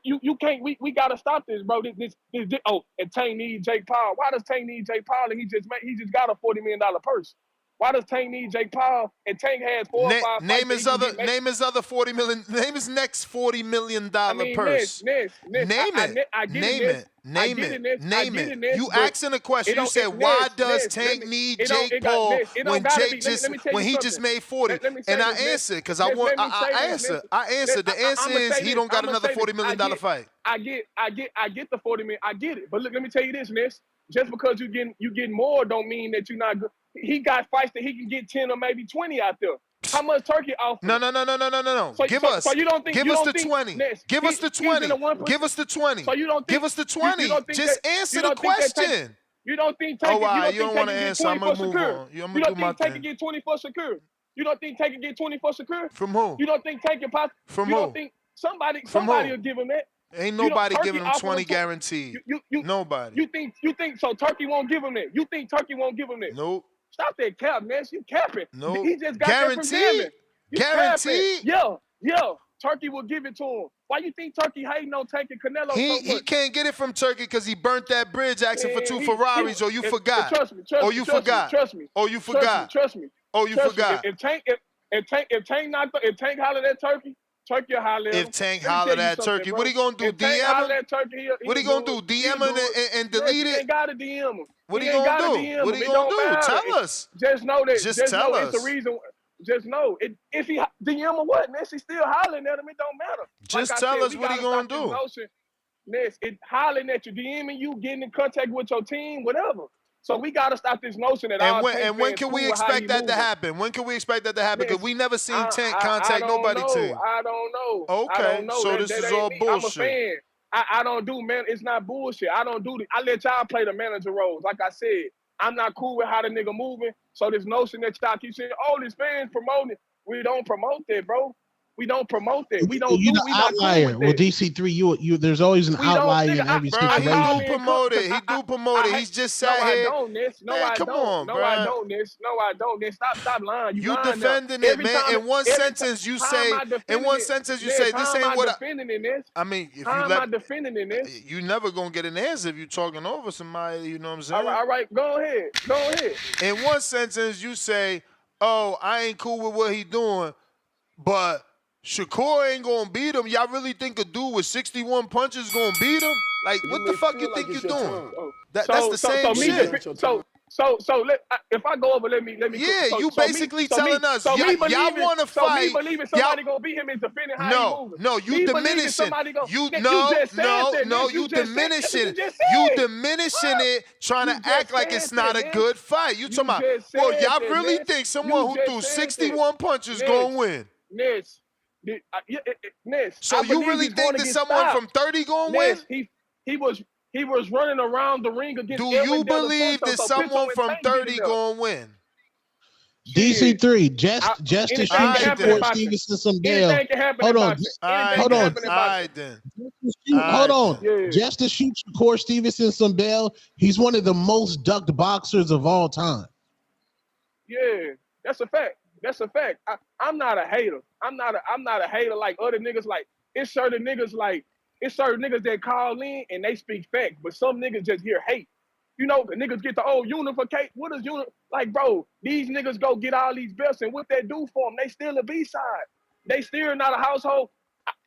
S12: You can't. We gotta stop this, bro. And Tank needs Jake Paul. Why does Tank need Jake Paul? And he just got a $40 million purse. Why does Tank need Jake Paul? And Tank has 4 or 5 fights
S9: Name
S12: that he
S9: his
S12: can
S9: other.
S12: get.
S9: Name his other 40 million. Name his next $40 million purse.
S12: Ness.
S9: Name it.
S12: I get it,
S9: Name
S12: Ness.
S9: it.
S12: I
S9: Name
S12: get
S9: it.
S12: it, Ness. I
S9: Name
S12: get
S9: it.
S12: it, Ness.
S9: You
S12: But
S9: asking a
S12: it
S9: question. You
S12: don't.
S9: said, why does
S12: Ness.
S9: Tank need
S12: It don't.
S9: Jake Paul
S12: It don't
S9: when
S12: gotta
S9: Jake
S12: be. Let me tell you
S9: when he just
S12: something.
S9: made 40?
S12: Let me
S9: And
S12: say
S9: I
S12: this, Ness.
S9: answered because
S12: Ness, let me say
S9: I
S12: this,
S9: answered.
S12: Ness.
S9: I answered. The answer
S12: I'ma
S9: is
S12: say
S9: he
S12: this.
S9: don't got another $40 million fight.
S12: I get the 40 million. I get it. But look, let me tell you this, Ness. Just because you getting more don't mean that you're not good. He got fights that he can get 10 or maybe 20 out there. How much Turkey offering?
S9: No.
S12: So
S9: Give
S12: you don't think
S9: Give us the 20.
S12: Ness,
S9: Give us the
S12: he's in
S9: 20.
S12: the 1%?
S9: Give us the 20.
S12: So you don't think
S9: Give us the
S12: you
S9: 20.
S12: don't think
S9: Just
S12: that
S9: answer the question.
S12: you don't think
S9: Oh,
S12: Tank
S9: wow.
S12: you don't
S9: You
S12: think
S9: don't
S12: Tank
S9: want to
S12: can get
S9: answer.
S12: 20
S9: I'm going
S12: for
S9: to move
S12: Shakur?
S9: on. I'm
S12: You
S9: going to do
S12: don't
S9: my
S12: think Tank can
S9: thing.
S12: get 20 for Shakur? You don't think Tank can get 20 for Shakur?
S9: From who?
S12: You don't think Tank can possibly?
S9: From
S12: You don't
S9: who?
S12: think somebody
S9: From who?
S12: will give him that?
S9: Ain't
S12: You don't
S9: nobody
S12: Turkey
S9: giving him
S12: offer
S9: 20
S12: him
S9: guaranteed. Nobody.
S12: you think so Turkey won't give him that? You think Turkey won't give him that?
S9: Nope.
S12: Stop that cap, Ness. You capping.
S9: Nope.
S12: He just got that from
S9: Guaranteed?
S12: Gambit. You capping.
S9: Guaranteed?
S12: Yeah. Turkey will give it to him. Why you think Turkey hating on taking Canelo so
S9: He
S12: much?
S9: can't get it from Turkey because he burnt that bridge asking for
S12: Man,
S9: 2 Ferraris, or you forgot.
S12: Trust me.
S9: Or you forgot. Oh, you
S12: Trust
S9: forgot.
S12: Me, if Tank hollered at Turkey will holler at him.
S9: If Tank
S12: Let me
S9: hollered
S12: tell you
S9: at
S12: something,
S9: Turkey,
S12: bro.
S9: what he gonna do?
S12: If Tank
S9: DM
S12: hollered
S9: him?
S12: at Turkey,
S9: What he gonna do? DM him and
S12: Yes,
S9: delete
S12: he
S9: it?
S12: ain't gotta DM him.
S9: What he
S12: Ain't
S9: gonna
S12: gotta
S9: do?
S12: DM
S9: What
S12: him.
S9: he
S12: It
S9: gonna
S12: don't
S9: do?
S12: matter.
S9: Tell us.
S12: Just know that.
S9: Just
S12: Just
S9: tell
S12: know it's the
S9: us.
S12: reason. Just know it. If he DM or what, Ness, he still hollering at him. It don't matter.
S9: Just
S12: like I
S9: tell
S12: said,
S9: us
S12: we
S9: what he
S12: gotta
S9: gonna
S12: stop this
S9: do.
S12: notion. Ness, it hollering at you, DMing you, getting in contact with your team, whatever. So we gotta stop this notion that all Tank
S9: when
S12: fans
S9: can we
S12: cool with how he
S9: expect that to
S12: moving.
S9: happen? When can we expect that to happen? Because
S12: Ness,
S9: we never seen Tank
S12: I
S9: contact
S12: don't
S9: nobody
S12: know.
S9: team.
S12: I don't know. I
S9: Okay,
S12: don't know.
S9: so
S12: That
S9: this is
S12: ain't
S9: all
S12: me. I'm a
S9: bullshit.
S12: fan. I don't do, man. It's not bullshit. I don't do I let y'all play the manager roles. Like I said, I'm not cool with how the nigga moving. So this notion that y'all keep saying, oh, these fans promoting it. We don't promote that, bro. We don't promote that. We don't
S8: You
S12: do.
S8: the
S12: We not cool
S8: outlier.
S12: with
S8: Well,
S12: that.
S8: DC3, you there's always an
S12: We don't,
S8: outlier
S12: nigga.
S8: in every
S9: Bro, he
S8: situation.
S9: do promote it. He do promote it. He's just
S12: No,
S9: sat
S12: I
S9: here.
S12: don't, Ness. No,
S9: Man,
S12: I
S9: come
S12: don't.
S9: on,
S12: No,
S9: bro.
S12: I don't, Ness. No, I don't, Ness. Stop lying. You lying now.
S9: Defending it, man. In one sentence, you
S12: how am
S9: say.
S12: I
S9: In
S12: defending
S9: one
S12: it?
S9: sentence, you
S12: Ness,
S9: say this
S12: how am
S9: ain't
S12: I
S9: what.
S12: defending it, Ness?
S9: I mean, if
S12: How
S9: you
S12: am
S9: let,
S12: I defending it, Ness?
S9: you never gonna get an answer if you talking over somebody. You know what I'm saying?
S12: All right. Go ahead.
S9: In one sentence, you say, "Oh, I ain't cool with what he doing, but Shakur ain't gonna beat him." Y'all really think a dude with 61 punches gonna beat him? Like, what the fuck you think you're doing? That's the same shit.
S12: If I go over, let me.
S9: Yeah, you basically telling us y'all want to fight.
S12: Me believing somebody gonna beat him is defending how he moving.
S9: No, you
S12: me
S9: diminishing.
S12: Somebody gonna,
S9: You
S12: just said that,
S9: no,
S12: Ness.
S9: you diminishing.
S12: You
S9: You
S12: said.
S9: diminishing it, trying to act like it's not a
S12: Ness.
S9: good fight. You talking about?
S12: Just
S9: Well,
S12: said
S9: y'all
S12: that,
S9: really
S12: Ness.
S9: think someone who threw 61 punches gonna win?
S12: Ness. Ness.
S9: So you really think that someone from 30 gonna win?
S12: He was running around the ring against.
S9: Do
S12: Edwin
S9: you
S12: De La
S9: believe
S12: Santo,
S9: that
S12: so
S9: someone
S12: Pinto
S9: from
S12: and Tank get
S9: 30
S12: it up.
S9: gonna win?
S8: DC3, just to
S12: Anything
S8: shoot
S12: can happen in
S8: Shakur
S12: boxing.
S8: Stevenson some bail.
S12: Anything can happen
S8: Hold
S12: in
S8: on.
S12: boxing. Anything can happen in boxing.
S9: then.
S8: Hold on.
S12: Yeah.
S8: Just to shoot Shakur Stevenson some bail, he's one of the most ducked boxers of all time.
S12: Yeah, that's a fact. That's a fact. I'm not a hater. I'm not a hater like other niggas. Like it's certain niggas that call in and they speak fact, but some niggas just hear hate. You know, the niggas get the unificate. What is like, bro? These niggas go get all these belts, and what they do for them? They still a B-side. They still not a household.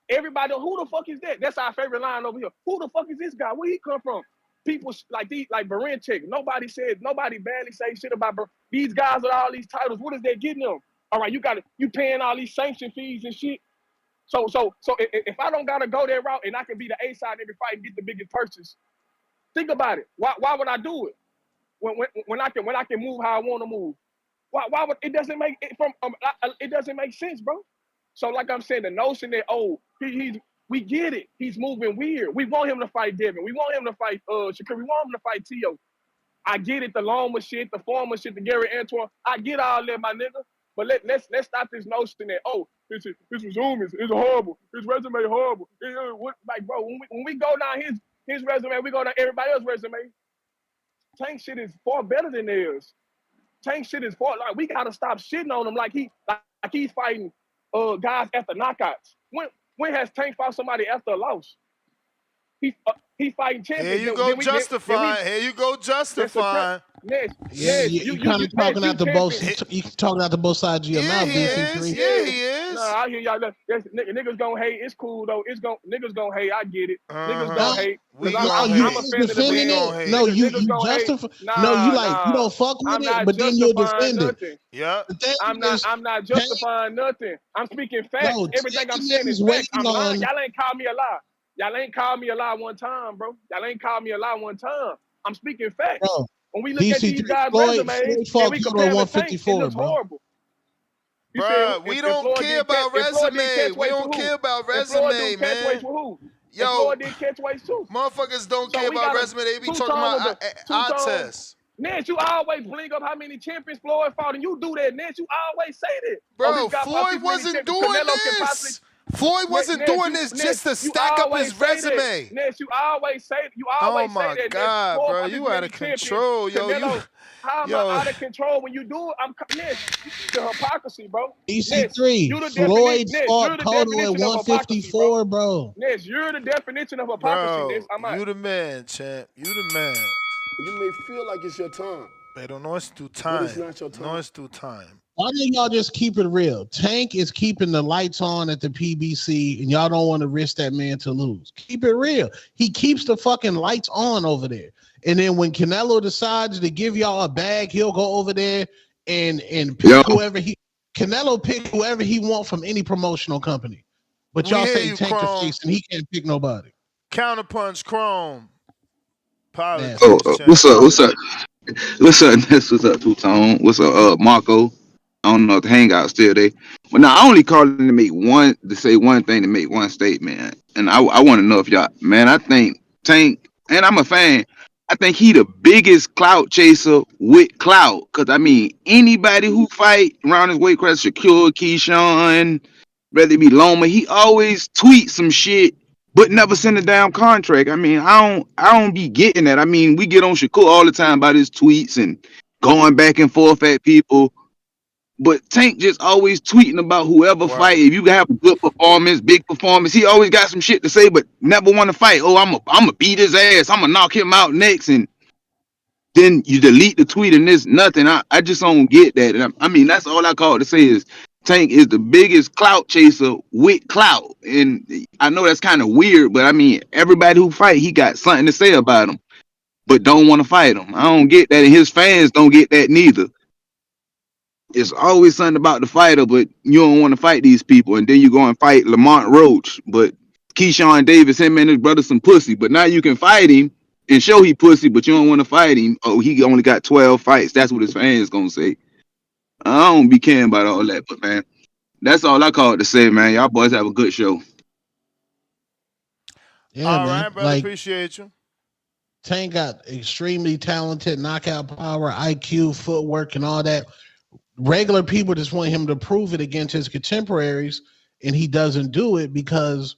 S12: Everybody, who the fuck is that? That's our favorite line over here. Who the fuck is this guy? Where he come from? People like Barenchik. Nobody badly say shit about these guys with all these titles. What is they getting them? All right, you paying all these sanction fees and shit. So if I don't gotta go that route and I can be the A side in every fight and get the biggest purchase, think about it. Why would I do it when I can move how I want to move? Why would it doesn't make it it doesn't make sense, bro. So like I'm saying, the notion that we get it. He's moving weird. We want him to fight Devin. We want him to fight Shakur. We want him to fight Tio. I get it, the Loma shit, the former shit, the Gary Antoine. I get all that, my nigga. But let's stop this notion that his resume is horrible. His resume horrible. Like, bro, when we go down his resume, we go down everybody else's resume. Tank shit is far better than theirs. Tank shit is far like we gotta stop shitting on him like he's fighting guys after knockouts. When has Tank fought somebody after a loss? He fighting champions.
S9: Here you go justifying. Here you go justifying.
S8: You kind of talking out the both sides of your mouth, DC3.
S9: Yeah, he is.
S12: Nah, I hear y'all. Niggas gonna hate. It's cool though. Niggas gonna hate. I get it. Niggas gonna hate.
S9: We
S12: I'm a fan of the band.
S8: No, you justify. No, you don't fuck with it, but then you'll defend it.
S9: Yeah.
S12: I'm not justifying nothing. I'm speaking facts. Everything I'm saying is facts. I'm lying. Y'all ain't called me a lie. Y'all ain't called me a lie one time, bro. Y'all ain't called me a lie one time. I'm speaking facts.
S8: Bro,
S12: when we look at these guys' resumes and we compare them to Tank, it looks horrible.
S9: Bro, we don't care about resume. We don't care about resume, man. Yo,
S12: Floyd did catchweights too.
S9: Motherfuckers don't care about resume. They be talking about eye tests.
S12: Nance, you always bring up how many champions Floyd fought, and you do that, Nance. You always say that.
S9: Bro, Floyd wasn't doing this. Floyd wasn't doing this just to stack up his resume.
S12: Ness, you always say that.
S9: Oh my God, bro, you out of control, yo.
S12: How am I out of control when you do it? Ness, the hypocrisy, bro.
S8: EC3, Floyd fought total at 154, bro.
S12: Ness, you're the definition of hypocrisy, Ness.
S9: You the man, champ. You the man.
S1: You may feel like it's your time,
S9: Pero no es tu
S1: But it's
S9: time.
S1: not your
S9: No
S1: time.
S9: es tu time.
S8: Why don't y'all just keep it real? Tank is keeping the lights on at the PBC, and y'all don't want to risk that man to lose. Keep it real. He keeps the fucking lights on over there. And then when Canelo decides to give y'all a bag, he'll go over there and pick
S19: Yo,
S8: whoever he Canelo pick whoever he want from any promotional company. But
S9: We
S8: y'all
S9: hear
S8: say
S9: you,
S8: Tank the
S9: Chrome.
S8: face and he can't pick nobody.
S9: Counterpunch Chrome.
S8: Nasty.
S9: Apologies,
S19: what's
S9: champ.
S19: up? What's up? What's up? This what's up, Two Tone? What's up, Marco? I don't know if the hangout still there. But now I only called in to say one thing to make one statement. And I want to know if y'all, man, I think Tank, and I'm a fan. I think he the biggest clout chaser with clout. Cause I mean, anybody who fight around his weight class, Shakur, Keyshawn, whether it be Loma, he always tweets some shit, but never send a damn contract. I mean, I don't be getting that. I mean, we get on Shakur all the time about his tweets and going back and forth at people. But Tank just always tweeting about whoever fight.
S9: Word.
S19: If you have a good performance, big performance, he always got some shit to say, but never want to fight. Oh, I'm a beat his ass. I'm gonna knock him out next, and then you delete the tweet and this nothing. I just don't get that. And I mean, that's all I call it to say is Tank is the biggest clout chaser with clout, and I know that's kind of weird, but I mean, everybody who fight, he got something to say about him, but don't want to fight him. I don't get that, and his fans don't get that neither. It's always something about the fighter, but you don't want to fight these people. And then you go and fight Lamont Roach. But Keyshawn Davis, him and his brother some pussy. But now you can fight him and show he pussy, but you don't want to fight him. Oh, he only got 12 fights. That's what his fans gonna say. I don't be caring about all that, but man, that's all I call it to say, man. Y'all boys have a good show.
S8: Yeah,
S9: All
S8: man.
S9: right, brother.
S8: Like
S9: Appreciate you.
S8: Tank got extremely talented knockout power, IQ, footwork, and all that. Regular people just want him to prove it against his contemporaries, and he doesn't do it because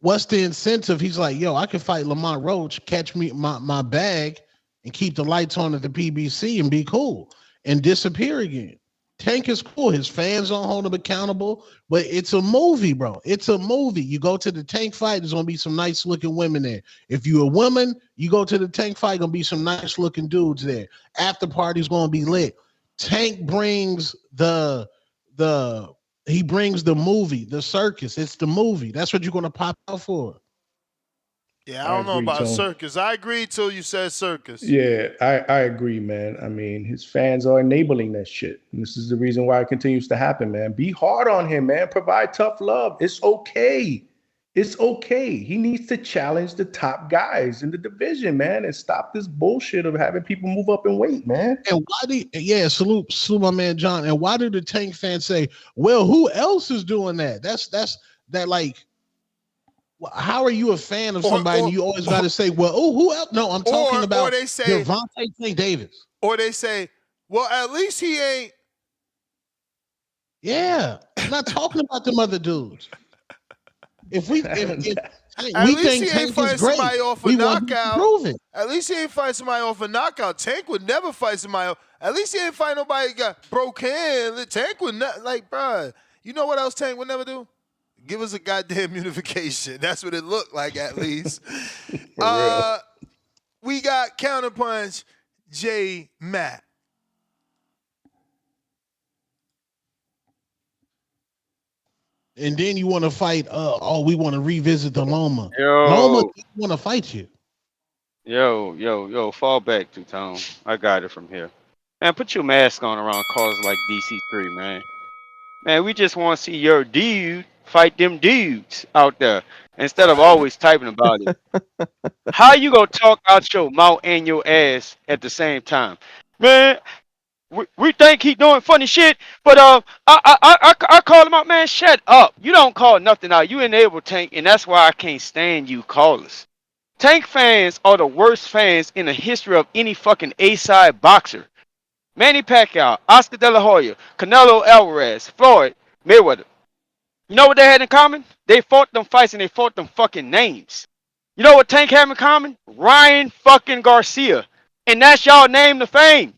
S8: what's the incentive? He's like, yo, I can fight Lamont Roach, catch me my bag, and keep the lights on at the PBC and be cool and disappear again. Tank is cool. His fans don't hold him accountable, but it's a movie, bro. It's a movie. You go to the Tank fight, there's gonna be some nice looking women there. If you're a woman, you go to the Tank fight, gonna be some nice looking dudes there. After party's gonna be lit. Tank brings he brings the movie, the circus. It's the movie. That's what you're gonna pop out for.
S9: Yeah, I
S16: I
S9: don't know
S16: agree,
S9: about
S16: Tone.
S9: circus. I agreed till you said circus.
S16: Yeah, I agree, man. I mean, his fans are enabling that shit. And this is the reason why it continues to happen, man. Be hard on him, man. Provide tough love. It's okay. It's okay. He needs to challenge the top guys in the division, man, and stop this bullshit of having people move up in weight, man.
S8: And why salute my man John. And why do the Tank fans say, well, who else is doing that? That's that like how are you a fan of somebody and you always got to say, well, oh, who else? No, I'm talking
S9: Or
S8: about
S9: they say
S8: Gervonta Tank Davis.
S9: Or they say, well, at least he ain't.
S8: Yeah, I'm not talking about them other dudes. If we think
S9: he ain't
S8: Tank is
S9: fighting
S8: great,
S9: somebody off a
S8: we want him to
S9: knockout.
S8: prove it.
S9: At least he ain't fighting somebody off a knockout. Tank would never fight somebody off. At least he ain't fight nobody got broke hand. Tank would not, like, bruh. You know what else Tank would never do? Give us a goddamn unification. That's what it looked like, at least.
S16: real.
S9: We got Counterpunch J Matt.
S8: And then you want to fight. We want to revisit the Loma. Loma
S18: Yo,
S8: want to fight you.
S18: yo, fall back, Two Tone. I got it from here. Man, put your mask on around cause like DC3, man. Man, we just want to see your dude fight them dudes out there instead of always typing about it. How you gonna talk out your mouth and your ass at the same time? Man, we think he doing funny shit, but I call him out, man. Shut up. You don't call nothing out. You enable Tank, and that's why I can't stand you callers. Tank fans are the worst fans in the history of any fucking A-side boxer. Manny Pacquiao, Oscar De La Hoya, Canelo Alvarez, Floyd, Mayweather. You know what they had in common? They fought them fights and they fought them fucking names. You know what Tank had in common? Ryan fucking Garcia. And that's y'all name to fame.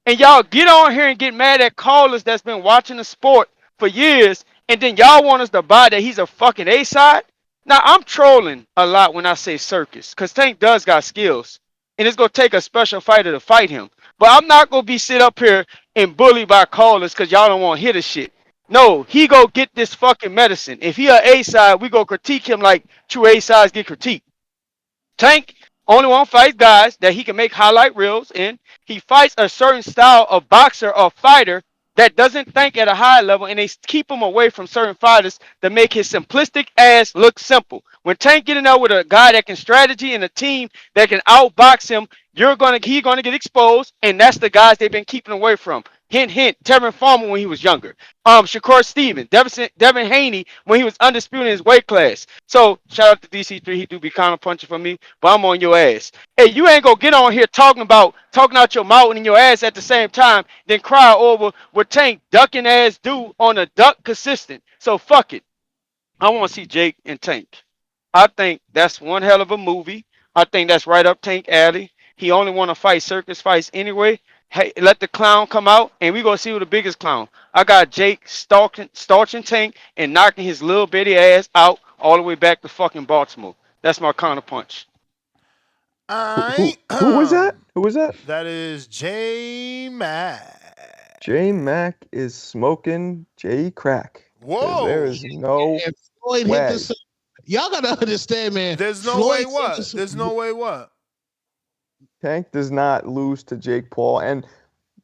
S18: And y'all get on here and get mad at callers that's been watching the sport for years, and then y'all want us to buy that he's a fucking A-side? Now, I'm trolling a lot when I say circus, because Tank does got skills. and it's gonna take a special fighter to fight him. But I'm not gonna be sit up here and bullied by callers because y'all don't want to hear the shit. No, he go get this fucking medicine. If he a A-side, we go critique him like true A-sides get critiqued. Tank only want to fight guys that he can make highlight reels in. He fights a certain style of boxer or fighter that doesn't think at a high level, and they keep him away from certain fighters that make his simplistic ass look simple. When Tank get in there with a guy that can strategy and a team that can outbox him, he's gonna get exposed, and that's the guys they've been keeping away from. Hint, hint. Terran Farmer when he was younger. Shakur Stevens, Devin Haney when he was undisputed in his weight class. So shout out to DC3. He do be counter punching for me, but I'm on your ass. Hey, you ain't gonna get on here talking out your mouth and your ass at the same time, then cry over what Tank ducking ass do on a duck consistent. So fuck it. I want to see Jake and Tank. I think that's one hell of a movie. I think that's right up Tank alley. He only want to fight circus fights anyway. Hey, let the clown come out, and we gonna see who the biggest clown. I got Jake starching Tank and knocking his little bitty ass out all the way back to fucking Baltimore. That's my counter punch.
S11: Who was that? Who was that?
S9: That is J Mac.
S11: J Mac is smoking J Crack.
S9: Whoa!
S11: There is no
S8: Floyd
S11: way.
S8: hit the. Y'all gotta understand, man.
S9: There's no
S8: Floyd
S9: way what? There's no way what?
S11: Tank does not lose to Jake Paul, and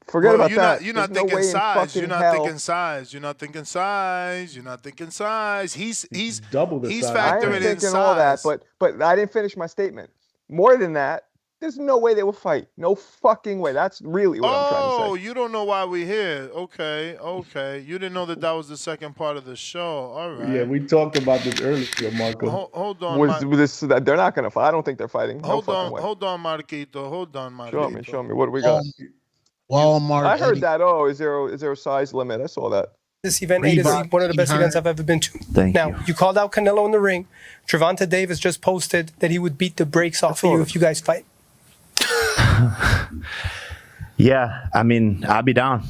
S11: forget about that.
S9: You're not thinking size. You're not thinking size. You're not thinking size. You're not thinking size. He's
S16: double the size.
S9: factoring
S11: I ain't
S9: in
S11: thinking
S9: size.
S11: all that, but I didn't finish my statement. More than that, there's no way they will fight. No fucking way. That's really what I'm trying to say.
S9: Oh, you don't know why we're here. Okay. You didn't know that was the second part of the show. All right.
S16: Yeah, we talked about this earlier, Marco.
S9: Hold on.
S11: They're not going to fight. I don't think they're fighting.
S9: Hold on,
S11: Marquito.
S9: Hold on, Marquito.
S11: Show me. What do we got?
S8: Walmart.
S11: I heard that. Oh, is there a size limit? I saw that.
S13: This event is one of the best events I've ever been to. You called out Canelo in the ring. Gervonta Davis just posted that he would beat the brakes off of you if you guys fight.
S14: Yeah, I mean, I'll be down.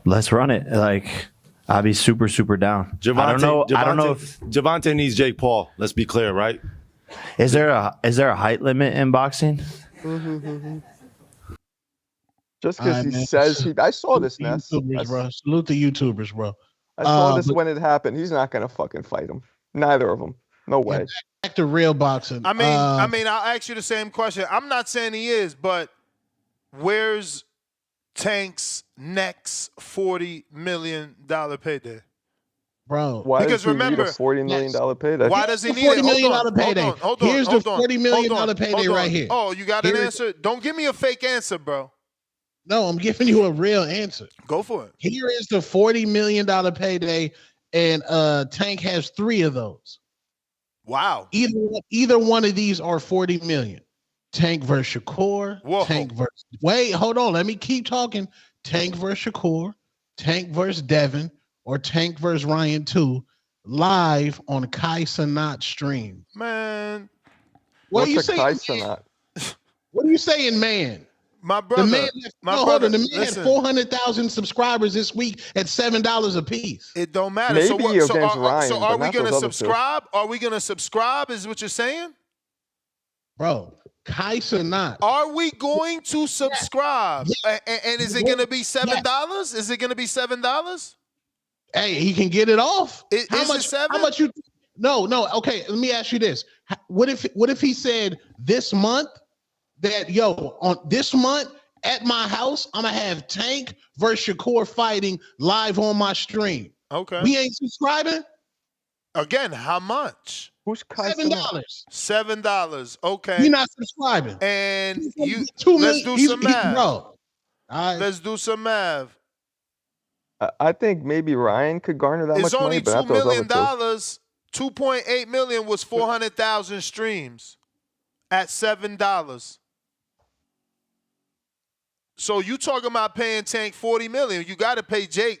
S14: Let's run it. Like, I'll be super, super down. I don't know if
S15: Gervonta needs Jake Paul. Let's be clear, right?
S14: Is there a height limit in boxing?
S11: Just because he says I saw this, Ness.
S8: Salute the YouTubers, bro.
S11: I saw this when it happened. He's not gonna fucking fight him. Neither of them. No way.
S8: Back to real boxing.
S9: I mean, I'll ask you the same question. I'm not saying he is, but where's Tank's next $40 million payday?
S8: Bro,
S11: why does he need a $40 million payday?
S9: Why does he need a
S8: $40 million payday?
S9: Hold on.
S8: Here's the $40 million payday right here.
S9: Oh, you got an answer? Don't give me a fake answer, bro.
S8: No, I'm giving you a real answer.
S9: Go for it.
S8: Here is the $40 million payday, and Tank has 3 of those.
S9: Wow.
S8: Either one of these are $40 million. Tank versus Shakur.
S9: Whoa.
S8: Wait, hold on. Let me keep talking. Tank versus Shakur. Tank versus Devin. Or Tank versus Ryan 2. Live on Kai Cenat stream.
S9: Man.
S8: What are you saying?
S11: Kai Cenat?
S8: What are you saying, man?
S9: My brother.
S8: The man had 400,000 subscribers this week at $7 a piece.
S9: It don't matter.
S11: Maybe
S9: So
S11: against Ryan.
S9: So are we going to subscribe? Are we going to subscribe? Is what you're saying?
S8: Bro, Kai Cenat.
S9: Are we going to subscribe? Yes. And is it going to be $7? Yes. Is it going to be $7?
S8: Hey, he can get it off.
S9: How much? $7?
S8: How much you? No. Okay, let me ask you this: What if he said this month that on this month at my house I'm gonna have Tank versus Shakur fighting live on my stream?
S9: Okay,
S8: we ain't subscribing.
S9: Again, how much?
S11: Who's
S8: $7?
S9: $7. Okay,
S8: you're not subscribing.
S9: And
S8: let's do some math.
S9: Bro, let's do some math.
S11: I think maybe Ryan could garner that much money.
S9: It's only $2 million. $2.8 million was 400,000 streams at $7. So you talking about paying Tank $40 million? You got to pay Jake.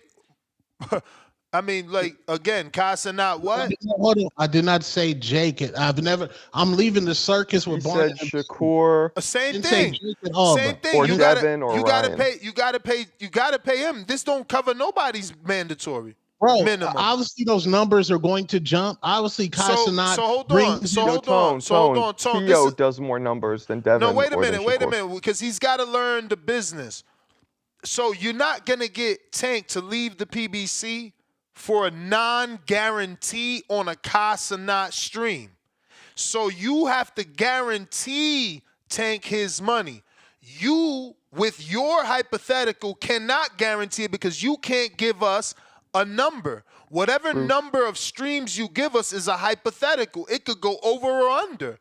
S9: I mean, like again, Kai Cenat what?
S8: Hold on. I did not say Jake. I'm leaving the circus with
S11: Barnett. Shakur.
S9: Same thing.
S11: Same thing. Or Devin or Ryan.
S9: You gotta pay him. This don't cover nobody's mandatory.
S8: Bro,
S9: minimum.
S8: obviously those numbers are going to jump. Obviously, Kai Cenat brings
S11: Tone.
S9: Tone.
S11: Tio does more numbers than Devin.
S9: No, wait a
S11: or than
S9: minute, because he's got to learn the business. So you're not gonna get Tank to leave the PBC for a non-guarantee on a Kai Cenat stream. So you have to guarantee Tank his money. You, with your hypothetical, cannot guarantee it because you can't give us a number. Whatever number of streams you give us is a hypothetical. It could go over or under.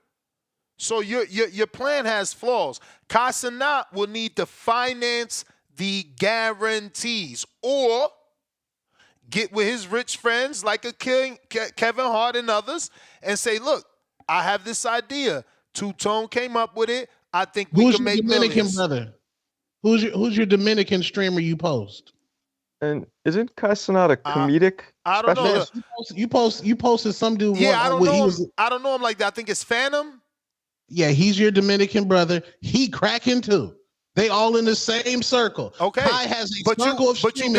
S9: So your plan has flaws. Kai Cenat will need to finance the guarantees or get with his rich friends like a Kevin Hart and others and say, look, I have this idea. Two-Tone came up with it. I think we can make millions.
S8: Brother? Who's your Dominican streamer you post?
S11: And isn't Kai Cenat a comedic?
S9: I don't know.
S8: You posted some dude.
S9: Yeah, I don't know him. I don't know him like that. I think it's Phantom.
S8: Yeah, he's your Dominican brother. He cracking too. They all in the same circle.
S9: Okay,
S8: Kai has a circle of streaming.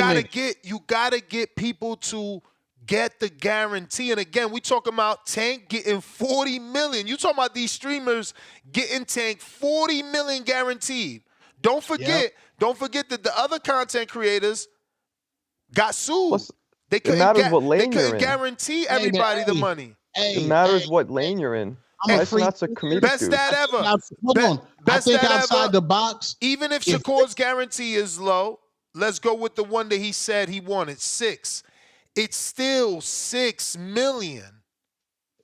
S9: You gotta get people to get the guarantee. And again, we talking about Tank getting 40 million. You talking about these streamers getting Tank 40 million guaranteed. Don't forget that the other content creators got sued. They couldn't guarantee everybody the money.
S11: It matters what lane you're in. That's not a comedic
S9: Best
S11: dude.
S9: stat ever.
S8: Hold on.
S9: Best
S8: I think
S9: stat
S8: outside
S9: ever.
S8: the box.
S9: Even if Shakur's guarantee is low, let's go with the one that he said he wanted, 6. It's still 6 million.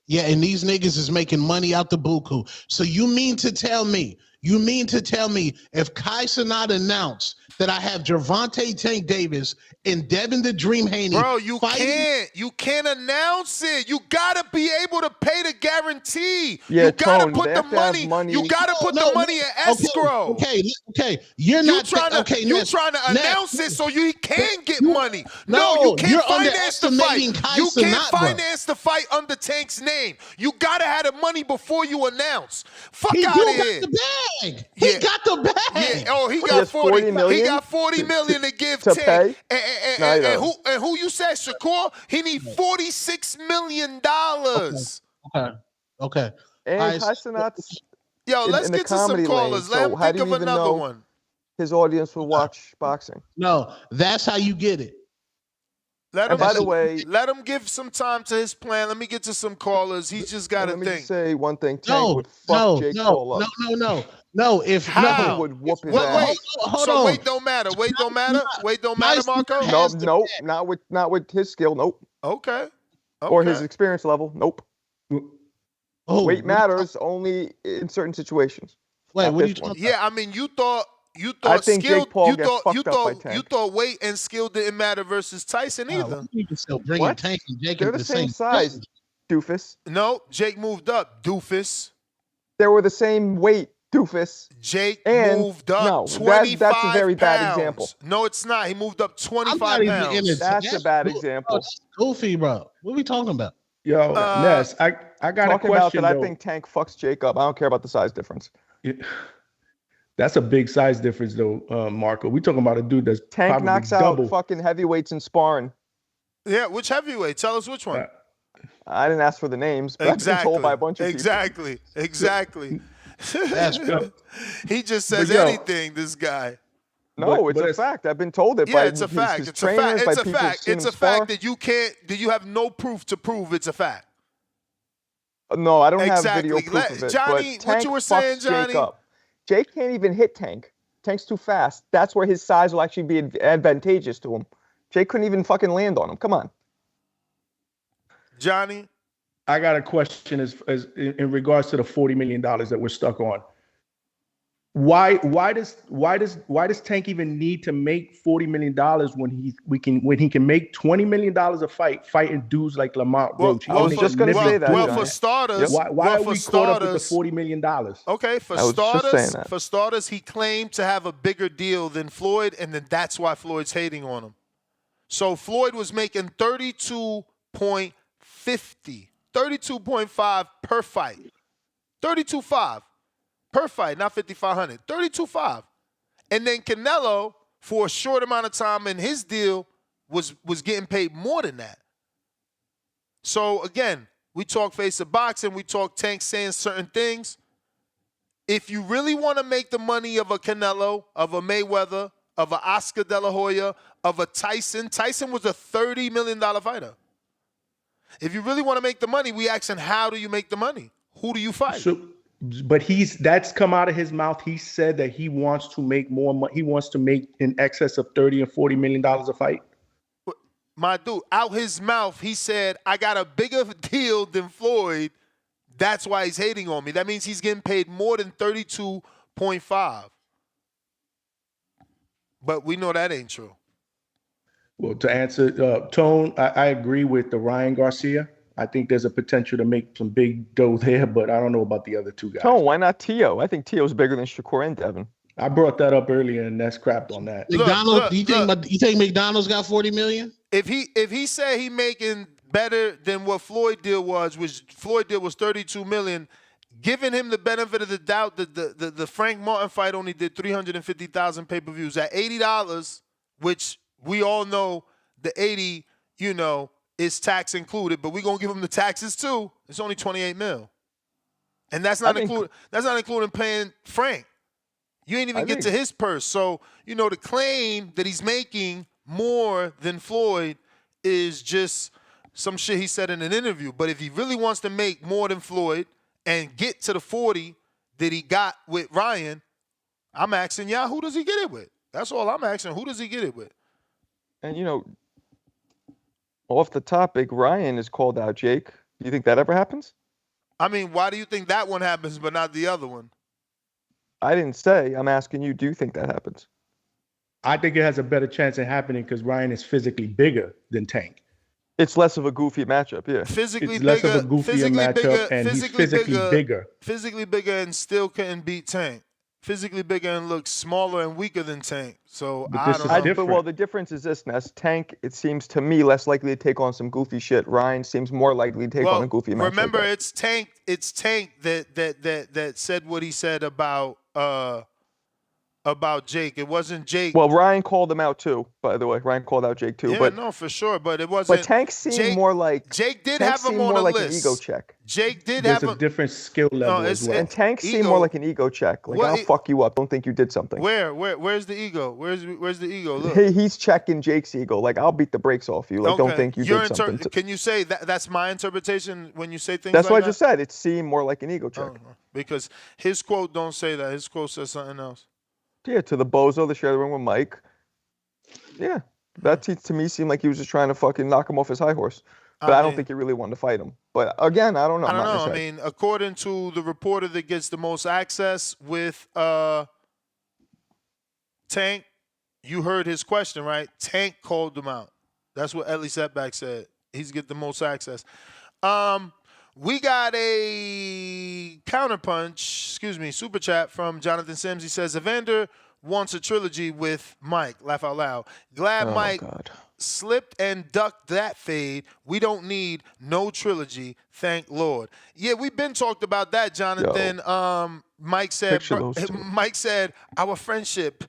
S8: Yeah, and these niggas is making money out the buku. So you mean to tell me if Kai Cenat announced that I have Gervonta Tank Davis and Devin the Dream Haney.
S9: Bro, you can't announce it. You gotta be able to pay the guarantee.
S11: Yeah,
S9: you gotta
S11: Tone,
S9: put
S11: they
S9: the
S11: have to have
S9: money.
S11: money.
S9: You gotta put the money in escrow.
S8: Okay. You're trying
S9: to announce it so you can get money. No, you can't finance the fight. You can't finance the fight under Tank's name. You gotta have the money before you announce. Fuck out of here.
S8: He got the bag.
S9: Yeah. Oh, he got 40
S11: million.
S9: He got 40 million to give
S11: to
S9: Tank.
S11: pay?
S9: And who you said, Shakur? He need $46 million.
S8: Okay.
S11: And Kai Cenat's
S9: let's get to some callers. Let him think of another one.
S11: His audience will watch boxing.
S8: No, that's how you get it.
S9: Let him,
S11: by the way,
S9: let him give some time to his plan. Let me get to some callers. He's just got to think.
S11: Let me say one thing. Tank would fuck Jake Paul up.
S8: No.
S11: He would whoop his ass.
S8: Hold on.
S9: Weight don't matter. Weight don't matter, Marco?
S11: Nope. Not with his skill. Nope.
S9: Okay.
S11: Or his experience level. Nope. Weight matters only in certain situations.
S8: Wait, what are you talking about?
S9: Yeah, I mean, you thought
S11: I think
S9: skill,
S11: Jake Paul gets fucked up by Tank.
S9: You thought weight and skill didn't matter versus Tyson either.
S8: You can still bring Tank and Jake.
S11: They're the same size, doofus.
S9: No, Jake moved up, doofus.
S11: They were the same weight, doofus.
S9: Jake moved up 25
S11: that's a very bad
S9: pounds.
S11: example.
S9: No, it's not. He moved up 25 pounds.
S11: That's a bad example.
S8: That's goofy, bro. What are we talking about?
S16: Yo, Ness, I got a question.
S11: About that,
S16: though.
S11: I think Tank fucks Jake up. I don't care about the size difference.
S16: That's a big size difference, though, Marco. We talking about a dude that's
S11: Tank
S16: probably
S11: knocks
S16: double.
S11: out fucking heavyweights in sparring.
S9: Yeah, which heavyweight? Tell us which one.
S11: I didn't ask for the names, but I've been told by a bunch of people.
S9: Exactly.
S8: That's good.
S9: He just says anything, this guy.
S11: No, it's a fact. I've been told it by
S9: it's a fact.
S11: his
S9: It's a fact.
S11: trainers,
S9: It's
S11: by
S9: a
S11: people who've
S9: fact.
S11: seen
S9: It's
S11: him
S9: a fact
S11: spar.
S9: that you can't, that you have no proof to prove it's a fact.
S11: No, I don't have
S9: Exactly.
S11: video proof of it.
S9: Johnny,
S11: but
S9: what
S11: Tank
S9: you were saying,
S11: fucks Jake
S9: Johnny?
S11: up. Jake can't even hit Tank. Tank's too fast. That's where his size will actually be advantageous to him. Jake couldn't even fucking land on him. Come on.
S9: Johnny?
S16: I got a question as in regards to the $40 million that we're stuck on. Why does Tank even need to make $40 million when he can make $20 million a fight fighting dudes like Lamont Roach?
S11: I was just going to say that.
S9: Well, for starters,
S16: why are we caught up with the $40 million?
S9: Okay, for starters, he claimed to have a bigger deal than Floyd, and then that's why Floyd's hating on him. So Floyd was making 32.5 per fight. 32.5 per fight, not 5,500. 32.5. And then Canelo, for a short amount of time in his deal, was getting paid more than that. So again, we talk face of boxing, we talk Tank saying certain things. If you really want to make the money of a Canelo, of a Mayweather, of a Oscar De La Hoya, of a Tyson was a $30 million fighter. If you really want to make the money, we asking, how do you make the money? Who do you fight?
S16: So, but that's come out of his mouth. He said that he wants to make more money. He wants to make in excess of $30 and $40 million a fight.
S9: My dude, out his mouth, he said, I got a bigger deal than Floyd. That's why he's hating on me. That means he's getting paid more than 32.5. But we know that ain't true.
S16: Well, to answer, Tone, I agree with the Ryan Garcia. I think there's a potential to make some big dough there, but I don't know about the other two guys.
S11: Tone, why not Tio? I think Tio's bigger than Shakur and Devin.
S16: I brought that up earlier, and that's crapped on that.
S8: McDonald's, you think McDonald's got 40 million?
S9: If he said he making better than what Floyd deal was, which Floyd deal was 32 million, giving him the benefit of the doubt that the Frank Martin fight only did 350,000 pay-per-views at $80, which we all know the 80, is tax included, but we're gonna give him the taxes too. It's only 28 mil. And that's not including paying Frank. You ain't even get to his purse. So, the claim that he's making more than Floyd is just some shit he said in an interview. But if he really wants to make more than Floyd and get to the 40 that he got with Ryan, I'm asking y'all, who does he get it with? That's all I'm asking. Who does he get it with?
S11: And, off the topic, Ryan has called out Jake. Do you think that ever happens?
S9: I mean, why do you think that one happens but not the other one?
S11: I didn't say. I'm asking you, do you think that happens?
S16: I think it has a better chance of happening because Ryan is physically bigger than Tank.
S11: It's less of a goofy matchup, yeah.
S9: Physically
S16: less
S9: bigger,
S16: of a goofy matchup, and he's physically bigger.
S9: Physically bigger and still couldn't beat Tank. Physically bigger and looks smaller and weaker than Tank. So I don't know.
S11: But, well, the difference is this, Ness. Tank, it seems to me, less likely to take on some goofy shit. Ryan seems more likely to take on a goofy match.
S9: Remember,
S11: like
S9: it's Tank that said what he said about Jake. It wasn't Jake.
S11: Well, Ryan called him out too, by the way. Ryan called out Jake too.
S9: Yeah,
S11: but
S9: no, for sure. But it wasn't.
S11: But Tank seemed more like
S9: Jake did
S11: Tank
S9: have him
S11: seemed
S9: on
S11: more
S9: the
S11: like
S9: list.
S11: an ego check.
S9: Jake did
S16: There's
S9: have
S16: a different skill level as well.
S11: And Tank seemed more like an ego check. Like, I'll fuck you up. Don't think you did something.
S9: Where's the ego? Where's the ego? Look.
S11: He's checking Jake's ego. Like, I'll beat the brakes off you. Like, don't think you did something.
S9: Can you say that's my interpretation when you say things
S11: that's
S9: like
S11: what
S9: that?
S11: I just said. It seemed more like an ego check.
S9: Because his quote don't say that. His quote says something else.
S11: Yeah, to the bozo that shared the ring with Mike. Yeah, that to me seemed like he was just trying to fucking knock him off his high horse. But I don't think he really wanted to fight him. But again, I don't know.
S9: I mean, according to the reporter that gets the most access with Tank, you heard his question, right? Tank called him out. That's what Eddie Setback said. He's get the most access. We got a super chat from Jonathan Sims. He says, Evander wants a trilogy with Mike. Laugh out loud. Glad Mike slipped and ducked that fade. We don't need no trilogy. Thank Lord. Yeah, we've been talked about that, Jonathan. Mike said, our friendship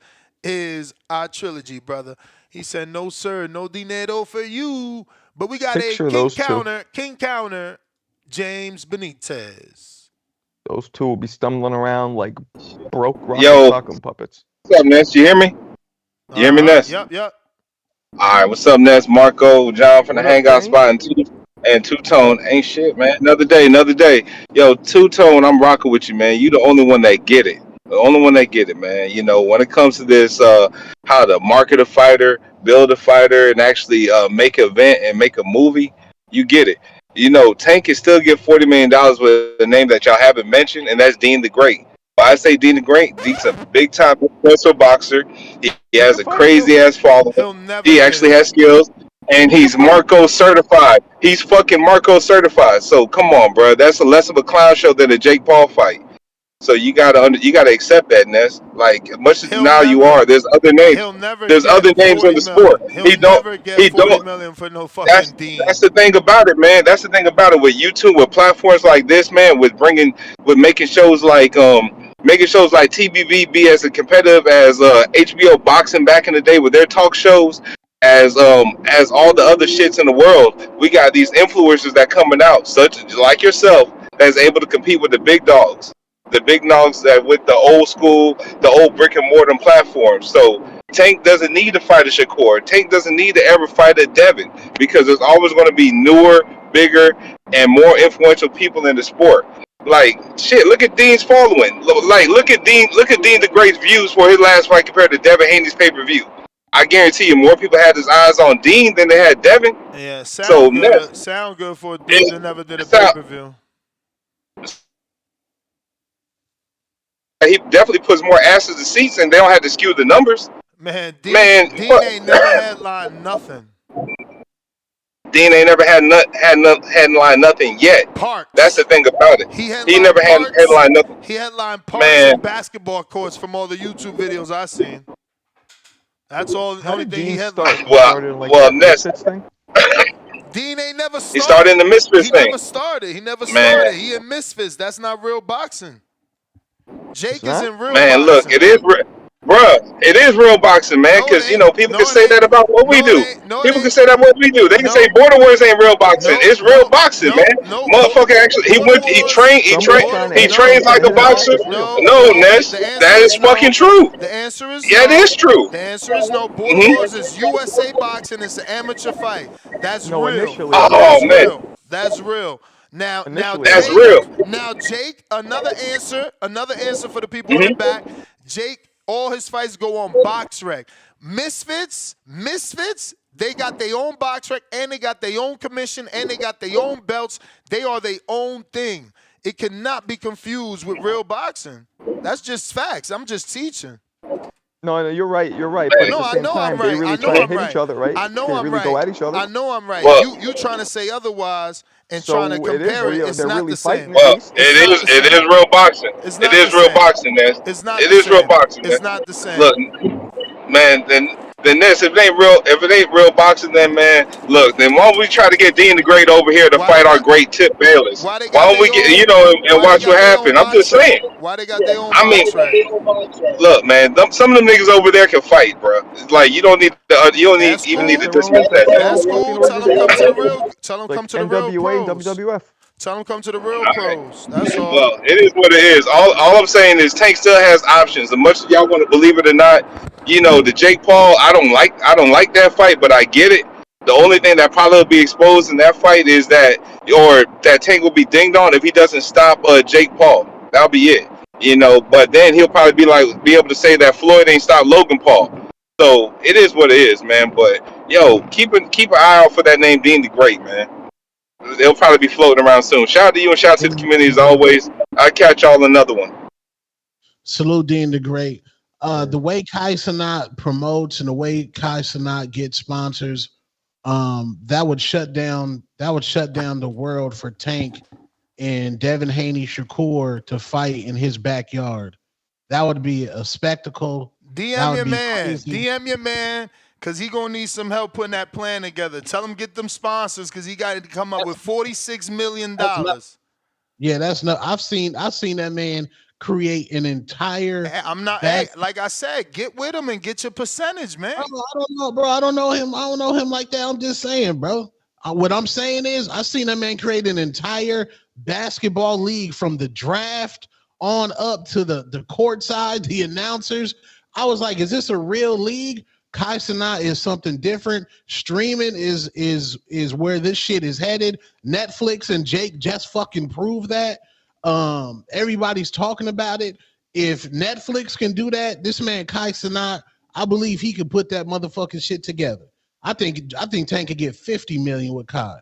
S9: is our trilogy, brother. He said, no, sir, no dinero for you. But we got King Counter, James Benitez.
S11: Those two will be stumbling around like broke rock puppets.
S2: What's up, Ness? You hear me? You hear me, Ness?
S9: Yep.
S2: All right, what's up, Ness? Marco, John from the Hangout Spot, and Two-Tone. Ain't shit, man. Another day. Yo, Two-Tone, I'm rocking with you, man. You the only one that get it. The only one that get it, man. When it comes to this, how to market a fighter, build a fighter, and actually make an event and make a movie, you get it. Tank can still get $40 million with a name that y'all haven't mentioned, and that's Dean the Great. Why I say Dean the Great? Dean's a big-time professional boxer. He has a crazy-ass following. He actually has skills, and he's Marco certified. He's fucking Marco certified. So come on, bro. That's less of a clown show than a Jake Paul fight. So you gotta accept that, Ness. Like, as much as you are, there's other names. There's other names in the sport. He don't get $40 million for no fucking Dean. That's the thing about it, man. That's the thing about it with YouTube, with platforms like this, man. With making shows like TBV be as competitive as HBO boxing back in the day with their talk shows. as all the other shits in the world. We got these influencers that coming out, such like yourself, that's able to compete with the big dogs. The big dogs that with the old school, the old brick and mortar platforms. So Tank doesn't need to fight a Shakur. Tank doesn't need to ever fight a Devin because there's always going to be newer, bigger, and more influential people in the sport. Like shit, look at Dean's following. Like look at Dean the Great's views for his last fight compared to Devin Haney's pay-per-view. I guarantee you, more people had his eyes on Dean than they had Devin.
S9: Yeah,
S2: So
S9: sound
S2: Ness,
S9: good. Sound good for a dude that never did a
S2: it's out.
S9: pay-per-view.
S2: He definitely puts more asses to seats, and they don't have to skew the numbers.
S9: Man, Dean
S2: Man,
S9: ain't never headlined nothing.
S2: Dean ain't never headline nothing yet. That's the
S9: Parks.
S2: thing about it.
S9: He
S2: He
S9: headlined
S2: never had
S9: parks.
S2: headline nothing.
S9: He headlined parks
S2: Man,
S9: and basketball courts from all the YouTube videos I've seen. That's all. The
S11: How
S9: only
S11: did
S9: thing he
S11: Dean
S9: headlined.
S11: start? He started in like
S2: well,
S11: that
S2: Ness,
S11: Misfits thing.
S9: Dean ain't never
S2: he started
S9: started.
S2: in the Misfits
S9: He
S2: thing.
S9: never started. He never
S2: Man,
S9: started. He in Misfits. That's not real boxing.
S11: It's
S9: Jake is
S11: not.
S9: in real
S2: man, look,
S9: boxing.
S2: it is, bruh, it is real boxing, man.
S9: No, it
S2: Because
S9: ain't.
S2: people can
S9: No, it
S2: say
S9: ain't.
S2: that about what we
S9: No, it
S2: do.
S9: ain't. No, it
S2: People can
S9: ain't.
S2: say that what we do. They can say
S9: No.
S2: Border Wars ain't real boxing.
S9: No,
S2: It's real
S9: no,
S2: boxing,
S9: no,
S2: man.
S9: no.
S2: Motherfucker, actually,
S9: Border
S2: he
S9: Wars.
S2: trained,
S11: Somebody trying to
S2: he
S11: hit him. Somebody
S2: trains like
S11: trying to
S2: a
S11: hit him off.
S2: boxer.
S11: It's real.
S2: No,
S9: No.
S2: Ness,
S9: The answer
S2: that is
S9: is
S2: fucking
S9: no.
S2: true.
S9: The answer is
S2: Yeah, it is
S9: no.
S2: true.
S9: The answer is no. Border
S2: hmm
S9: Wars is USA boxing. It's an amateur fight. That's
S11: No,
S9: real.
S11: initially it
S2: Oh
S11: was.
S9: That's
S2: man,
S9: real. That's real. Now
S11: Initially it
S2: that's
S9: Jake.
S11: was.
S2: real.
S9: Now Jake. Another answer. Another answer for the people in the
S2: hmm
S9: back. Jake. All his fights go on BoxRec. Misfits. They got their own BoxRec and they got their own commission and they got their own belts. They are their own thing. It cannot be confused with real boxing. That's just facts. I'm just teaching.
S11: No, you're right. You're right. But at
S9: No,
S11: the
S9: I
S11: same
S9: know I'm
S11: time, they
S9: right. I
S11: really
S9: know
S11: try to
S9: I'm
S11: hit each
S9: right.
S11: other, right?
S9: I know
S11: They
S9: I'm
S11: really go
S9: right.
S11: at each other.
S9: I know I'm right.
S2: Well,
S9: You trying to say otherwise and trying to
S11: So it is
S9: compare it.
S11: real.
S9: It's
S11: They're
S9: not
S11: really
S9: the same.
S11: fighting at least.
S9: It's not the
S2: it is
S9: same.
S2: real boxing.
S9: It's
S2: It
S9: not the
S2: is real
S9: same.
S2: boxing, Ness.
S9: It's not
S2: It
S9: the
S2: is real
S9: same.
S2: boxing,
S9: It's
S2: man.
S9: not the same.
S2: Look, man, then this if it ain't real boxing, then man, look, then why don't we try to get Dean the Great over here to
S9: Why they
S2: fight our
S9: got
S2: great Tip Bayless?
S9: why they
S2: Why
S9: got
S2: don't we
S9: their
S2: get
S9: own
S2: and
S9: why they
S2: watch what
S9: got their own
S2: happens? I'm just
S9: box rack?
S2: saying.
S9: Why they got their own
S2: I mean,
S9: box rack?
S2: look, man, some of them niggas over there can fight, bro. It's like you don't need you don't
S9: That's
S2: even need
S11: That's
S2: to
S9: cool.
S11: their
S2: discuss
S11: own.
S2: that,
S11: That's their
S2: man.
S11: own
S9: That's
S11: fucking
S9: cool. Tell them come to
S11: organization.
S9: the real. Tell them
S11: Like
S9: come to the real
S11: NWA and
S9: pros.
S11: WWF.
S9: Tell them come to the real
S2: All right.
S9: pros. That's all.
S2: Well, it is what it is. All I'm saying is Tank still has options. As much as y'all want to believe it or not, the Jake Paul, I don't like that fight, but I get it. The only thing that probably will be exposed in that fight is that Tank will be dinged on if he doesn't stop Jake Paul. That'll be it. But then he'll probably be able to say that Floyd ain't stopped Logan Paul. So it is what it is, man. But keep an eye out for that name Dean the Great, man. They'll probably be floating around soon. Shout out to you and shout out to the community as always. I'll catch y'all another one.
S8: Salute Dean the Great. The way Kai Cenat promotes and the way Kai Cenat gets sponsors, that would shut down the world for Tank and Devin Haney Shakur to fight in his backyard. That would be a spectacle. That
S9: DM
S8: would
S9: your
S8: be
S9: man.
S8: crazy.
S9: DM your man. Cause he gonna need some help putting that plan together. Tell him get them sponsors because he got to come up with $46 million.
S8: Yeah, that's no. I've seen that man create an entire.
S9: I'm not.
S8: Back,
S9: Hey, like I said, get with him and get your percentage, man.
S8: I don't know, bro. I don't know him. I don't know him like that. I'm just saying, bro. What I'm saying is, I've seen that man create an entire basketball league from the draft on up to the court side, the announcers. I was like, is this a real league? Kai Cenat is something different. Streaming is where this shit is headed. Netflix and Jake just fucking prove that. Everybody's talking about it. If Netflix can do that, this man Kai Cenat, I believe he could put that motherfucking shit together. I think Tank could get 50 million with Kai.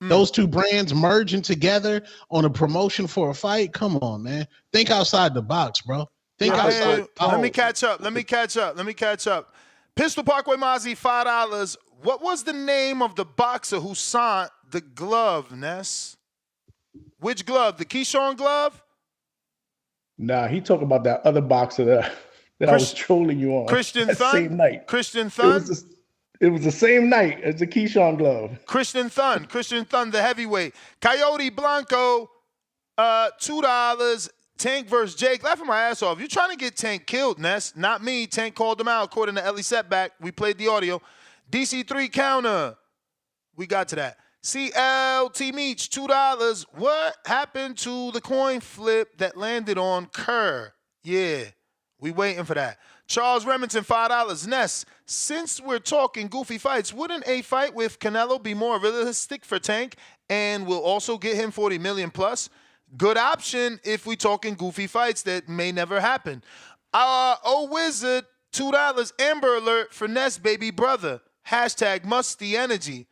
S8: Those two brands merging together on a promotion for a fight. Come on, man. Think outside the box, bro. Think outside the box.
S9: Let me catch up. Pistol Parkway Mozzie, $5. What was the name of the boxer who signed the glove, Ness? Which glove? The Keyshawn glove?
S16: Nah, he talking about that other boxer that I was trolling you on.
S9: Christian
S16: that
S9: Thun?
S16: same night.
S9: Christian Thun?
S16: It was the same night as the Keyshawn glove.
S9: Christian Thun, the heavyweight. Coyote Blanco, $2. Tank versus Jake. Laughing my ass off. You trying to get Tank killed, Ness. Not me. Tank called him out according to Ellie Setback. We played the audio. DC3 counter. We got to that. CLT Meach, $2. What happened to the coin flip that landed on Kerr? Yeah, we waiting for that. Charles Remington, $5. Ness, since we're talking goofy fights, wouldn't a fight with Canelo be more realistic for Tank and will also get him 40 million plus? Good option if we talking goofy fights that may never happen. Wizard, $2. Amber Alert for Ness baby brother. Hashtag musty energy.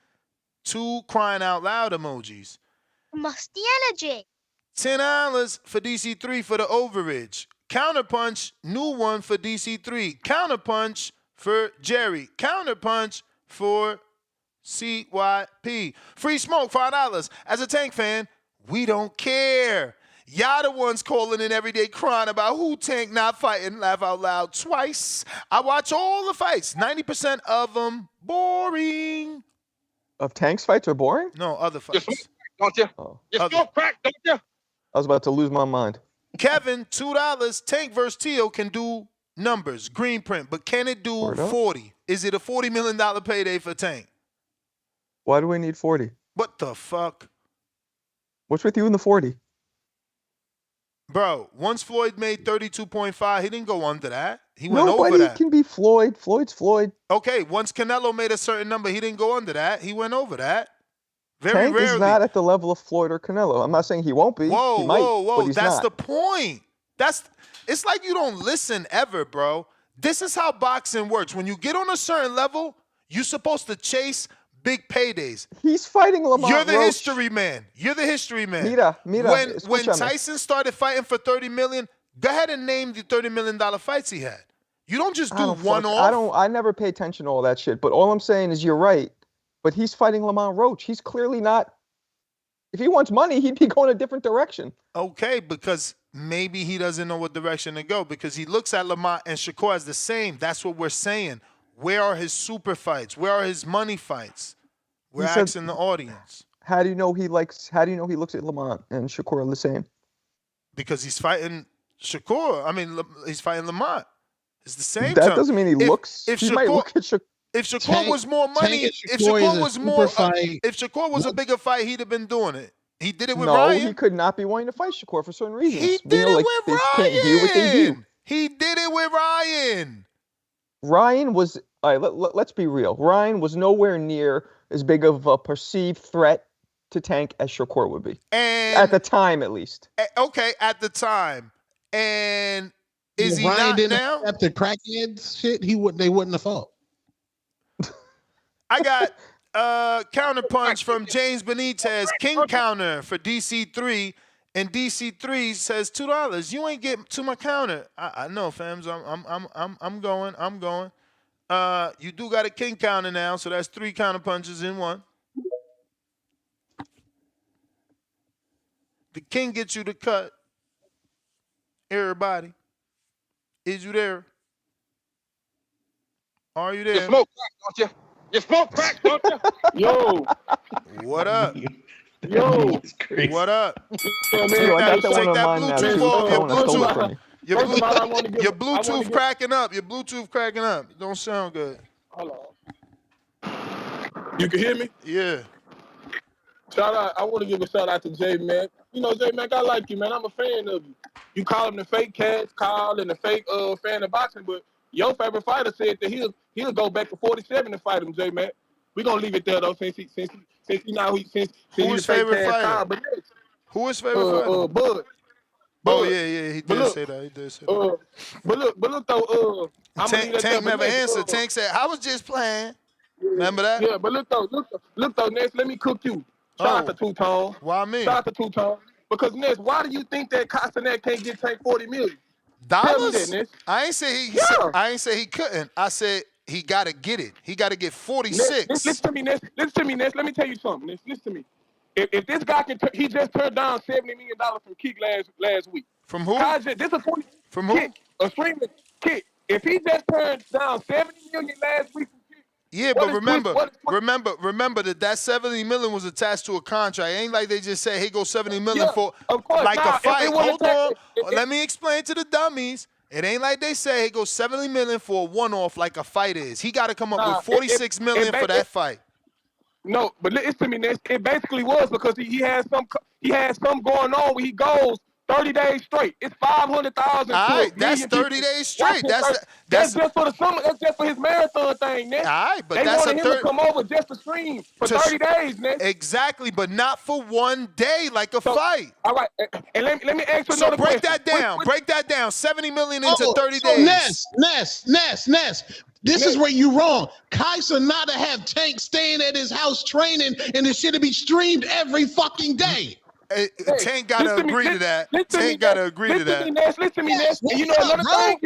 S9: 2 crying out loud emojis.
S21: Musty energy.
S9: $10 for DC3 for the overage. Counterpunch, new one for DC3. Counterpunch for Jerry. Counterpunch for CYP. Free smoke, $5. As a Tank fan, we don't care. Y'all the ones calling in every day crying about who Tank not fighting. Laugh out loud twice. I watch all the fights. 90% of them boring.
S11: Of Tank's fights are boring?
S9: No, other fights.
S19: Don't you?
S11: Oh.
S19: You smoke crack, don't you?
S11: I was about to lose my mind.
S9: Kevin, $2. Tank versus Tio can do numbers, green print, but can it do 40? Is it a $40 million payday for Tank?
S11: Why do we need 40?
S9: What the fuck?
S11: What's with you in the 40?
S9: Bro, once Floyd made 32.5, he didn't go under that. He went over
S11: Nobody
S9: that.
S11: can be Floyd. Floyd's Floyd.
S9: Okay, once Canelo made a certain number, he didn't go under that. He went over that. Very
S11: Tank
S9: rarely.
S11: is not at the level of Floyd or Canelo. I'm not saying he won't be.
S9: Whoa,
S11: he might,
S9: whoa.
S11: but he's
S9: That's
S11: not.
S9: the point. It's like you don't listen ever, bro. This is how boxing works. When you get on a certain level, you're supposed to chase big paydays.
S11: He's fighting Lamont
S9: You're the
S11: Roach.
S9: history man. You're the history man.
S11: Mira,
S9: when
S11: escúchame.
S9: Tyson started fighting for 30 million, go ahead and name the $30 million fights he had. You don't just do one off.
S11: I never pay attention to all that shit. But all I'm saying is you're right. But he's fighting Lamont Roach. He's clearly not. If he wants money, he'd be going a different direction.
S9: Okay, because maybe he doesn't know what direction to go because he looks at Lamont and Shakur as the same. That's what we're saying. Where are his super fights? Where are his money fights? We're asking the audience.
S11: How do you know he looks at Lamont and Shakur the same?
S9: Because he's fighting Shakur. I mean, he's fighting Lamont. It's the same.
S11: That doesn't mean he looks.
S9: If
S11: he
S9: Shakur,
S11: might look at Shakur.
S9: If Shakur was more money, if Shakur was more, if Shakur was a bigger fight, he'd have been doing it. He did it with Ryan.
S11: No, he could not be willing to fight Shakur for certain reasons.
S9: He did it with
S11: they can't do what they do.
S9: He did it with Ryan.
S11: Ryan was. All right, let's be real. Ryan was nowhere near as big of a perceived threat to Tank as Shakur would be.
S9: And
S11: at the time, at least.
S9: Okay, at the time. And is he
S8: Ryan
S9: not
S8: didn't
S9: now?
S8: accept the crackheads shit. They wouldn't have fought.
S9: I got counterpunch from James Benitez, King counter for DC3, and DC3 says $2. You ain't getting to my counter. I know, fams. I'm going. You do got a King counter now, so that's 3 counterpunches in one. The King gets you the cut. Everybody, is you there? Are you there?
S19: You smoke crack, don't you? You smoke crack, don't you?
S12: Yo.
S9: What up?
S12: Yo.
S9: What up?
S19: Yo, man,
S9: Take
S11: one
S9: that
S11: on mine now,
S9: Bluetooth
S11: too.
S9: off.
S11: Someone has stole it from me.
S9: Your Bluetooth cracking up. Your Bluetooth cracking up. It don't sound good.
S12: Hold on. You can hear me?
S9: Yeah.
S12: Shout out. I want to give a shout out to J Mac. You know, J Mac, I like you, man. I'm a fan of you. You call him the fake Cats, Kyle, and the fake fan of boxing, but your favorite fighter said that he'll go back to 47 to fight him, J Mac. We're gonna leave it there though, since
S9: Who's favorite fighter?
S12: Kyle, but next,
S9: Who is favorite fighter?
S12: Bud.
S9: Oh yeah, he did say that. He did say that.
S12: But look though,
S9: Tank never answered. Tank said, "I was just playing." Remember that?
S12: Yeah, but look though, Ness, let me cook you. Shout out to Two-Tone.
S9: Why me?
S12: Shout out to Two-Tone. Because Ness, why do you think that Castanet can't get Tank $40 million?
S9: Dollars?
S12: Tell me that, Ness.
S9: I ain't say he couldn't. I said he gotta get it. He gotta get 46.
S12: Listen to me, Ness. Let me tell you something, Ness. Listen to me. If this guy he just turned down $70 million from Kick last week.
S9: From who?
S12: This is
S9: from who?
S12: Kick, a streaming Kick. If he just turned down $70 million last week from Kick.
S9: Yeah, but remember that 70 million was attached to a contract. It ain't like they just say, "Hey, go 70 million for like a fight." Hold on, let me explain to the dummies. It ain't like they say he goes $70 million for a one-off like a fight is. He got to come up with $46 million for that fight.
S12: No, but listen to me, Ness. It basically was because he had some going on where he goes 30 days straight. It's 500,000.
S9: All right, that's 30 days straight.
S12: That's just for the summer. That's just for his marathon thing, Ness.
S9: All right, but
S12: they
S9: that's
S12: wanted him to come over just to stream for 30 days, Ness.
S9: Exactly, but not for one day like a fight.
S12: All right, and let me ask you another question.
S9: So break that down. Break that down. $70 million into 30 days.
S8: Ness. This is where you wrong. Kai Sonata have Tank staying at his house training, and it should be streamed every fucking day.
S9: Tank got to agree to that. Tank got to agree to that.
S12: Listen to me, Ness. And you know another thing?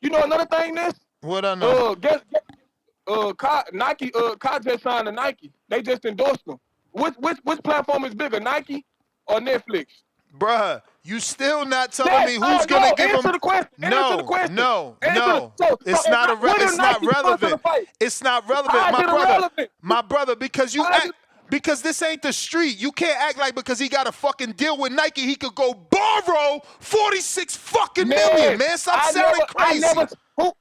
S12: You know another thing, Ness?
S9: What I know?
S12: Nike, Kai just signed to Nike. They just endorsed them. Which platform is bigger, Nike or Netflix?
S9: Bruh, you still not telling me who's gonna give him? No. It's not relevant. It's not relevant, my brother, because you act. Because this ain't the street. You can't act like because he got a fucking deal with Nike, he could go borrow 46 fucking million, man. Stop sounding crazy.
S12: Who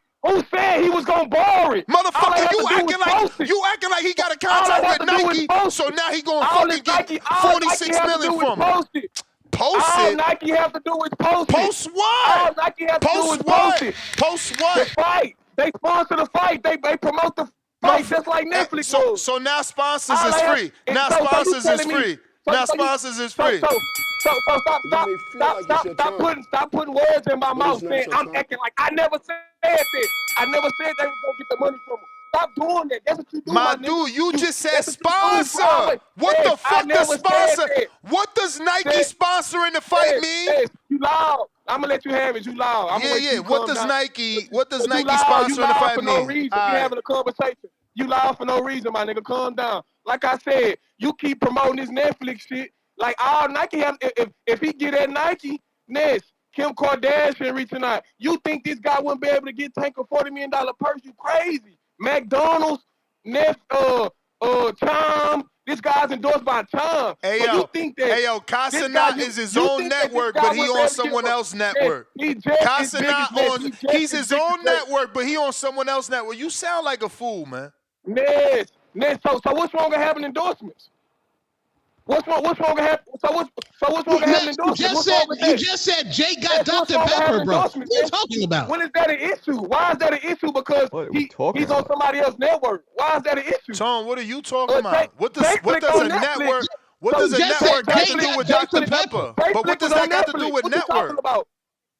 S12: said he was gonna borrow it?
S9: Motherfucker, you acting like he got a contract with Nike, so now he gonna fucking get 46 million from him. Post it.
S12: All Nike have to do is post it.
S9: Post what?
S12: All Nike have to do is post it.
S9: Post what?
S12: The fight. They sponsor the fight. They promote the fight just like Netflix.
S9: So now sponsors is free. Now sponsors is free. Now sponsors is free.
S12: So stop putting words in my mouth saying I'm acting like I never said this. I never said they was gonna get the money from him. Stop doing that. That's what you do,
S9: my dude. You just said sponsor. What the fuck does sponsor? What does Nike sponsor in the fight mean?
S12: You loud. I'm gonna let you have it. You loud.
S9: Yeah. What does Nike sponsor in the fight mean?
S12: No reason. We having a conversation. You loud for no reason, my nigga. Calm down. Like I said, you keep promoting this Netflix shit. Like all Nike have. If he get at Nike, Ness, Kim Kardashian reaching out. You think this guy wouldn't be able to get Tank a $40 million purse? You crazy? McDonald's, Tom. This guy's endorsed by Tom.
S9: Kai Sonata is his own network, but he on someone else's network. Kai Sonata he's his own network, but he on someone else's network. You sound like a fool, man.
S12: Ness. So what's wrong with having endorsements? What's wrong with having? So what's wrong with having endorsements?
S8: You just said Jake got Dr. Pepper, bro. What are you talking about?
S12: When is that an issue? Why is that an issue? Because he's on somebody else's network. Why is that an issue?
S9: Tom, what are you talking about? What does a network? What does a network got to do with Dr. Pepper? But what does that got to do with network?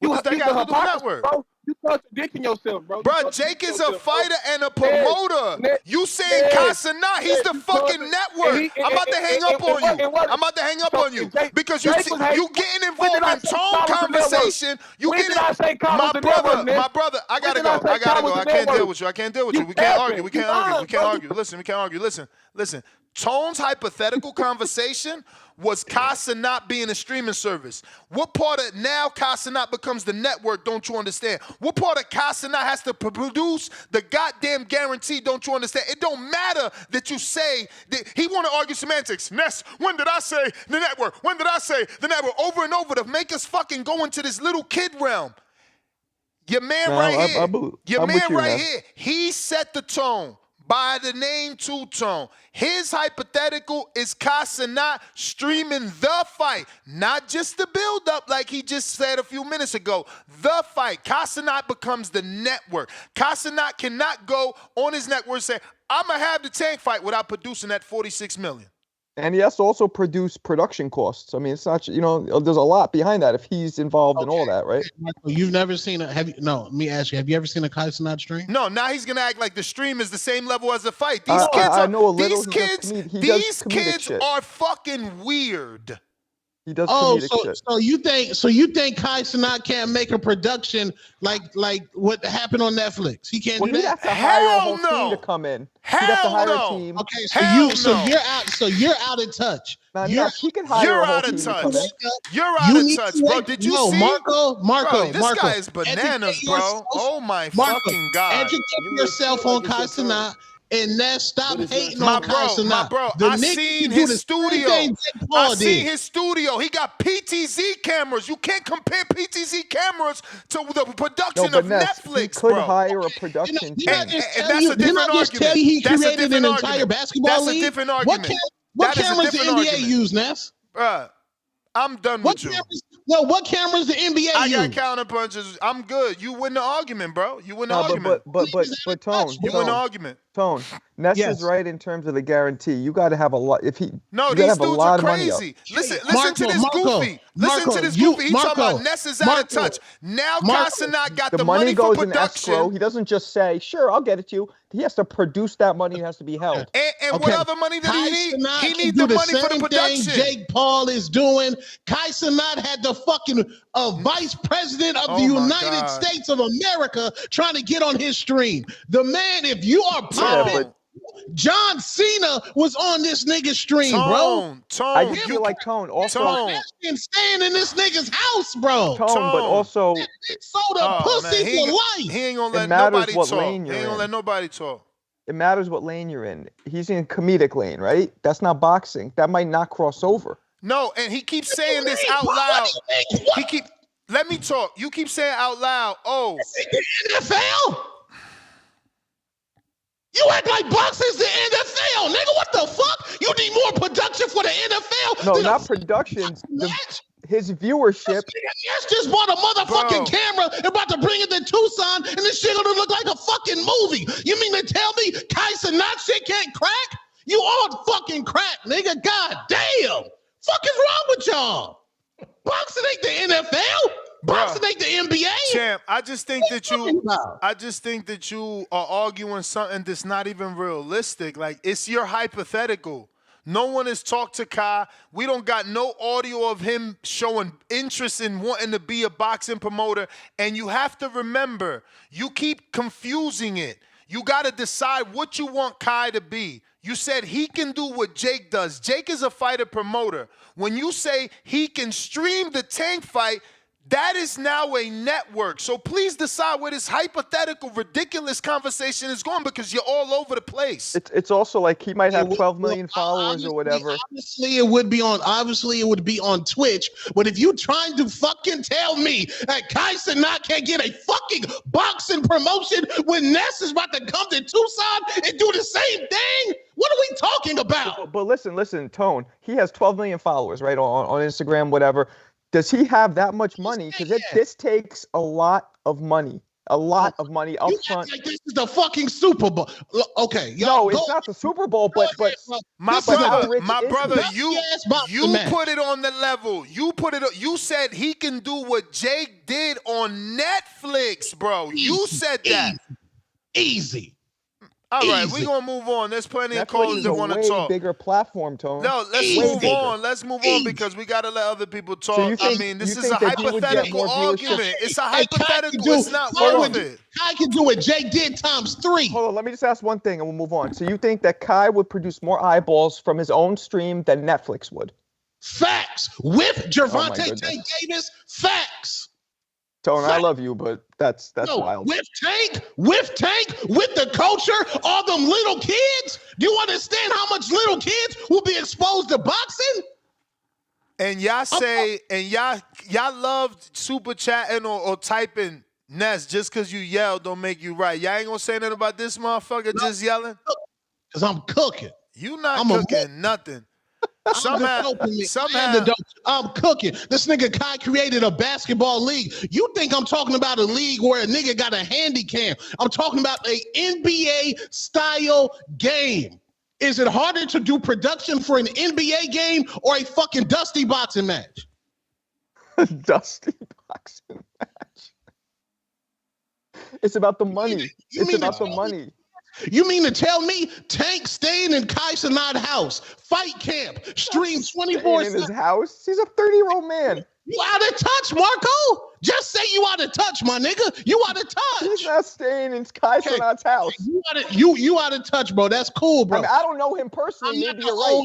S9: What does that got to do with network?
S12: You contradicting yourself, bro.
S9: Bro, Jake is a fighter and a promoter. You saying Kai Sonata, he's the fucking network. I'm about to hang up on you. I'm about to hang up on you because you getting involved in tone conversation. You getting my brother. I gotta go. I can't deal with you. We can't argue. Listen, we can't argue. Listen. Tone's hypothetical conversation was Kai Sonata being a streaming service. What part of now Kai Sonata becomes the network, don't you understand? What part of Kai Sonata has to produce the goddamn guarantee, don't you understand? It don't matter that you say that he want to argue semantics. Ness, when did I say the network? When did I say the network? Over and over to make us fucking go into this little kid realm. Your man here, he set the tone. By the name two-tone. His hypothetical is Kai Sonata streaming the fight, not just the build-up like he just said a few minutes ago. The fight. Kai Sonata becomes the network. Kai Sonata cannot go on his network and say, I'm going to have the Tank fight without producing that $46 million.
S11: And he has to also produce production costs. I mean, it's not, there's a lot behind that if he's involved in all that, right?
S8: You've never seen let me ask you, have you ever seen a Kai Sonata stream?
S9: No, now he's going to act like the stream is the same level as the fight. These kids are fucking weird.
S11: He does comedic shit.
S8: So you think Kai Sonata can't make a production like what happened on Netflix? He can't do that.
S11: He'd have to hire a whole team to come in. He'd have to hire a team.
S8: Okay, so you're out of touch.
S11: He can hire a whole team to come in.
S9: You're out of touch, bro. Did you see?
S8: Marco,
S9: this guy is bananas, bro. Oh my fucking God.
S8: Educate yourself on Kai Sonata. And Ness, stop hating
S9: My
S8: on Kai Cenat.
S9: bro,
S8: The
S9: I
S8: nigga
S9: seen
S8: can do
S9: his
S8: the same
S9: studio.
S8: thing Jake
S9: I
S8: Paul
S9: seen
S8: did.
S9: his studio. He got PTZ cameras. You can't compare PTZ cameras to the production
S11: No, but
S9: of
S11: Ness, he
S9: Netflix,
S11: could
S9: bro.
S11: hire a production team.
S9: And that's a different argument.
S8: He
S9: That's a
S8: created
S9: different
S8: an entire
S9: argument.
S8: basketball
S9: That's a
S8: league?
S9: different
S8: What,
S9: argument.
S8: what
S9: That is a
S8: cameras the
S9: different
S8: NBA
S9: argument.
S8: use, Ness?
S9: Bruh, I'm done
S8: What
S9: with you.
S8: cameras? No, what cameras the NBA
S9: I
S8: use?
S9: got counter punches. I'm good. You win the argument, bro. You win the
S11: No,
S9: argument.
S11: but Tone,
S9: You win the argument.
S11: Tone. Ness
S8: Yes.
S11: is right in terms of the guarantee. You got to have a lot. If he,
S9: No,
S11: you got to
S9: these
S11: have a
S9: dudes
S11: lot
S9: are
S11: of money up.
S9: crazy. Listen to this goofy. Listen to this goofy. He talking about Ness is out of touch. Now Casanat got the money for
S11: goes in escrow.
S9: production.
S11: He doesn't just say, "Sure, I'll get it to you." He has to produce that money. It has to be held.
S9: And what other money did he need?
S8: Cenat
S9: He
S8: can
S9: needs
S8: do
S9: the money for the
S8: same
S9: production.
S8: thing Jake Paul is doing. Kai Cenat had the fucking vice president of the United States of America trying to get on his stream. The man, if you are popping, John Cena was on this nigga's stream, bro.
S11: I just feel like Tone also
S8: staying in this nigga's house, bro.
S11: Tone, but also
S8: sold a pussy for life.
S9: He ain't gonna
S11: it
S9: let
S11: matters
S9: nobody
S11: what
S9: talk.
S11: lane
S9: He
S11: you're
S9: ain't gonna
S11: in.
S9: let nobody talk.
S11: It matters what lane you're in. He's in comedic lane, right? That's not boxing. That might not cross over.
S9: No, and he keeps saying this out loud. Let me talk. You keep saying out loud, oh.
S8: NFL? You act like boxing's the NFL, nigga. What the fuck? You need more production for the NFL?
S11: No, not production. His viewership.
S8: Yes, just bought a motherfucking camera and about to bring it to Tucson, and this shit gonna look like a fucking movie. You mean to tell me Kai Cenat shit can't crack? You all fucking crack, nigga. God damn. Fuck is wrong with y'all? Boxing ain't the NFL. Boxing ain't the NBA.
S9: Champ, I just think that you are arguing something that's not even realistic. Like, it's your hypothetical. No one has talked to Kai. We don't got no audio of him showing interest in wanting to be a boxing promoter. And you have to remember, you keep confusing it. You got to decide what you want Kai to be. You said he can do what Jake does. Jake is a fighter promoter. When you say he can stream the Tank fight, that is now a network. So please decide where this hypothetical, ridiculous conversation is going, because you're all over the place.
S11: It's also like he might have 12 million followers or whatever.
S8: Obviously, it would be on Twitch. But if you trying to fucking tell me that Kai Cenat can't get a fucking boxing promotion when Ness is about to come to Tucson and do the same thing, what are we talking about?
S11: But listen, Tone. He has 12 million followers, right, on Instagram, whatever. Does he have that much money? Because this takes a lot of money. A lot of money up front.
S8: Like this is the fucking Super Bowl. Okay.
S11: No, it's not the Super Bowl, but
S9: my brother, you put it on the level. You said he can do what Jake did on Netflix, bro. You said that.
S8: Easy.
S9: All right, we're going to move on. There's plenty of
S11: Netflix
S9: callers
S11: is
S9: that
S11: a
S9: want to
S11: way
S9: talk.
S11: bigger platform, Tone.
S9: No, let's move on. Let's move on because we got to let other people talk.
S11: So you think,
S9: I mean, this
S11: you
S9: is a
S11: think that he would get
S9: hypothetical
S11: more
S9: argument.
S11: viewership?
S9: It's a hypothetical. It's not worth it.
S8: Kai can do what Jake did times 3.
S11: Hold on, let me just ask one thing and we'll move on. So you think that Kai would produce more eyeballs from his own stream than Netflix would?
S8: Facts. With Gervonta
S11: Tank
S8: Davis, facts.
S11: Tone, I love you, but that's wild.
S8: With Tank, with the culture, all them little kids. Do you understand how much little kids will be exposed to boxing?
S9: And y'all say, and y'all love super chatting or typing Ness just because you yell don't make you right. Y'all ain't gonna say nothing about this motherfucker just yelling?
S8: Because I'm cooking.
S9: You not cooking nothing. Somehow,
S8: I'm cooking. This nigga Kai created a basketball league. You think I'm talking about a league where a nigga got a handicap? I'm talking about a NBA style game. Is it harder to do production for an NBA game or a fucking dusty boxing match?
S11: Dusty boxing match. It's about the money. It's about the money.
S8: You mean to tell me Tank staying in Kai Cenat house, fight camp, stream 24/7
S11: in his house? He's a 30-year-old man.
S8: You out of touch, Marco. Just say you out of touch, my nigga. You out of touch.
S11: He's not staying in Kai Cenat's house.
S8: You out of touch, bro. That's cool, bro.
S11: I mean, I don't know him personally. Maybe you're right.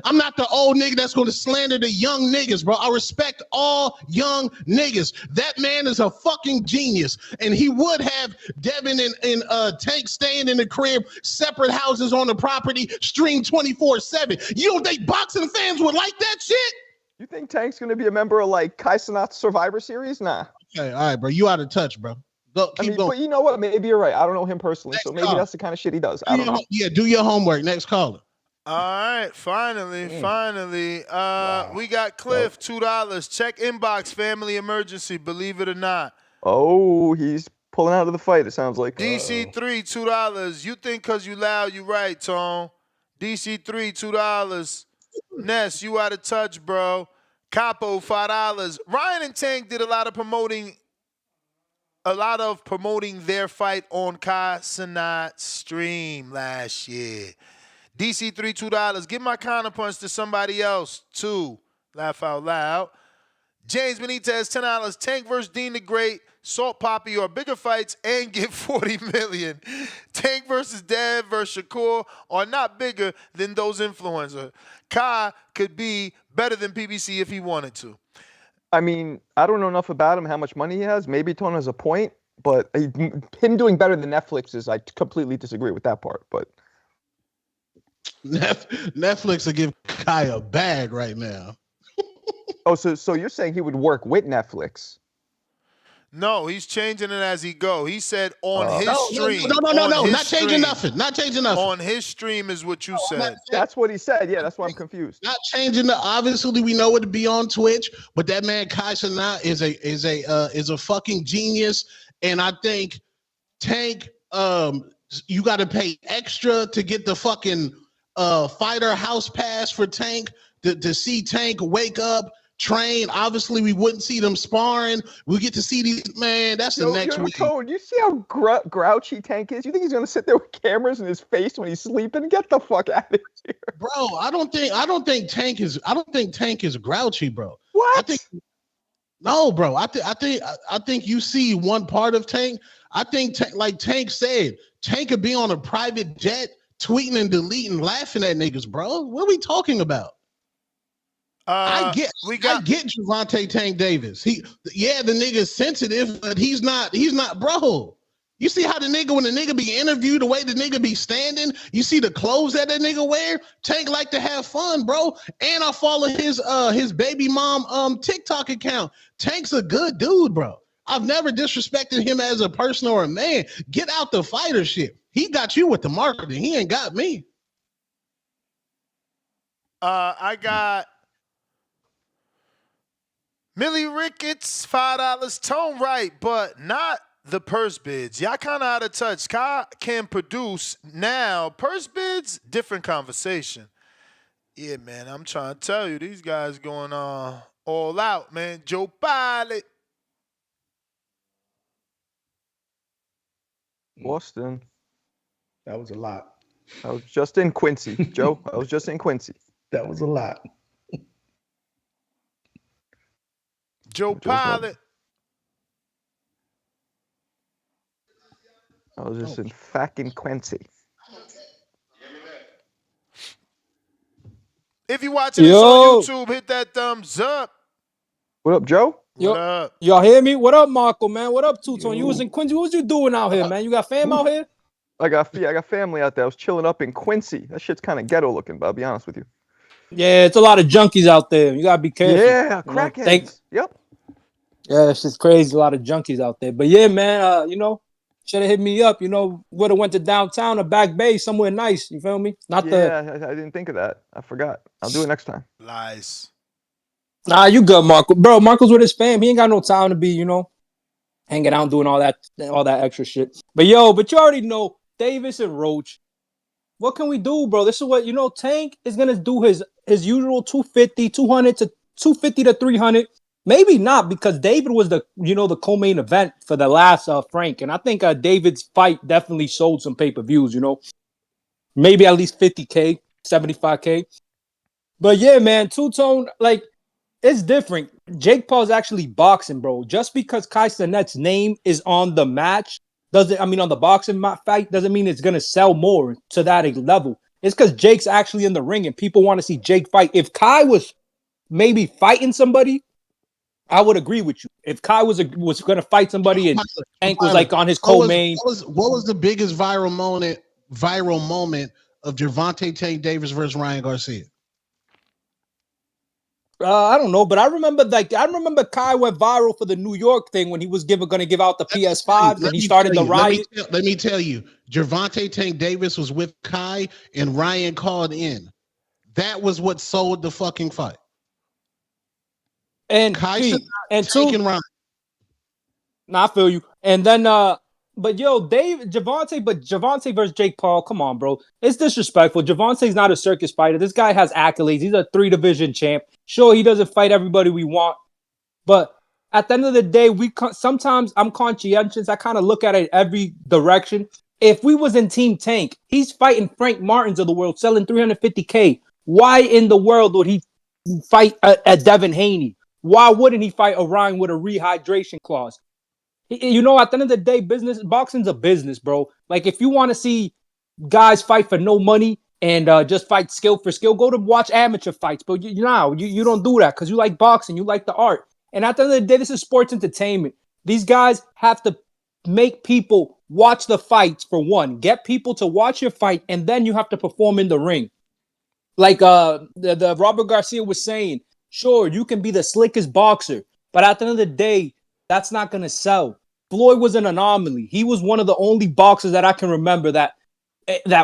S8: I'm not the old nigga that's going to slander the young niggas, bro. I respect all young niggas. That man is a fucking genius, and he would have Devin and Tank staying in the crib, separate houses on the property, stream 24/7. You don't think boxing fans would like that shit?
S11: You think Tank's going to be a member of like Kai Cenat's Survivor Series? Nah.
S8: Okay, all right, bro. You out of touch, bro. Keep going.
S11: But you know what? Maybe you're right. I don't know him personally, so maybe that's the kind of shit he does. I don't know.
S8: Yeah, do your homework. Next caller.
S9: All right, finally, we got Cliff, $2. Check inbox, family emergency, believe it or not.
S11: Oh, he's pulling out of the fight, it sounds like.
S9: DC3, $2. You think because you loud, you right, Tone. DC3, $2. Ness, you out of touch, bro. Capo, $5. Ryan and Tank did a lot of promoting their fight on Kai Cenat's stream last year. DC3, $2. Give my counterpunch to somebody else, 2. Laugh out loud. James Benitez, $10. Tank versus Dean the Great, Salt Poppy, or bigger fights and get $40 million. Tank versus Dev versus Shakur are not bigger than those influencers. Kai could be better than PBC if he wanted to.
S11: I mean, I don't know enough about him, how much money he has. Maybe Tone has a point, but him doing better than Netflix is, I completely disagree with that part. But
S8: Netflix will give Kai a bag right now.
S11: Oh, so you're saying he would work with Netflix?
S9: No, he's changing it as he go. He said on his stream.
S8: No. Not changing nothing. Not changing nothing.
S9: On his stream is what you said.
S11: That's what he said. Yeah, that's why I'm confused.
S8: Not changing the. Obviously, we know it to be on Twitch, but that man Kai Cenat is a fucking genius, and I think Tank. You got to pay extra to get the fucking fighter house pass for Tank to see Tank wake up. Train. Obviously, we wouldn't see them sparring. We get to see these. Man, that's the next week.
S11: Tone, you see how grouchy Tank is? You think he's gonna sit there with cameras in his face when he's sleeping? Get the fuck out of here,
S8: bro. I don't think Tank is grouchy, bro.
S11: What?
S8: No, bro. I think you see one part of Tank. I think like Tank said, Tank could be on a private jet, tweeting and deleting, laughing at niggas, bro. What are we talking about? I get Gervonta Tank Davis. The nigga's sensitive, but he's not, bro. You see how the nigga, when the nigga be interviewed, the way the nigga be standing, you see the clothes that nigga wear? Tank like to have fun, bro. And I follow his baby mom TikTok account. Tank's a good dude, bro. I've never disrespected him as a person or a man. Get out the fighter shit. He got you with the marketing. He ain't got me.
S9: I got Millie Ricketts, $5. Tone right, but not the purse bids. Y'all kind of out of touch. Kai can produce now. Purse bids, different conversation. Yeah, man, I'm trying to tell you, these guys going all out, man. Joe Pilot.
S11: Boston.
S16: That was a lot.
S11: I was just in Quincy, Joe. I was just in Quincy.
S16: That was a lot.
S9: Joe Pilot.
S11: I was just in fucking Quincy.
S9: If you're watching this on YouTube, hit that thumbs up.
S11: What up, Joe?
S9: What up?
S17: Y'all hear me? What up, Marco, man? What up, Two-Tone? You was in Quincy. What was you doing out here, man? You got fam out here?
S11: I got family out there. I was chilling up in Quincy. That shit's kind of ghetto looking, but I'll be honest with you.
S17: Yeah, it's a lot of junkies out there. You gotta be careful.
S11: Yeah, crackheads. Yep.
S17: Yeah, it's just crazy. A lot of junkies out there. But yeah, man, should have hit me up. Would have went to downtown or Back Bay, somewhere nice. You feel me?
S11: I didn't think of that. I forgot. I'll do it next time.
S9: Lies.
S17: Nah, you good, Marco. Bro, Marco's with his fam. He ain't got no time to be, hanging out and doing all that extra shit. But you already know Davis and Roach. What can we do, bro? This is what, Tank is going to do his usual 250, 200 to 250 to 300. Maybe not, because David was the co-main event for the last Frank. And I think David's fight definitely sold some pay-per-views, maybe at least 50K, 75K. But yeah, man, Two-Tone, it's different. Jake Paul's actually boxing, bro. Just because Kai Cenat's name is on the match on the boxing fight doesn't mean it's gonna sell more to that level. It's because Jake's actually in the ring and people want to see Jake fight. If Kai was maybe fighting somebody, I would agree with you. If Kai was gonna fight somebody and Tank was like on his co-main,
S8: what was the biggest viral moment of Gervonta Tank Davis versus Ryan Garcia?
S17: I don't know, but I remember Kai went viral for the New York thing when he was going to give out the PS5s and he started the riot.
S8: Let me tell you, Gervonta Tank Davis was with Kai and Ryan called in. That was what sold the fucking fight.
S17: And
S8: Kai
S17: and
S8: taking Ryan.
S17: Nah, I feel you. And then but Gervonta versus Jake Paul, come on, bro. It's disrespectful. Gervonta's not a circus fighter. This guy has accolades. He's a 3-division champ. Sure, he doesn't fight everybody we want, but at the end of the day, sometimes I'm conscientious. I kind of look at it every direction. If we was in Team Tank, he's fighting Frank Martins of the world, selling $350K. Why in the world would he fight a Devin Haney? Why wouldn't he fight Orion with a rehydration clause? You know, at the end of the day, boxing's a business, bro. Like, if you want to see guys fight for no money and just fight skill for skill, go to watch amateur fights. But you don't do that because you like boxing, you like the art. And at the end of the day, this is sports entertainment. These guys have to make people watch the fights, for one. Get people to watch your fight, and then you have to perform in the ring. Like the Robert Garcia was saying, sure, you can be the slickest boxer, but at the end of the day, that's not going to sell. Floyd was an anomaly. He was one of the only boxers that I can remember that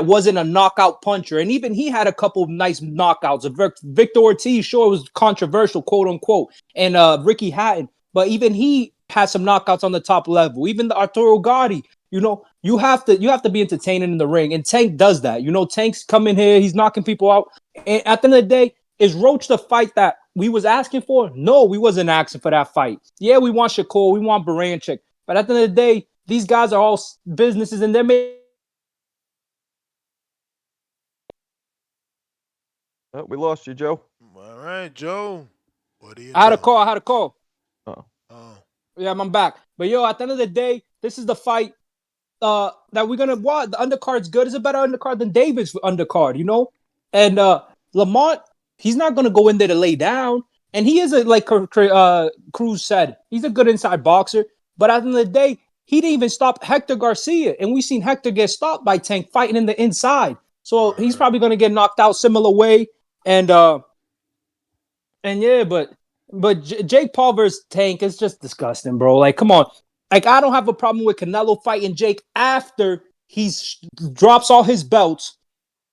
S17: wasn't a knockout puncher. And even he had a couple of nice knockouts. Victor Ortiz, sure, was controversial, quote unquote, and Ricky Hatton. But even he had some knockouts on the top level. Even the Arturo Gotti, you have to be entertaining in the ring. And Tank does that. Tank's coming here, he's knocking people out. And at the end of the day, is Roach the fight that we was asking for? No, we wasn't asking for that fight. Yeah, we want Shakur, we want Baranchik. But at the end of the day, these guys are all businesses and they're making.
S11: Oh, we lost you, Joe.
S9: All right, Joe. What do you
S17: I had a call.
S11: Oh.
S17: Yeah, I'm back. But at the end of the day, this is the fight that we're gonna watch. The undercard's good. It's a better undercard than David's undercard, And Lamont, he's not gonna go in there to lay down. And he is like Cruz said, he's a good inside boxer. But at the end of the day, he didn't even stop Hector Garcia. And we've seen Hector get stopped by Tank fighting in the inside. So he's probably going to get knocked out similar way. And yeah, but Jake Paul versus Tank is just disgusting, bro. Like, come on. Like, I don't have a problem with Canelo fighting Jake after he drops all his belts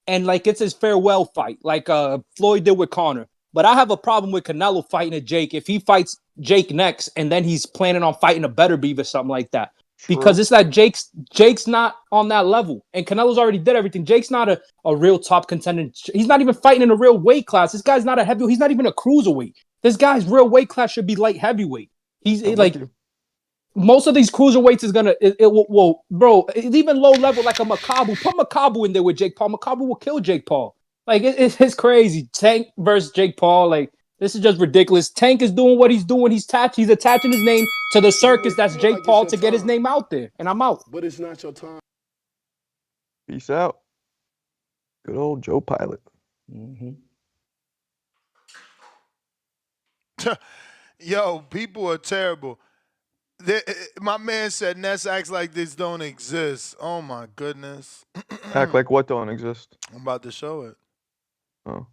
S17: and, like, it's his farewell fight, like Floyd did with Conor. But I have a problem with Canelo fighting a Jake if he fights Jake next and then he's planning on fighting a better beef or something like that. True. Because it's like Jake's not on that level. And Canelo's already did everything. Jake's not a real top contender. He's not even fighting in a real weight class. This guy's not a heavyweight. He's not even a cruiserweight. This guy's real weight class should be light heavyweight. He's like... Most of these cruiserweights is gonna bro, even low level like a Makabu. Put Makabu in there with Jake Paul. Makabu will kill Jake Paul. Like it's crazy. Tank versus Jake Paul. Like, this is just ridiculous. Tank is doing what he's doing. He's attaching his name to the circus that's Jake Paul to get his name out there. And I'm out.
S1: But it's not your time.
S11: Peace out. Good old Joe Pilot. Mm-hmm.
S9: Yo, people are terrible. My man said Ness acts like this don't exist. Oh my goodness.
S11: Act like what don't exist?
S9: I'm about to show it.
S11: Oh.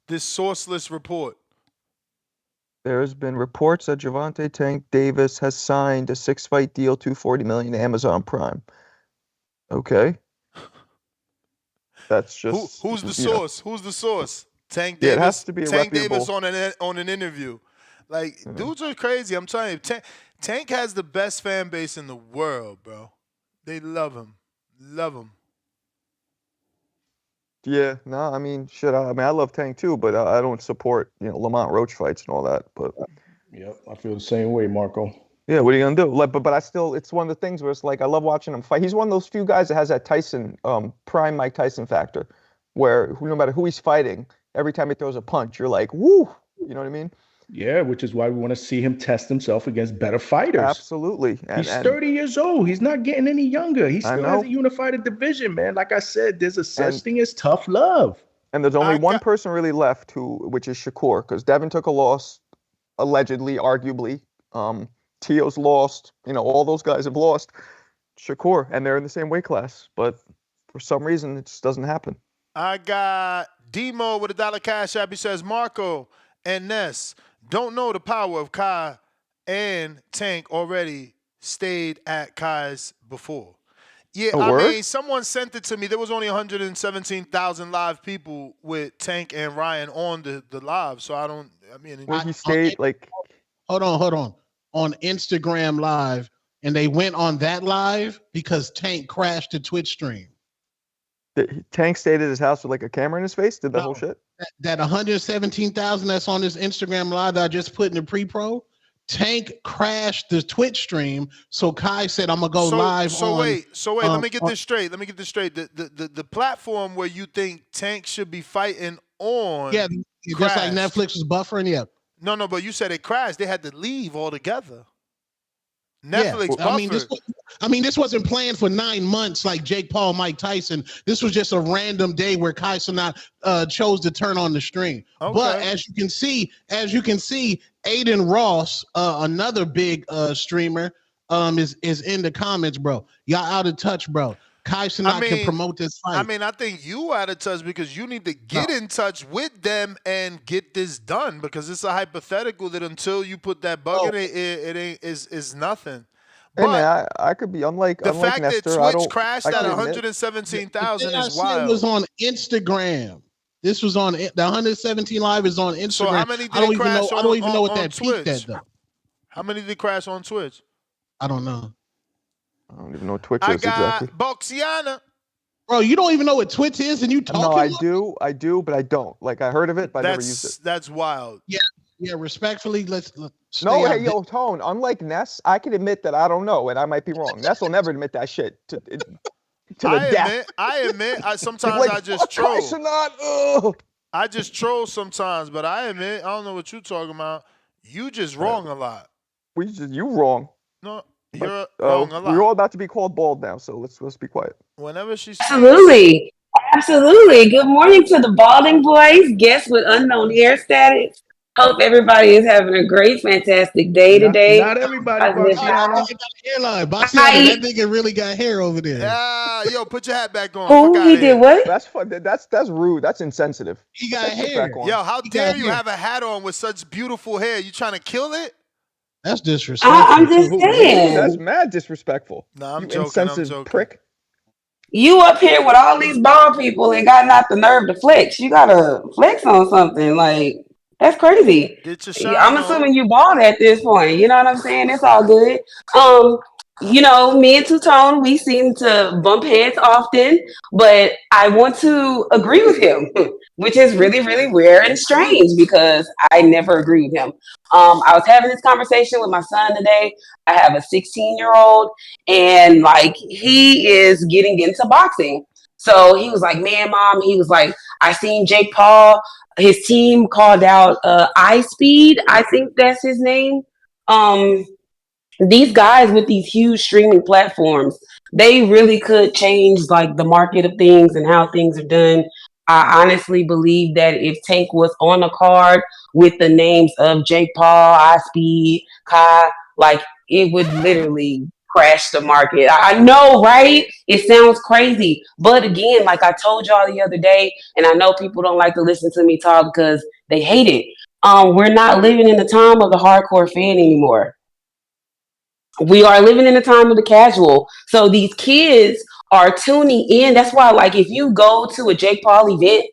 S9: This sourceless report.
S11: There has been reports that Gervonta Tank Davis has signed a 6-fight deal, $240 million to Amazon Prime. Okay. That's just
S9: who's the source? Who's the source? Tank Davis.
S11: Yeah, it has to be a
S9: Tank
S11: reputable.
S9: Davis on an interview. Like, dudes are crazy. I'm telling you, Tank has the best fan base in the world, bro. They love him. Love him.
S11: Yeah, no, I mean, shit. I love Tank too, but I don't support Lamont Roach fights and all that. But
S16: yep, I feel the same way, Marco.
S11: Yeah, what are you gonna do? Like, but I still, it's one of the things where it's like I love watching him fight. He's one of those few guys that has that Tyson, prime Mike Tyson factor, where no matter who he's fighting, every time he throws a punch, you're like, woo, you know what I mean?
S16: Yeah, which is why we want to see him test himself against better fighters.
S11: Absolutely.
S16: He's 30 years old. He's not getting any younger. He
S11: I
S16: still
S11: know.
S16: hasn't unified a division, man. Like I said, there's a such
S11: And-
S16: thing as tough love.
S11: And there's only one person really left which is Shakur, because Devin took a loss, allegedly, arguably. Tio's lost. All those guys have lost. Shakur, and they're in the same weight class, but for some reason it just doesn't happen.
S9: I got Demo with $1 cash app. He says, Marco and Ness don't know the power of Kai and Tank already stayed at Kai's before. Yeah,
S11: A
S9: I
S11: word?
S9: mean, someone sent it to me. There was only 117,000 live people with Tank and Ryan on the live, so
S11: Well, he stayed like.
S8: Hold on. On Instagram Live, and they went on that live because Tank crashed the Twitch stream.
S11: Tank stayed at his house with like a camera in his face, did that whole shit?
S8: That 117,000 that's on this Instagram Live that I just put in the pre-pro, Tank crashed the Twitch stream, so Kai said, I'm going to go live on...
S9: Wait, let me get this straight. The platform where you think Tank should be fighting on...
S8: Yeah, just like Netflix is buffering, yeah.
S9: No, but you said it crashed. They had to leave altogether. Netflix buffered.
S8: This wasn't planned for 9 months like Jake Paul, Mike Tyson. This was just a random day where Kai Cenat chose to turn on the stream.
S9: Okay.
S8: But as you can see, Aiden Ross, another big streamer, is in the comments, bro. Y'all out of touch, bro. Kai Cenat can promote this fight.
S9: I think you out of touch because you need to get in touch with them and get this done, because it's a hypothetical that until you put that bug in it is nothing.
S11: Hey man, I could be unlike
S9: the fact
S11: Nestor,
S9: that Twitch crashed at 117,000 is wild.
S8: It was on Instagram. This was on the 117 live is on Instagram.
S9: So how many did
S8: I don't even know what that
S9: Twitch?
S8: peaked at though.
S9: How many did crash on Twitch?
S8: I don't know.
S11: I don't even know what Twitch
S9: I
S11: is
S9: got
S11: exactly.
S9: Boxiana.
S8: Bro, you don't even know what Twitch is, and you talking?
S11: No, I do, but I don't. Like I heard of it, but I never used it.
S9: That's wild.
S8: Yeah. Respectfully, let's
S11: no, hey, yo, Tone. Unlike Ness, I can admit that I don't know, and I might be wrong. Ness will never admit that shit to the death.
S9: I admit. Sometimes
S11: like,
S9: I just troll.
S11: Ugh.
S9: I just troll sometimes, but I admit I don't know what you're talking about. You just wrong a lot.
S11: You wrong.
S9: No. You're wrong a lot.
S11: We're all about to be called bald now, so let's be quiet.
S9: Whenever she's
S20: Absolutely. Good morning to the balding boys. Guests with unknown hair status. Hope everybody is having a great, fantastic day today.
S16: Not everybody, Boxiana.
S8: That nigga really got hair over there.
S9: Yo, put your hat back on.
S20: Who? He did what?
S11: That's fun. That's rude. That's insensitive.
S8: He got hair.
S9: Yo, how dare you have a hat on with such beautiful hair? You trying to kill it?
S8: That's disrespectful.
S20: I'm just saying.
S11: That's mad disrespectful.
S9: Nah, I'm
S11: you
S9: joking.
S11: insensitive prick.
S20: You up here with all these bald people and got not the nerve to flex. You gotta flex on something. Like, that's crazy.
S9: Get your shine
S20: I'm
S9: on.
S20: assuming you bald at this point. You know what I'm saying? It's all good. Me and Two-Tone, we seem to bump heads often, but I want to agree with him, which is really, really rare and strange because I never agree with him. I was having this conversation with my son today. I have a 16-year-old, and he is getting into boxing. So he was like, man, Mom, he was like, I seen Jake Paul, his team called out iSpeed, I think that's his name. These guys with these huge streaming platforms, they really could change the market of things and how things are done. I honestly believe that if Tank was on a card with the names of Jake Paul, iSpeed, Kai, it would literally crash the market. I know, right? It sounds crazy. But again, like I told y'all the other day, and I know people don't like to listen to me talk because they hate it. We're not living in the time of the hardcore fan anymore. We are living in the time of the casual. So these kids are tuning in. That's why, if you go to a Jake Paul event,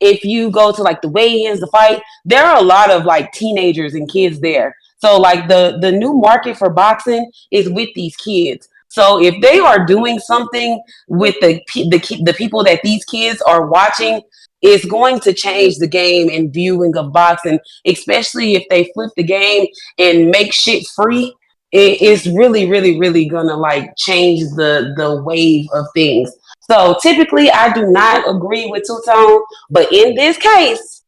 S20: if you go to the weigh-ins, the fight, there are a lot of teenagers and kids there. So the new market for boxing is with these kids. So if they are doing something with the people that these kids are watching, it's going to change the game and viewing of boxing, especially if they flip the game and make shit free. It's really, really, really gonna change the wave of things. So typically I do not agree with Two-Tone, but in this case,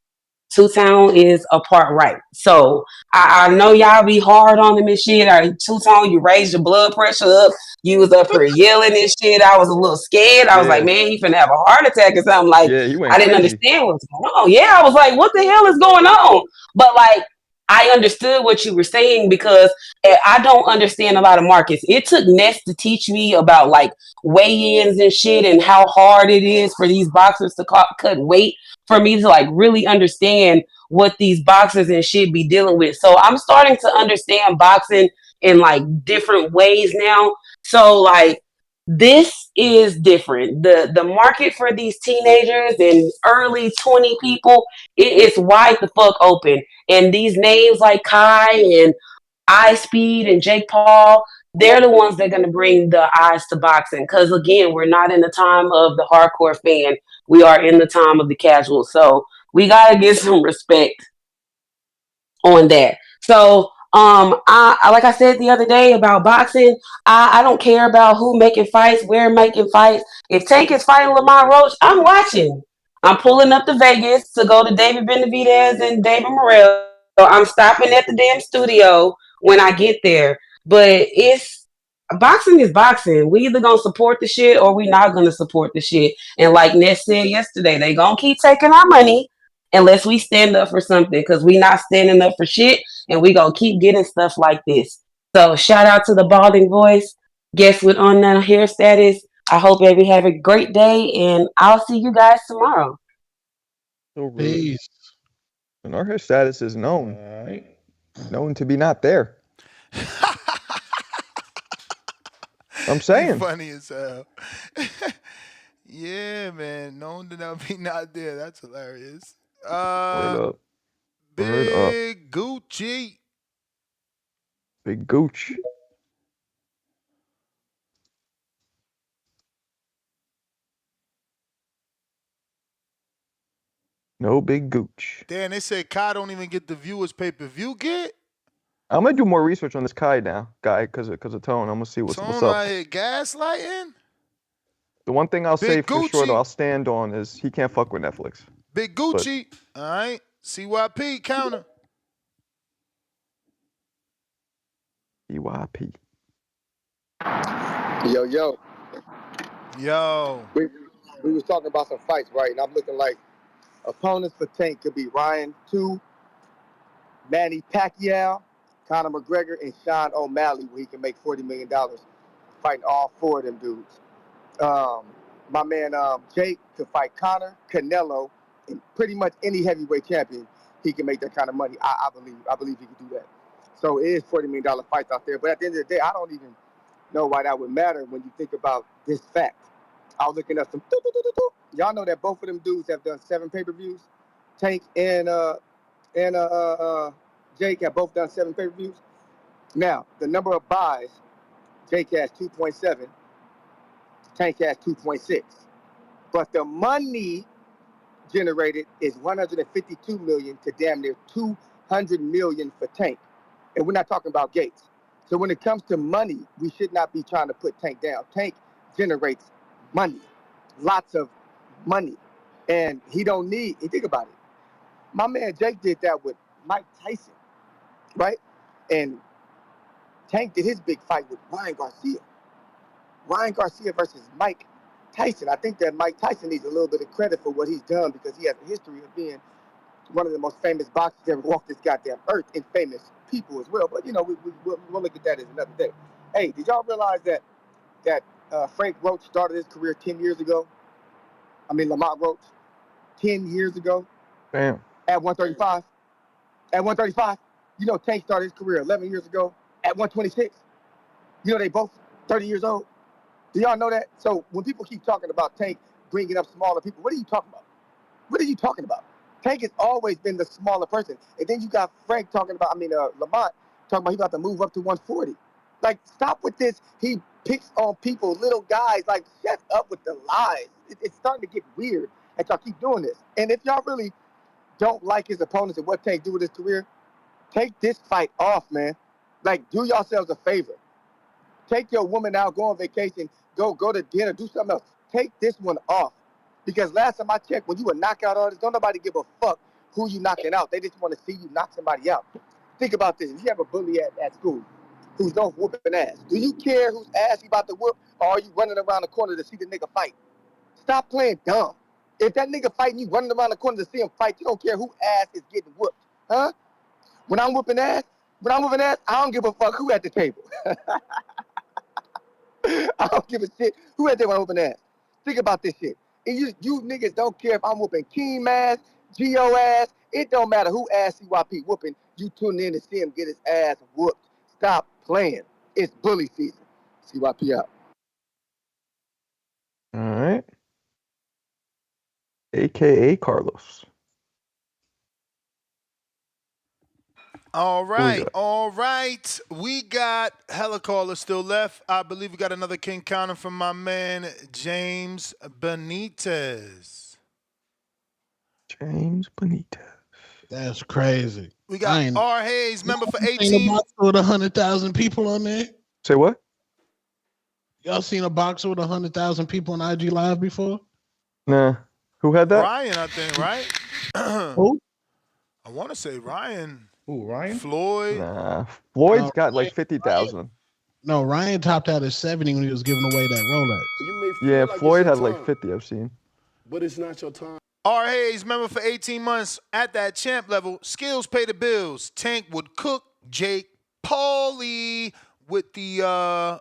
S20: Two-Tone is a part right. So I know y'all be hard on him and shit. Two-Tone, you raised your blood pressure up. You was up here yelling and shit. I was a little scared. I was like,
S11: Yeah.
S20: man, you finna have a heart attack or something. Like,
S11: Yeah, he went
S20: I didn't
S11: crazy.
S20: understand what was going on. Yeah, I was like, what the hell is going on? But like, I understood what you were saying because I don't understand a lot of markets. It took Ness to teach me about like weigh-ins and shit and how hard it is for these boxers to cut weight for me to like really understand what these boxers and shit be dealing with. So I'm starting to understand boxing in like different ways now. So like this is different. The market for these teenagers and early 20 people, it's wide the fuck open. And these names like Kai and I Speed and Jake Paul, they're the ones that are going to bring the eyes to boxing. Because again, we're not in the time of the hardcore fan. We are in the time of the casual. So we got to get some respect on that. So, I like I said the other day about boxing, I don't care about who making fights, where making fights. If Tank is fighting Lamont Roach, I'm watching. I'm pulling up to Vegas to go to David Benavidez and David Morrell. I'm stopping at the damn studio when I get there. But it's boxing is boxing. We either gonna support the shit or we not gonna support the shit. And like Ness said yesterday, they gonna keep taking our money unless we stand up for something because we not standing up for shit and we gonna keep getting stuff like this. So shout out to the balding voice. Guess what on the hair status. I hope everybody have a great day and I'll see you guys tomorrow.
S11: So rude.
S8: Peace.
S11: And our hair status is known.
S16: All right.
S11: Known to be not there. I'm
S9: He
S11: saying.
S9: funny as hell. Yeah, man. Known to not be not there. That's hilarious.
S11: Word up. Word up.
S9: Big Gucci.
S11: Big gooch. No big gooch.
S9: Damn, they said Kai don't even get the viewers pay-per-view get?
S11: I'm gonna do more research on this Kai now, guy, because of Tone. I'm gonna see what's
S9: Tone
S11: up.
S9: out here gaslighting?
S11: The one thing I'll say
S9: Big
S11: for sure, though,
S9: Gucci.
S11: I'll stand on is he can't fuck with Netflix.
S9: Big
S11: But
S9: Gucci. All right. CYP counter.
S11: EYP.
S6: Yo.
S9: Yo.
S6: We was talking about some fights, right? And I'm looking like opponents for Tank could be Ryan 2, Manny Pacquiao, Conor McGregor, and Sean O'Malley, where he can make $40 million fighting all four of them dudes. My man Jake could fight Conor, Canelo, and pretty much any heavyweight champion. He can make that kind of money. I believe he could do that. So it is $40 million fights out there. But at the end of the day, I don't even know why that would matter when you think about this fact. I was looking up some. Y'all know that both of them dudes have done 7 pay-per-views. Tank and Jake have both done 7 pay-per-views. Now the number of buys, Jake has 2.7, Tank has 2.6, but the money generated is 152 million to damn near 200 million for Tank, and we're not talking about Gates. So when it comes to money, we should not be trying to put Tank down. Tank generates money, lots of money, and he don't need. And think about it. My man Jake did that with Mike Tyson, right? And Tank did his big fight with Ryan Garcia. Ryan Garcia versus Mike Tyson. I think that Mike Tyson needs a little bit of credit for what he's done because he has a history of being one of the most famous boxers that ever walked this goddamn earth, and famous people as well. But you know, we'll look at that as another day. Hey, did y'all realize that Frank Roach started his career 10 years ago? I mean, Lamont Roach, 10 years ago.
S11: Damn.
S6: At 135. At 135. You know, Tank started his career 11 years ago at 126. You know, they both 30 years old. Do y'all know that? So when people keep talking about Tank bringing up smaller people, what are you talking about? What are you talking about? Tank has always been the smaller person. And then you got Frank talking about, Lamont talking about he about to move up to 140. Like, stop with this. He picks on people, little guys. Like, shut up with the lies. It's starting to get weird that y'all keep doing this. And if y'all really don't like his opponents and what Tank do with his career, take this fight off, man. Like, do yourselves a favor. Take your woman out, go on vacation, go to dinner, do something else. Take this one off. Because last time I checked, when you a knockout artist, don't nobody give a fuck who you knocking out. They just want to see you knock somebody out. Think about this. If you have a bully at school who's no whooping ass, do you care whose ass you about to whoop, or are you running around the corner to see the nigga fight? Stop playing dumb. If that nigga fighting you, running around the corner to see him fight, you don't care who ass is getting whooped, huh? When I'm whooping ass, I don't give a fuck who at the table. I don't give a shit who at there when I'm whooping ass. Think about this shit. And you niggas don't care if I'm whooping Keem ass, Geo ass. It don't matter who ass CYP whooping. You tune in to see him get his ass whooped. Stop playing. It's bully season. CYP out.
S11: All right. AKA Carlos.
S9: All
S11: we
S9: right,
S11: got?
S9: all right. We got hella callers still left. I believe we got another King Counter from my man, James Benitez.
S11: James Benitez.
S8: That's crazy.
S9: We got R. Hayes, member for
S8: Seen a
S9: 18.
S8: boxer with 100,000 people on there?
S11: Say what?
S8: Y'all seen a boxer with 100,000 people on IG Live before?
S11: Nah. Who had that?
S9: Ryan, I think, right?
S8: Who?
S9: I want to say Ryan.
S16: Who, Ryan?
S9: Floyd.
S11: Nah. Floyd's got like 50,000.
S8: No, Ryan topped out at 70 when he was giving away that Rolex.
S1: You may feel
S11: Yeah,
S1: like
S11: Floyd
S1: it's
S11: had
S1: your
S11: like
S1: time,
S11: 50 I've seen.
S1: but it's not your time.
S9: R. Hayes, member for 18 months at that champ level. Skills pay the bills. Tank would cook. Jake Pauly with the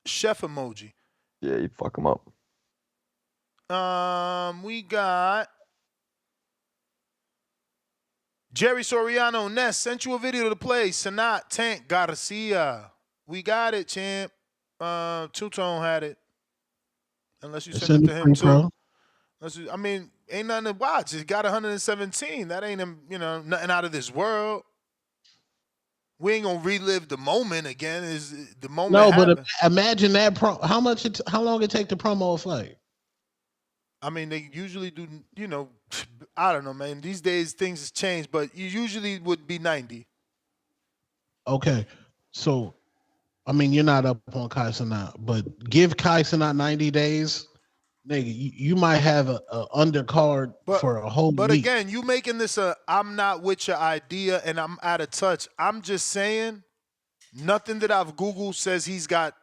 S9: chef emoji.
S11: Yeah, you'd fuck him up.
S9: We got Jerry Soriano. Ness sent you a video to play. Sanat, Tank, Garcia. We got it, champ. Two-Tone had it. Unless you sent it to him too. I mean, ain't nothing to watch. It got 117. That ain't, nothing out of this world. We ain't gonna relive the moment again. Is the moment?
S8: No, but
S9: happened.
S8: imagine that. How long it take to promo a fight?
S9: I mean, they usually do. I don't know, man. These days things has changed, but you usually would be 90.
S8: Okay, so I mean, you're not up on Kai Cenat, but give Kai Cenat 90 days. Nigga, you might have a undercard for a whole
S9: But
S8: week.
S9: again, you making this I'm not with your idea and I'm out of touch. I'm just saying nothing that I've Googled says he's got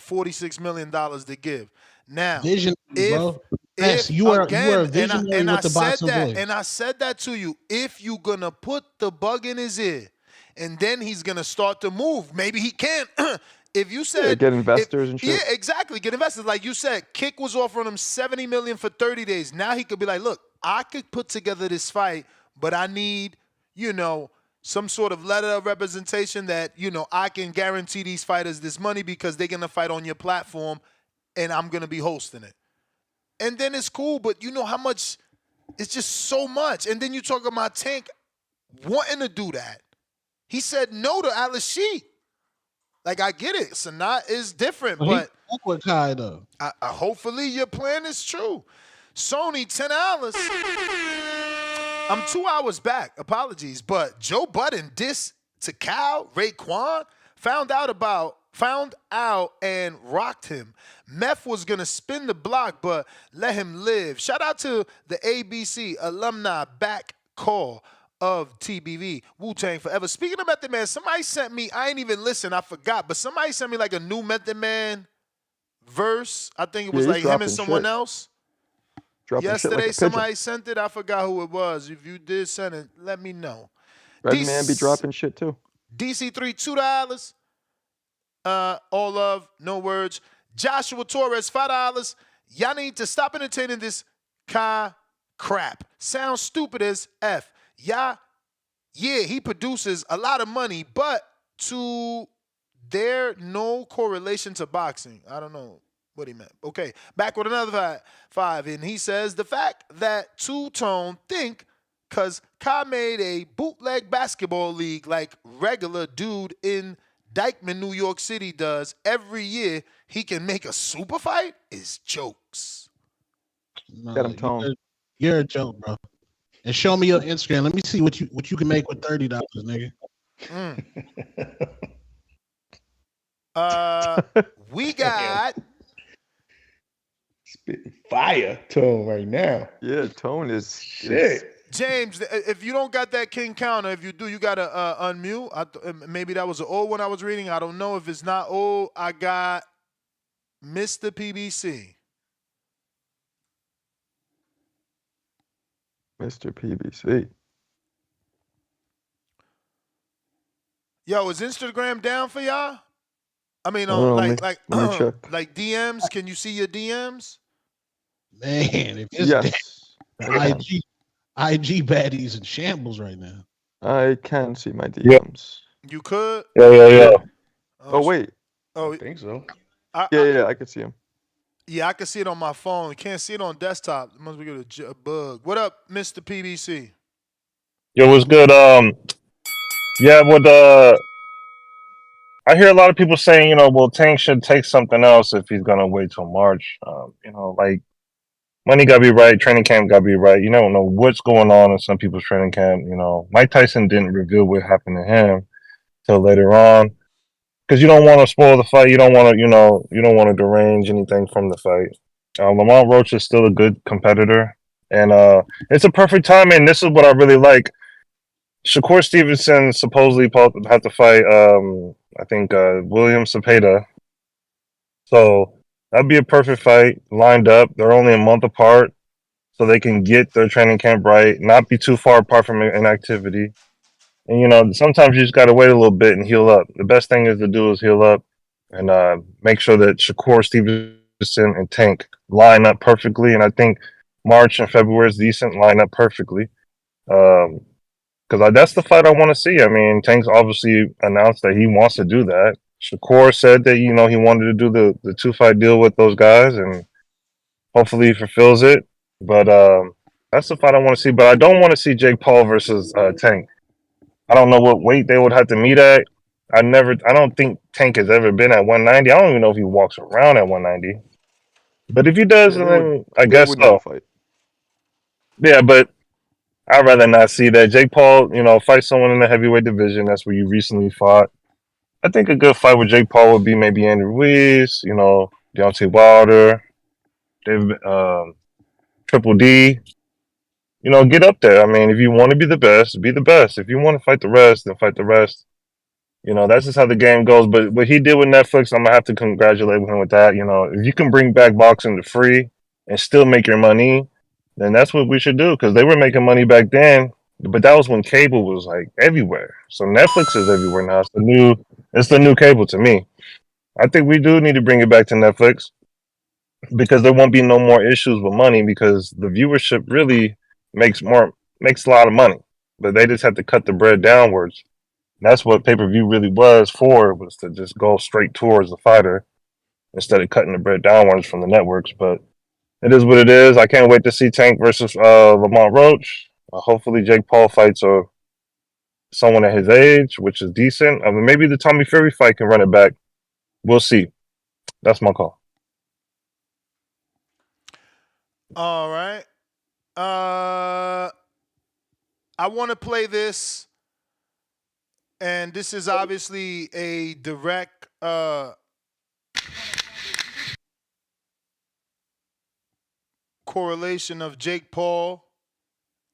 S9: $46 million to give. Now,
S8: Visionary, bro.
S9: if
S8: you are
S9: again,
S8: a visionary
S9: and
S8: with
S9: I
S8: the
S9: said
S8: boxing
S9: that,
S8: voice.
S9: and I said that to you. If you gonna put the bug in his ear, and then he's gonna start to move, maybe he can't. If you said
S11: get investors and shit.
S9: Yeah, exactly. Get investors. Like you said, Kick was offering him $70 million for 30 days. Now he could be like, look, I could put together this fight, but I need, some sort of letter of representation that, I can guarantee these fighters this money because they're gonna fight on your platform and I'm gonna be hosting it. And then it's cool, but you know how much, it's just so much. And then you talk about Tank wanting to do that. He said no to Alice Sheik. Like, I get it. Sanat is different, but
S8: with Kai, though.
S9: Hopefully your plan is true. Sony, $10. I'm 2 hours back. Apologies. But Joe Budden diss to Cal, Raekwon, found out and rocked him. Meth was going to spin the block, but let him live. Shout out to the ABC alumni back call of TBV, Wu-Tang Forever. Speaking of Method Man, somebody sent me, I ain't even listen, I forgot, but somebody sent me like a new Method Man verse. I think it was like him and someone else. Yesterday, somebody sent it. I forgot who it was. If you did send it, let me know.
S11: Redman be dropping shit too.
S9: DC3, $2. All love, no words. Joshua Torres, $5. Y'all need to stop entertaining this crap. Sounds stupid as F. Yeah, he produces a lot of money, but there no correlation to boxing. I don't know what he meant. Okay, back with another five. And he says, the fact that Two-Tone think because Kai made a bootleg basketball league like regular dude in Dykeman, New York City does every year, he can make a super fight is jokes.
S8: No,
S11: Get him, Tone.
S8: You're a joke, bro. And show me your Instagram. Let me see what you can make with $30, nigga.
S9: We got
S16: spitting fire Tone right now.
S11: Yeah, Tone is
S16: shit.
S9: James, if you don't got that king counter, if you do, you got to unmute. Maybe that was an old one I was reading. I don't know. If it's not old, I got Mr. PBC.
S11: Mr. PBC.
S9: Yo, is Instagram down for y'all? I mean,
S11: Let me check.
S9: like DMs. Can you see your DMs?
S8: Man, if it's
S11: Yes, I can.
S8: IG baddies in shambles right now.
S11: I can see my DMs.
S9: You could?
S14: Yeah.
S11: Oh, wait.
S9: Oh,
S16: I think so.
S11: Yeah, I can see him.
S9: Yeah, I can see it on my phone. Can't see it on desktop. It must be a bug. What up, Mr. PBC?
S10: Yo, what's good? Yeah, I hear a lot of people saying, well, Tank should take something else if he's gonna wait till March. Like money gotta be right, training camp gotta be right. You don't know what's going on in some people's training camp. Mike Tyson didn't reveal what happened to him till later on because you don't want to spoil the fight. You don't want to, you don't want to derange anything from the fight. Lamont Roach is still a good competitor, and it's a perfect timing. This is what I really like. Shakur Stevenson supposedly had to fight, I think, William Cepeda. So that'd be a perfect fight lined up. They're only a month apart, so they can get their training camp right, not be too far apart from inactivity. And, sometimes you just got to wait a little bit and heal up. The best thing to do is heal up and make sure that Shakur Stevenson and Tank line up perfectly. And I think March and February is decent, line up perfectly. Because that's the fight I want to see. I mean, Tank's obviously announced that he wants to do that. Shakur said that, he wanted to do the 2-fight deal with those guys, and hopefully he fulfills it. But that's the fight I want to see. But I don't want to see Jake Paul versus Tank. I don't know what weight they would have to meet at. I don't think Tank has ever been at 190. I don't even know if he walks around at 190. But if he does, then I guess so. Yeah, but I'd rather not see that. Jake Paul, fight someone in the heavyweight division. That's where you recently fought. I think a good fight with Jake Paul would be maybe Andy Ruiz, Deontay Wilder, David, Triple D. Get up there. I mean, if you want to be the best, be the best. If you want to fight the rest, then fight the rest. That's just how the game goes. But what he did with Netflix, I'm gonna have to congratulate him with that. If you can bring back boxing to free and still make your money, then that's what we should do, because they were making money back then, but that was when cable was like everywhere. So Netflix is everywhere now. It's the new cable to me. I think we do need to bring it back to Netflix, because there won't be no more issues with money, because the viewership really makes a lot of money, but they just have to cut the bread downwards. That's what pay-per-view really was to just go straight towards the fighter instead of cutting the bread downwards from the networks. But it is what it is. I can't wait to see Tank versus Lamont Roach. Hopefully Jake Paul fights someone at his age, which is decent. Maybe the Tommy Fury fight can run it back. We'll see. That's my call.
S9: All right. I want to play this, and this is obviously a direct correlation of Jake Paul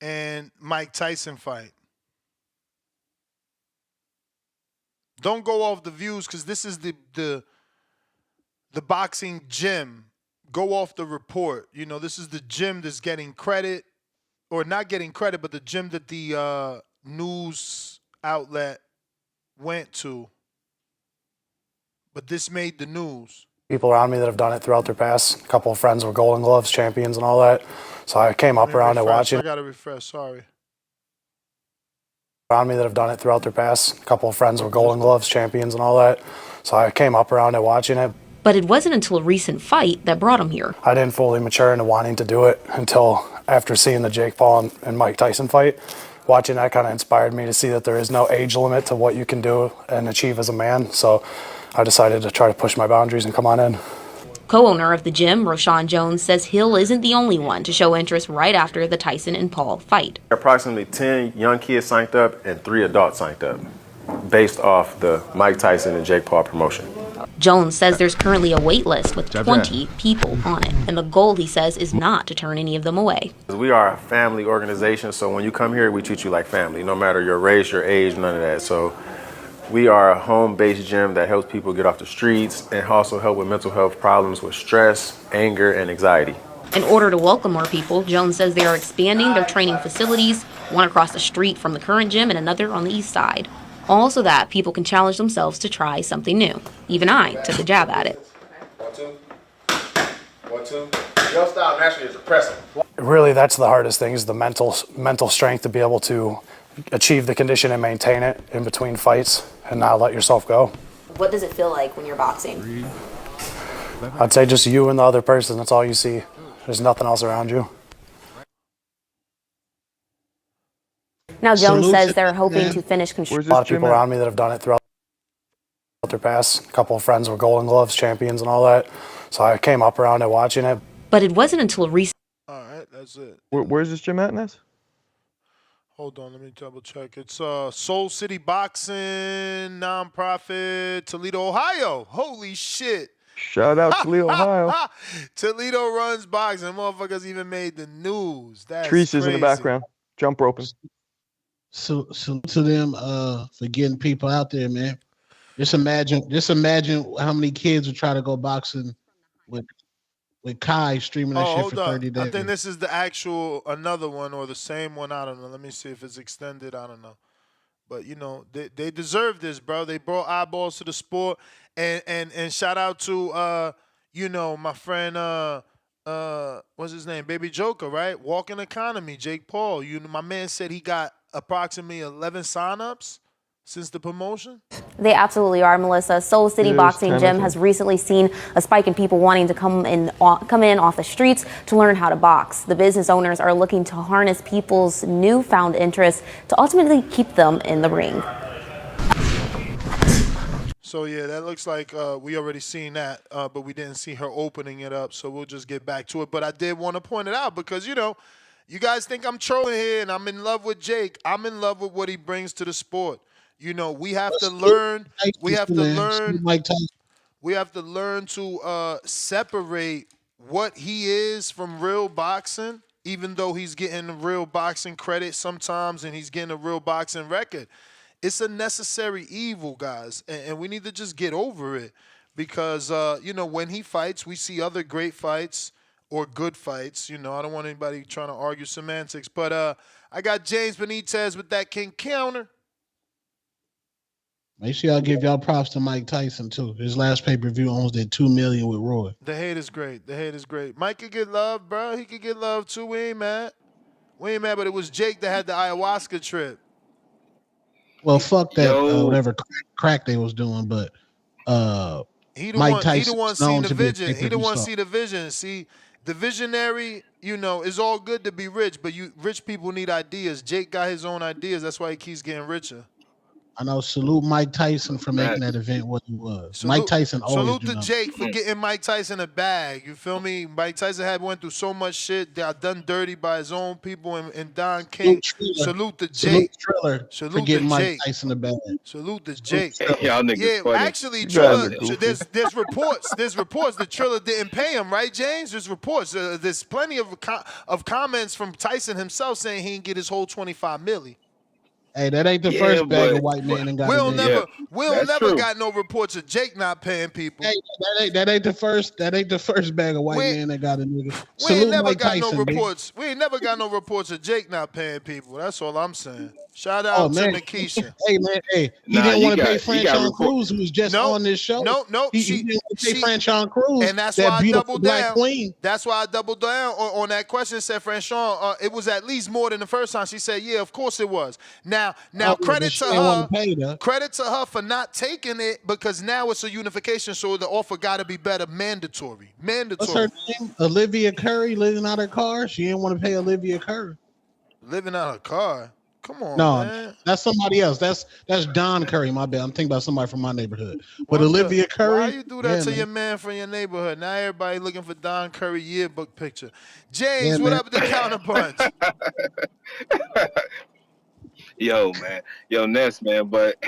S9: and Mike Tyson fight. Don't go off the views, because this is the boxing gym. Go off the report. This is the gym that's getting credit, or not getting credit, but the gym that the news outlet went to. But this made the news.
S22: People around me that have done it throughout their past. A couple of friends were Golden Gloves champions and all that. So I came up around it watching.
S9: I got to refresh, sorry.
S22: Around me that have done it throughout their past. A couple of friends were Golden Gloves champions and all that. So I came up around it watching it.
S23: But it wasn't until a recent fight that brought him here.
S22: I didn't fully mature into wanting to do it until after seeing the Jake Paul and Mike Tyson fight. Watching that kind of inspired me to see that there is no age limit to what you can do and achieve as a man. So I decided to try to push my boundaries and come on in.
S23: Co-owner of the gym, Roshan Jones, says Hill isn't the only one to show interest right after the Tyson and Paul fight.
S24: Approximately 10 young kids signed up and 3 adults signed up, based off the Mike Tyson and Jake Paul promotion.
S23: Jones says there's currently a wait list with 20 people on it, and the goal, he says, is not to turn any of them away.
S24: We are a family organization, so when you come here, we treat you like family, no matter your race, your age, none of that. So we are a home-based gym that helps people get off the streets and also help with mental health problems with stress, anger, and anxiety.
S23: In order to welcome more people, Jones says they are expanding their training facilities, one across the street from the current gym and another on the east side, all so that people can challenge themselves to try something new. Even I took a jab at it.
S24: 1, 2. 1, 2. Your style naturally is oppressive.
S22: Really, that's the hardest thing, is the mental strength to be able to achieve the condition and maintain it in between fights and not let yourself go.
S23: What does it feel like when you're boxing?
S22: I'd say just you and the other person, that's all you see. There's nothing else around you.
S23: Now Jones says they're hoping to finish construction.
S22: A lot of people around me that have done it throughout their past. A couple of friends were Golden Gloves champions and all that. So I came up around it watching it.
S23: But it wasn't until recently.
S9: All right, that's it.
S11: Where's this gym at, Ness?
S9: Hold on, let me double check. It's Soul City Boxing, nonprofit, Toledo, Ohio. Holy shit.
S11: Shout out Toledo, Ohio.
S9: Toledo runs boxing. Motherfuckers even made the news. That's
S11: Treese is
S9: crazy.
S11: in the background. Jump roping.
S8: So to them for getting people out there, man. Just imagine how many kids would try to go boxing with Kai streaming that shit for 30 days.
S9: I think this is the actual another one or the same one. I don't know. Let me see if it's extended. I don't know. But you know, they deserve this, bro. They brought eyeballs to the sport. And shout out to you know, my friend what's his name? Baby Joker, right? Walking Economy, Jake Paul. You know, my man said he got approximately 11 signups since the promotion.
S23: They absolutely are, Melissa. Soul City Boxing Gym has recently seen a spike in people wanting to come in off the streets to learn how to box. The business owners are looking to harness people's newfound interest to ultimately keep them in the ring.
S9: So yeah, that looks like we already seen that, but we didn't see her opening it up. So we'll just get back to it. But I did want to point it out because, you know, you guys think I'm trolling here and I'm in love with Jake. I'm in love with what he brings to the sport. You know, we have to learn. We have to learn. We have to learn to separate what he is from real boxing, even though he's getting real boxing credit sometimes and he's getting a real boxing record. It's a necessary evil, guys, and we need to just get over it because, you know, when he fights, we see other great fights or good fights. You know, I don't want anybody trying to argue semantics, but I got James Benitez with that king counter.
S8: Make sure y'all give y'all props to Mike Tyson, too. His last pay-per-view almost did $2 million with Roy.
S9: The hate is great. The hate is great. Mike could get love, bro. He could get love, too. We ain't mad. We ain't mad, but it was Jake that had the ayahuasca trip.
S8: Well, fuck that, whatever crack they was doing, but Mike Tyson.
S9: He the one see the vision. He the one see the vision. See, the visionary, you know, it's all good to be rich, but rich people need ideas. Jake got his own ideas. That's why he keeps getting richer.
S8: I know. Salute Mike Tyson for making that event what he was. Mike Tyson always
S9: salute to Jake for getting Mike Tyson a bag. You feel me? Mike Tyson went through so much shit. Got done dirty by his own people and Don King. Salute to Jake.
S8: Salute for getting Mike Tyson a bag.
S9: Salute to Jake.
S3: Y'all niggas funny.
S9: Actually, Triller, there's reports. There's reports that Triller didn't pay him, right, James? There's reports. There's plenty of comments from Tyson himself saying he didn't get his whole $25 million.
S8: Hey, that ain't the first bag of white man and got
S9: We'll never got no reports of Jake not paying people.
S8: Hey, that ain't the first bag of white man that got a nigga.
S9: We ain't never got no reports. We ain't never got no reports of Jake not paying people. That's all I'm saying. Shout out to Nikisha.
S8: Hey man, he didn't want to pay Franchon Crews, who was just on this show. He didn't want to pay Franchon Crews,
S9: and that's
S8: that
S9: why I
S8: beautiful
S9: doubled
S8: black
S9: down.
S8: queen.
S9: That's why I doubled down on that question. Said Franchon, it was at least more than the first time. She said, "Yeah, of course it was." Now, credit to her. Credit to her for not taking it because now it's a unification, so the offer got to be better, mandatory.
S8: What's her name? Olivia Curry living out her car. She didn't want to pay Olivia Curry.
S9: Living out her car. Come on,
S8: no,
S9: man.
S8: That's somebody else. That's Don Curry. My bad. I'm thinking about somebody from my neighborhood. But Olivia Curry.
S9: Why you do that to your man from your neighborhood? Now everybody looking for Don Curry yearbook picture. James, what up with the counterpunch?
S3: Yo, man. Yo, Ness, man. But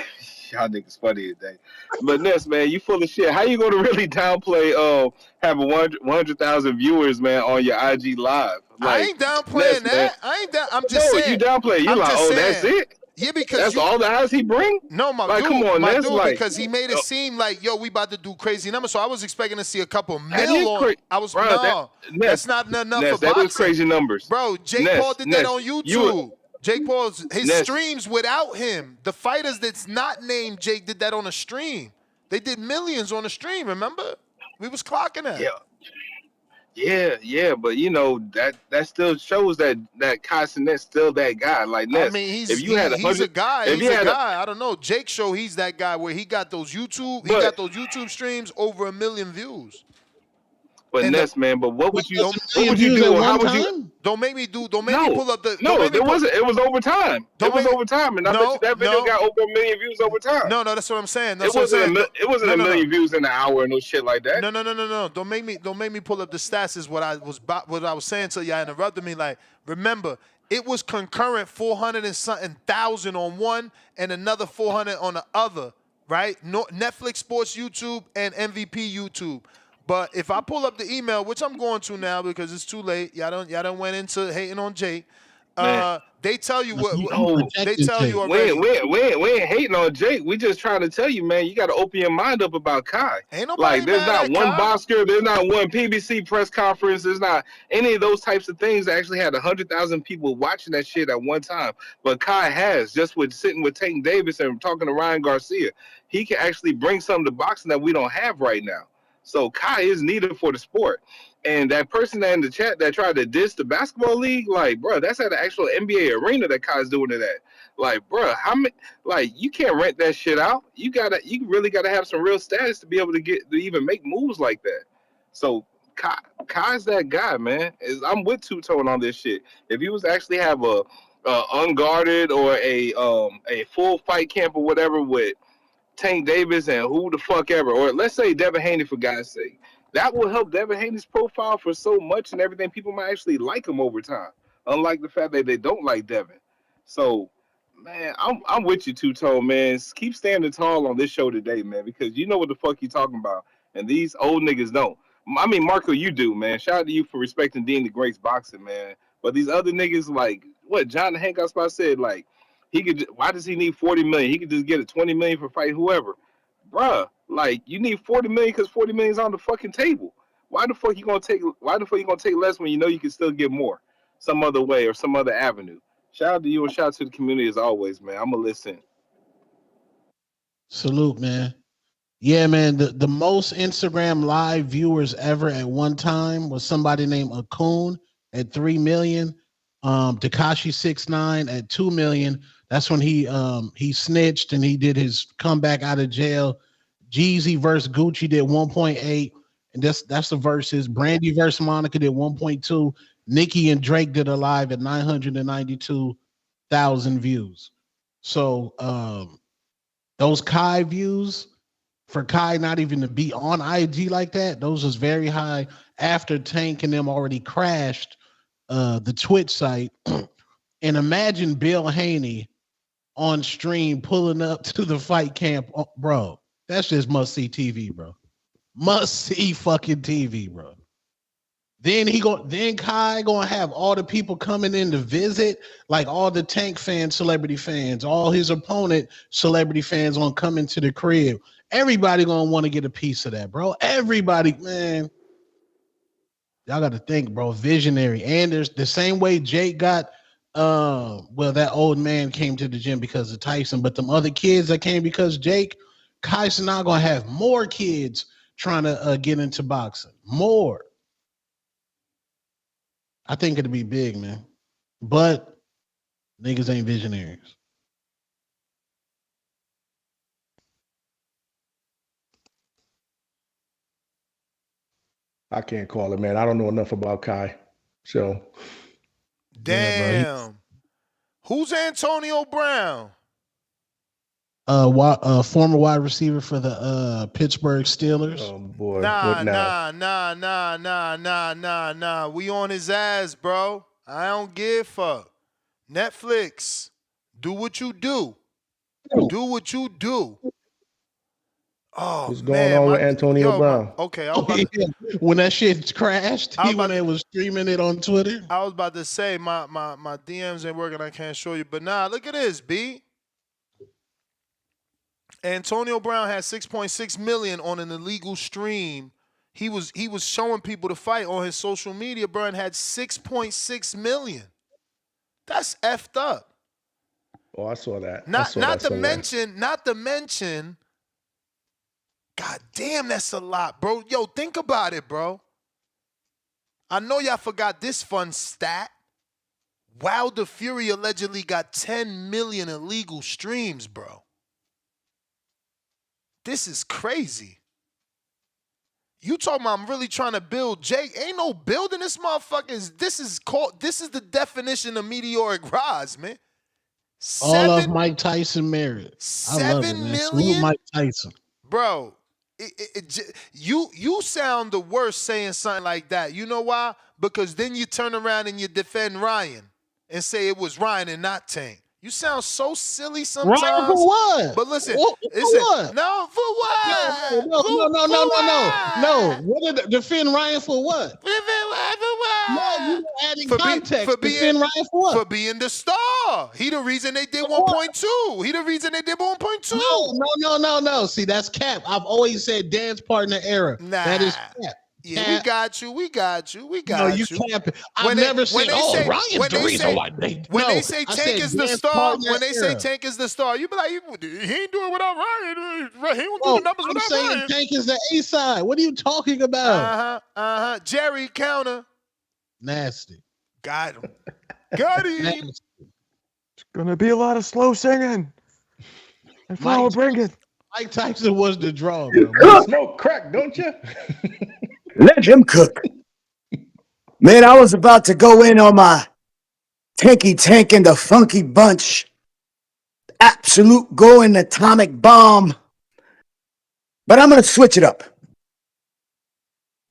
S3: Y'all niggas funny today. But Ness, man, you full of shit. How you gonna really downplay having 100,000 viewers, man, on your IG live?
S9: I
S3: Like
S9: ain't downplaying
S3: Ness, man.
S9: that. I ain't down. I'm just
S3: No, you
S9: saying.
S3: downplay. You
S9: I'm
S3: like,
S9: just
S3: oh, that's
S9: saying.
S3: it.
S9: Yeah, because
S3: That's
S9: you.
S3: all the eyes he bring.
S9: No,
S3: Like, come on,
S9: my
S3: Ness.
S9: dude,
S3: Like,
S9: because he made it seem like, yo, we about to do crazy numbers. So I was expecting to see a couple
S3: that
S9: mil
S3: is
S9: on.
S3: crazy,
S9: I was
S3: bro. That
S9: no,
S3: Ness,
S9: that's not enough for
S3: Ness. That is
S9: boxing,
S3: crazy numbers.
S9: bro. Jake Paul did that
S3: Ness.
S9: on
S3: You,
S9: YouTube. Jake Paul's his
S3: Ness.
S9: streams without him. The fighters that's not named Jake did that on a stream. They did millions on a stream. Remember, we was clocking that.
S3: Yeah, but you know that still shows that Costinet's still that guy. Like
S9: I
S3: Ness,
S9: mean,
S3: if you had
S9: he's a
S3: 100,
S9: guy.
S3: if
S9: He's
S3: you
S9: a
S3: had a,
S9: guy. I don't know. Jake show he's that guy where he got those
S3: but
S9: YouTube streams over 1 million views.
S3: but
S9: And the
S3: Ness, man, but what
S8: What
S3: would you
S8: was a
S3: what
S8: million
S3: would you
S8: views
S3: do
S8: at
S3: or how
S8: one
S3: would you?
S8: time?
S9: don't make me
S3: No,
S9: pull up the don't
S3: no,
S9: make me
S3: there
S9: pull
S3: wasn't. It was over time. It
S9: don't
S3: was
S9: make
S3: over time, and I bet you that video
S9: no
S3: got over 1 million views over time.
S9: no that's what I'm saying.
S3: It
S9: That's what I'm
S3: wasn't
S9: saying.
S3: it wasn't
S9: No
S3: a
S9: no no
S3: million views in an hour and no shit like that.
S9: no. Don't make me pull up the stats. Is what I was saying till y'all interrupted me. Like, remember, it was concurrent 400 and something thousand on one and another 400 on the other. Right? No, Netflix Sports YouTube and MVP YouTube. But if I pull up the email, which I'm going to now because it's too late, y'all don't went into hating on Jake.
S3: Man,
S9: They tell you
S8: He
S3: no,
S9: they
S8: protected
S9: tell you
S8: Jake.
S9: already.
S3: we ain't hating on Jake. We just trying to tell you, man, you got to open your mind up about Kai.
S9: Ain't nobody
S3: Like, there's
S9: mad
S3: not
S9: at
S3: one
S9: Kai.
S3: Bosker, there's not one PBC press conference, there's not any of those types of things that actually had 100,000 people watching that shit at one time. But Kai has, just with sitting with Tank Davis and talking to Ryan Garcia, he can actually bring something to boxing that we don't have right now. So Kai is needed for the sport. And that person that in the chat that tried to diss the basketball league, like, bro, that's at the actual NBA arena that Kai's doing it at. Like, bro, how many? Like, you can't rent that shit out. You really gotta have some real status to be able to even make moves like that. So Kai's that guy, man. I'm with Two Tone on this shit. If he was to actually have a unguarded or a full fight camp or whatever with Tank Davis and who the fuck ever, or let's say Devin Haney for God's sake, that will help Devin Haney's profile for so much and everything. People might actually like him over time, unlike the fact that they don't like Devin. So, man, I'm with you, Two Tone, man. Keep standing tall on this show today, man, because you know what the fuck you talking about, and these old niggas don't. I mean, Marco, you do, man. Shout out to you for respecting Dean the Great's boxing, man. But these other niggas, like what John Hancock spot said, like he could. Why does he need 40 million? He could just get a 20 million for fight whoever, bruh. Like you need 40 million because 40 million is on the fucking table. Why the fuck you gonna take? Why the fuck you gonna take less when you know you can still get more, some other way or some other avenue? Shout out to you and shout out to the community as always, man. I'm gonna listen.
S8: Salute, man. Yeah, man. The most Instagram live viewers ever at one time was somebody named Akun at 3 million. Takashi 69 at 2 million. That's when he snitched and he did his comeback out of jail. Jeezy versus Gucci did 1.8, and that's the verses. Brandy versus Monica did 1.2. Nicki and Drake did a live at 992,000 views. So those Kai views for Kai not even to be on IG like that, those was very high after Tank and them already crashed the Twitch site. And imagine Bill Haney on stream pulling up to the fight camp, bro. That's just must see TV, bro. Must see fucking TV, bro. Then Kai gonna have all the people coming in to visit, like all the Tank fans, celebrity fans, all his opponent, celebrity fans gonna come into the crib. Everybody gonna want to get a piece of that, bro. Everybody, man. Y'all got to think, bro. Visionary. And there's the same way Jake got. Well, that old man came to the gym because of Tyson, but them other kids that came because Jake, Kai's not gonna have more kids trying to get into boxing. More. I think it'll be big, man. But niggas ain't visionaries.
S16: I can't call it, man. I don't know enough about Kai. So
S9: Damn.
S8: Yeah,
S9: Who's Antonio Brown?
S8: Former wide receiver for the Pittsburgh Steelers.
S16: Oh boy.
S9: Nah. We on his ass, bro. I don't give a fuck. Netflix, do what you do. Do what you do. Oh
S16: What's going
S9: man,
S16: on with Antonio Brown?
S9: okay. I was about to,
S8: When that shit crashed,
S9: I was
S8: he
S9: about
S8: went and was streaming it on Twitter.
S9: I was about to say my DMs ain't working. I can't show you, but nah. Look at this, B. Antonio Brown had 6.6 million on an illegal stream. He was showing people to fight on his social media, bro, and had 6.6 million. That's effed up.
S16: Oh, I saw that.
S9: Not to
S16: somewhere.
S9: mention, God damn, that's a lot, bro. Yo, think about it, bro. I know y'all forgot this fun stat. Wilder Fury allegedly got 10 million illegal streams, bro. This is crazy. You talking about I'm really trying to build Jake? Ain't no building this motherfucker. This is the definition of meteoric rise, man.
S8: All of Mike Tyson merit. I love it, man. Salute Mike Tyson.
S9: Bro, you sound the worst saying something like that. You know why? Because then you turn around and you defend Ryan and say it was Ryan and not Tank. You sound so silly sometimes.
S8: Ryan for what?
S9: But listen,
S8: for what?
S9: No, for what?
S8: No. What did defend Ryan for what? No, you adding context. Defend Ryan for what?
S9: For being the star. He the reason they did 1.2. He the reason they did 1.2.
S8: No. See, that's cap. I've always said dance partner era.
S9: Nah.
S8: That is cap.
S9: Yeah, we got you.
S8: No, you can't. I've never said, Ryan's the reason why they.
S9: When they say Tank is the star, say Tank is the star, you be like, he ain't doing it without Ryan. He don't do the numbers without Ryan.
S8: I'm saying Tank is the A side. What are you talking about?
S9: Jerry counter.
S8: Nasty.
S9: Got him. Got him.
S11: It's gonna be a lot of slow singing. And flower bringing.
S8: Mike Tyson was the draw, bro.
S16: You smoke crack, don't you?
S4: Let him cook. Man, I was about to go in on my Tanky Tank and the Funky Bunch. Absolute going atomic bomb. But I'm going to switch it up.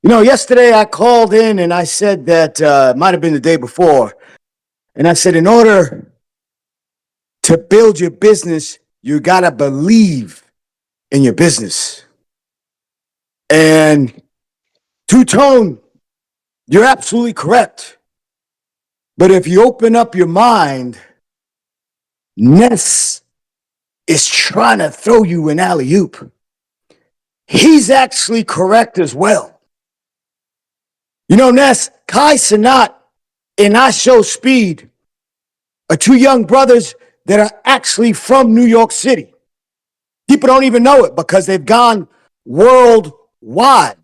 S4: You know, yesterday I called in and I said that, it might have been the day before. And I said, in order to build your business, you got to believe in your business. And Two-Tone, you're absolutely correct. But if you open up your mind, Ness is trying to throw you an alley-oop. He's actually correct as well. You know, Ness, Kai Cenat and I Show Speed are two young brothers that are actually from New York City. People don't even know it because they've gone worldwide.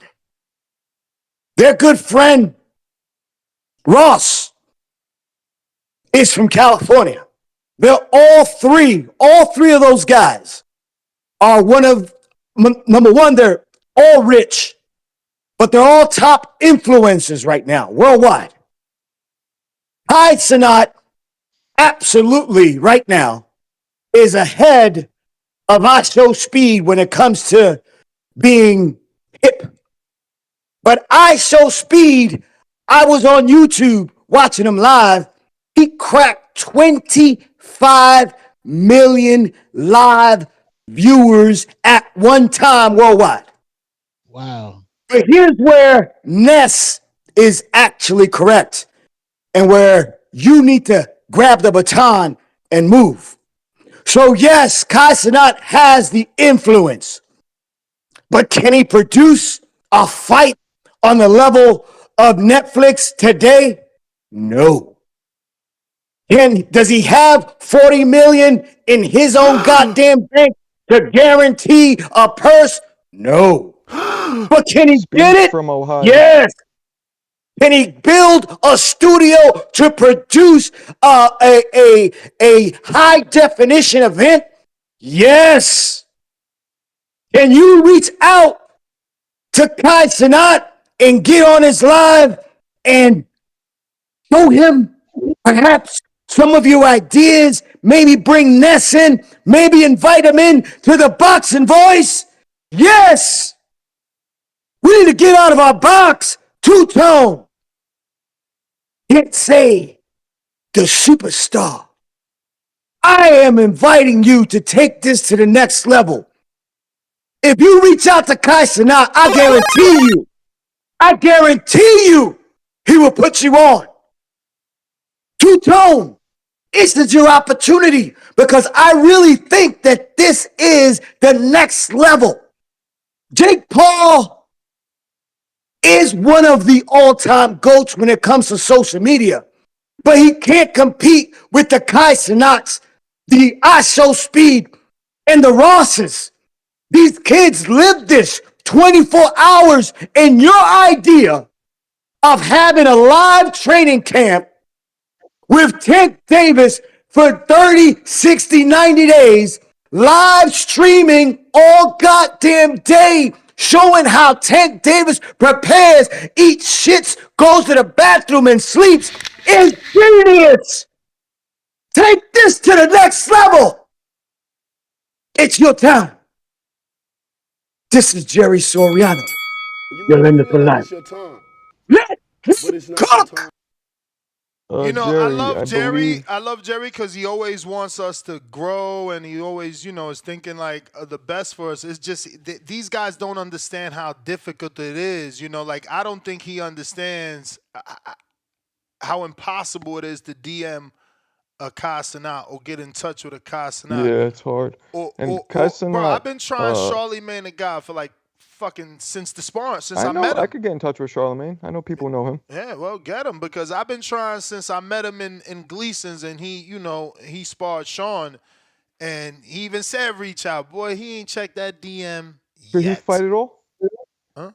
S4: Their good friend, Ross, is from California. They're all three of those guys are number one, they're all rich, but they're all top influencers right now, worldwide. Kai Cenat, absolutely right now, is ahead of I Show Speed when it comes to being hip. But I Show Speed, I was on YouTube watching him live. He cracked 25 million live viewers at one time worldwide.
S8: Wow.
S4: But here's where Ness is actually correct and where you need to grab the baton and move. So yes, Kai Cenat has the influence, but can he produce a fight on the level of Netflix today? No. Does he have 40 million in his own goddamn bank to guarantee a purse? No. But can he get it?
S11: From Ohio.
S4: Yes. Can he build a studio to produce a high definition event? Yes. Can you reach out to Kai Cenat and get on his live and show him perhaps some of your ideas? Maybe bring Ness in, maybe invite him in to the Boxing Voice? Yes. We need to get out of our box. Two-Tone. Can't say the superstar. I am inviting you to take this to the next level. If you reach out to Kai Cenat, I guarantee you, he will put you on. Two-tone, this is your opportunity because I really think that this is the next level. Jake Paul is one of the all-time GOATs when it comes to social media, but he can't compete with the Kai Cenats, the I Show Speed, and the Rosses. These kids live this 24 hours, and your idea of having a live training camp with Tank Davis for 30, 60, 90 days, live streaming all goddamn day, showing how Tank Davis prepares, eats shits, goes to the bathroom and sleeps, is genius. Take this to the next level. It's your time. This is Jerry Soriano.
S1: You
S4: You're
S1: might
S4: in it
S1: feel
S4: for
S1: like
S4: life.
S1: it's your time,
S4: Let's
S1: but it's not your
S4: cook.
S1: time.
S9: You know,
S11: Jerry, I believe.
S9: I love Jerry because he always wants us to grow, and he always, is thinking like the best for us. It's just these guys don't understand how difficult it is. Like I don't think he understands how impossible it is to DM a Kai Cenat or get in touch with a Kai Cenat.
S11: Yeah, it's hard. And Kai
S9: Bro, I've
S11: Cenat,
S9: been trying Charlemagne the God for like fucking since the sparring, since I met him.
S11: I could get in touch with Charlemagne. I know people know him.
S9: Yeah, well, get him because I've been trying since I met him in Gleason's, and he sparred Sean, and he even said reach out. Boy, he ain't checked that DM
S11: Could he
S9: yet.
S11: fight at all?
S9: Huh?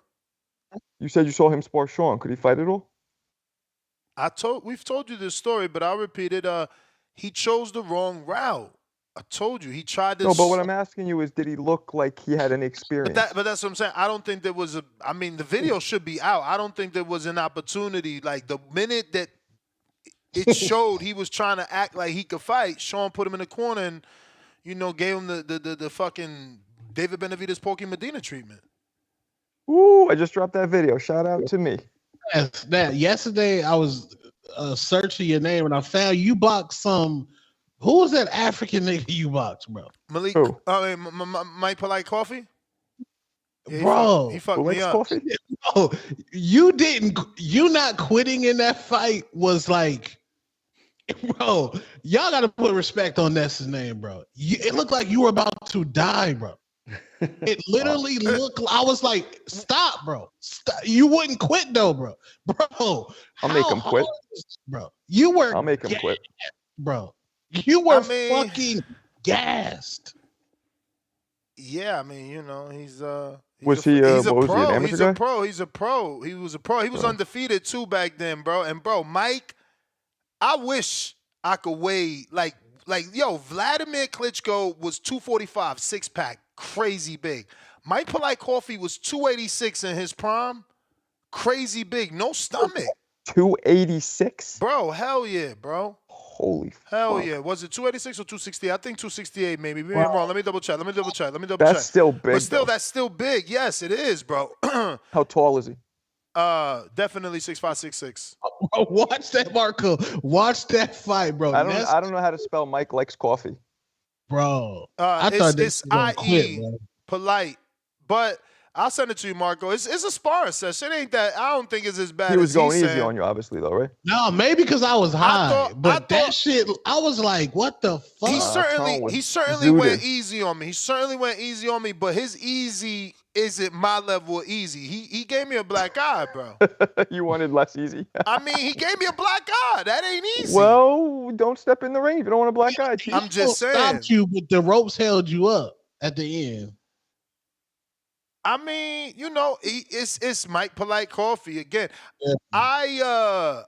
S11: You said you saw him spar Sean. Could he fight at all?
S9: We've told you this story, but I'll repeat it. He chose the wrong route. I told you he tried to.
S11: No, but what I'm asking you is, did he look like he had any experience?
S9: But that's what I'm saying. I don't think there was the video should be out. I don't think there was an opportunity. Like the minute that it showed he was trying to act like he could fight, Sean put him in the corner and, gave him the fucking David Benavidez Porky Medina treatment.
S11: Ooh, I just dropped that video. Shout out to me.
S8: Yes, that yesterday I was searching your name and I found you boxed some. Who was that African nigga you boxed, bro?
S9: Malik.
S11: Who?
S9: Mike Polite Coffee. Yeah,
S8: Bro,
S9: he fucked me up.
S11: Coffee?
S8: No, you not quitting in that fight was like, bro, y'all got to put respect on Ness's name, bro. It looked like you were about to die, bro. It literally looked. I was like, stop, bro. Stop. You wouldn't quit though, bro. Bro,
S11: I'll make him quit.
S8: Bro, you were.
S11: I'll make him quit,
S8: bro. You were fucking gassed.
S9: Yeah, he's
S11: was he
S9: he's
S11: a
S9: a pro.
S11: amateur
S9: He's
S11: guy?
S9: a pro. He's a pro. He was a pro. He was undefeated too back then, bro. And bro, Mike, I wish I could weigh like Vladimir Klitschko was 245, 6-pack, crazy big. Mike Polite Coffee was 286 in his prime, crazy big, no stomach.
S11: 286?
S9: Bro, hell yeah, bro.
S11: Holy
S9: hell
S11: fuck.
S9: yeah. Was it 286 or 268? I think 268 maybe. Maybe I'm wrong. Let me double check.
S11: That's still big.
S9: But still,
S11: though.
S9: that's still big. Yes, it is, bro.
S11: How tall is he?
S9: Definitely 6'5", 6'6".
S8: Watch that, Marco. Watch that fight, bro.
S11: I don't know how to spell Mike likes coffee.
S8: Bro.
S9: I thought it's IE Polite. But I'll send it to you, Marco. It's a sparring session. It ain't that. I don't think it's as bad as
S11: he was going easy
S9: saying.
S11: on you, obviously, though, right?
S8: No, maybe because I was high. That shit, I was like, what the fuck?
S9: He certainly went easy on me. But his easy isn't my level of easy. He gave me a black eye, bro.
S11: You wanted less easy.
S9: I mean, he gave me a black eye. That ain't easy.
S11: Well, don't step in the ring if you don't want a black eye.
S9: I'm just saying.
S8: Stopped you, but the ropes held you up at the end.
S9: I mean, it's Mike Polite Coffee again.
S8: Yeah.
S9: I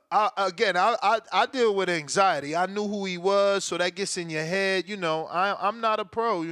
S9: deal with anxiety. I knew who he was, so that gets in your head. I'm not a pro.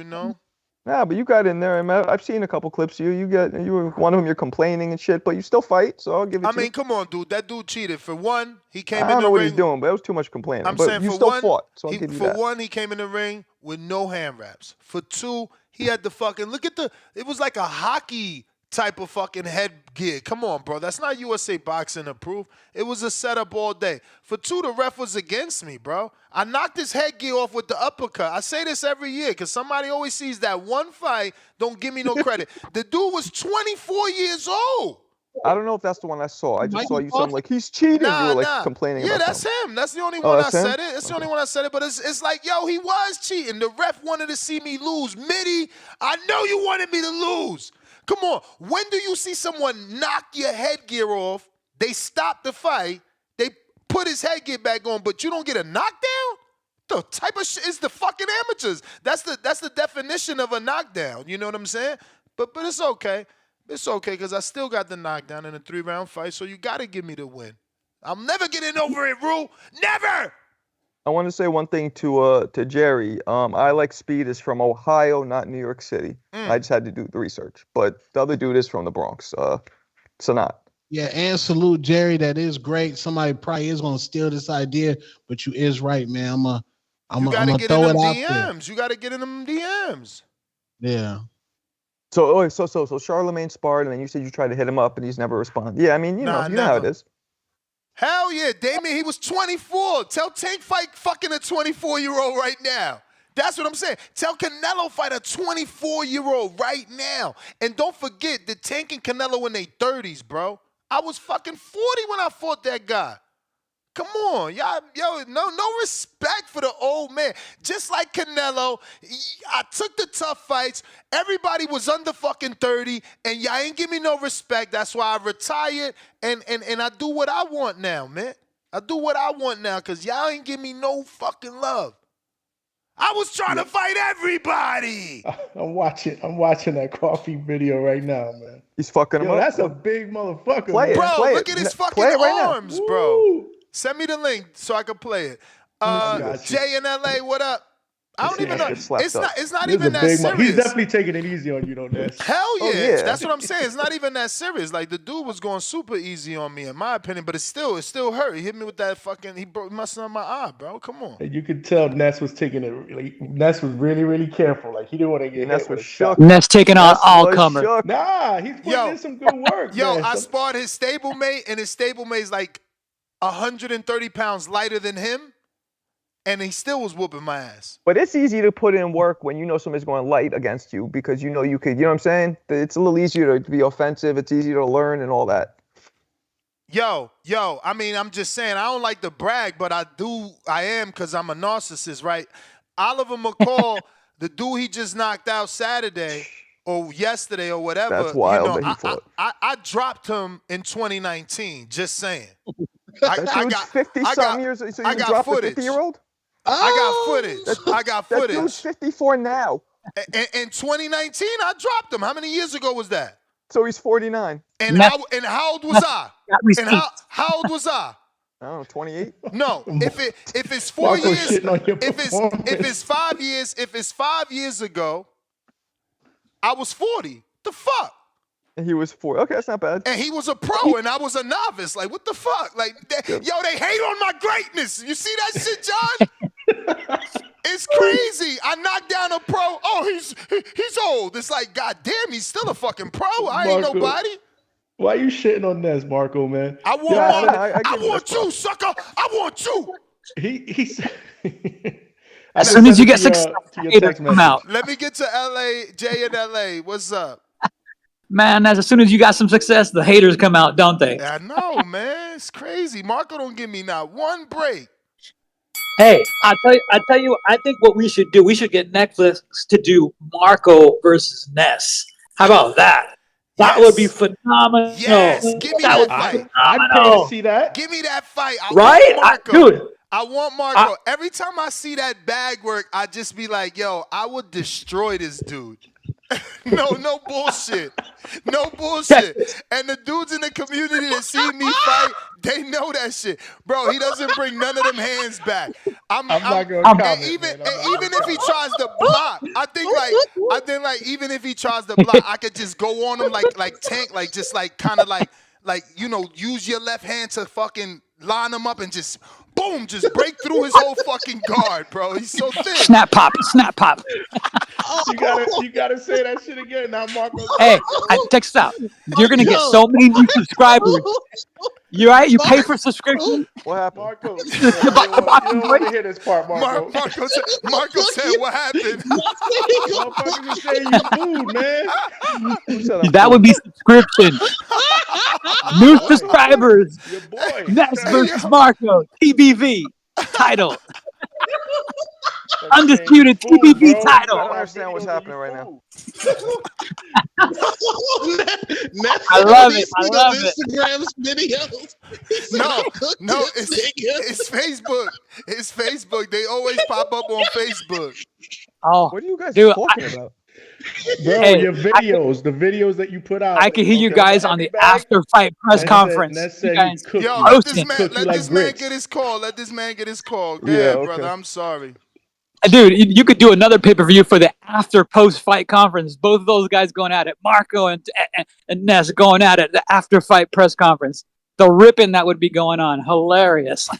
S11: Nah, but you got in there. I've seen a couple clips of you. You were one of them. You're complaining and shit, but you still fight. So I'll give it.
S9: I mean, come on, dude. That dude cheated. For one, he came in the ring.
S11: I don't know what he's doing, but it was too much complaining.
S9: I'm
S11: but
S9: saying
S11: you
S9: for
S11: still
S9: one,
S11: fought. So I'll give you that.
S9: For one, he came in the ring with no hand wraps. For two, he had the fucking look at the. It was like a hockey type of fucking headgear. Come on, bro. That's not USA Boxing approved. It was a setup all day. For 2, the ref was against me, bro. I knocked his headgear off with the uppercut. I say this every year because somebody always sees that one fight, don't give me no credit. The dude was 24 years old.
S11: I don't know if that's the one I saw. I just saw you saying like he's cheating. You were like complaining
S9: Yeah,
S11: about
S9: that's
S11: something.
S9: him. That's the only one I
S11: that's him?
S9: said it. That's the only one I said it. But it's like, yo, he was cheating. The ref wanted to see me lose. Mitty, I know you wanted me to lose. Come on. When do you see someone knock your headgear off? They stop the fight. They put his headgear back on, but you don't get a knockdown? The type of shit is the fucking amateurs. That's the definition of a knockdown. You know what I'm saying? But it's okay. It's okay because I still got the knockdown in a 3-round fight, so you got to give me the win. I'm never getting over it, Rue. Never!
S11: I want to say one thing to Jerry. I like Speed is from Ohio, not New York City. I just had to do the research. But the other dude is from the Bronx, Sanat.
S8: Yeah, and salute Jerry. That is great. Somebody probably is gonna steal this idea, but you is right, man. I'm gonna throw it out there.
S9: You got to get in them DMs.
S8: Yeah.
S11: So Charlemagne sparred, and then you said you tried to hit him up, and he's never responded. Yeah, I mean, you know how it is.
S9: Hell yeah, Damien, he was 24. Tell Tank fight fucking a 24-year-old right now. That's what I'm saying. Tell Canelo fight a 24-year-old right now. And don't forget, the Tank and Canelo in their 30s, bro. I was fucking 40 when I fought that guy. Come on, y'all, no respect for the old man. Just like Canelo, I took the tough fights. Everybody was under fucking 30, and y'all ain't give me no respect. That's why I retired, and I do what I want now, man. I do what I want now, because y'all ain't give me no fucking love. I was trying to fight everybody.
S16: I'm watching that coffee video right now, man.
S11: He's fucking him up.
S16: That's a big motherfucker.
S11: Play
S16: man.
S11: it,
S9: Bro, look at his fucking arms, bro. Send me the link so I can play it. Jay in LA, what up? I don't even know. It's not even that serious.
S16: He's definitely taking it easy on you, though, Ness.
S9: Hell yeah. That's what I'm saying. It's not even that serious. Like, the dude was going super easy on me, in my opinion, but it still hurt. He hit me with that fucking, he messed up my eye, bro. Come on.
S16: And you could tell Ness was taking it, like, Ness was really, really careful. Like, he didn't want to get
S11: Ness
S16: hit with
S11: was
S16: a
S11: shook.
S16: shot.
S17: Ness taking on all comers.
S16: Nah, he's putting in some good work, man.
S9: I sparred his stablemate, and his stablemate's like 130 pounds lighter than him. And he still was whooping my ass.
S11: But it's easy to put in work when you know somebody's going light against you because you know you could, you know what I'm saying? It's a little easier to be offensive. It's easier to learn and all that.
S9: Yo, I mean, I'm just saying, I don't like to brag, but I am because I'm a narcissist, right? Oliver McCall, the dude he just knocked out Saturday or yesterday or whatever.
S11: That's wild that he fought.
S9: I dropped him in 2019, just saying.
S11: That dude's 50-something years, so you dropped a 50-year-old?
S9: I got footage.
S11: That dude's 54 now.
S9: In 2019, I dropped him. How many years ago was that?
S11: So he's 49.
S9: And how old was I? And how old was I?
S11: I don't know, 28?
S9: No. If it's 4 years, if it's 5 years ago, I was 40. The fuck?
S11: And he was 4. Okay, that's not bad.
S9: And he was a pro, and I was a novice. Like, what the fuck? Like, they hate on my greatness. You see that shit, John? It's crazy. I knocked down a pro. Oh, he's old. It's like, goddamn, he's still a fucking pro. I ain't nobody.
S16: Why you shitting on Ness, Marco, man?
S9: I want you, sucker. I want you.
S16: He's.
S17: As soon as you get success, come out.
S9: Let me get to LA. Jay in LA. What's up?
S17: Man, as soon as you got some success, the haters come out, don't they?
S9: I know, man. It's crazy. Marco don't give me not one break.
S17: Hey, I tell you, I think what we should do, we should get Netflix to do Marco versus Ness. How about that? That would be phenomenal.
S9: Yes, give me that fight.
S16: I can't see that.
S9: Give me that fight.
S17: I
S9: want Marco. Every time I see that bag work, I just be like, yo, I would destroy this dude. No bullshit. No bullshit. And the dudes in the community that see me fight, they know that shit. Bro, he doesn't bring none of them hands back. I'm not gonna comment, even if he tries to block, I think like even if he tries to block, I could just go on him like Tank, like just like kind of like use your left hand to fucking line him up and just boom, just break through his whole fucking guard, bro. He's so thick.
S5: Snap pop, snap pop.
S16: You gotta say that shit again now, Marco.
S5: Hey, check this out. You're gonna get so many new subscribers. You right? You pay for subscription.
S11: What happened?
S16: Marco, you don't want to hear this part, Marco.
S9: Marco said, what happened?
S16: Motherfuckers are saying you food, man.
S5: That would be subscription. New subscribers.
S16: Your boy.
S5: Ness versus Marco. TBV title. Undisputed TBV title.
S11: I don't understand what's happening right now.
S8: I
S5: love it. I love it.
S8: Instagram's videos.
S9: No, it's Facebook. It's Facebook. They always pop up on Facebook.
S5: Oh,
S11: what are you guys
S5: dude,
S11: talking about?
S16: Bro,
S5: Hey,
S16: your videos, the videos that you put out.
S5: I can hear you guys on the after fight press conference. You guys
S9: Yo, let
S5: roasting.
S9: this man get his call. Let this man get his call. Go
S11: Yeah,
S9: ahead,
S11: okay.
S9: brother. I'm sorry.
S5: Dude, you could do another pay-per-view for the after post-fight conference. Both of those guys going at it. Marco and Ness going at it. The after fight press conference. The ripping that would be going on. Hilarious.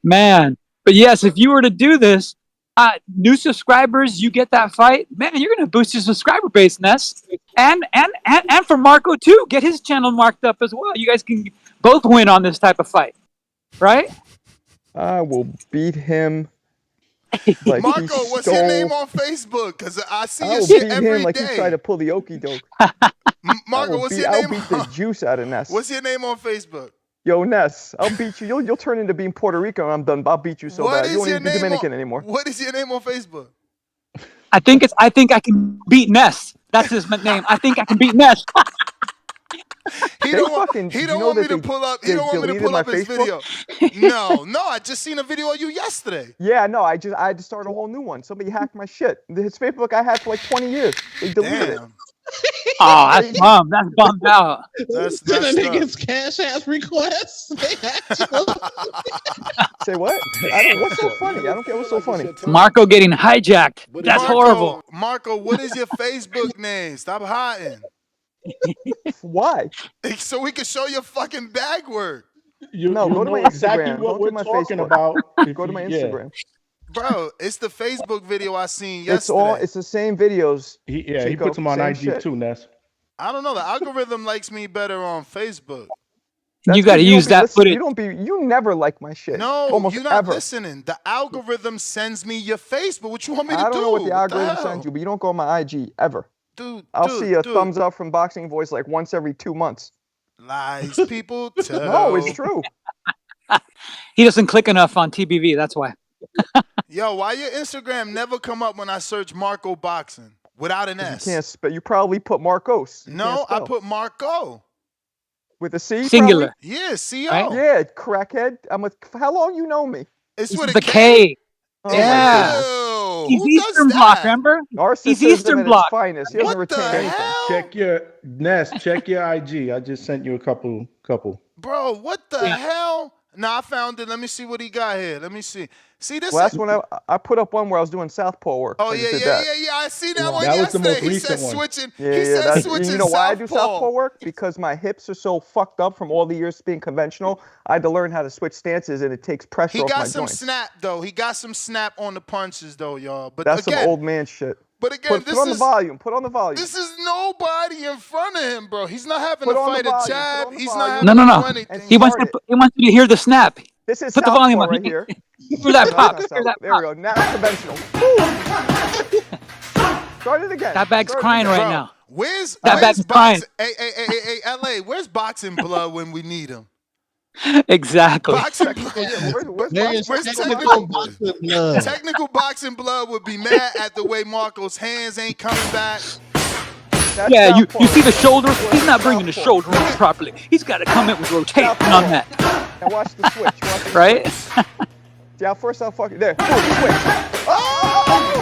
S5: Man. But yes, if you were to do this, new subscribers, you get that fight, man, you're gonna boost your subscriber base, Ness. And for Marco too. Get his channel marked up as well. You guys can both win on this type of fight. Right?
S11: I will beat him. Like
S9: Marco, what's your name on Facebook? Because I see
S11: I
S9: your
S11: will
S9: shit
S11: beat
S9: every
S11: him like
S9: day.
S11: he tried to pull the okey doke.
S9: Marco, what's your
S11: I'll
S9: name?
S11: beat the juice out of Ness.
S9: What's your name on Facebook?
S11: Yo, Ness, I'll beat you. You'll turn into being Puerto Rican when I'm done. I'll beat you so bad. You won't even be Dominican anymore.
S9: What is your name on Facebook?
S5: I think I can beat Ness. That's his name. I think I can beat Ness.
S9: He don't want me to pull up. He don't want me to pull up his video. No, I just seen a video of you yesterday.
S11: Yeah, no, I had to start a whole new one. Somebody hacked my shit. His Facebook I had for like 20 years. They deleted it.
S5: Oh, that's bummed. That's bummed out.
S9: That's
S8: the niggas cash ass requests.
S11: Say what? What's so funny? I don't get what's so funny.
S5: Marco getting hijacked. That's horrible.
S9: Marco, what is your Facebook name? Stop hiding.
S11: Why?
S9: So we can show your fucking bag work.
S11: No, go to my
S16: exactly
S11: Instagram.
S16: what
S11: Don't
S16: we're
S11: do my
S16: talking
S11: Facebook.
S16: about.
S11: Go to my Instagram.
S9: Bro, it's the Facebook video I seen yesterday.
S11: It's the same videos.
S16: He puts them on IG too, Ness.
S9: I don't know. The algorithm likes me better on Facebook.
S5: You got to use that footage.
S11: You never like my shit.
S9: No,
S11: almost
S9: you're not
S11: ever.
S9: listening. The algorithm sends me your Facebook. What you want me to do?
S11: I don't know what the algorithm sends you, but you don't go on my IG ever. I'll see a thumbs up from Boxing Voice like once every 2 months.
S9: Lies people tell.
S11: No, it's true.
S5: He doesn't click enough on TBV. That's why.
S9: Yo, why your Instagram never come up when I search Marco Boxing without an S?
S11: You can't spell. You probably put Marcos.
S9: No, I put Marco.
S11: With a C?
S5: Singular.
S11: Probably?
S9: Yeah, C-O.
S5: Right?
S11: Yeah, crackhead. How long you know me?
S9: It's with
S5: the
S9: a
S5: K.
S11: Oh,
S5: Yeah. He's Eastern Bloc, remember? He's Eastern Bloc.
S11: Finest. He doesn't
S9: What the
S11: retain anything.
S9: hell?
S16: Check your Ness. Check your IG. I just sent you a couple.
S9: Bro, what the hell? Nah, I found it. Let me see what he got here. Let me see. See this?
S11: Last one I put up one where I was doing southpaw work.
S9: Oh
S11: I
S9: yeah.
S11: just did that.
S9: I see that one
S16: That was the
S9: yesterday.
S16: most
S9: He
S16: recent
S9: said
S16: one.
S9: switching.
S11: Yeah,
S9: he said
S11: that's,
S9: switching
S11: you know why I do
S9: southpaw.
S11: southpaw work? Because my hips are so fucked up from all the years being conventional. I had to learn how to switch stances, and it takes pressure
S9: He
S11: off my
S9: got some
S11: joints.
S9: snap though. He got some snap on the punches though, y'all. But
S11: That's
S9: again,
S11: some old man shit.
S9: But again,
S11: Put on the volume. Put on the volume.
S9: This is nobody in front of him, bro. He's not having
S11: Put
S9: to
S11: on the
S9: fight a
S11: volume.
S9: jab.
S11: Put on the
S9: He's
S11: volume.
S9: not having
S5: No.
S9: to do anything.
S5: He wants you to hear the snap.
S11: This is
S5: Put the
S11: southpaw
S5: volume on.
S11: right here.
S5: Hear that
S11: No,
S5: pop.
S11: that's
S5: Hear
S11: not
S5: that
S11: southpaw. There we
S5: pop.
S11: go. Now conventional. Start it again.
S5: That bag's crying right now.
S9: Where's
S5: That bag's crying.
S9: Hey, LA, where's boxing blood when we need him?
S5: Exactly.
S9: Boxing blood.
S8: There's
S9: Where's
S8: technical boxing blood.
S9: Technical boxing blood would be mad at the way Marco's hands ain't coming back.
S5: Yeah, you see the shoulder? He's not bringing the shoulder in properly. He's got to come in with rotation on that.
S11: Now watch the switch. Watch the
S5: Right?
S11: switch. Yeah, first I'll fuck it. There. Boom, switch.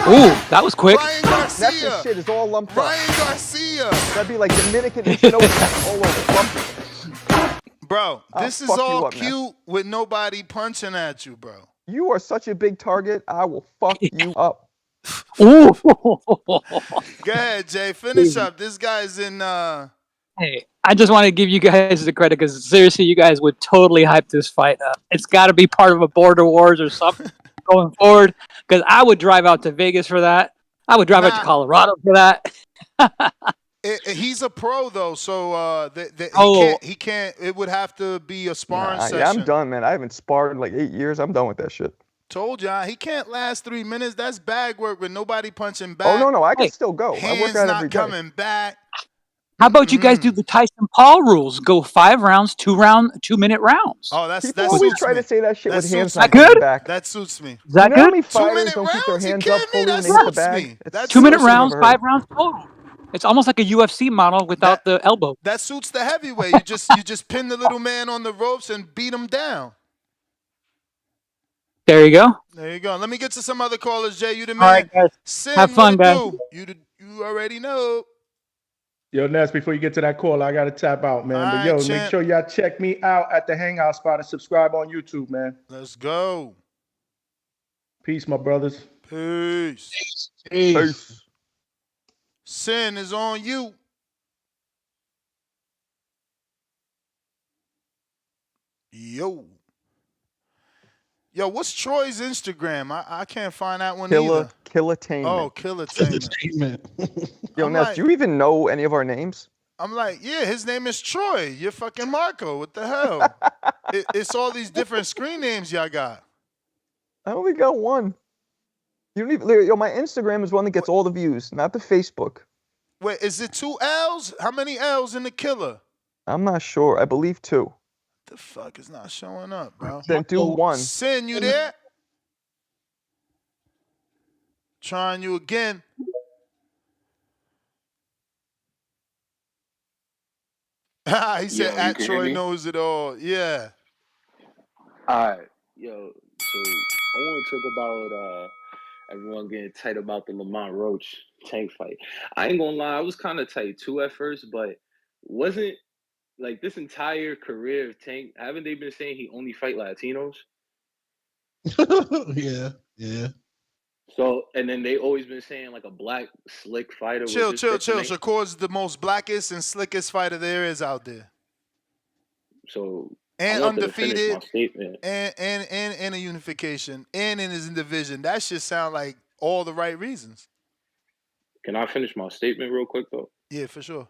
S5: Ooh, that was quick.
S9: Ryan
S11: That's
S9: Garcia.
S11: this shit is all lumped up.
S9: Ryan Garcia.
S11: That'd be like Dominican and all over. Lumpy.
S9: Bro,
S11: I'll
S9: this is
S11: fuck you
S9: all
S11: up, man.
S9: cute with nobody punching at you, bro.
S11: You are such a big target. I will fuck you up.
S5: Ooh.
S9: Go ahead, Jay. Finish up. This guy's in
S5: Hey, I just want to give you guys the credit because seriously, you guys would totally hype this fight up. It's got to be part of a Border Wars or something going forward because I would drive out to Vegas for that. I would drive out to
S9: Nah,
S5: Colorado for that.
S9: he's a pro though, so he
S5: Oh,
S9: can't. He can't. It would have to be a sparring
S11: Nah, yeah, I'm
S9: session.
S11: done, man. I haven't sparred in like 8 years. I'm done with that shit.
S9: Told ya, he can't last 3 minutes. That's bag work with nobody punching
S11: Oh
S9: back,
S11: no, I can
S5: hey,
S11: still go. I work
S9: hands
S11: out every
S9: not
S11: day.
S9: coming back.
S5: how about you guys do the Tyson Paul rules? Go 5 rounds, 2-minute rounds.
S9: Oh, that
S11: People always
S9: suits
S11: try to
S9: me.
S11: say that shit
S9: That
S11: with hands
S9: suits
S5: Is that
S11: not
S9: me.
S11: coming
S5: good?
S11: back.
S9: That suits me.
S5: Is
S11: You
S5: that
S11: know how
S5: good?
S11: many
S9: 2
S11: fighters
S9: minute
S11: don't keep their
S9: rounds? You
S11: hands
S9: kidding
S11: up
S9: me?
S11: fully
S9: That
S11: when they hit the
S9: suits
S11: bag?
S9: me.
S11: It's
S9: That
S11: the
S5: 2-minute
S11: first
S9: suits
S11: thing I've
S9: me.
S5: rounds,
S11: ever heard.
S5: 5 rounds total. It's almost like a UFC model without
S9: That
S5: the elbow.
S9: that suits the heavyweight. You just pin the little man on the ropes and beat him down.
S5: There you go.
S9: There you go. Let me get to some other callers. Jay, you the
S5: All right,
S9: man.
S5: guys. Have
S9: Sin, what
S5: fun,
S9: it
S5: guys.
S9: do? You already know.
S16: Yo, Ness, before you get to that call, I got to tap out,
S9: All
S16: man. But
S9: right,
S16: yo, make
S9: champ.
S16: sure y'all check me out at the Hangout spot and subscribe on YouTube, man.
S9: Let's go.
S16: Peace, my brothers.
S9: Peace.
S8: Peace.
S11: Peace.
S9: Sin is on you. Yo. Yo, what's Troy's Instagram? I can't find that one either.
S11: Killatainment.
S9: Oh, Killatainment.
S8: Entertainment.
S11: Yo,
S9: I'm
S11: Ness,
S9: like,
S11: do you even know any of our names?
S9: yeah, his name is Troy. You're fucking Marco. What the hell? It's all these different screen names y'all got.
S11: I only got one. You don't even. Yo, my Instagram is one that gets all the views, not the Facebook.
S9: Wait, is it 2 L's? How many L's in the Killer?
S11: I'm not sure. I believe 2.
S9: The fuck is not showing up, bro?
S11: Then do 1.
S9: Sin, you there? Trying you again. He said,
S7: Yo, you
S9: at
S7: can hear
S9: Troy
S7: me?
S9: knows it all. Yeah.
S7: Alright. Yo, so I want to talk about everyone getting tight about the Lamont Roach Tank fight. I ain't gonna lie, I was kind of tight too at first, but wasn't like this entire career of Tank, haven't they been saying he only fight Latinos?
S8: Yeah.
S7: So, and then they always been saying like a black slick fighter was
S9: Chill.
S7: his kryptonite.
S9: Shakur's the most blackest and slickest fighter there is out there.
S7: So I
S9: And
S7: wanted to finish my
S9: undefeated
S7: statement.
S9: and a unification and in his division. That should sound like all the right reasons.
S7: Can I finish my statement real quick though?
S9: Yeah, for sure.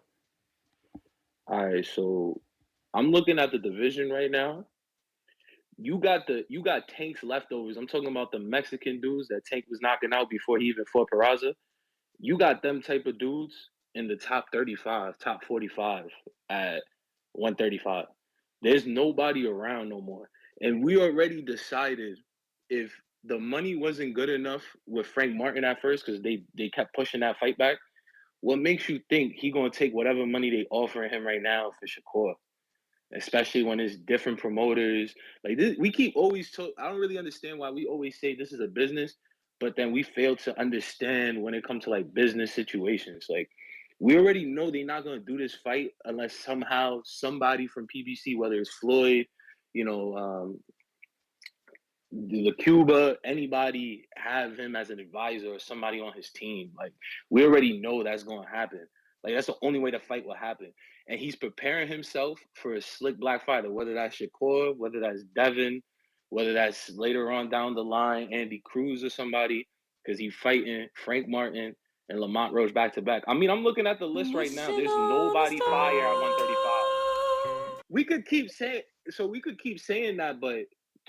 S7: All right, so I'm looking at the division right now. You got Tank's leftovers. I'm talking about the Mexican dudes that Tank was knocking out before he even fought Peraza. You got them type of dudes in the top 35, top 45 at 135. There's nobody around no more. And we already decided if the money wasn't good enough with Frank Martin at first, because they kept pushing that fight back, what makes you think he gonna take whatever money they offering him right now for Shakur? Especially when it's different promoters. Like this, we keep always talk. I don't really understand why we always say this is a business, but then we fail to understand when it comes to like business situations. Like we already know they're not gonna do this fight unless somehow somebody from PBC, whether it's Floyd, you know, the Cuba, anybody have him as an advisor or somebody on his team. Like we already know that's gonna happen. Like that's the only way the fight will happen. And he's preparing himself for a slick black fighter, whether that's Shakur, whether that's Devin, whether that's later on down the line, Andy Cruz or somebody, because he's fighting Frank Martin and Lamont Roach back to back. I mean, I'm looking at the list right now. There's nobody fire at 135. We could keep saying that, but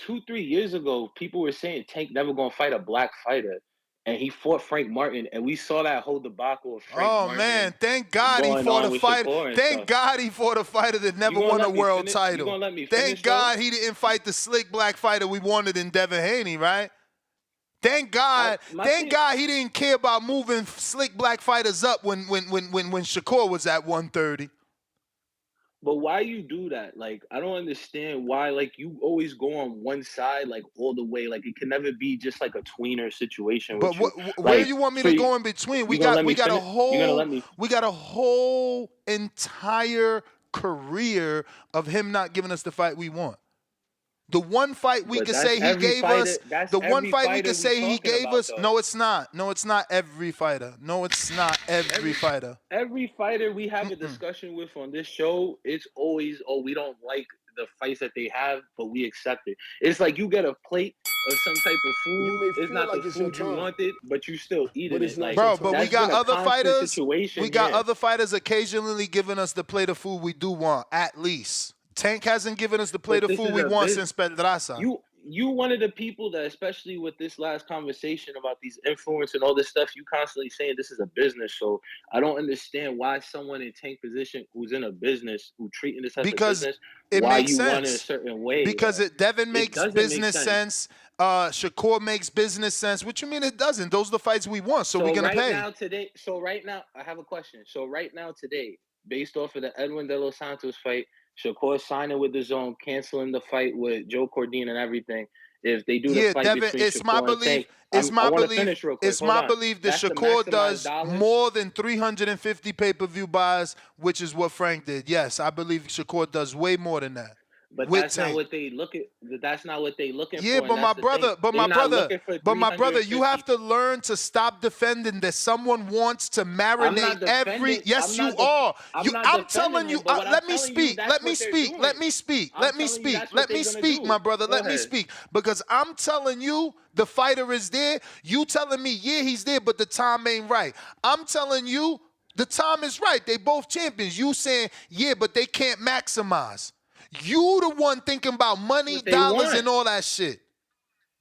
S7: 2-3 years ago, people were saying Tank never gonna fight a black fighter, and he fought Frank Martin, and we saw that whole debacle of Frank
S9: Oh
S7: Martin
S9: man, thank God he
S7: going
S9: fought
S7: on
S9: a
S7: with
S9: fight.
S7: Shakur and
S9: Thank
S7: stuff.
S9: God he fought a fighter that
S7: You
S9: never
S7: gonna
S9: won a
S7: let me
S9: world
S7: finish? You
S9: title.
S7: gonna let me
S9: Thank
S7: finish though?
S9: God he didn't fight the slick black fighter we wanted in Devin Haney, right? Thank God he didn't care about moving slick black fighters up when Shakur was at 130.
S7: But why you do that? Like, I don't understand why. Like, you always go on one side, like all the way. Like, it can never be just like a tweener situation
S9: But
S7: with you.
S9: where
S7: Like,
S9: you want me
S7: so
S9: to go in between?
S7: you gonna let me
S9: We got a
S7: finish? You gonna let
S9: whole
S7: me?
S9: entire career of him not giving us the fight we want. The one fight we
S7: But
S9: could
S7: that's
S9: say he
S7: every
S9: gave
S7: fighter.
S9: us,
S7: That's
S9: the one
S7: every
S9: fight we
S7: fighter
S9: could
S7: we
S9: say he
S7: talking
S9: gave
S7: about,
S9: us.
S7: though.
S9: No, it's not. No, it's not every fighter. No, it's not every fighter.
S7: Every fighter we have a discussion with on this show, it's always, oh, we don't like the fights that they have, but we accept it. It's like you get a plate of some type of food.
S1: You may
S7: It's
S1: feel
S7: not the
S1: like it's your
S7: food you
S1: turn,
S7: wanted, but you still
S1: but
S7: eating
S1: it's
S7: it.
S1: not
S7: Like
S1: your
S9: Bro,
S1: turn.
S9: but we
S7: that's been
S9: got
S7: a
S9: other
S7: constant
S9: fighters.
S7: situation.
S9: We got
S7: Yeah.
S9: other fighters occasionally giving us the plate of food we do want, at least. Tank hasn't given us the plate
S7: But
S9: of
S7: this
S9: food
S7: is
S9: we
S7: a
S9: want
S7: biz.
S9: since Pedraza.
S7: You one of the people that, especially with this last conversation about these influence and all this stuff, you constantly saying this is a business. So I don't understand why someone in Tank position who's in a business, who treating this as a
S9: Because
S7: business,
S9: it
S7: why
S9: makes
S7: you want it a
S9: sense.
S7: certain way.
S9: Because Devin
S7: It
S9: makes
S7: doesn't make
S9: business
S7: sense.
S9: sense. Shakur makes business sense. What you mean it doesn't? Those are the fights we want, so we're gonna pay.
S7: Right now, I have a question. So right now, today, based off of the Edwin De Los Santos fight, Shakur signing with the Zone, canceling the fight with Joe Cordine and everything. If they do the
S9: Yeah,
S7: fight
S9: Devin,
S7: between
S9: it's my
S7: Shakur and
S9: belief.
S7: Tank,
S9: It's
S7: I
S9: my
S7: want to
S9: belief.
S7: finish real quick.
S9: It's
S7: Hold
S9: my
S7: on.
S9: belief that
S7: That's to
S9: Shakur
S7: maximize
S9: does
S7: dollars.
S9: more than 350 pay-per-view buys, which is what Frank did. Yes, I believe Shakur does way more than that.
S7: But
S9: With
S7: that's not
S9: Tank.
S7: what they look at. That's not what they looking
S9: Yeah,
S7: for, and
S9: but
S7: that's
S9: my
S7: the thing.
S9: brother, but
S7: They
S9: my
S7: not
S9: brother,
S7: looking for
S9: but my brother, you
S7: 350.
S9: have to learn to stop defending that someone wants to
S7: I'm
S9: marinate
S7: not
S9: every.
S7: defending.
S9: Yes, you are.
S7: I'm
S9: I'm
S7: defending
S9: telling you.
S7: him, but what I'm
S9: Let me
S7: telling you,
S9: speak.
S7: that's
S9: Let me
S7: what they're
S9: speak.
S7: doing.
S9: Let me speak.
S7: I'm
S9: Let me
S7: telling you,
S9: speak.
S7: that's what
S9: Let
S7: they're
S9: me
S7: gonna
S9: speak,
S7: do.
S9: my brother.
S7: Go
S9: Let me
S7: ahead.
S9: speak because I'm telling you, the fighter is there. You telling me, yeah, he's there, but the time ain't right. I'm telling you, the time is right. They both champions. You saying, yeah, but they can't maximize. You the one thinking about money,
S7: What they
S9: dollars,
S7: want.
S9: and all that shit.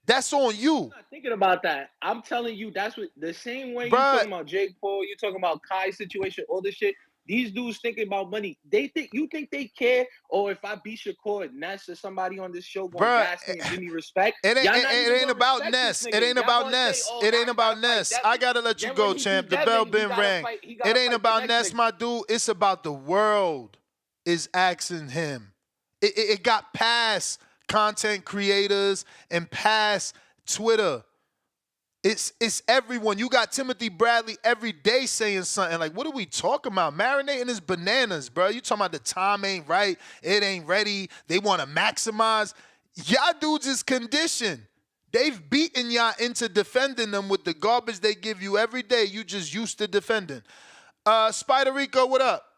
S9: That's on you.
S7: I'm not thinking about that. I'm telling you, that's what the same way you
S9: Bruh,
S7: talking about Jake Paul, you talking about Kai's situation, all this shit. These dudes thinking about money. They think they care. Or if I beat Shakur, Ness or somebody on this show gonna
S9: bruh,
S7: gas me and give me respect.
S9: it ain't,
S7: Y'all not even
S9: it ain't
S7: gonna
S9: about
S7: respect this
S9: Ness. It
S7: nigga.
S9: ain't
S7: Y'all
S9: about
S7: gonna say,
S9: Ness.
S7: oh,
S9: It
S7: now
S9: ain't
S7: he
S9: about
S7: gotta fight
S9: Ness. I
S7: Devin.
S9: gotta let you
S7: Then
S9: go,
S7: when he
S9: champ.
S7: beat
S9: The bell
S7: Devin, he
S9: been
S7: gotta
S9: rang.
S7: fight. He
S9: It
S7: gotta
S9: ain't
S7: fight the
S9: about
S7: next
S9: Ness,
S7: nigga.
S9: my dude. It's about the world is asking him. It got past content creators and past Twitter. It's everyone. You got Timothy Bradley every day saying something like, "What are we talking about? Marinating his bananas, bro. You talking about the time ain't right? It ain't ready. They want to maximize. Y'all dudes is conditioned. They've beaten y'all into defending them with the garbage they give you every day. You just used to defending. Spider Rico, what up?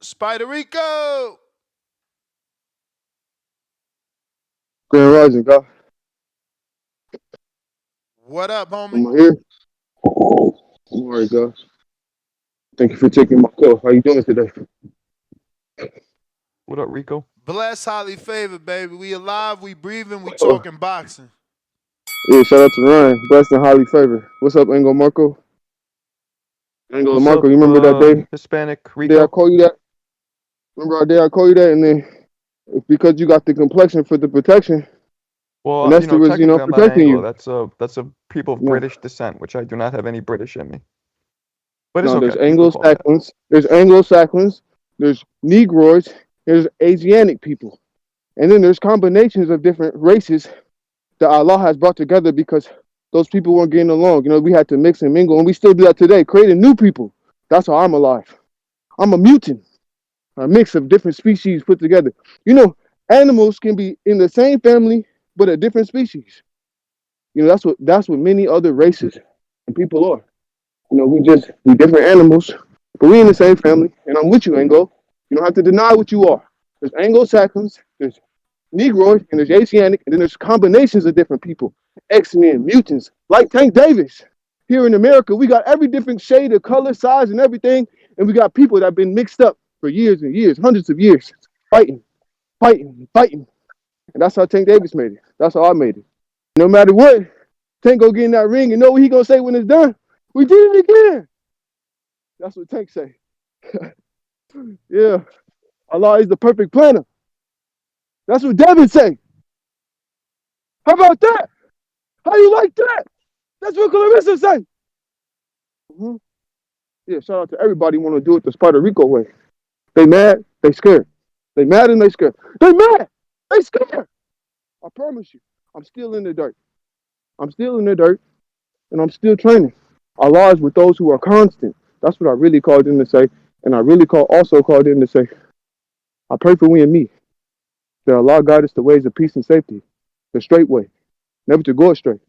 S9: Spider Rico,
S2: Grand Rising, God.
S9: what up, homie?
S2: I'm here. All right, God. Thank you for taking my call. How you doing today?
S11: What up, Rico?
S9: Bless, highly favored, baby. We alive, we breathing, we
S2: Oh,
S9: talking boxing.
S2: yeah, shout out to Ryan. Blessed and highly favored. What's up, Ango Marco? Ango
S11: What's
S2: Marco,
S11: up,
S2: you remember that day?
S11: Hispanic
S2: Day I
S11: Rico?
S2: call you that? Remember our day I call you that? And then it's because you got the complexion for the protection. And
S11: Well,
S2: Esther was,
S11: technically I'm not
S2: protecting
S11: Anglo.
S2: you.
S11: That's a people of
S2: No,
S11: British descent, which I do not have any British in me. But it's
S2: no,
S11: okay.
S2: there's
S11: You can call me that.
S2: Anglo-Saxons, there's Negroids, there's Asiatic people. And then there's combinations of different races that Allah has brought together because those people weren't getting along. We had to mix and mingle, and we still do that today, creating new people. That's how I'm alive. I'm a mutant, a mix of different species put together. Animals can be in the same family, but a different species. That's what many other races and people are. We different animals, but we in the same family, and I'm with you, Ango. You don't have to deny what you are. There's Anglo-Saxons, there's Negroid, and there's Asiatic, and then there's combinations of different people. X-Men, mutants, like Tank Davis. Here in America, we got every different shade of color, size, and everything, and we got people that have been mixed up for years and years, hundreds of years, fighting, fighting, fighting. And that's how Tank Davis made it. That's how I made it. No matter what, Tank go get in that ring and know what he gonna say when it's done. We did it again. That's what Tank say. Yeah, Allah is the perfect planner. That's what David say. How about that? How you like that? That's what Clarissa say. Mm-hmm. Yeah, shout out to everybody want to do it the Puerto Rico way. They mad, they scared. They mad and they scared. They mad, they scared. I promise you, I'm still in the dirt. I'm still in the dirt, and I'm still training. Allah is with those who are constant. That's what I really called in to say. And I really also called in to say, I pray for we and me, that Allah guide us the ways of peace and safety, the straight way, never to go astray.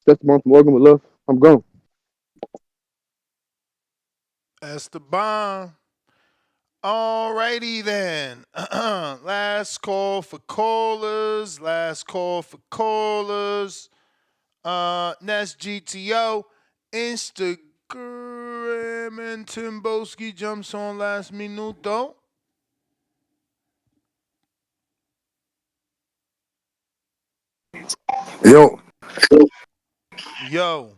S2: That's the month from Oregon with love. I'm gone.
S9: Esteban. Alrighty then. Last call for callers. Last call for callers. Nest GTO. Instagram and Timboski jumps on last minuto.
S13: Yo,
S9: Yo.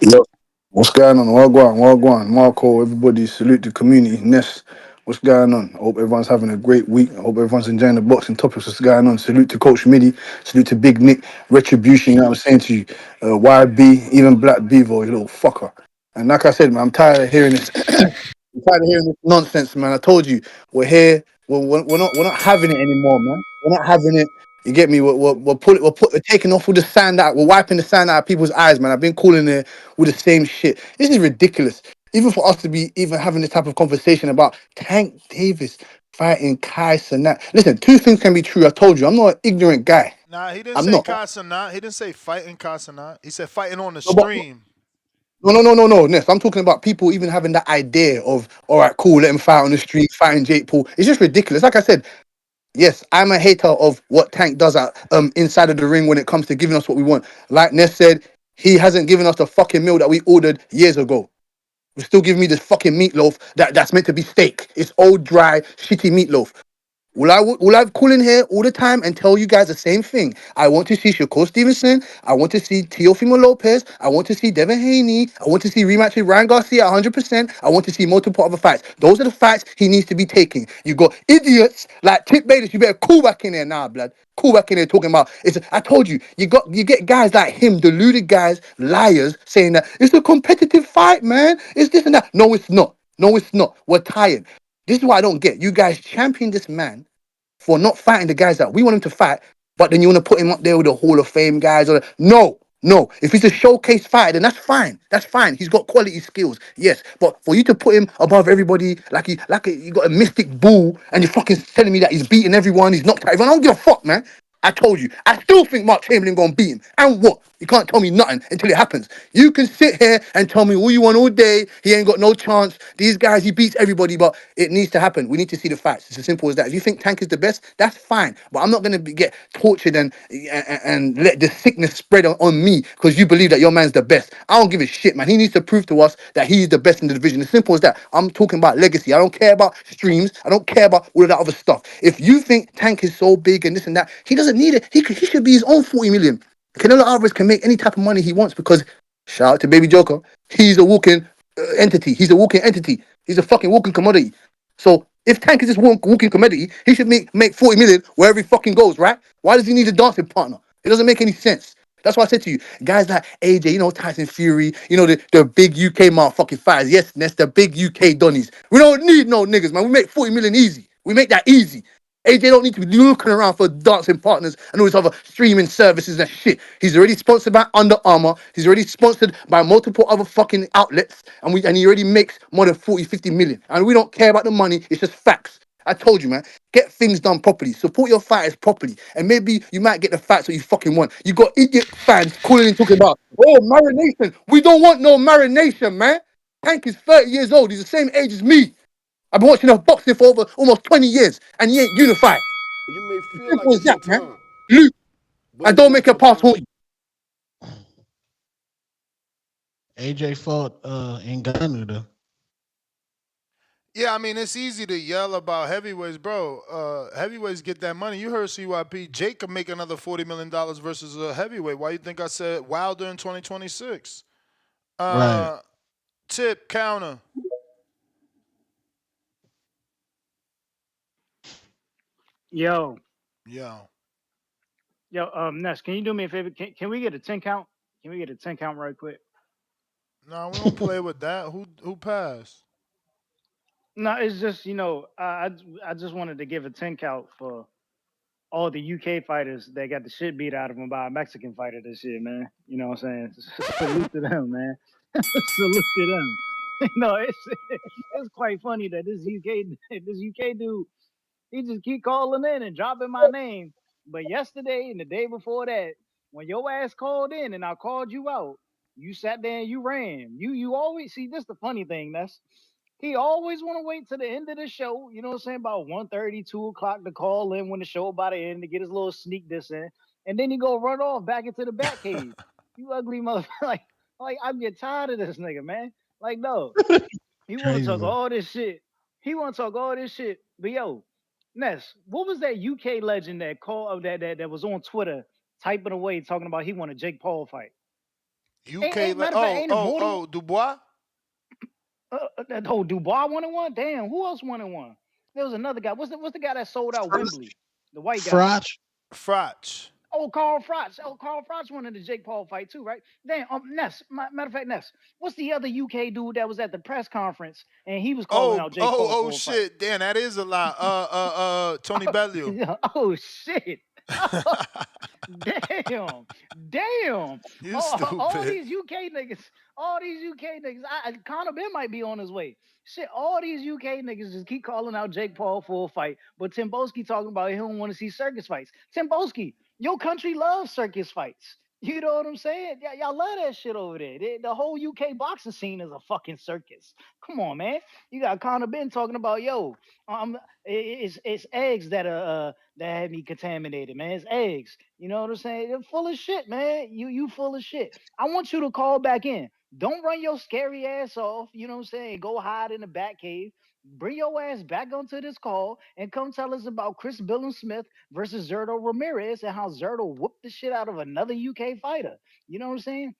S13: yo, what's going on? Wagwan, Wagwan, Marco, everybody, salute the community. Ness, what's going on? I hope everyone's having a great week. I hope everyone's enjoying the boxing topics. What's going on? Salute to Coach Midi, salute to Big Nick, Retribution, you know what I'm saying to you, YB, even Black Beaver, you little fucker. And like I said, man, I'm tired of hearing this. I'm tired of hearing this nonsense, man. I told you, we're here. We're not having it anymore, man. We're not having it. You get me? We're taking off all the sand out. We're wiping the sand out of people's eyes, man. I've been calling it with the same shit. This is ridiculous. Even for us to be even having this type of conversation about Tank Davis fighting Kai Cenat. Listen, two things can be true. I told you, I'm not an ignorant guy.
S9: Nah, he didn't
S13: I'm
S9: say
S13: not.
S9: Casanat. He didn't say fighting Casanat. He said fighting on the
S13: No, but
S9: stream.
S13: no. Ness, I'm talking about people even having that idea of, all right, cool, let him fight on the street, fighting Jake Paul. It's just ridiculous. Like I said, yes, I'm a hater of what Tank does at inside of the ring when it comes to giving us what we want. Like Ness said, he hasn't given us the fucking meal that we ordered years ago. We're still giving me this fucking meatloaf that's meant to be steak. It's old, dry, shitty meatloaf. Will I call in here all the time and tell you guys the same thing? I want to see Shakur Stevenson. I want to see Teofimo Lopez. I want to see Devin Haney. I want to see rematch with Ryan Garcia 100%. I want to see multiple other fights. Those are the fights he needs to be taking. You got idiots like Tip Bayless. You better cool back in there now, blood. Cool back in there talking about it's. I told you, you get guys like him, deluded guys, liars, saying that it's a competitive fight, man. It's this and that. No, it's not. No, it's not. We're tired. This is what I don't get. You guys champion this man for not fighting the guys that we want him to fight, but then you want to put him up there with the Hall of Fame guys. No. If he's a showcase fighter, then that's fine. That's fine. He's got quality skills, yes. But for you to put him above everybody, you got a mystic bull, and you're fucking telling me that he's beating everyone, he's knocked out everyone. I don't give a fuck, man. I told you. I still think Mark Chamberlain gonna beat him. And what? You can't tell me nothing until it happens. You can sit here and tell me all you want all day. He ain't got no chance. These guys, he beats everybody, but it needs to happen. We need to see the facts. It's as simple as that. If you think Tank is the best, that's fine. But I'm not gonna get tortured and let the sickness spread on me because you believe that your man's the best. I don't give a shit, man. He needs to prove to us that he's the best in the division. As simple as that. I'm talking about legacy. I don't care about streams. I don't care about all of that other stuff. If you think Tank is so big and this and that, he doesn't need it. He should be his own 40 million. Canelo Alvarez can make any type of money he wants because, shout out to Baby Joker, he's a walking entity. He's a walking entity. He's a fucking walking commodity. So if Tank is this walking commodity, he should make 40 million wherever he fucking goes, right? Why does he need a dancing partner? It doesn't make any sense. That's why I said to you, guys like AJ, Tyson Fury, the big UK motherfucking fighters. Yes, that's the big UK Donnies. We don't need no niggas, man. We make 40 million easy. We make that easy. AJ don't need to be looking around for dancing partners and all these other streaming services and shit. He's already sponsored by Under Armour. He's already sponsored by multiple other fucking outlets. And he already makes more than 40, 50 million. And we don't care about the money. It's just facts. I told you, man. Get things done properly. Support your fighters properly. And maybe you might get the fights that you fucking want. You got idiot fans calling in talking about, oh, marination. We don't want no marination, man. Hank is 30 years old. He's the same age as me. I've been watching boxing for over almost 20 years, and he ain't unified.
S1: You may feel
S13: Simple
S1: like
S13: as
S1: it's your
S13: that, man.
S1: time,
S13: Luke,
S1: but
S13: and
S1: it's
S13: don't make
S1: not
S13: a
S1: your
S13: pass
S1: time.
S13: home.
S8: AJ fought in Ghana though.
S9: Yeah, I mean, it's easy to yell about heavyweights, bro. Heavyweights get that money. You heard CYP. Jake could make another $40 million versus a heavyweight. Why you think I said Wilder in 2026?
S8: Right.
S9: Tip, counter.
S15: Yo,
S9: Yo.
S15: Ness, can you do me a favor? Can we get a 10 count? Can we get a 10 count right quick?
S9: No, we don't play with that. Who passed?
S15: No, it's just, I just wanted to give a 10 count for all the UK fighters that got the shit beat out of them by a Mexican fighter this year, man. You know what I'm saying? Salute to them, man. Salute to them. No, it's quite funny that this UK dude, he just keep calling in and dropping my name. But yesterday and the day before that, when your ass called in and I called you out, you sat there and you ran. You always see this the funny thing. That's he always want to wait to the end of the show, you know what I'm saying, about 1:30, 2 o'clock to call in when the show about to end to get his little sneak this in. And then he go run off back into the bat cave. You ugly mother like I get tired of this nigga, man. Like, no. He want to
S8: Crazy
S15: talk
S8: man.
S15: all this shit. He want to talk all this shit. But yo, Ness, what was that UK legend that called that was on Twitter typing away talking about he want a Jake Paul fight? Matter of fact, ain't it more than
S9: Dubois.
S15: that whole Dubois wanted one? Damn, who else wanted one? There was another guy. What's the guy that sold out Wembley? The white guy.
S8: Frotch.
S9: Frotch.
S15: Oh, Carl Frotz. Oh, Carl Frotz wanted the Jake Paul fight too, right? Damn, Ness. Matter of fact, Ness. What's the other UK dude that was at the press conference and he was calling out Jake Paul for a fight?
S9: Shit. Damn, that is a lot. Tony Bellew.
S15: Oh shit. Damn. Damn.
S9: You
S15: All
S9: stupid.
S15: these UK niggas, Conor Ben might be on his way. Shit, all these UK niggas just keep calling out Jake Paul for a fight, but Timboski talking about he don't want to see circus fights. Timboski, your country loves circus fights. You know what I'm saying? Y'all love that shit over there. The whole UK boxing scene is a fucking circus. Come on, man. You got Conor Ben talking about, yo, it's eggs that had me contaminated, man. It's eggs. You know what I'm saying? They're full of shit, man. You full of shit. I want you to call back in. Don't run your scary ass off. You know what I'm saying? Go hide in the back cave. Bring your ass back onto this call and come tell us about Chris Billum Smith versus Zerto Ramirez and how Zerto whooped the shit out of another UK fighter. You know what I'm saying?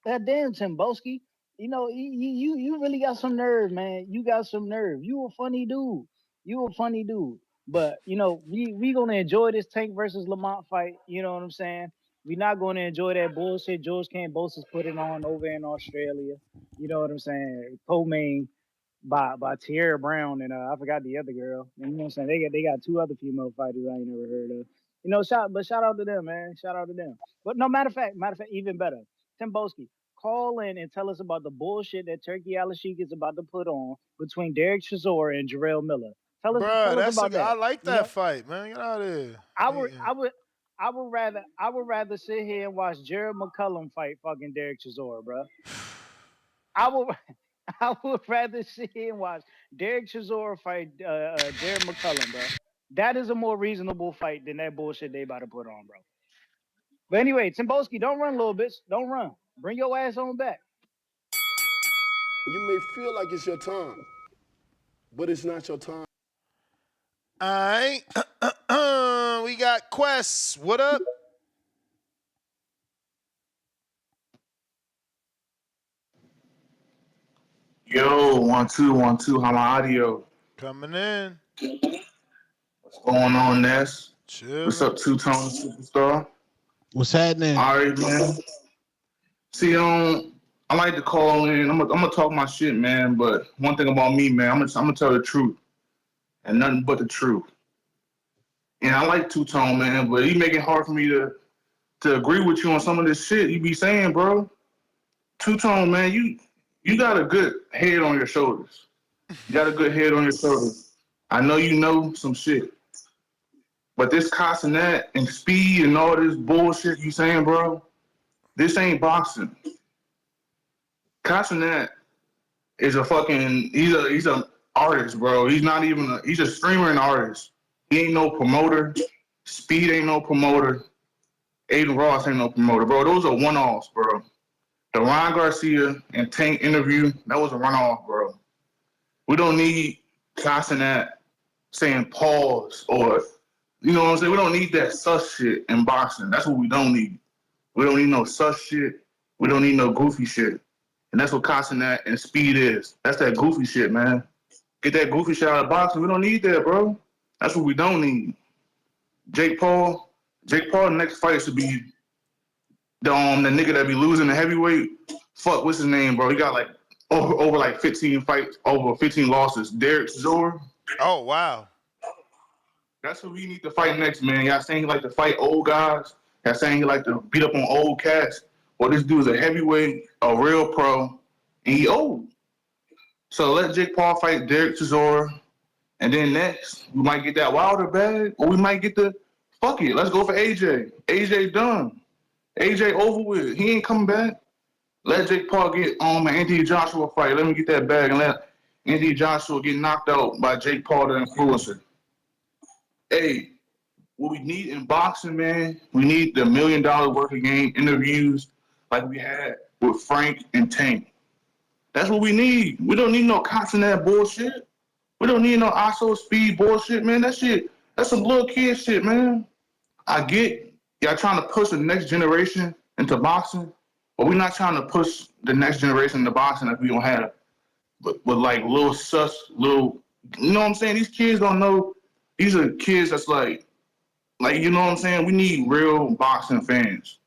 S15: That damn Timboski. You know, you really got some nerve, man. You got some nerve. You a funny dude. You a funny dude. But you know, we gonna enjoy this Tank versus Lamont fight. You know what I'm saying? We're not gonna enjoy that bullshit George Kambosos put it on over in Australia. You know what I'm saying? Co-main by Tierra Brown and I forgot the other girl. And you know what I'm saying? They got two other female fighters I ain't never heard of. You know, shout out to them, man. Shout out to them. But no, matter of fact, even better. Timboski, call in and tell us about the bullshit that Turkey Al-Sheikh is about to put on between Derek Chisora and Jarrell Miller.
S9: Bruh,
S15: Tell us about
S9: I
S15: that.
S9: like
S15: You
S9: that
S15: know,
S9: fight, man. Get out of here.
S15: I would I would I would rather sit here and watch Jared McCullum fight fucking Derek Chisora, bro. I would I would rather sit here and watch Derek Chisora fight Jared McCullum, bro. That is a more reasonable fight than that bullshit they about to put on, bro. But anyway, Timboski, don't run, little bitch. Don't run. Bring your ass on back.
S1: You may feel like it's your time, but it's not your time.
S9: All right. We got Quest. What up?
S12: Yo, 1 2 1 2. How my audio?
S9: Coming in.
S12: What's going on, Ness? What's
S9: Chilling.
S12: up, two-tone superstar?
S8: What's happening?
S12: All right, man. See, I like to call in. I'm gonna talk my shit, man. But one thing about me, man, I'm gonna tell the truth and nothing but the truth. And I like two-tone, man, but he make it hard for me to agree with you on some of this shit you be saying, bro. Two-tone, man, you got a good head on your shoulders. You got a good head on your shoulders. I know you know some shit. But this Castanet and speed and all this bullshit you saying, bro, this ain't boxing. Castanet is a fucking, he's a artist, bro. He's a streamer and artist. He ain't no promoter. Speed ain't no promoter. Aiden Ross ain't no promoter, bro. Those are one-offs, bro. The Ryan Garcia and Tank interview, that was a runoff, bro. We don't need Castanet saying pause or, you know what I'm saying? We don't need that sus shit in boxing. That's what we don't need. We don't need no sus shit. We don't need no goofy shit. And that's what Castanet and speed is. That's that goofy shit, man. Get that goofy shit out of boxing. We don't need that, bro. That's what we don't need. Jake Paul, next fight should be the nigga that be losing the heavyweight. Fuck, what's his name, bro? He got like over like 15 fights, over 15 losses. Derek Chisora.
S9: Oh, wow.
S12: That's who we need to fight next, man. Y'all saying he like to fight old guys. Y'all saying he like to beat up on old cats. Well, this dude's a heavyweight, a real pro, and he old. So let Jake Paul fight Derek Chisora, and then next we might get that Wilder bag, or we might get the fuck it. Let's go for AJ. AJ done. AJ over with. He ain't coming back. Let Jake Paul get on an Anthony Joshua fight. Let me get that bag and let Anthony Joshua get knocked out by Jake Paul, the influencer. Hey, what we need in boxing, man, we need the $1 million worth of game interviews like we had with Frank and Tank. That's what we need. We don't need no constant bullshit. We don't need no ISO speed bullshit, man. That shit, that's some little kid shit, man. I get y'all trying to push the next generation into boxing, but we're not trying to push the next generation into boxing if we don't have it. But like little you know what I'm saying? These kids don't know. These are kids that's like, you know what I'm saying? We need real boxing fans.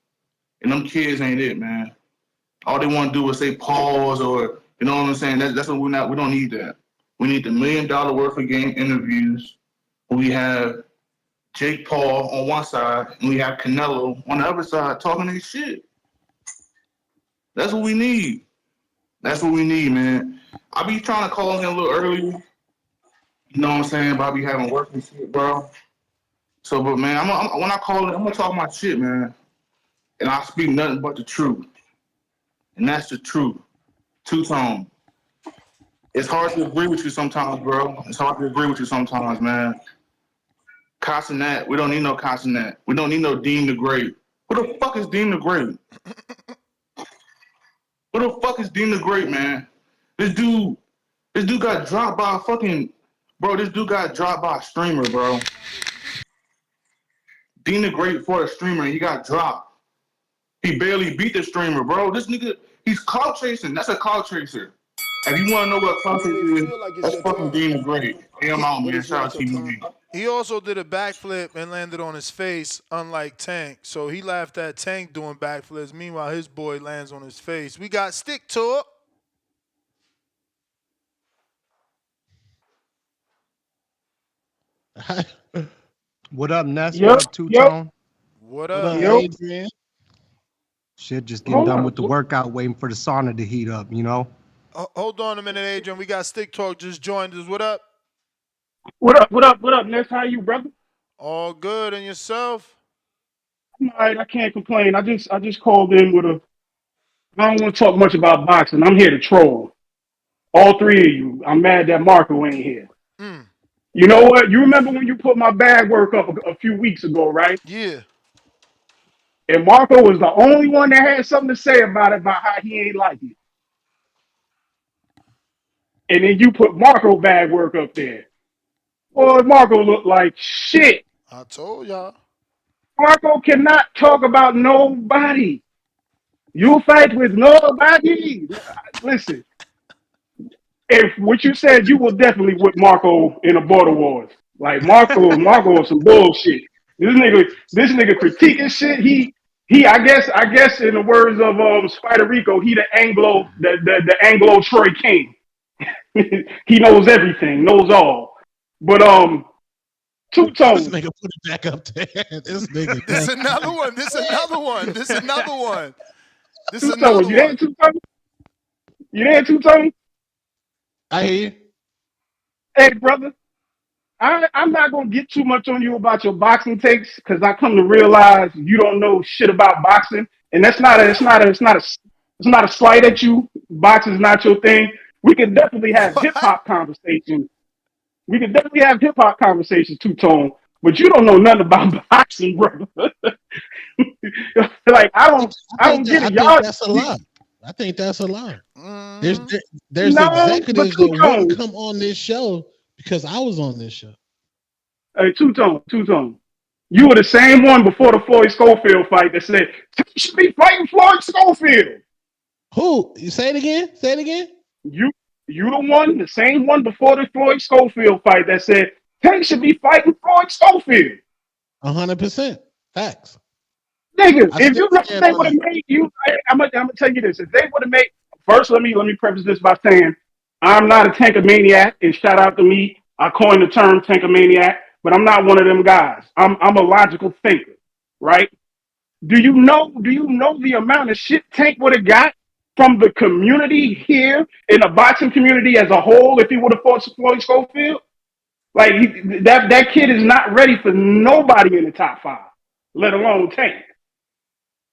S12: And them kids ain't it, man. All they want to do is say pause or, you know what I'm saying? That's what we don't need that. We need the $1 million worth of game interviews. We have Jake Paul on one side and we have Canelo on the other side talking their shit. That's what we need. That's what we need, man. I be trying to call in a little early. You know what I'm saying? But I be having work and shit, bro. So, but man, when I call in, I'm gonna talk my shit, man. And I speak nothing but the truth. And that's the truth. Two-tone. It's hard to agree with you sometimes, bro. It's hard to agree with you sometimes, man. Castanet, we don't need no Castanet. We don't need no Dean the Great. Who the fuck is Dean the Great? Who the fuck is Dean the Great, man? This dude got dropped by a fucking, bro, this dude got dropped by a streamer, bro. Dean the Great for a streamer, and he got dropped. He barely beat the streamer, bro. This nigga, he's clout chasing. That's a clout chaser. If you want to know what clout chaser is, that's fucking Dean the Great. Hey, I'm out, man. Shout out to you.
S9: He also did a backflip and landed on his face, unlike Tank. So he laughed at Tank doing backflips. Meanwhile, his boy lands on his face. We got Stick Talk.
S18: What up, Ness?
S19: Yep,
S18: What up, Two-Tone?
S9: What
S18: up,
S9: up,
S18: Adrian? Shit, just getting done with the workout, waiting for the sauna to heat up, you know?
S9: Hold on a minute, Adrian. We got Stick Talk just joined us. What up?
S19: What up? What up? What up, Ness? How you, brother?
S9: All good, and yourself?
S19: I'm all right. I can't complain. I just called in with a. I don't want to talk much about boxing. I'm here to troll. All three of you. I'm mad that Marco ain't here. You know what? You remember when you put my bag work up a few weeks ago, right?
S9: Yeah.
S19: And Marco was the only one that had something to say about it, about how he ain't like it. And then you put Marco bag work up there. Boy, Marco looked like shit.
S9: I told y'all.
S19: Marco cannot talk about nobody. You fight with nobody. Listen, if what you said, you will definitely whip Marco in a border wars. Like Marco is some bullshit. This nigga critiquing shit. I guess in the words of Spider Rico, he the Anglo Troy King. He knows everything, knows all. But Two-Tone.
S8: This nigga put it back up there. This nigga.
S9: This another one. This another one. This another one. This
S19: Two-Tone,
S9: another
S19: you there,
S9: one.
S19: Two-Tone? You there, Two-Tone?
S8: I hear you.
S19: Hey, brother. I'm not gonna get too much on you about your boxing takes because I come to realize you don't know shit about boxing, and it's not a slight at you. Boxing's not your thing. We could definitely have hip hop conversations. We could definitely have hip hop conversations, Two-Tone, but you don't know nothing about boxing, brother. Like I don't get it, y'all.
S8: I think that's a lot. I think that's a lot. There's
S19: No,
S8: executives
S19: but
S8: that wouldn't come on this show because I was on this show.
S19: Hey, Two-Tone. You were the same one before the Floyd Schofield fight that said you should be fighting Floyd Schofield.
S8: Who? You say it again? Say it again?
S19: You the same one before the Floyd Schofield fight that said Tank should be fighting Floyd Schofield.
S8: 100%. Facts.
S19: Nigga,
S8: I
S19: if you know
S8: stand
S19: they
S8: on
S19: would have
S8: that.
S19: made you, I'm gonna tell you this. If they would have made first, let me preface this by saying I'm not a tankomaniac, and shout out to me. I coined the term tankomaniac, but I'm not one of them guys. I'm a logical thinker, right? Do you know the amount of shit Tank would have got from the community here in the boxing community as a whole, if he would have fought Floyd Schofield, like that kid is not ready for nobody in the top 5, let alone Tank.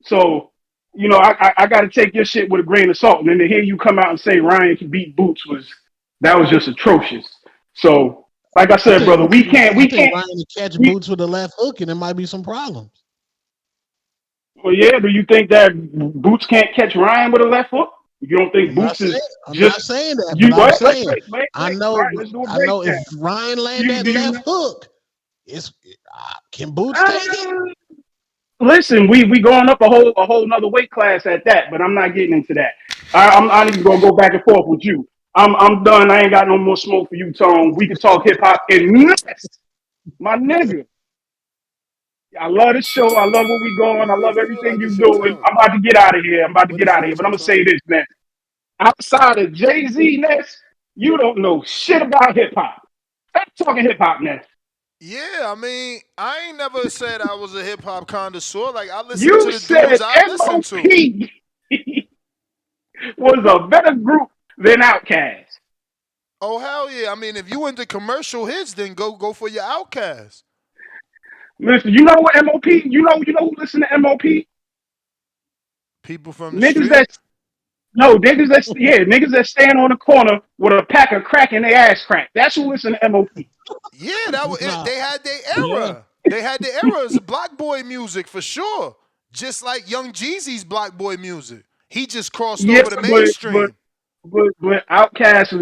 S19: So, you know, I got to take your shit with a grain of salt. And then to hear you come out and say Ryan can beat Boots was just atrocious. So, like I said, brother, we can't.
S8: I think Ryan to catch Boots with a left hook, and there might be some problems.
S19: Well, yeah. Do you think that Boots can't catch Ryan with a left hook? You don't think Boots is
S8: I'm
S19: just?
S8: not saying that,
S19: You
S8: but I'm
S19: what?
S8: saying
S19: I know. Right, let's do a
S8: I know if
S19: breakdown.
S8: Ryan land that left hook, can Boots take it?
S19: Listen, we going up a whole nother weight class at that, but I'm not getting into that. I'm just gonna go back and forth with you. I'm done. I ain't got no more smoke for you, Tone. We can talk hip hop and yes, my nigga. I love this show. I love where we going. I
S1: You may
S19: love
S1: feel
S19: everything
S1: like
S19: you
S1: it's your
S19: doing.
S1: time,
S19: I'm about to get out of here.
S1: but it's not
S19: But
S1: your
S19: I'm gonna say
S1: time.
S19: this, man. Outside of Jay-Z, Ness, you don't know shit about hip hop. Stop talking hip hop, Ness.
S9: Yeah, I mean, I ain't never said I was a hip hop connoisseur. Like I listen to
S19: You
S9: the dudes
S19: said
S9: I listen
S19: MOP
S9: to.
S19: was a better group than Outkast.
S9: Oh hell yeah! I mean, if you into commercial hits, then go for your Outcast.
S19: Listen, you know what MOP? You know who listen to MOP?
S9: People from the
S19: Niggas
S9: street.
S19: that niggas that stand on the corner with a pack of crack in their ass crack. That's who listen to MOP.
S9: Yeah, that was it.
S8: Nah.
S9: They had their
S8: Yeah.
S9: era. They had their era as a block boy music for sure. Just like Young Jeezy's block boy music. He just crossed
S19: Yeah,
S9: over the
S19: but
S9: mainstream.
S19: Outkast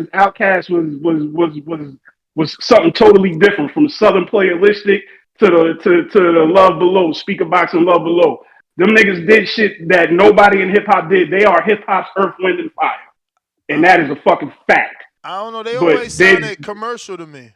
S19: was something totally different from Southern Playalistic to the Love Below, Speaker Box and Love Below. Them niggas did shit that nobody in hip hop did. They are hip hop's Earth, Wind, and Fire, and that is a fucking fact.
S9: I don't know. They
S19: But
S9: always
S19: they,
S9: sounded commercial to me.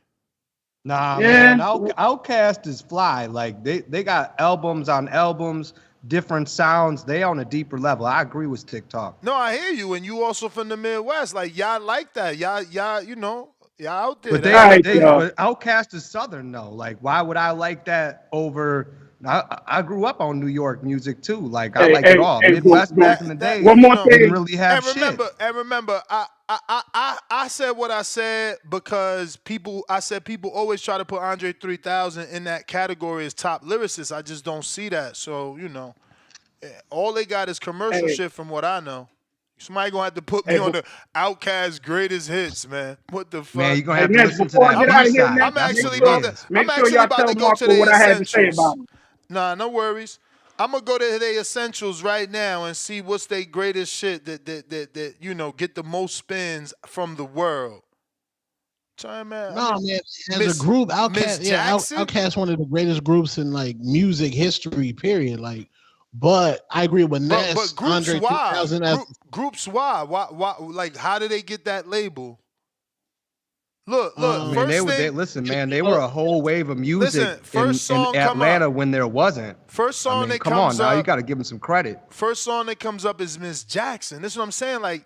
S18: Nah,
S19: yeah,
S18: man, Outkast is fly. Like they got albums on albums, different sounds. They on a deeper level. I agree with TikTok.
S9: No, I hear you, and you also from the Midwest. Like y'all like that. Y'all, you know, y'all out there.
S18: But
S9: That's your thing.
S18: but Outkast is Southern though. Like, why would I like that over? I grew up on New York music too. Like, I like it all. Midwest back in the day
S19: one more
S18: didn't
S19: thing.
S18: really have shit.
S9: And remember, I said what I said because I said people always try to put Andre 3000 in that category as top lyricist. I just don't see that. So, you know, all they got is commercial shit from what I know. Somebody gonna have to put me on the Outkast greatest hits, man. What the fuck?
S18: Man, you're gonna have to listen to
S19: Before I
S18: that
S19: get out
S18: B
S19: of here,
S18: side.
S19: Ness,
S9: I'm
S18: That's
S9: actually
S18: what it
S9: about to.
S18: is.
S19: make
S9: I'm
S19: sure
S9: actually
S19: y'all
S9: about
S19: tell
S9: to go to
S19: Marco
S9: the
S19: what I had to say
S9: essentials.
S19: about him.
S9: Nah, no worries. I'm gonna go to the essentials right now and see what's their greatest shit that you know get the most spins from the world. Time man.
S8: No,
S9: I mean,
S8: man. As
S9: Miss
S8: a group,
S9: Miss Jackson.
S8: Outkast one of the greatest groups in like music history. Period. Like, but I agree with Ness.
S9: But groups
S8: Andre
S9: why?
S8: 3000 as
S9: Groups why? Why? Like, how did they get that label? Look.
S18: I mean,
S9: First thing.
S18: listen, man. They were a whole wave of music
S9: Listen. First
S18: in
S9: song come
S18: Atlanta
S9: up.
S18: when there wasn't.
S9: First
S18: I
S9: song
S18: mean,
S9: that
S18: come on
S9: comes
S18: now. You
S9: up.
S18: got to give them some credit.
S9: First song that comes up is Miss Jackson. This is what I'm saying. Like,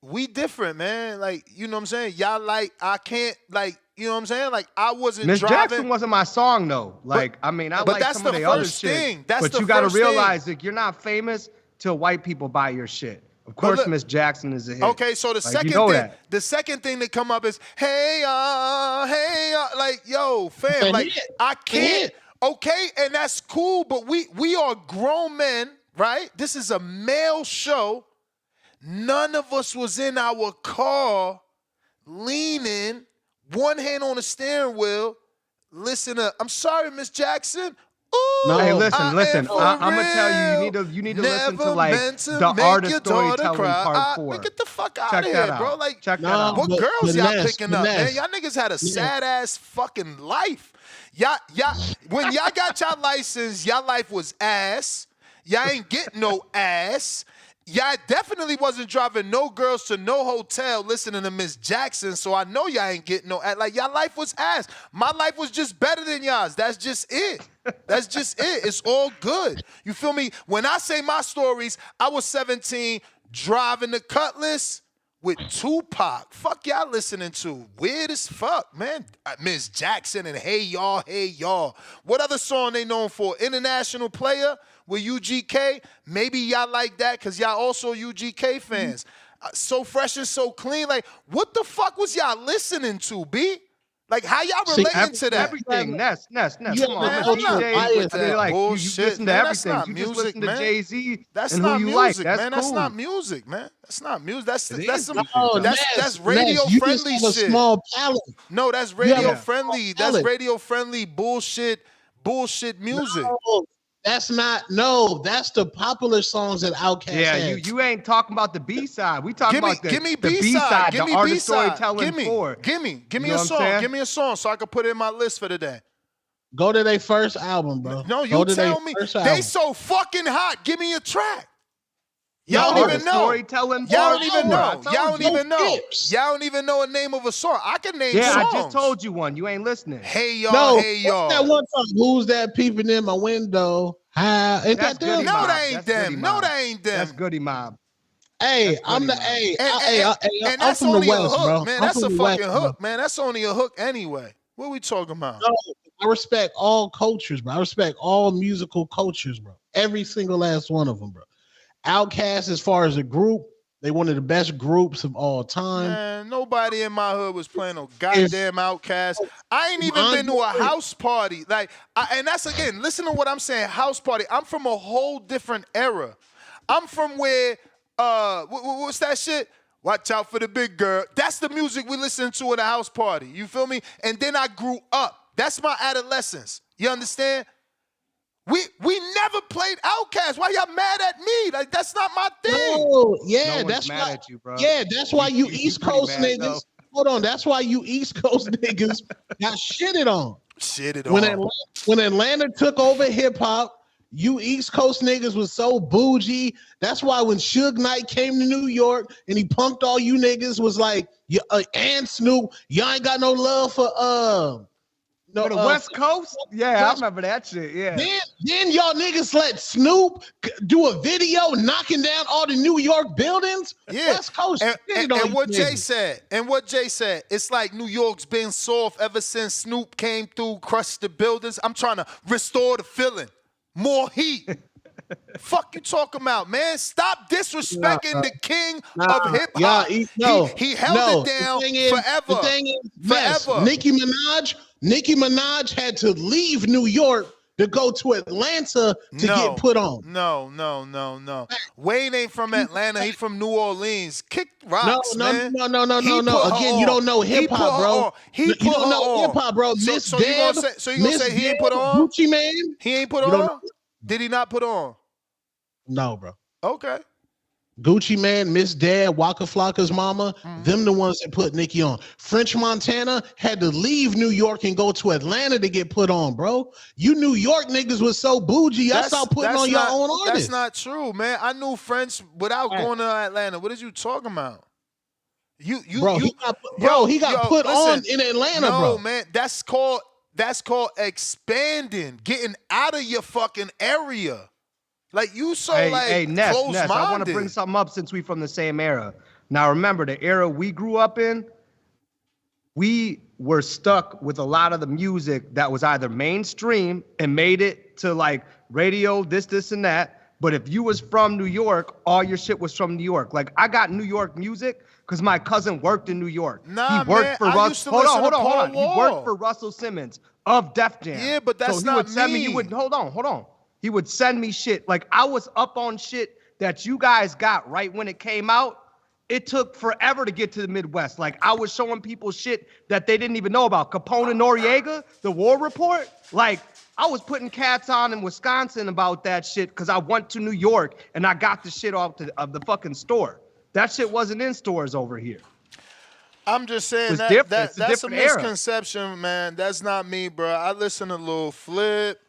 S9: we different, man. Like, you know what I'm saying? Y'all like, I can't, like, you know what I'm saying? Like, I wasn't
S18: Miss
S9: driving.
S18: Jackson wasn't my song though. Like, I mean, I
S9: but
S18: like
S9: that's
S18: some of
S9: the
S18: the other
S9: first
S18: shit.
S9: thing. That's
S18: But
S9: the
S18: you got to
S9: first thing.
S18: realize that you're not famous till white people buy your shit. Of course,
S9: look-
S18: Miss Jackson is a hit.
S9: Okay, so the
S18: Like,
S9: second
S18: you know
S9: thing,
S18: that.
S9: the second thing that come up is, hey, like, yo, fam, like, I can't. Okay, and that's cool, but we are grown men, right? This is a male show. None of us was in our car leaning, one hand on the steering wheel, listen to, I'm sorry, Miss Jackson. Ooh,
S18: Hey, listen.
S9: I'm
S18: gonna tell you. You need to listen to like the art of storytelling part 4.
S9: Man, get the fuck out
S18: Check
S9: of
S18: that
S9: here,
S18: out.
S9: bro. Like,
S18: Check that out.
S9: what girls y'all picking up, man?
S8: Ness.
S9: Y'all niggas had a sad ass fucking life. Y'all, when y'all got y'all license, y'all life was ass. Y'all ain't getting no ass. Y'all definitely wasn't driving no girls to no hotel listening to Miss Jackson, so I know y'all ain't getting no ass. Like, y'all life was ass. My life was just better than y'all's. That's just it. That's just it. It's all good. You feel me? When I say my stories, I was 17 driving the Cutlass with Tupac. Fuck y'all listening to? Weird as fuck, man. Miss Jackson and Hey Y'all, Hey Y'all. What other song they known for? International Player with UGK. Maybe y'all like that because y'all also UGK fans. So Fresh and So Clean. Like, what the fuck was y'all listening to, B? Like, how y'all relating to that?
S18: Everything. Ness. Come on.
S9: Man,
S18: I'm a
S9: I'm not
S18: DJ.
S9: with that
S18: Like, you
S9: bullshit,
S18: listen to
S9: man. That's
S18: everything.
S9: not
S18: You
S9: music,
S18: just listen to
S9: man.
S18: Jay-Z
S9: That's
S18: and
S9: not
S18: who you
S9: music,
S18: like. That's
S9: man.
S18: cool.
S9: That's not music, man. That's not music. That's
S18: It
S9: that's
S18: is
S9: some
S18: music,
S9: that's radio
S17: you
S9: friendly
S17: just have a
S9: shit.
S17: small palate.
S9: No, that's
S17: You have
S9: radio
S17: a
S9: friendly.
S17: small
S9: That's
S17: palate.
S9: radio friendly bullshit music.
S17: No, that's not. No, that's the popular songs that Outkast
S18: Yeah,
S17: had.
S18: you ain't talking about the B-side. We talking about
S9: Give me
S18: the
S9: B-side.
S18: B-side,
S9: Give
S18: the
S9: me
S18: art of
S9: B-side.
S18: storytelling
S9: Give me
S18: You know
S9: a
S18: what I'm
S9: song.
S18: saying?
S9: Give me a song so I can put it in my list for today.
S17: Go to their first album, bro.
S9: No,
S17: Go
S9: you
S17: to their
S9: tell me.
S17: first
S9: They
S17: album.
S9: so fucking hot. Give me a track.
S18: The
S9: Y'all
S18: art
S9: don't
S18: of
S9: even know.
S18: storytelling
S9: Y'all
S18: part
S9: don't even
S18: four. I
S9: know.
S18: told
S9: Y'all don't
S18: you.
S9: even know. Y'all don't even know a name of a song. I can name
S18: Yeah,
S9: songs.
S18: I just told you one. You ain't listening.
S9: Hey y'all,
S17: No,
S9: hey
S17: what's that
S9: y'all.
S17: one song? Who's that peeping in my window? How? Ain't
S18: That's
S17: that them?
S18: Goody
S9: No,
S18: Mob.
S9: that ain't
S18: That's Goody
S9: them. No,
S18: Mob.
S9: that ain't them.
S18: That's Goody Mob.
S17: Hey,
S18: That's
S17: I'm
S18: Goody
S17: the
S18: Mob.
S17: hey,
S9: And
S17: I'm
S9: that's
S17: from the
S9: only a
S17: West,
S9: hook,
S17: bro.
S9: man.
S17: I'm
S9: That's
S17: from
S9: a
S17: the West,
S9: fucking
S17: bro.
S9: hook, man. That's only a hook anyway. What we talking about?
S17: No, I respect all cultures, bro. I respect all musical cultures, bro. Every single last one of them, bro. Outkast, as far as a group, they one of the best groups of all time.
S9: Man, nobody in my hood was playing no goddamn Outkast. I ain't even been to a house party. Like, and that's again, listen to what I'm saying. House party. I'm from a whole different era. I'm from where, what's that shit? Watch out for the big girl. That's the music we listen to at a house party. You feel me? And then I grew up. That's my adolescence. You understand? We never played Outkast. Why y'all mad at me? Like, that's not my thing.
S17: No, yeah,
S18: No one's
S17: that's
S18: mad
S17: why.
S18: at you, bro.
S17: Yeah, that's why you
S18: You
S17: East
S18: pretty
S17: Coast
S18: mad,
S17: niggas.
S18: though.
S17: Hold on, that's why you East Coast niggas got shitted on.
S9: Shitted
S17: When
S9: on.
S17: when Atlanta took over hip hop, you East Coast niggas was so bougie. That's why when Suge Knight came to New York and he punked all you niggas, was like, and Snoop, y'all ain't got no love for
S18: For the West Coast? Yeah, I remember that shit. Yeah.
S17: Then y'all niggas let Snoop do a video knocking down all the New York buildings.
S9: Yeah.
S17: West Coast
S9: And what Jay said, it's like New York's been soft ever since Snoop came through, crushed the buildings. I'm trying to restore the feeling. More heat. Fuck you talking about, man? Stop disrespecting the king of hip hop. He held it down forever.
S17: The thing is, yes,
S9: forever.
S17: Nicki Minaj had to leave New York to go to Atlanta to get put on.
S9: No. Wayne ain't from Atlanta. He from New Orleans. Kick rocks, man.
S17: No. Again, you don't know hip hop, bro. You don't know hip hop, bro. Miss Deb.
S9: So you gonna say he ain't put on?
S17: Gucci Man.
S9: He ain't put on? Did he not put on?
S17: No, bro.
S9: Okay.
S17: Gucci Man, Miss Dad, Waka Flocka's mama, them the ones that put Nicki on. French Montana had to leave New York and go to Atlanta to get put on, bro. You New York niggas was so bougie, y'all start putting on your own artists.
S9: That's not true, man. I knew French without going to Atlanta. What is you talking about? He got
S17: put on in Atlanta, bro.
S9: No, man, that's called expanding, getting out of your fucking area. Like, you so
S18: Ness,
S9: close-minded.
S18: I want to bring something up since we from the same era. Now, remember, the era we grew up in, we were stuck with a lot of the music that was either mainstream and made it to, like, radio, this, and that. But if you was from New York, all your shit was from New York. Like, I got New York music because my cousin worked in New York.
S9: Nah,
S18: he worked
S9: man,
S18: for
S9: I used to listen to Paul
S18: hold on. He
S9: Wall.
S18: worked for Russell Simmons of Def Jam.
S9: Yeah, but that's
S18: so he
S9: not
S18: would send
S9: me.
S18: He would hold on. He would send me shit. Like, I was up on shit that you guys got right when it came out. It took forever to get to the Midwest. Like, I was showing people shit that they didn't even know about. Capone and Noriega, the War Report. Like, I was putting cats on in Wisconsin about that shit because I went to New York and I got the shit off of the fucking store. That shit wasn't in stores over here.
S9: I'm just saying that's a misconception, man. That's not me, bro. I listen to Lil Flip.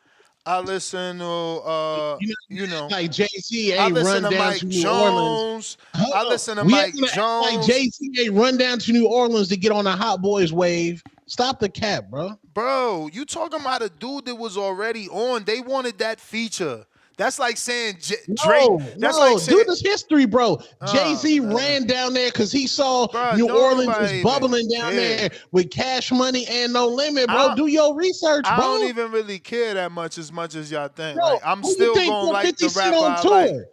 S9: I listen to
S17: like Jay-Z
S9: I
S17: ain't
S9: listen
S17: run
S9: to
S17: down
S9: Mike
S17: to New
S9: Jones.
S17: Orleans.
S9: I listen to
S17: We
S9: Mike
S17: acting like
S9: Jones.
S17: Jay-Z ain't run down to New Orleans to get on the Hot Boys wave. Stop the cap, bro.
S9: Bro, you talking about a dude that was already on. They wanted that feature. That's like saying Drake. That's like
S8: No,
S9: saying,
S8: do this history, bro.
S9: oh,
S8: Jay-Z
S9: man.
S8: ran down there because he saw
S9: Bro,
S8: New
S9: don't
S8: Orleans was
S9: nobody
S8: bubbling
S9: even
S8: down
S9: care.
S8: there with Cash Money and No Limit, bro. Do your research,
S9: I
S8: bro.
S9: don't even really care that much as y'all think.
S8: Bro,
S9: Like, I'm
S8: who you
S9: still
S8: think
S9: gonna
S8: put
S9: like
S8: 50
S9: the
S8: Cent
S9: rapper
S8: on
S9: I like.
S8: tour?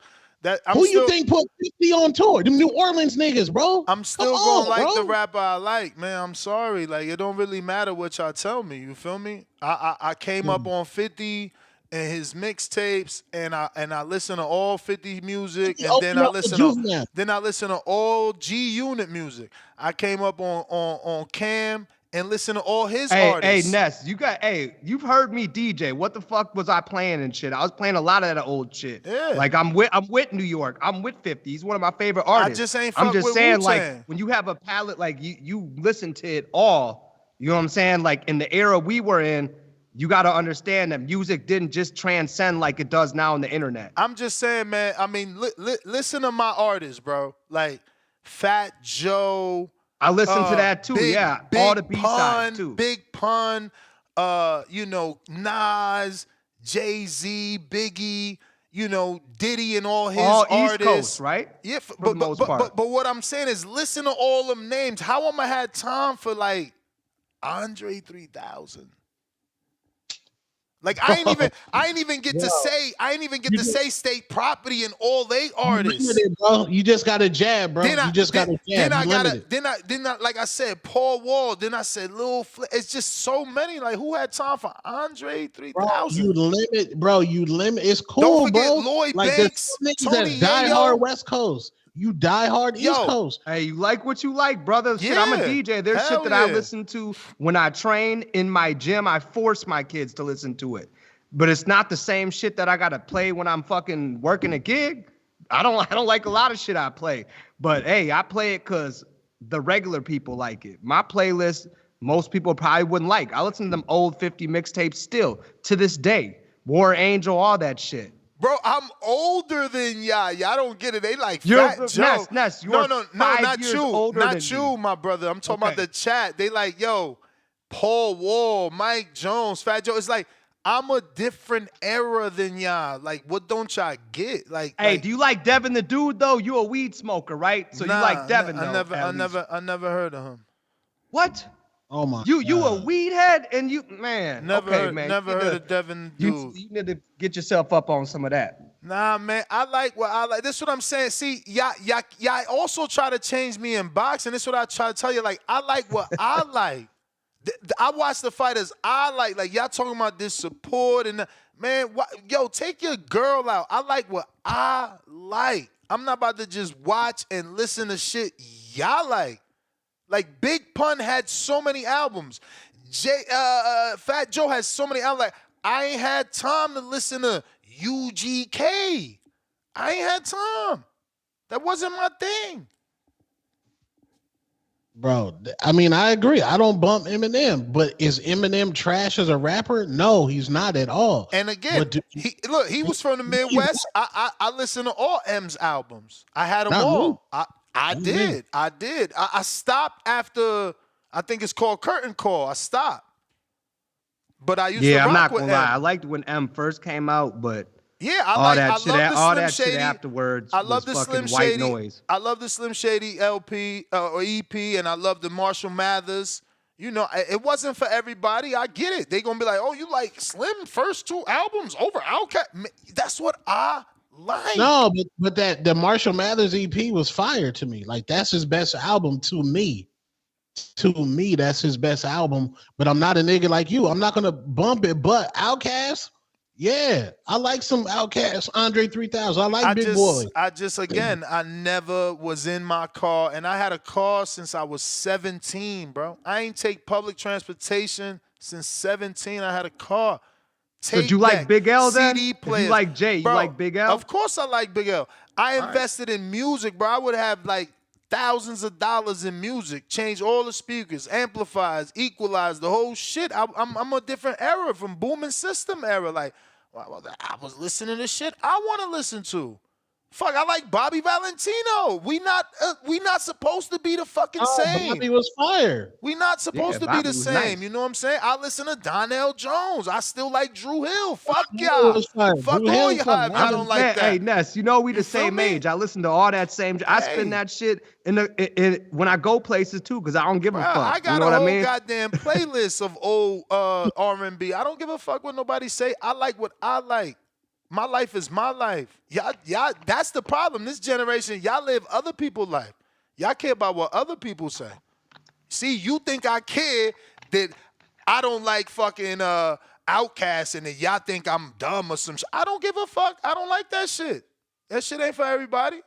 S9: I'm
S8: Who
S9: still,
S8: you think put 50 on tour? Them New Orleans niggas, bro.
S9: I'm still
S8: Come
S9: gonna
S8: on,
S9: like
S8: bro.
S9: the rapper I like, man. I'm sorry. Like, it don't really matter what y'all tell me. You feel me? I came up on 50 and his mixtapes, and I listen to all 50 music, and then
S8: Open
S9: I
S8: up the
S9: listen to all G Unit music. I came up on Cam and listen to all his artists.
S18: Ness, you've heard me DJ. What the fuck was I playing and shit? I was playing a lot of that old shit.
S9: Yeah.
S18: Like I'm with New York. I'm with 50. He's one of my favorite artists.
S9: I just ain't
S18: I'm
S9: fuck
S18: just
S9: with
S18: saying,
S9: Wu-Tang.
S18: like, when you have a palette, like you listen to it all, you know what I'm saying? Like in the era we were in, you got to understand that music didn't just transcend like it does now on the internet.
S9: I'm just saying, man. I mean, listen to my artists, bro. Like Fat Joe.
S18: I listen to that too.
S9: Big,
S18: yeah,
S9: Big
S18: all the B-sides
S9: Pun,
S18: too.
S9: Big Pun. You know, Nas, Jay-Z, Biggie. You know, Diddy and all his artists.
S18: East Coast, right?
S9: Yeah,
S18: For the most part.
S9: But what I'm saying is, listen to all them names. How am I had time for like Andre 3000? Like I ain't even get to say state property and all they artists.
S8: Limited, bro. You just got a jab, bro. You just got a jab.
S9: Then I like I said, Paul Wall. Then I said Lil Flip. It's just so many. Like who had time for Andre 3000?
S8: You limit, bro. You limit. It's cool,
S9: Don't forget
S8: bro.
S9: Lloyd
S8: like
S9: Banks,
S8: there's niggas
S9: Tony
S8: that die
S9: Yayo.
S8: hard West Coast. You die hard East Coast.
S18: Hey, you like what you like, brother. Shit, I'm a
S9: Yeah.
S18: DJ. There's
S9: Hell
S18: shit that I
S9: yeah.
S18: listen to when I train in my gym. I force my kids to listen to it. But it's not the same shit that I gotta play when I'm fucking working a gig. I don't like a lot of shit I play. But hey, I play it because the regular people like it. My playlist, most people probably wouldn't like. I listen to them old 50 mixtapes still to this day. War Angel, all that shit.
S9: Bro, I'm older than y'all. Y'all don't get it. They like
S18: You're
S9: Fat Joe.
S18: Ness,
S9: no,
S18: you're
S9: not
S18: 5 years
S9: you.
S18: older
S9: Not
S18: than
S9: you,
S18: me.
S9: my brother. I'm talking about the chat. They like, yo, Paul Wall, Mike Jones, Fat Joe. It's like, I'm a different era than y'all. Like, what don't y'all get?
S18: Hey, do you like Devin the Dude though? You a weed smoker, right? So
S9: nah,
S18: you like Devin though.
S9: I never heard of him.
S18: What?
S8: Oh my.
S18: You a weed head and you man.
S9: Never
S18: man.
S9: heard of Devin Dude.
S18: You need to get yourself up on some of that.
S9: Nah, man, I like what I like. This is what I'm saying. See, y'all also try to change me in boxing. This is what I try to tell you. Like, I like what I like. I watch the fighters I like. Like, y'all talking about this support and man, yo, take your girl out. I like what I like. I'm not about to just watch and listen to shit y'all like. Like, Big Pun had so many albums. Fat Joe has so many albums. Like, I ain't had time to listen to UGK. I ain't had time. That wasn't my thing.
S8: Bro, I mean, I agree. I don't bump Eminem, but is Eminem trash as a rapper? No, he's not at all.
S9: And again, he was from the Midwest. I listened to all M's albums. I had them all. I did. I stopped after, I think it's called Curtain Call. I stopped. But I used to rock
S18: I'm not
S9: with
S18: gonna lie.
S9: M.
S18: I liked when M first came out, but
S9: I
S18: all
S9: love
S18: that
S9: the Slim
S18: shit
S9: Shady.
S18: afterwards
S9: I love
S18: was
S9: the
S18: fucking
S9: Slim
S18: white
S9: Shady.
S18: noise.
S9: I love the Slim Shady LP or EP, and I love the Marshall Mathers. You know, it wasn't for everybody. I get it. They gonna be like, "Oh, you like Slim first 2 albums over Outkast?" That's what I like.
S8: No, but that the Marshall Mathers EP was fire to me. Like, that's his best album to me. To me, that's his best album. But I'm not a nigga like you. I'm not gonna bump it. But Outkast, yeah, I like some Outkast. Andre 3000. I like Big Boy.
S9: I never was in my car, and I had a car since I was 17, bro. I ain't take public transportation since 17. I had a car.
S18: So do you like Big L then?
S9: CD
S18: If
S9: players.
S18: you like Jay, you
S9: Bro,
S18: like Big L?
S9: Of course I like Big L. I invested in music, bro. I would have like thousands of dollars in music, change all the speakers, amplifiers, equalize the whole shit. I'm a different era from booming system era. Like, I was listening to shit I want to listen to. Fuck, I like Bobby Valentino. We not supposed to be the fucking same.
S8: Bobby was fire.
S9: We not supposed to be
S18: Bobby
S9: the
S18: was
S9: same.
S18: nice.
S9: You know what I'm saying? I listen to Donnell Jones. I still like Drew Hill. Fuck
S8: Drew
S9: y'all.
S8: was fire.
S9: Fuck
S8: Drew
S9: all
S8: Hill
S9: y'all
S8: from
S9: if y'all don't like that.
S18: Hey, Ness, you know we the
S9: You feel
S18: same
S9: me?
S18: age. I listen to all that same. I spin that shit when I go places too, because I don't give a
S9: Bruh,
S18: fuck.
S9: I got
S18: You know
S9: a
S18: what I
S9: whole
S18: mean?
S9: goddamn playlist of old R&B. I don't give a fuck what nobody say. I like what I like. My life is my life. Y'all, that's the problem. This generation, y'all live other people's life. Y'all care about what other people say. See, you think I care that I don't like fucking Outkast and that y'all think I'm dumb or some shit. I don't give a fuck. I don't like that shit. That shit ain't for everybody.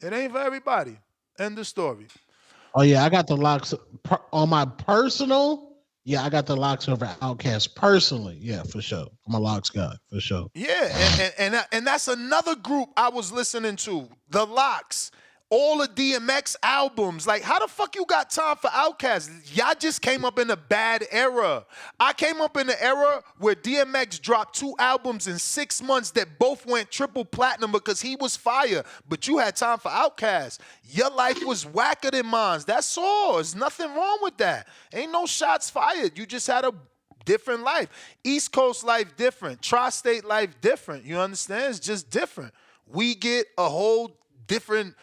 S9: It ain't for everybody. End of story.
S8: Oh yeah, I got the locks on my personal. Yeah, I got the locks over Outkast personally. Yeah, for sure. I'm a locks guy for sure.
S9: Yeah, and that's another group I was listening to. The Locks. All the DMX albums. Like, how the fuck you got time for Outkast? Y'all just came up in a bad era. I came up in the era where DMX dropped 2 albums in 6 months that both went triple platinum because he was fire. But you had time for Outkast. Your life was whacker than mine. That's all. There's nothing wrong with that. Ain't no shots fired. You just had a different life. East Coast life different. Tri-state life different. You understand? It's just different. We get a whole different,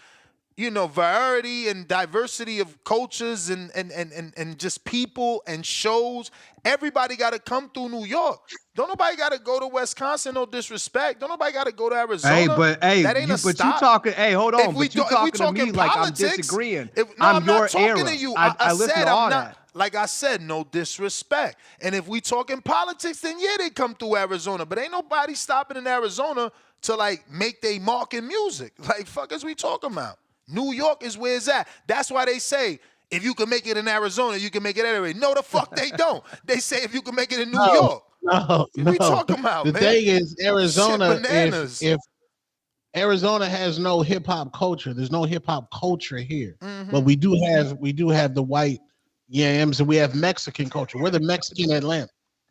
S9: variety and diversity of cultures and just people and shows. Everybody got to come through New York. Don't nobody got to go to Wisconsin, no disrespect. Don't nobody got to go to Arizona. That ain't a stop.
S18: You talking? Hey, hold on.
S9: If you talking to me like I'm
S18: disagreeing.
S9: I'm
S18: your
S9: not talking
S18: era.
S9: to you.
S18: I listen
S9: said
S18: to all
S9: I'm not.
S18: that.
S9: Like I said, no disrespect. And if we talking politics, then yeah, they come through Arizona. But ain't nobody stopping in Arizona to like make they mark in music. Like, fuck is we talking about? New York is where it's at. That's why they say, if you can make it in Arizona, you can make it anywhere. No, the fuck they don't. They say if you can make it in New York.
S8: No.
S9: What we talking about,
S8: the
S9: man?
S8: thing is, Arizona,
S9: Shit, bananas.
S8: if Arizona has no hip hop culture, there's no hip hop culture here. But we do have the white yams and we have Mexican culture. We're the Mexican Atlanta.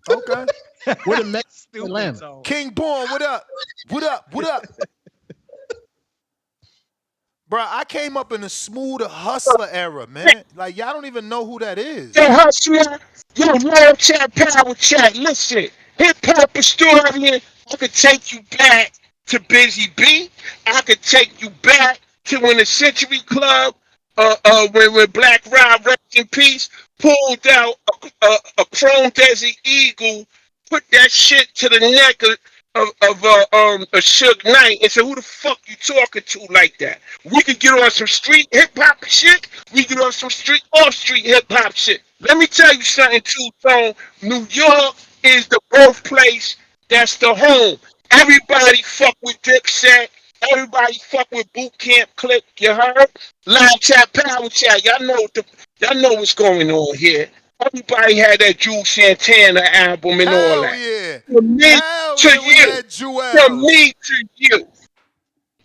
S9: Okay.
S8: We're the Mexican Atlanta.
S9: King Born, what up? What up? What up? Bro, I came up in the smoother hustler era, man. Like, y'all don't even know who that is.
S6: Yo, hustler, yo, love chat, power chat. Listen, hip hop historian, I could take you back to Busy B. I could take you back to when the Century Club, when Black Rob, rest in peace, pulled out a chrome desert eagle, put that shit to the neck of a Suge Knight and said, "Who the fuck you talking to like that?" We could get on some street hip hop shit. We get on some off street hip hop shit. Let me tell you something, Two Tone. New York is the birthplace. That's the home. Everybody fuck with Dipset. Everybody fuck with Boot Camp Click. You heard? Live chat, power chat. Y'all know what's going on here. Everybody had that Jules Santana album and all that.
S9: Yeah.
S6: From me
S9: Hell
S6: to
S9: yeah, we
S6: you.
S9: had Jewels.
S6: From me to you.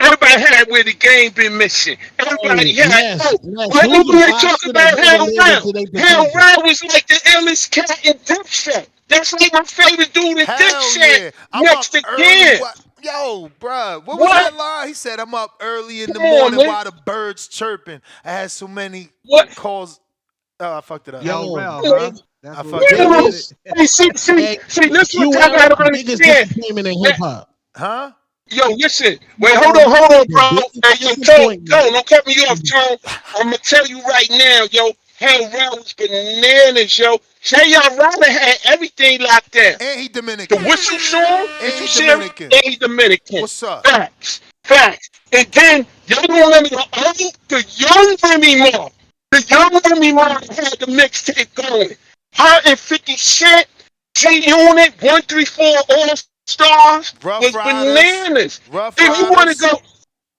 S6: Everybody had where the game been missing. Everybody had. Let me talk about Hell Round. Hell Round was like the illest cat in Dipset. That's like my favorite dude in Dipset.
S9: Yeah. I'm
S6: Next
S9: up
S6: to
S9: early.
S6: Ken.
S9: Yo, bruh, what was that line? He said, I'm up early in the morning while the birds chirping. I had so many calls. Oh, I fucked it up.
S18: Hell Rel, huh?
S9: I fucked it up.
S6: See, this
S8: You
S6: what I
S8: are
S6: gotta
S8: the biggest
S6: understand.
S8: disappointment in hip hop.
S9: Huh?
S6: Yo, listen. Wait, hold on, bro. Hey, yo, Tone, don't cut me off, Tone. I'm gonna tell you right now, yo. Hell Round was bananas, yo. Say y'all Ryder had everything locked down.
S9: And he Dominican.
S6: The whistle song,
S9: and
S6: did you
S9: he
S6: see
S9: Dominican.
S6: And he Dominican.
S9: What's up?
S6: Facts. And then y'all don't let me go. Oh, the young Remy Ma. The young Remy Ma had the mixtape going. Her and 50 Cent, G-Unit, 134 All Stars was bananas. If you want to go,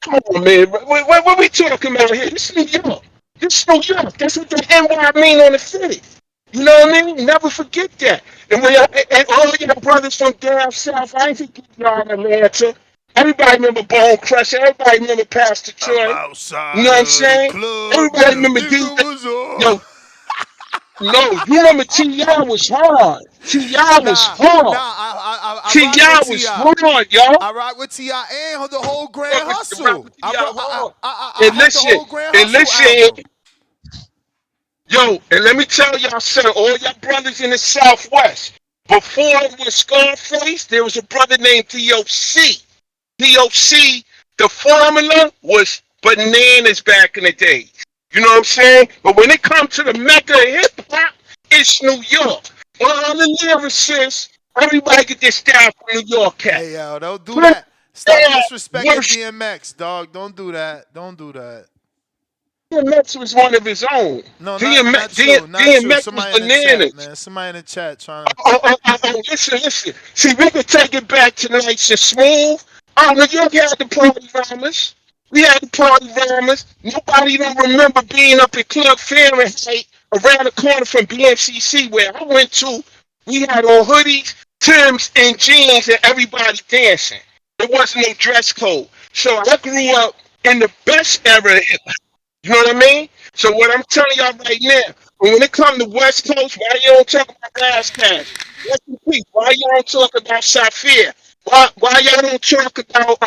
S6: come on, man. What we talking about here? This is New York. This is New York. That's what the NY mean on the city. You know what I mean? Never forget that. And all of your brothers from down south, I ain't forget y'all in Atlanta. Everybody remember Bone Crusher. Everybody remember Pastor Troy. You know what I'm saying? Everybody remember Yo, no, you remember T.I. was hard. T.I. was hard. T.I. was hard, y'all.
S9: I rock with T.I. and the whole Grand
S6: Rock
S9: Hustle.
S6: with
S9: I
S6: T.I. hard. And
S9: heard the
S6: listen,
S9: whole Grand Hustle
S6: listen,
S9: album.
S6: yo, and let me tell y'all something, all y'all brothers in the Southwest. Before it was Scarface, there was a brother named D.O.C. D.O.C., the formula was bananas back in the day. You know what I'm saying? But when it comes to the mecca of hip-hop, it's New York. All the lyricists, everybody get their style from New York cat.
S9: Hey, yo, don't do that. Stop disrespecting
S6: Worship.
S9: DMX, dog. Don't do that. Don't do that.
S6: DMX was one of his own.
S9: No, not true. Not true.
S6: DMX was
S9: Somebody in the chat,
S6: bananas.
S9: man. Somebody in the chat trying to.
S6: Listen. See, we can take it back to nice and smooth. New York had the party rhymers. We had the party rhymers. Nobody don't remember being up at Club Fahrenheit around the corner from BMCC where I went to. We had on hoodies, Timbs, and jeans, and everybody dancing. There wasn't no dress code. So I grew up in the best era of hip hop. You know what I mean? So what I'm telling y'all right now, when it comes to West Coast, why you don't talk about Razzcast? Rest in peace. Why you don't talk about Saphir? Why y'all don't talk about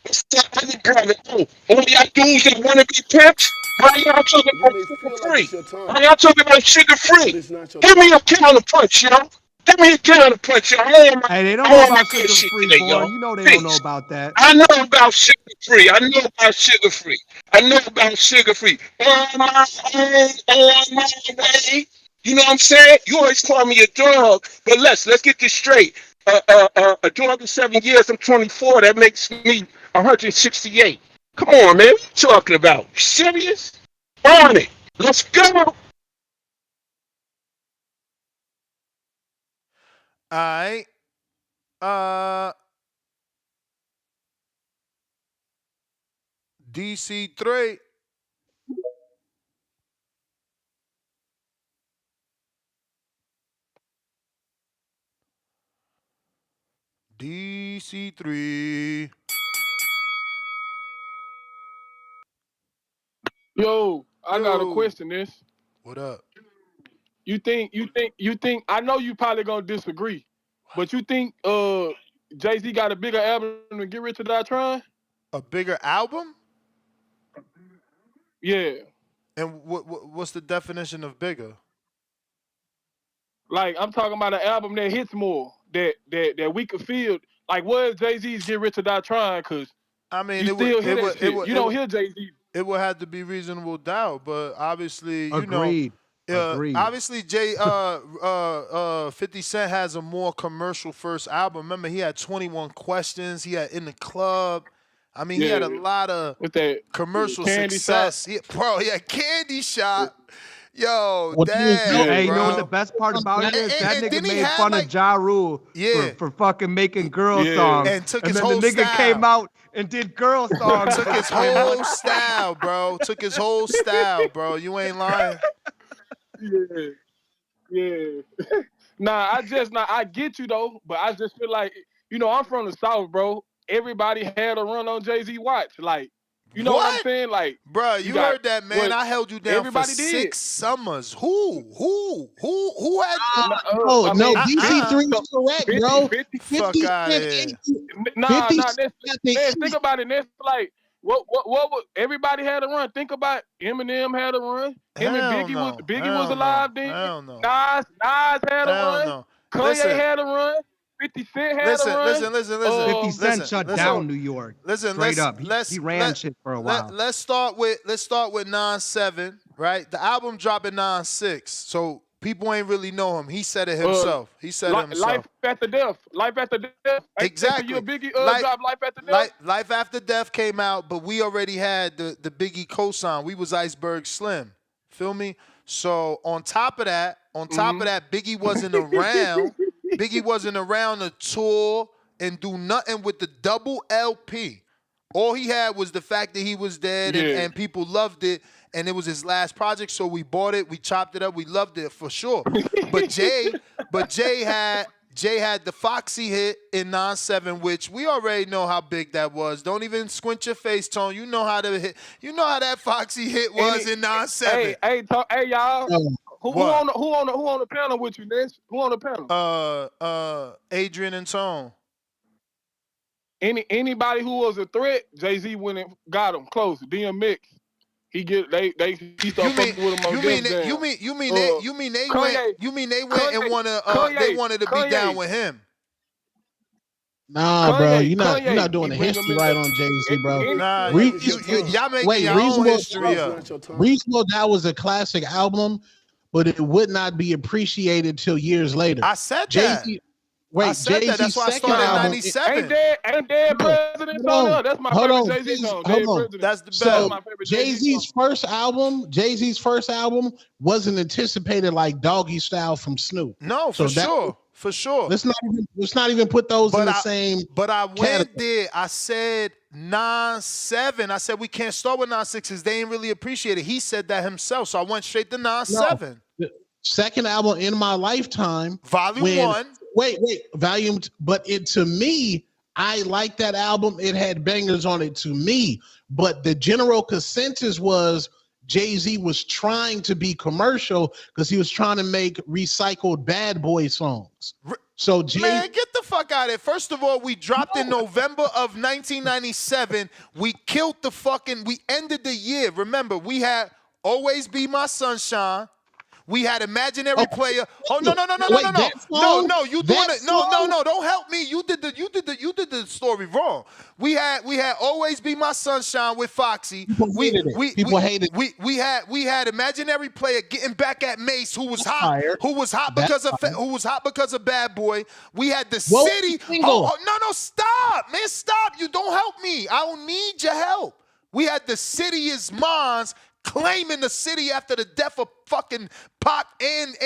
S6: what's that other brother? Oh, all y'all dudes that want to be pimps. Why y'all talking
S1: You
S6: about
S1: may
S6: Sugar
S1: feel like
S6: Free?
S1: it's your
S6: Why
S1: time,
S6: y'all talking about Sugar
S1: but
S6: Free?
S1: it's not your
S6: Give me
S1: time.
S6: a counter punch, yo. Give me a counter punch, yo.
S18: Hey, they don't
S6: I
S18: know
S6: want my
S18: about
S6: good
S18: Sugar
S6: shit
S18: Free,
S6: today,
S18: boy.
S6: yo.
S18: You know they don't know
S6: Peace.
S18: about that.
S6: I know about Sugar Free. I know about Sugar Free. I know about Sugar Free. On my own, on my way. You know what I'm saying? You always call me a dog, but let's get this straight. A dog in 7 years. I'm 24. That makes me 168. Come on, man. What you talking about? You serious? On it. Let's go.
S9: All right. DC3. DC3.
S10: Yo, I got a
S9: Yo.
S10: question. This
S9: What up?
S10: you think? I know you probably gonna disagree, but you think Jay-Z got a bigger album than Get Rich or Die Trying?
S9: A bigger album?
S10: Yeah,
S9: And what's the definition of bigger?
S10: like I'm talking about an album that hits more, that we could feel. Like, what is Jay-Z's Get Rich or Die Trying? Cause
S9: I mean,
S10: you still hear that shit. You don't hear Jay-Z.
S9: it would have to be reasonable doubt, but obviously,
S18: Agreed. Agreed.
S9: obviously 50 Cent has a more commercial first album. Remember, he had 21 Questions, he had In the Club. I mean, he had a
S10: Yeah,
S9: lot of
S10: with that
S9: commercial
S10: Candy Shop.
S9: success. Bro, yeah, Candy Shop. Yo,
S8: What he was
S9: damn,
S10: Yeah,
S18: Hey, you know what the
S9: bro.
S18: best part about it is? That
S9: And
S18: nigga
S9: then he
S18: made
S9: had
S18: fun of
S9: like,
S18: Ja Rule
S9: yeah,
S18: for fucking making girl
S10: yeah.
S18: songs.
S9: and took
S18: And
S9: his
S18: then the
S9: whole
S18: nigga came
S9: style.
S18: out and did girl songs
S9: Took his
S18: and
S9: whole style, bro. Took his whole style, bro. You ain't lying.
S10: Yeah, yeah. I get you though, but I just feel like I'm from the South, bro. Everybody had a run on Jay-Z watch. Like, you know what I'm
S9: What?
S10: saying? Like,
S9: Bro,
S10: you
S9: you
S10: got
S9: heard that, man.
S10: what
S9: I held you down for
S10: everybody did.
S9: 6 summers. Who had
S8: Oh
S10: I
S8: no,
S10: mean, 50,
S8: DC3
S10: so
S8: is correct,
S10: 50,
S8: bro.
S10: 50.
S8: 50
S9: fuck out of
S8: Cent
S9: here?
S8: ain't
S10: Nah,
S8: 50
S10: nah.
S8: Cent got the
S10: Let's think
S8: heat.
S10: about it. That's like what everybody had a run. Think about Eminem had a run. Him and
S9: Hell
S10: Biggie was
S9: hell no.
S10: alive then.
S9: Hell no.
S10: Nas had a
S9: Hell
S10: run.
S9: no.
S10: Kanye
S9: Listen,
S10: had a run. 50 Cent had a
S9: listen,
S10: run.
S9: listen, listen, listen,
S18: 50 Cent
S9: listen,
S18: shut
S9: listen,
S18: down New York.
S9: listen.
S18: Straight
S9: Let's
S18: up. He
S9: let's
S18: ran shit for a while.
S9: let's start with 9-7, right? The album dropped in 9-6, so people ain't really know him. He said it
S10: uh,
S9: himself. He said it
S10: life
S9: himself.
S10: after death. Life after death. Ain't that the year
S9: Exactly.
S10: Biggie
S9: Like,
S10: dropped Life After Death?
S9: Life After Death came out, but we already had the Biggie cosign. We was Iceberg Slim. Feel me? So on top of that, Biggie wasn't around. Biggie wasn't around to tour and do nothing with the double LP. All he had was the fact that he was dead and,
S10: Yeah.
S9: and people loved it, and it was his last project, so we bought it, we chopped it up, we loved it for sure. But Jay had the Foxy hit in 9-7, which we already know how big that was. Don't even squint your face, Tone. You know how that Foxy hit was in 9-7.
S10: Hey, y'all. Who
S9: What?
S10: on the panel with you, Ness? Who on the panel?
S9: Adrian and Tone.
S10: Anybody who was a threat, Jay-Z went and got him close. DMX, he started fucking with him on Def Jam.
S9: You mean they went and wanted to be down with him.
S8: Nah, bro, you're not doing the history right on Jay-Z, bro.
S9: Nah, y'all making your own history up.
S8: Reasonable Doubt was a classic album, but it would not be appreciated till years later.
S9: I said
S8: Jay-Z,
S9: that.
S8: Wait,
S9: I said
S8: Jay-Z's
S9: that. That's why I
S8: second
S9: started in
S8: album,
S9: 97.
S10: Ain't Dead Presidents on there? That's my favorite Jay-Z song. Dead Presidents.
S9: That's the best.
S10: That's my favorite
S8: Jay-Z's first album wasn't anticipated like Doggy Style from Snoop.
S9: No, for sure.
S8: Let's not even put those in the same.
S9: But I went there. I said 9-7. I said we can't start with 9-6 because they ain't really appreciate it. He said that himself, so I went straight to 9-7.
S8: No, second album in my lifetime,
S9: Volume 1.
S8: Wait, volume. But to me, I like that album. It had bangers on it to me. But the general consensus was Jay-Z was trying to be commercial because he was trying to make recycled Bad Boy songs. So
S9: Man, get the fuck out of here. First of all, we dropped in November of 1997. We ended the year. Remember, we had Always Be My Sunshine. We had Imaginary Player. Oh no. No, you doing it. No, don't help me. You did the story wrong. We had Always Be My Sunshine with Foxy.
S8: People hated it.
S9: We had Imaginary Player getting back at Mace, who was hot because of Bad Boy. We had the City. No, stop, man, stop. You don't help me. I don't need your help. We had The City Is Mine's claiming the city after the death of fucking Pac and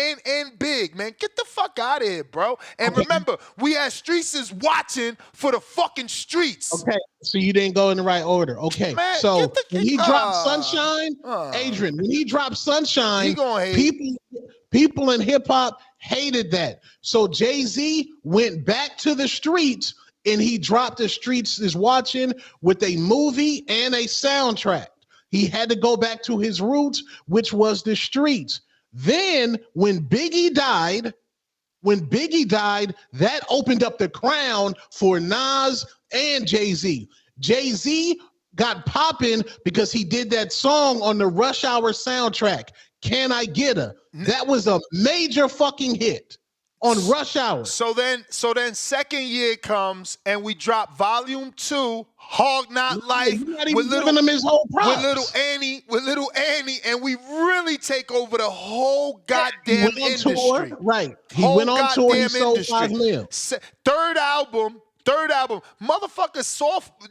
S9: Big, man. Get the fuck out of here, bro. And remember, we had Streets is watching for the fucking streets.
S8: Okay, so you didn't go in the right order. Okay,
S9: man,
S8: so when he dropped Sunshine, Adrian, when he dropped Sunshine, people in hip hop hated that. So Jay-Z went back to the streets and he dropped The Streets is Watching with a movie and a soundtrack. He had to go back to his roots, which was the streets. Then when Biggie died, that opened up the crown for Nas and Jay-Z. Jay-Z got popping because he did that song on the Rush Hour soundtrack, Can I Get Her? That was a major fucking hit on Rush Hour.
S9: So then second year comes and we drop Volume 2, Hog Not Life, with little Annie, and we really take over the whole goddamn industry.
S8: Right. He went on tour, he sold 5 million.
S9: Third album, motherfucker,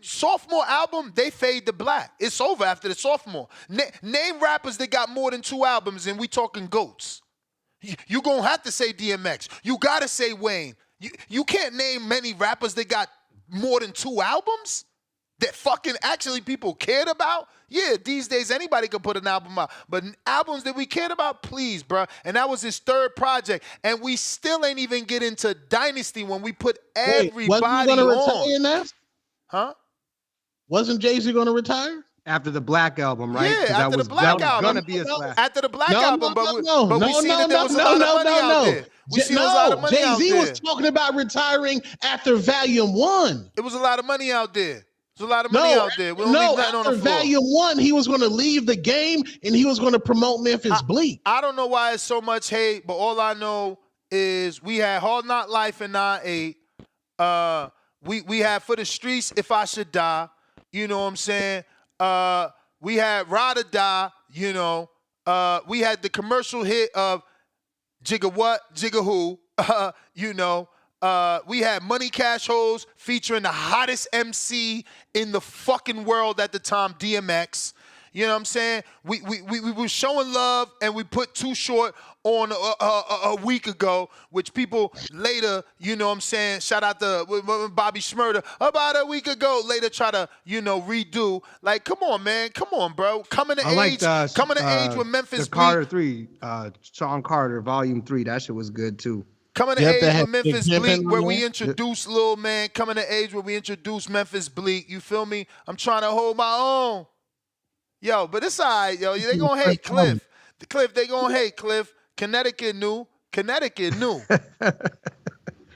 S9: sophomore album, they fade to black. It's over after the sophomore. Name rappers that got more than 2 albums, and we talking GOATs. You gonna have to say DMX. You gotta say Wayne. You can't name many rappers that got more than 2 albums that fucking actually people cared about. Yeah, these days anybody could put an album out, but albums that we cared about, please, bro. And that was his third project, and we still ain't even get into Dynasty when we put everybody
S8: wasn't he gonna
S9: on.
S8: retire in that?
S9: Huh?
S8: Wasn't Jay-Z gonna retire?
S18: After the Black Album, right?
S9: Yeah, after the Black Album.
S18: Gonna be his last.
S9: After the Black Album, but we seen that there was a lot of money out there. We seen there was a lot of money out there.
S8: Jay-Z was talking about retiring after Volume 1.
S9: It was a lot of money out there. There's a lot of money out there. We don't leave nothing on the floor.
S8: Volume 1, he was going to leave the game and he was going to promote Memphis Bleak.
S9: I don't know why it's so much hate, but all I know is we had Hard Knock Life in 9-8. We had For the Streets, If I Should Die. You know what I'm saying? We had Ride or Die, you know. We had the commercial hit of Jigga What, Jigga Who, you know. We had Money Cash Hoes featuring the hottest MC in the fucking world at the time, DMX. You know what I'm saying? We were showing love, and we put Too Short on a week ago, which people later, you know what I'm saying, shout out to Bobby Shmurda, about a week ago, later try to, you know, redo. Like, come on, man. Come on, bro. Coming to age with Memphis
S18: the Carter 3, Sean Carter, Volume 3. That shit was good, too.
S9: Coming to age with Memphis Bleak, where we introduce Lil Man. Coming to age where we introduce Memphis Bleak. You feel me? I'm trying to hold my own. Yo, but it's all right, yo. They gonna hate Cliff. Cliff, they gonna hate Cliff. Connecticut knew. Connecticut knew.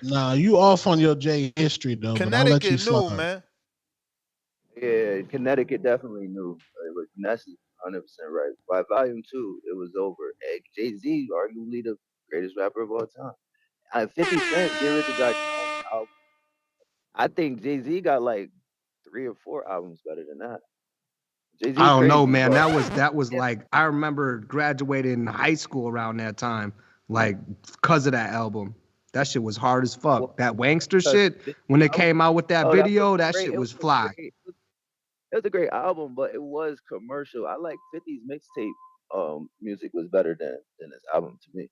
S8: Nah, you off on your J history though, but I'll let you
S9: Connecticut knew,
S8: slide.
S9: man.
S14: Yeah, Connecticut definitely knew. But that's 100% right. By volume 2, it was over. Jay-Z, arguably the greatest rapper of all time. 50 Cent, Get Rich or Die Trying album. I think Jay-Z got like 3 or 4 albums better than that.
S18: I
S14: Jay-Z
S18: don't know,
S14: crazy,
S18: man.
S14: but
S18: That was like I remember graduating high school around that time, like because of that album. That shit was hard as fuck.
S14: well,
S18: That Wangster
S14: because
S18: shit, when they came out with that
S14: that was
S18: video, that
S14: great.
S18: shit
S14: It
S18: was
S14: was a
S18: fly.
S14: great, it was a great album, but it was commercial. I like 50's mixtape music was better than this album to me.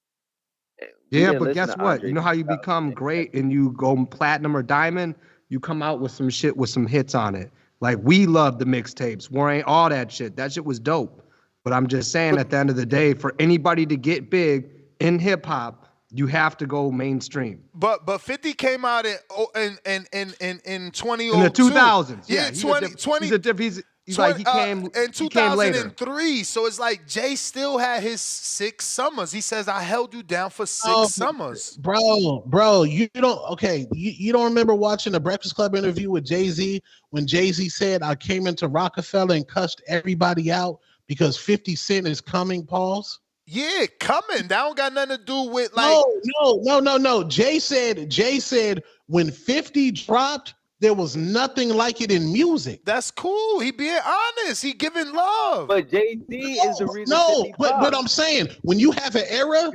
S14: And we
S18: Yeah,
S14: didn't
S18: but
S14: listen
S18: guess
S14: to
S18: what?
S14: Andre
S18: You know how you
S14: 3000.
S18: become great and you go platinum or diamond? You come out with some shit with some hits on it. Like we love the mixtapes. War ain't all that shit. That shit was dope. But I'm just saying at the end of the day, for anybody to get big in hip hop, you have to go mainstream.
S9: But 50 came out in 2002.
S18: In the 2000s.
S9: Yeah,
S18: Yeah, he's like he came
S9: in
S18: he came later.
S9: 2003. So it's like Jay still had his 6 summers. He says, I held you down for 6
S8: Oh,
S9: summers.
S8: bro, you don't remember watching the Breakfast Club interview with Jay-Z when Jay-Z said, I came into Rockefeller and cussed everybody out because 50 Cent is coming, pause?
S9: Yeah, coming. That don't got nothing to do with like.
S8: No. Jay said when 50 dropped, there was nothing like it in music.
S9: That's cool. He being honest. He giving love.
S14: But Jay-Z is the reason.
S8: But I'm saying when you have an era,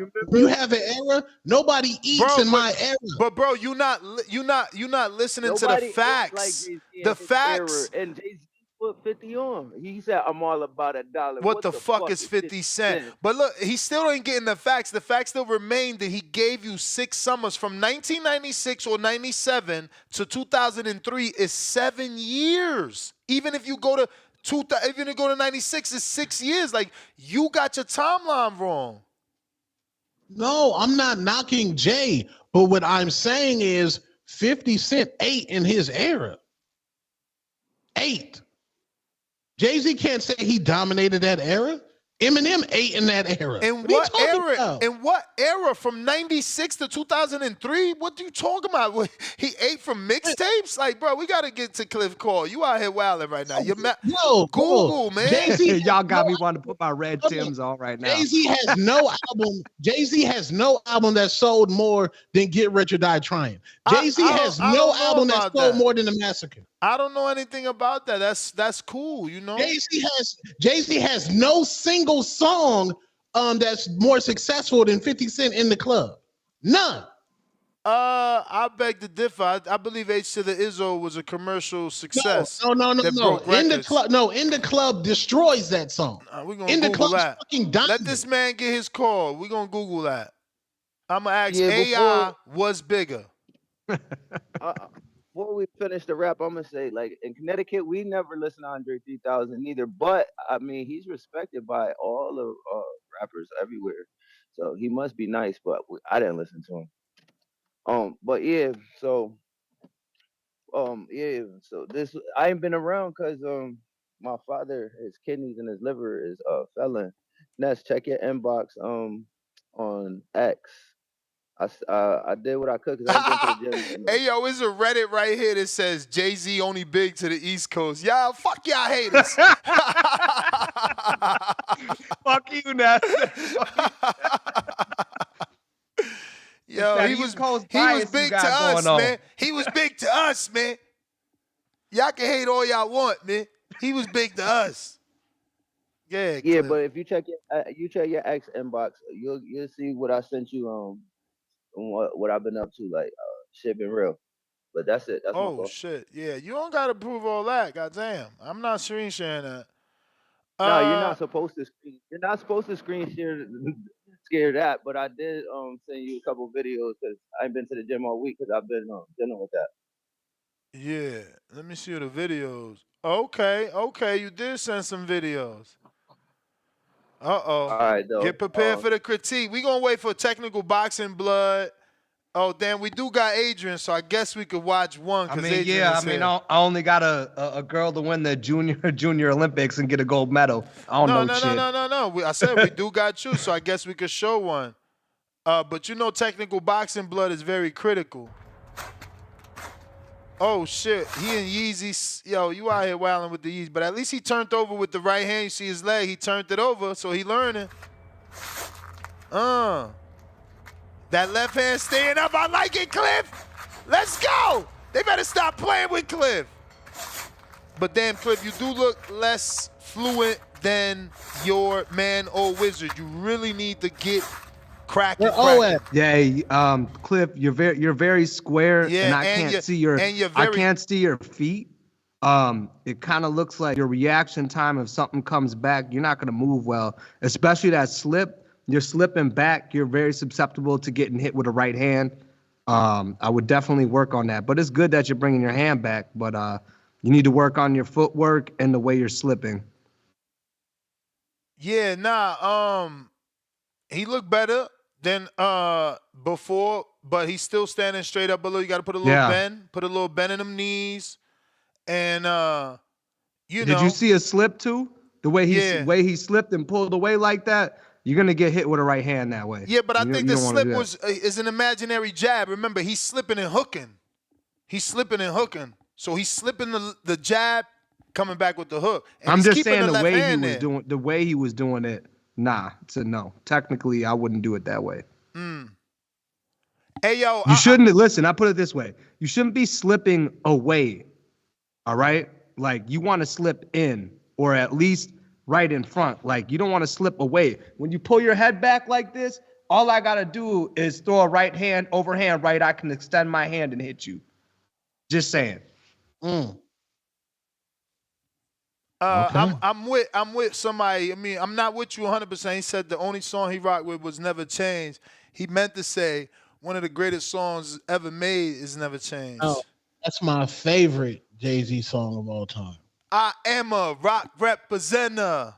S8: nobody eats in my era.
S9: But bro, you're not listening
S14: Nobody
S9: to the
S14: ate
S9: facts.
S14: like Jay-Z in
S9: The
S14: his
S9: facts.
S14: era, and Jay-Z put 50 on. He said, I'm all about $1.
S9: What the fuck is 50 Cent? But look, he still ain't getting the facts. The facts still remain that he gave you 6 summers from 1996 or 97 to 2003 is 7 years. Even if you go to 96, it's 6 years. Like you got your timeline wrong.
S8: No, I'm not knocking Jay, but what I'm saying is 50 Cent ate in his era. 8. Jay-Z can't say he dominated that era. Eminem ate in that era.
S9: In what era? In what era? From 96 to 2003? What are you talking about? He ate from mixtapes? Like, bro, we got to get to Cliff Call. You out here wilding right now. Google, man.
S18: Jay-Z y'all got me wanting to put my red Timbs on right now.
S8: Jay-Z has no album. Jay-Z has no album that sold more than Get Rich or Die Trying. Jay-Z has no album that sold more than The Massacre.
S9: I don't know anything about that. That's cool, you know.
S8: Jay-Z has no single song that's more successful than 50 Cent in the club. None.
S9: I beg to differ. I believe H to the Izzo was a commercial success.
S8: No. In the club destroys that song.
S9: We're gonna Google that. Let this man get his call. We're gonna Google that. I'm gonna ask AI what's bigger.
S14: Before we finish the rap, I'm gonna say, like, in Connecticut, we never listened to Andre 3000 either. But I mean, he's respected by all the rappers everywhere, so he must be nice. But I didn't listen to him. But yeah, so this I ain't been around because my father, his kidneys and his liver is felon. Ness, check your inbox on X. I did what I could because I ain't been to the gym.
S9: Hey, yo, it's a Reddit right here that says Jay-Z only big to the East Coast. Y'all, fuck y'all haters.
S18: Fuck you, Ness.
S9: Yo, he was big to us, man. He was big to us, man. Y'all can hate all y'all want, man. He was big to us. Yeah, Cliff.
S14: But if you check your X inbox, you'll see what I sent you what I've been up to, like shit been real. But that's it. That's my fault.
S9: Shit. Yeah, you don't gotta prove all that. Goddamn. I'm not screen sharing that.
S14: No, you're not supposed to screen. You're not supposed to screen share that. But I did send you a couple videos because I ain't been to the gym all week because I've been dealing with that.
S9: Yeah. Let me see the videos. Okay. You did send some videos. Uh-oh.
S14: All right, though.
S9: Get prepared for the critique. We gonna wait for technical boxing blood. Oh, damn, we do got Adrian, so I guess we could watch one.
S18: I only got a girl to win the junior Olympics and get a gold medal. I don't know shit.
S9: No. I said we do got you, so I guess we could show one. But you know, technical boxing blood is very critical. Oh shit, he and Yeezy, yo, you out here wilding with the Yeezy, but at least he turned over with the right hand. You see his leg, he turned it over, so he learning. That left hand staying up, I like it, Cliff. Let's go. They better stop playing with Cliff. But damn, Cliff, you do look less fluent than your man or wizard. You really need to get cracking.
S18: Yeah, Cliff, you're very square,
S9: Yeah,
S18: and I can't see your feet. It kind of looks like your reaction time if something comes back, you're not gonna move well, especially that slip. You're slipping back. You're very susceptible to getting hit with a right hand. I would definitely work on that. But it's good that you're bringing your hand back. But you need to work on your footwork and the way you're slipping.
S9: Yeah, he looked better than before, but he's still standing straight up below. You got to put a little bend in them knees, and
S18: Did you see a slip too? The way he slipped and pulled away like that, you're gonna get hit with a right hand that way.
S9: Yeah, but I think the slip is an imaginary jab. Remember, he's slipping and hooking. So he's slipping the jab, coming back with the hook. And
S18: I'm
S9: he's
S18: just
S9: keeping
S18: saying
S9: the
S18: way he was doing it. Nah, it's a no. Technically, I wouldn't do it that way.
S9: Hey yo,
S18: you shouldn't listen. I put it this way: you shouldn't be slipping away. All right, like you want to slip in, or at least right in front. Like you don't want to slip away. When you pull your head back like this, all I gotta do is throw a right hand, overhand right. I can extend my hand and hit you. Just saying.
S9: I'm with somebody. I mean, I'm not with you 100%. He said the only song he rocked with was Never Change. He meant to say one of the greatest songs ever made is Never Change.
S8: Oh, that's my favorite Jay-Z song of all time.
S9: I am a rock representer.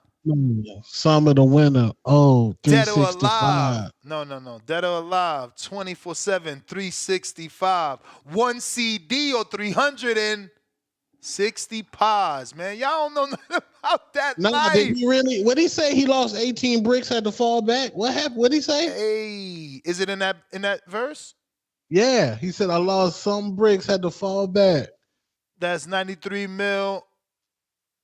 S8: Summer the winner. Oh,
S9: Dead or
S8: 365.
S9: alive. No. Dead or alive. 24/7, 365. One CD or 360 pies, man. Y'all don't know nothing about that life.
S8: Did he really? What did he say? He lost 18 bricks, had to fall back. What happened? What did he say?
S9: Hey, is it in that verse?
S8: Yeah, he said I lost some bricks, had to fall back.
S9: That's 93 mil.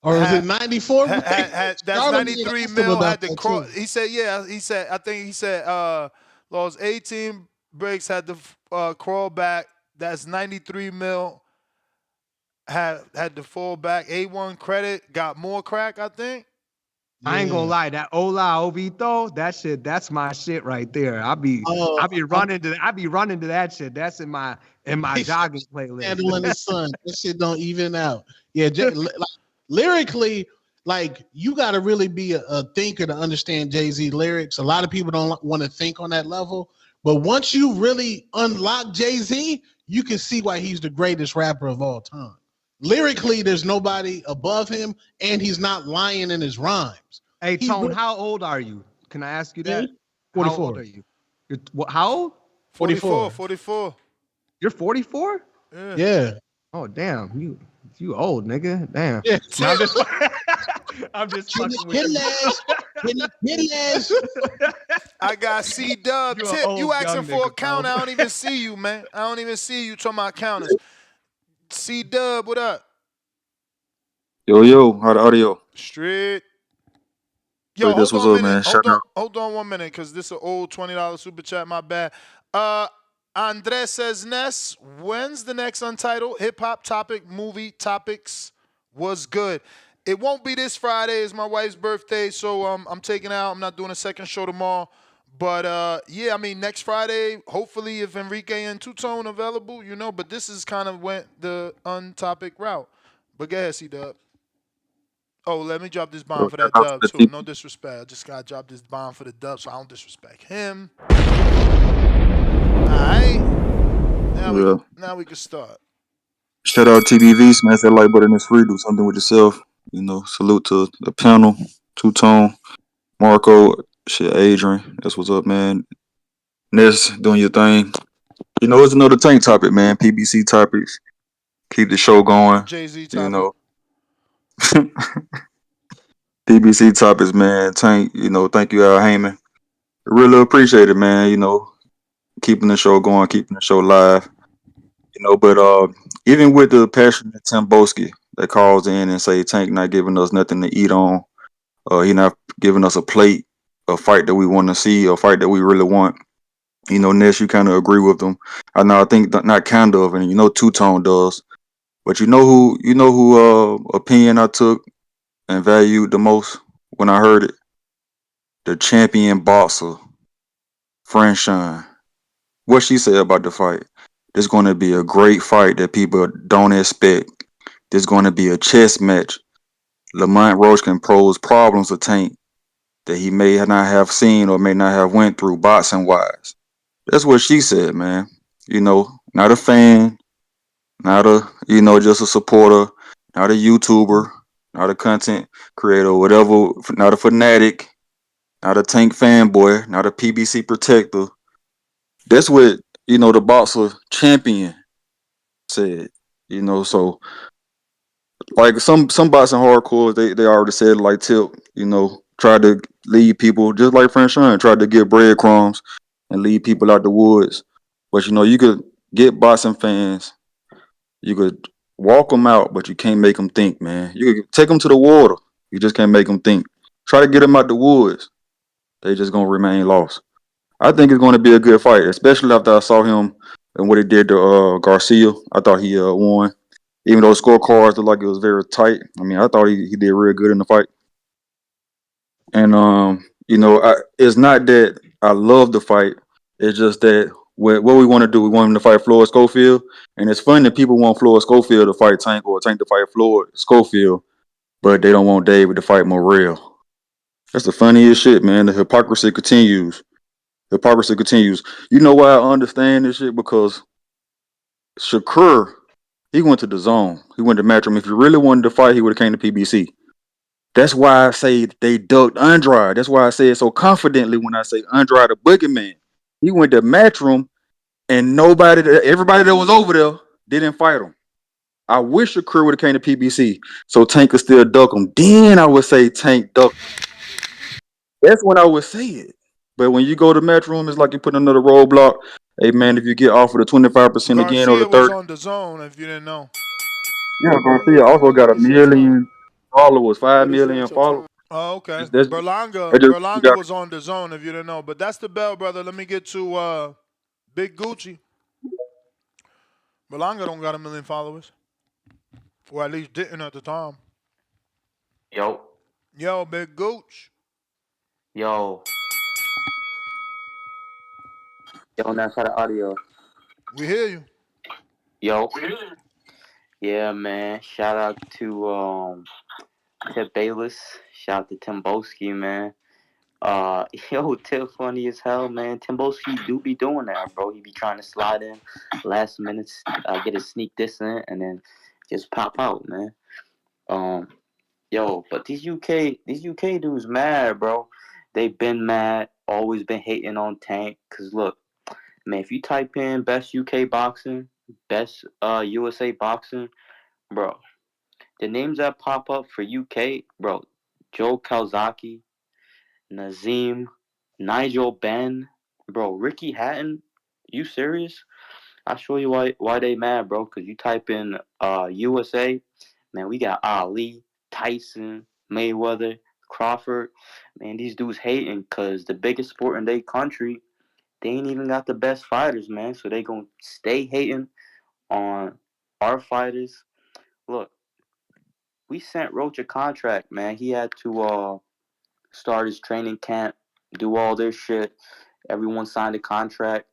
S8: Or is it 94?
S9: That's 93 mil. Had to cross. He said, yeah. I think he said lost 18 bricks, had to crawl back. That's 93 mil. Had to fall back. A1 credit, got more crack, I think.
S18: I ain't gonna lie, that Ola Obito, that's my shit right there. I be running to that shit. That's in my jogging playlist.
S8: Candle in the sun. That shit don't even out. Yeah, lyrically, like you got to really be a thinker to understand Jay-Z lyrics. A lot of people don't want to think on that level, but once you really unlock Jay-Z, you can see why he's the greatest rapper of all time. Lyrically, there's nobody above him, and he's not lying in his rhymes.
S18: Hey, Tone, how old are you? Can I ask you that?
S8: 44.
S18: How old are you? How old?
S9: 44.
S18: You're 44?
S8: Yeah.
S18: Oh, damn. You old, nigga. Damn.
S8: Yeah.
S18: No, I'm just fucking with you.
S9: I got C-Dub. Tip, you asking for a count. I don't even see you, man. I don't even see you talking about counters. C-Dub, what up?
S20: Yo, how the audio?
S9: Straight. Yo,
S20: this was up, man.
S9: Hold on 1 minute, because this is an old $20 super chat, my bad. Andres says, Ness, when's the next Untitled hip-hop topic, movie topics was good? It won't be this Friday. It's my wife's birthday, so I'm taking out. I'm not doing a second show tomorrow. But, yeah, I mean, next Friday, hopefully if Enrique and Two-Tone available, but this is kind of went the untopic route. But go ahead, C-Dub. Oh, let me drop this bomb for that dub, too. No disrespect. I just got to drop this bomb for the dub, so I don't disrespect him. All right. Now we can start.
S20: Shout out TBV, smash that like button. It's free. Do something with yourself. Salute to the panel, Two-Tone, Marco, Adrian. That's what's up, man. Ness, doing your thing. It's another tank topic, man. PBC topics. Keep the show going.
S9: Jay-Z topic.
S20: PBC topics, man. Tank, thank you, Al Heyman. Really appreciate it, man. You know, keeping the show going, keeping the show live. You know, but even with the passionate Tim Boski that calls in and say Tank not giving us nothing to eat on, he not giving us a plate, a fight that we want to see, a fight that we really want. You know, Ness, you kind of agree with them. I know, I think not kind of, and you know, Two Tone does. But you know who opinion I took and valued the most when I heard it? The champion boxer, Franchon. What she said about the fight. There's going to be a great fight that people don't expect. There's going to be a chess match. Lamont Roach can pose problems to Tank that he may not have seen or may not have went through boxing wise. That's what she said, man. You know, not a fan, not a just a supporter, not a YouTuber, not a content creator, whatever, not a fanatic, not a Tank fanboy, not a PBC protector. That's what the boxer champion said. So like some boxing hardcore, they already said like Tip, tried to lead people just like Franchon tried to get breadcrumbs and lead people out the woods. But you could get boxing fans, you could walk them out, but you can't make them think, man. You could take them to the water, you just can't make them think. Try to get them out the woods, they just gonna remain lost. I think it's going to be a good fight, especially after I saw him and what he did to Garcia. I thought he won. Even though the scorecards looked like it was very tight. I mean, I thought he did real good in the fight. And it's not that I love the fight. It's just that what we want to do, we want him to fight Floyd Schofield. And it's funny that people want Floyd Schofield to fight Tank or Tank to fight Floyd Schofield, but they don't want David to fight Morrell. That's the funniest shit, man. The hypocrisy continues. Hypocrisy continues. You know why I understand this shit? Because Shakur, he went to the zone. He went to Matchroom. If he really wanted to fight, he would have came to PBC. That's why I say they ducked Andrade. That's why I say it so confidently when I say Andrade the boogeyman. He went to Matchroom and everybody that was over there didn't fight him. I wish Shakur would have came to PBC so Tank could still duck him. Then I would say Tank ducked him. That's when I would say it. But when you go to Matchroom, it's like you put another roadblock. Hey man, if you get offered the 25% again or the
S9: Garcia was
S20: 30,
S9: on the zone, if you didn't know.
S20: yeah,
S1: When is
S20: Garcia also got
S1: when
S20: a
S1: is your time?
S20: million followers, five
S1: But it's
S20: million
S1: not your
S20: followers.
S1: time.
S9: Oh, okay.
S20: That's
S9: Berlanga,
S20: that just you
S9: Berlanga
S20: got
S9: was on the zone, if you didn't know. But that's the bell, brother. Let me get to Big Gucci. Berlanga don't got a million followers, or at least didn't at the time.
S2: Yo,
S9: Yo, Big Gooch,
S2: yo, yo, that's how the audio.
S9: we hear you.
S2: Yo, yeah, man. Shout out to Tip Bayless. Shout out to Timboski, man. Yo, Tip funny as hell, man. Timboski do be doing that, bro. He be trying to slide in last minutes, get a sneak this in, and then just pop out, man. Um, Yo, but these UK dudes mad, bro. They been mad, always been hating on Tank. Cause look, man, if you type in best UK boxing, best USA boxing, bro, the names that pop up for UK, bro, Joe Calzaghe, Nazim, Nigel Benn, bro, Ricky Hatton. You serious? I'll show you why they mad, bro. Cause you type in USA, man, we got Ali, Tyson, Mayweather, Crawford. Man, these dudes hating cause the biggest sport in their country, they ain't even got the best fighters, man. So they gonna stay hating on our fighters. Look, we sent Roach a contract, man. He had to start his training camp, do all this shit. Everyone signed a contract.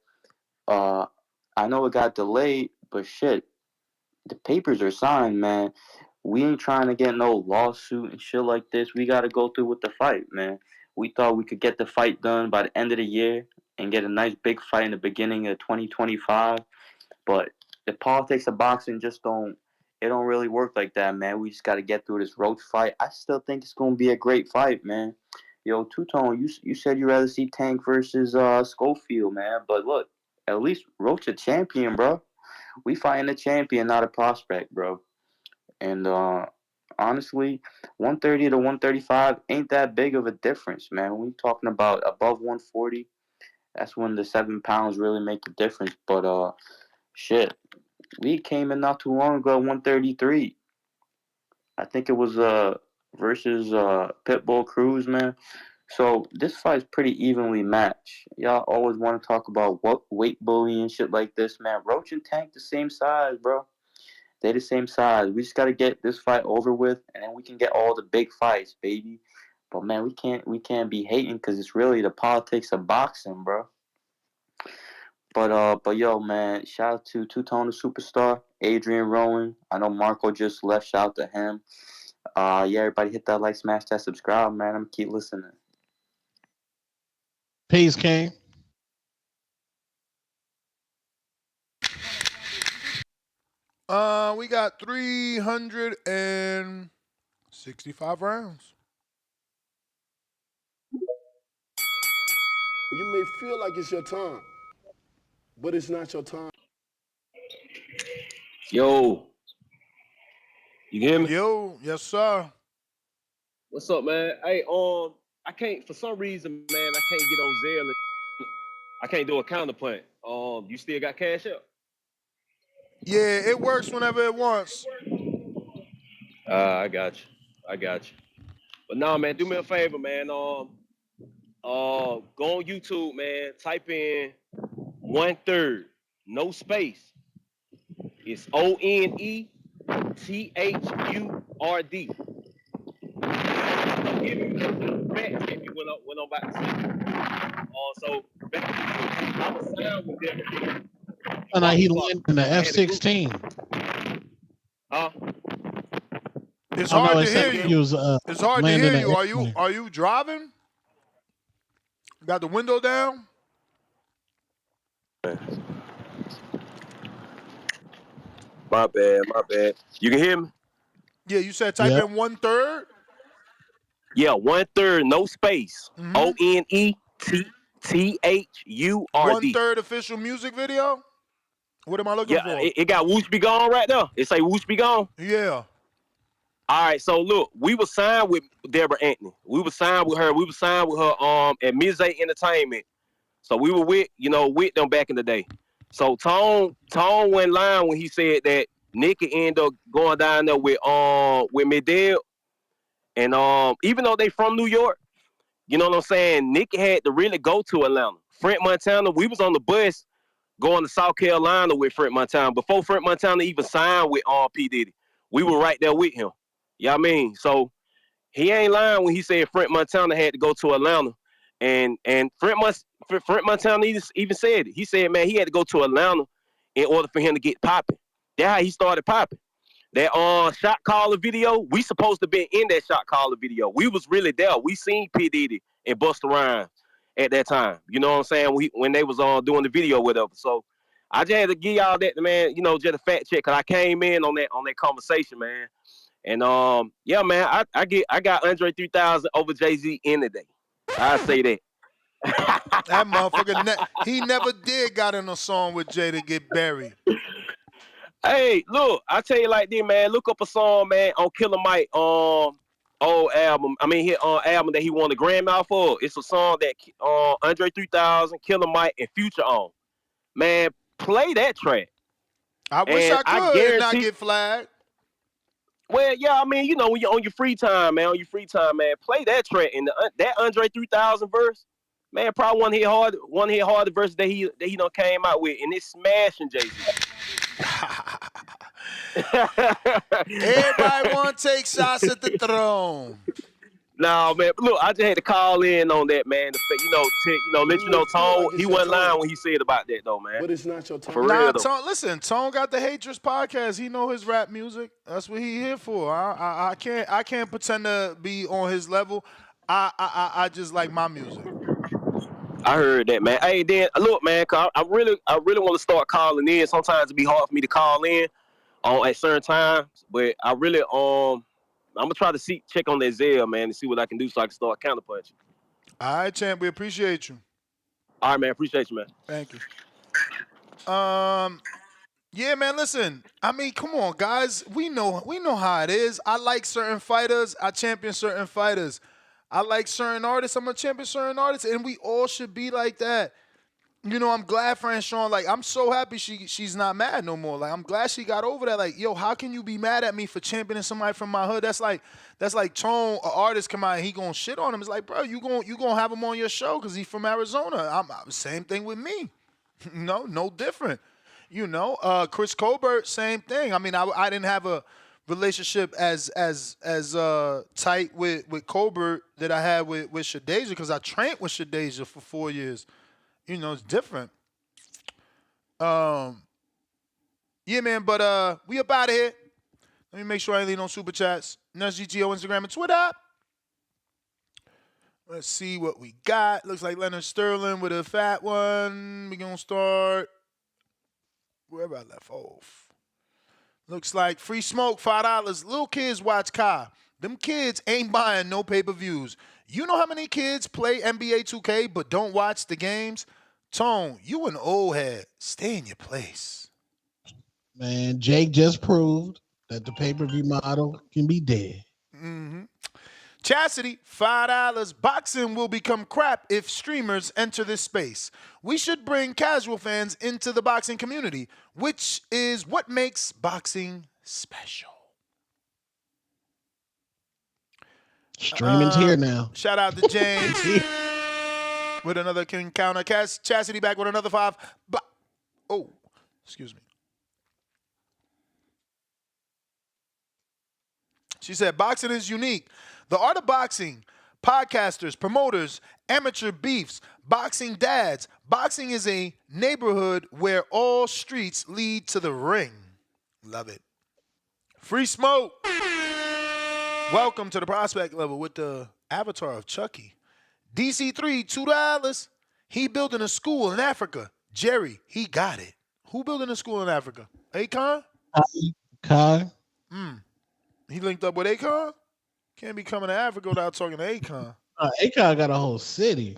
S2: Uh, I know it got delayed, but shit, the papers are signed, man. We ain't trying to get no lawsuit and shit like this. We got to go through with the fight, man. We thought we could get the fight done by the end of the year and get a nice big fight in the beginning of 2025. But the politics of boxing just don't really work like that, man. We just got to get through this Roach fight. I still think it's going to be a great fight, man. Yo, Two Tone, you said you'd rather see Tank versus Schofield, man. But look, at least Roach a champion, bro. We fighting a champion, not a prospect, bro. And
S7: honestly, 130 to 135 ain't that big of a difference, man. When we talking about above 140, that's when the 7 pounds really make a difference. But shit, we came in not too long ago, 133. I think it was versus Pitbull Cruz, man. So this fight's pretty evenly matched. Y'all always want to talk about what weight bullying and shit like this, man. Roach and Tank the same size, bro. They the same size. We just gotta get this fight over with, and then we can get all the big fights, baby. But man, we can't be hating because it's really the politics of boxing, bro. But yo, man, shout out to Two Tone the Superstar, Adrian Rowan. I know Marco just left. Shout out to him. Yeah, everybody hit that like, smash that subscribe, man. I'm gonna keep listening.
S8: Peace, King.
S9: We got 365 rounds.
S1: You may feel like it's your time, but it's not your time.
S2: Yo, you can hear me?
S9: Yo, yes sir.
S2: What's up, man? Hey, I can't for some reason, man. I can't get on Zelle. And I can't do a counterpoint. You still got cash up?
S9: Yeah, it works whenever it wants.
S2: I got you. I got you. But no, man, do me a favor, man. Go on YouTube, man. Type in 1/3, no space. It's ONETHURD. Give me back if you went on back to sleep. So I was signed with them.
S8: And he landed in the F-16.
S2: Huh?
S9: It's
S8: Oh no,
S9: hard
S8: it
S9: to
S8: said
S9: hear
S8: he
S9: you.
S8: was
S9: It's hard to
S8: landing
S9: hear
S8: an
S9: you.
S8: airplane.
S9: Are you driving? Got the window down?
S2: My bad, my bad. You can hear me?
S9: Yeah, you said type
S8: Yeah.
S9: in 1/3.
S2: Yeah, 1/3, no space.
S9: Mm-hmm. One
S2: ONETHURD.
S9: third official music video. What am I looking
S2: Yeah,
S9: for?
S2: it got Whoosh Be Gone right there. It say Whoosh Be Gone.
S9: Yeah.
S2: All right, so look, we were signed with Deborah Anthony. We were signed with her. We were signed with her at Miz Entertainment. So we were with them back in the day. So Tone went line when he said that Nick could end up going down there with Midell. And even though they from New York, you know what I'm saying, Nick had to really go to Atlanta. Frank Montana, we was on the bus going to South Carolina with Frank Montana. Before Frank Montana even signed with P. Diddy, we were right there with him. You know what I mean? So he ain't lying when he said Frank Montana had to go to Atlanta. And Frank Montana even said it. He said, man, he had to go to Atlanta in order for him to get popping. That's how he started popping. That shot caller video, we supposed to be in that shot caller video. We was really there. We seen P. Diddy and Busta Rhymes at that time. You know what I'm saying? When they was doing the video with us. So I just had to give y'all that, man, just a fact check, because I came in on that conversation, man. And yeah, man, I got Andre 3000 over Jay-Z any day. I say that.
S9: That motherfucker, he never did got in a song with Jay to get buried.
S2: Hey, look, I tell you like this, man. Look up a song, man, on Killer Mike old album. I mean, his album that he won the Grammy off of. It's a song that Andre 3000, Killer Mike, and Future on. Man, play that track,
S9: I wish
S2: and
S9: I
S2: I
S9: could and not
S2: guarantee.
S9: get flagged.
S2: Well, yeah, I mean, when you're on your free time, man, play that track, and that Andre 3000 verse, man, probably one of his hardest verses that he done came out with, and it's smashing Jay-Z.
S9: Everybody want to take shots at the throne.
S2: No, man. Look, I just had to call in on that, man. Let
S1: You
S2: you
S1: may
S2: know,
S1: feel
S2: Tone,
S1: like
S2: he
S1: it's your
S2: wasn't
S1: time,
S2: lying when he said about that, though, man.
S1: but it's not your
S2: For
S1: time.
S2: real,
S9: Nah,
S2: though.
S9: Tone got the Hatris podcast. He know his rap music. That's what he here for. I can't pretend to be on his level. I just like my music.
S2: I heard that, man. Hey, then look, man, 'cause I really want to start calling in. Sometimes it be hard for me to call in on at certain times, but I really I'm gonna try to check on that Zelle, man, and see what I can do so I can start counterpunching.
S9: All right, champ. We appreciate you.
S2: All right, man. Appreciate you, man.
S9: Thank you. Yeah, man. Listen, I mean, come on, guys. We know how it is. I like certain fighters. I champion certain fighters. I like certain artists. I'm a champion certain artists, and we all should be like that. You know, I'm glad Franchon, like, I'm so happy she's not mad no more. Like, I'm glad she got over that. Like, yo, how can you be mad at me for championing somebody from my hood? That's like Tone, an artist come out and he gonna shit on him. It's like, bro, you gonna have him on your show because he's from Arizona. Same thing with me. No different. Chris Colbert, same thing. I mean, I didn't have a relationship as tight with Colbert that I had with Shadeja because I trained with Shadeja for 4 years. It's different. Yeah, man, but we up out of here. Let me make sure I ain't leave no super chats. Nuts GTO, Instagram, and Twitter. Let's see what we got. Looks like Leonard Sterling with a fat one. We gonna start wherever I left off. Looks like free smoke, $5. Little kids watch Kai. Them kids ain't buying no pay-per-views. You know how many kids play NBA 2K but don't watch the games? Tone, you an old head. Stay in your place.
S8: Man, Jake just proved that the pay-per-view model can be dead.
S9: Mm-hmm. Chastity, $5. Boxing will become crap if streamers enter this space. We should bring casual fans into the boxing community, which is what makes boxing special.
S8: Streaming's here now.
S9: Shout out to James with another counter. Chastity back with another 5. Excuse me. She said, boxing is unique. The art of boxing, podcasters, promoters, amateur beefs, boxing dads. Boxing is a neighborhood where all streets lead to the ring. Love it. Free smoke. Welcome to the prospect level with the avatar of Chucky. DC3, $2. He building a school in Africa. Jerry, he got it. Who building a school in Africa? Akon?
S8: Kai?
S9: He linked up with Akon? Can't be coming to Africa without talking to Akon.
S8: Akon got a whole city.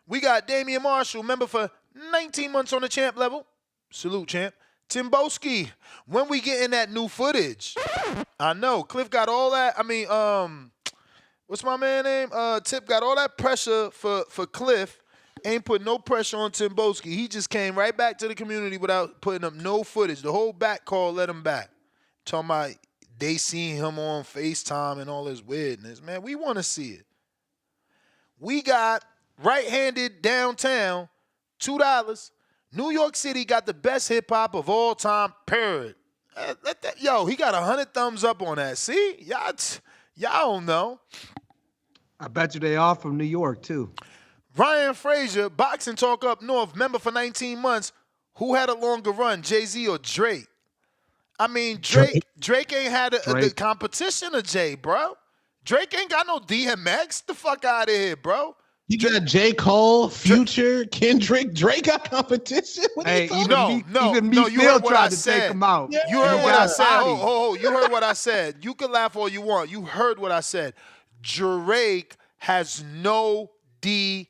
S9: We got Damian Marshall, member for 19 months on the champ level. Salute, champ. Timboski, when we getting that new footage? I know. Cliff got all that. I mean, what's my man name? Tip got all that pressure for Cliff. Ain't put no pressure on Timboski. He just came right back to the community without putting up no footage. The whole back call let him back. Talking about they seen him on FaceTime and all this weirdness. Man, we want to see it. We got right-handed downtown, $2. New York City got the best hip-hop of all time, period. He got 100 thumbs up on that. See? Y'all don't know.
S18: I bet you they are from New York, too.
S9: Ryan Frazier, Boxing Talk Up North, member for 19 months. Who had a longer run, Jay-Z or Drake? I mean, Drake ain't had the competition of Jay, bro. Drake ain't got no DMX. The fuck out of here, bro.
S8: You got J. Cole, Future, Kendrick. Drake got competition?
S18: Even Meek Mill tried to take him out.
S9: Yeah. You heard what I said. You heard what I said. You can laugh all you want. You heard what I said. Drake has no DMX.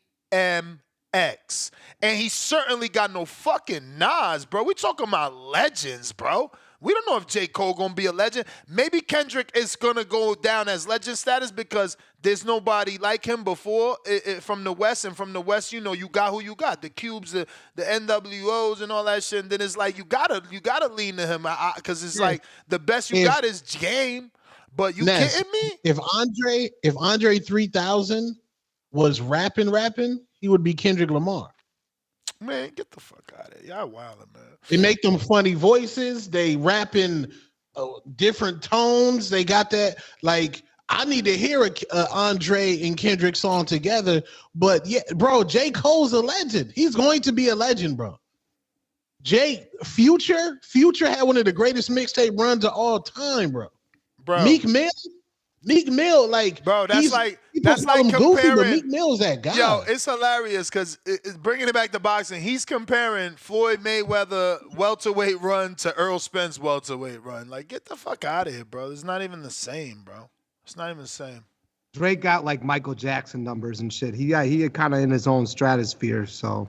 S9: And he certainly got no fucking Nas, bro. We talking about legends, bro. We don't know if J. Cole gonna be a legend. Maybe Kendrick is gonna go down as legend status because there's nobody like him before from the West. And from the West, you got who you got. The Cubes, the NWOs and all that shit. And then it's like you gotta lean to him because it's like the best you got is Game. But you kidding me?
S8: If Andre 3000 was rapping, he would be Kendrick Lamar.
S9: Man, get the fuck out of here. Y'all wildin', man.
S8: They make them funny voices. They rap in different tones. They got that. Like, I need to hear a Andre and Kendrick song together. But, yeah, bro, J. Cole's a legend. He's going to be a legend, bro. Future had one of the greatest mixtape runs of all time, bro. Meek Mill, like,
S9: bro, that's like
S8: comparing. Goofy, but Meek Mill's that guy.
S9: Yo, it's hilarious because bringing it back to boxing, he's comparing Floyd Mayweather welterweight run to Earl Spence welterweight run. Like, get the fuck out of here, bro. It's not even the same, bro. It's not even the same.
S18: Drake got like Michael Jackson numbers and shit. He kind of in his own stratosphere. So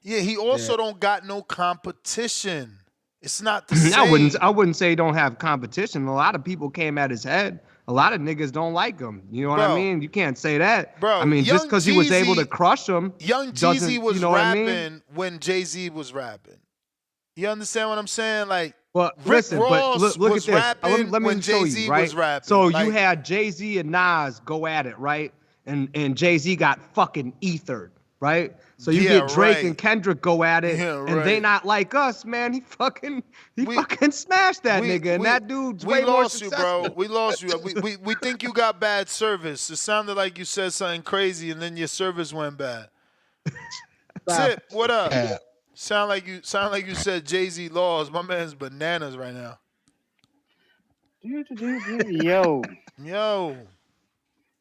S9: yeah, he also don't got no competition. It's not the same.
S18: I wouldn't say he don't have competition. A lot of people came at his head. A lot of niggas don't like him. You know what I mean? You can't say that.
S9: Bro,
S18: I mean, just because he was able to crush him,
S9: Young Jeezy
S18: doesn't,
S9: was
S18: you know what I mean?
S9: rapping when Jay-Z was rapping. You understand what I'm saying? Like,
S18: Well,
S9: Rick
S18: listen,
S9: Ross
S18: but look
S9: was
S18: at this.
S9: rapping
S18: Let me
S9: when
S18: show
S9: Jay-Z
S18: you, right?
S9: was rapping.
S18: So
S9: like,
S18: you had Jay-Z and Nas go at it, right? And Jay-Z got fucking ethered, right? So you
S9: Yeah,
S18: get Drake
S9: right.
S18: and Kendrick go at it,
S9: Yeah,
S18: and they
S9: right.
S18: not like us, man. He fucking smashed that nigga, and that dude's
S9: we
S18: way more
S9: lost you,
S18: successful.
S9: bro. We lost you. We think you got bad service. It sounded like you said something crazy, and then your service went bad. Tip, what up?
S8: Yeah.
S9: Sound like you said Jay-Z laws. My man's bananas right now.
S15: Yo.
S9: Yo.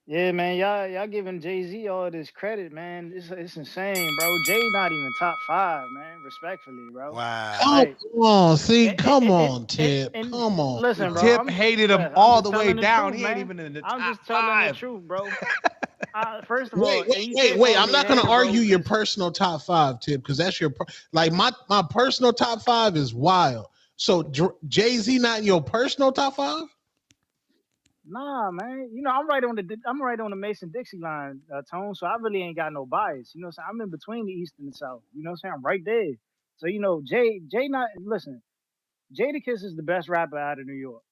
S15: Yeah, man, y'all giving Jay-Z all this credit, man. It's insane, bro. Jay not even top 5, man. Respectfully, bro.
S9: Wow.
S8: Come
S15: Like,
S8: on, see, come on, Tip.
S15: and
S8: Come on.
S15: listen, bro.
S18: Tip hated him
S15: I'm
S18: all
S15: just
S18: the way
S15: telling the
S18: down.
S15: truth,
S18: He ain't
S15: man.
S18: even in the
S15: I'm
S18: top
S15: just telling the
S18: 5.
S15: truth, bro. First of all, and you
S8: Wait.
S15: call
S8: I'm
S15: me
S8: not
S15: a
S8: gonna
S15: hater,
S8: argue
S15: bro.
S8: your personal top 5, Tip, because that's your like my personal top 5 is wild. So Jay-Z not in your personal top 5?
S15: Nah, man. You know, I'm right on the Mason Dixie line, Tone. So I really ain't got no bias. You know what I'm saying? I'm in between the East and the South. You know what I'm saying? I'm right there. So you know, Jay not listen. Jadakiss is the best rapper out of New York.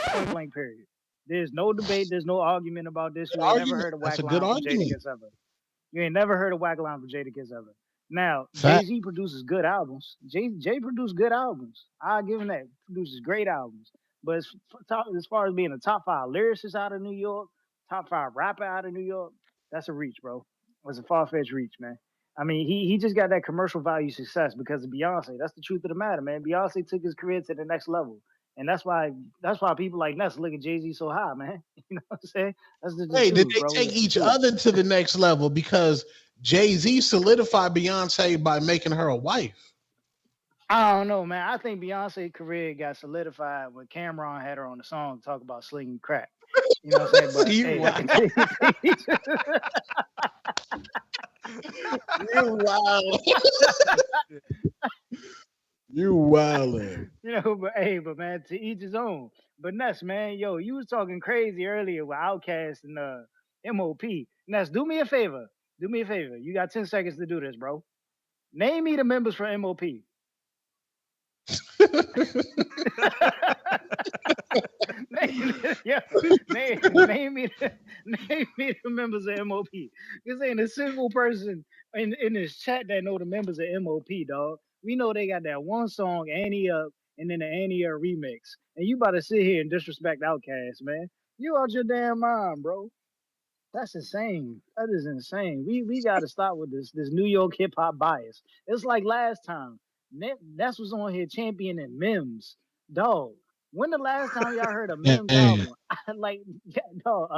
S15: Point blank. Period. There's no debate. There's no argument about this.
S8: Good
S15: You ain't never
S8: argument.
S15: heard a
S8: That's
S15: whack
S8: a good
S15: line from
S8: argument.
S15: Jadakiss ever. You ain't never heard a whack line from Jadakiss ever. Now,
S8: Fact.
S15: Jay-Z produces good albums. Jay produced good albums. I give him that. Produces great albums. But as far as being a top 5 lyricist out of New York, top 5 rapper out of New York, that's a reach, bro. It's a far-fetched reach, man. I mean, he just got that commercial value success because of Beyonce. That's the truth of the matter, man. Beyonce took his career to the next level. And that's why people like Ness look at Jay-Z so high, man. You know what I'm saying? That's the
S8: Wait, did
S15: truth,
S8: they
S15: bro.
S8: take
S15: That's the
S8: each
S15: truth.
S8: other to the next level? Because Jay-Z solidified Beyonce by making her a wife.
S15: I don't know, man. I think Beyonce's career got solidified when Cameron had her on the song talk about slinging crack. You know what I'm saying? But
S8: You wild. You wildin'.
S15: You know, but man, to each his own. But Ness, man, yo, you was talking crazy earlier with Outkast and MOP. Ness, do me a favor. Do me a favor. You got 10 seconds to do this, bro. Name me the members for MOP. name me the members of MOP. This ain't a single person in this chat that know the members of MOP, dog. We know they got that one song, Annie Up, and then the Annie Up remix. And you about to sit here and disrespect Outkast, man. You out your damn mind, bro. That's insane. That is insane. We got to stop with this New York hip hop bias. It's like last time. Ness was on here championing Mims. Dog. When the last time y'all heard a Mims album? Like, dog.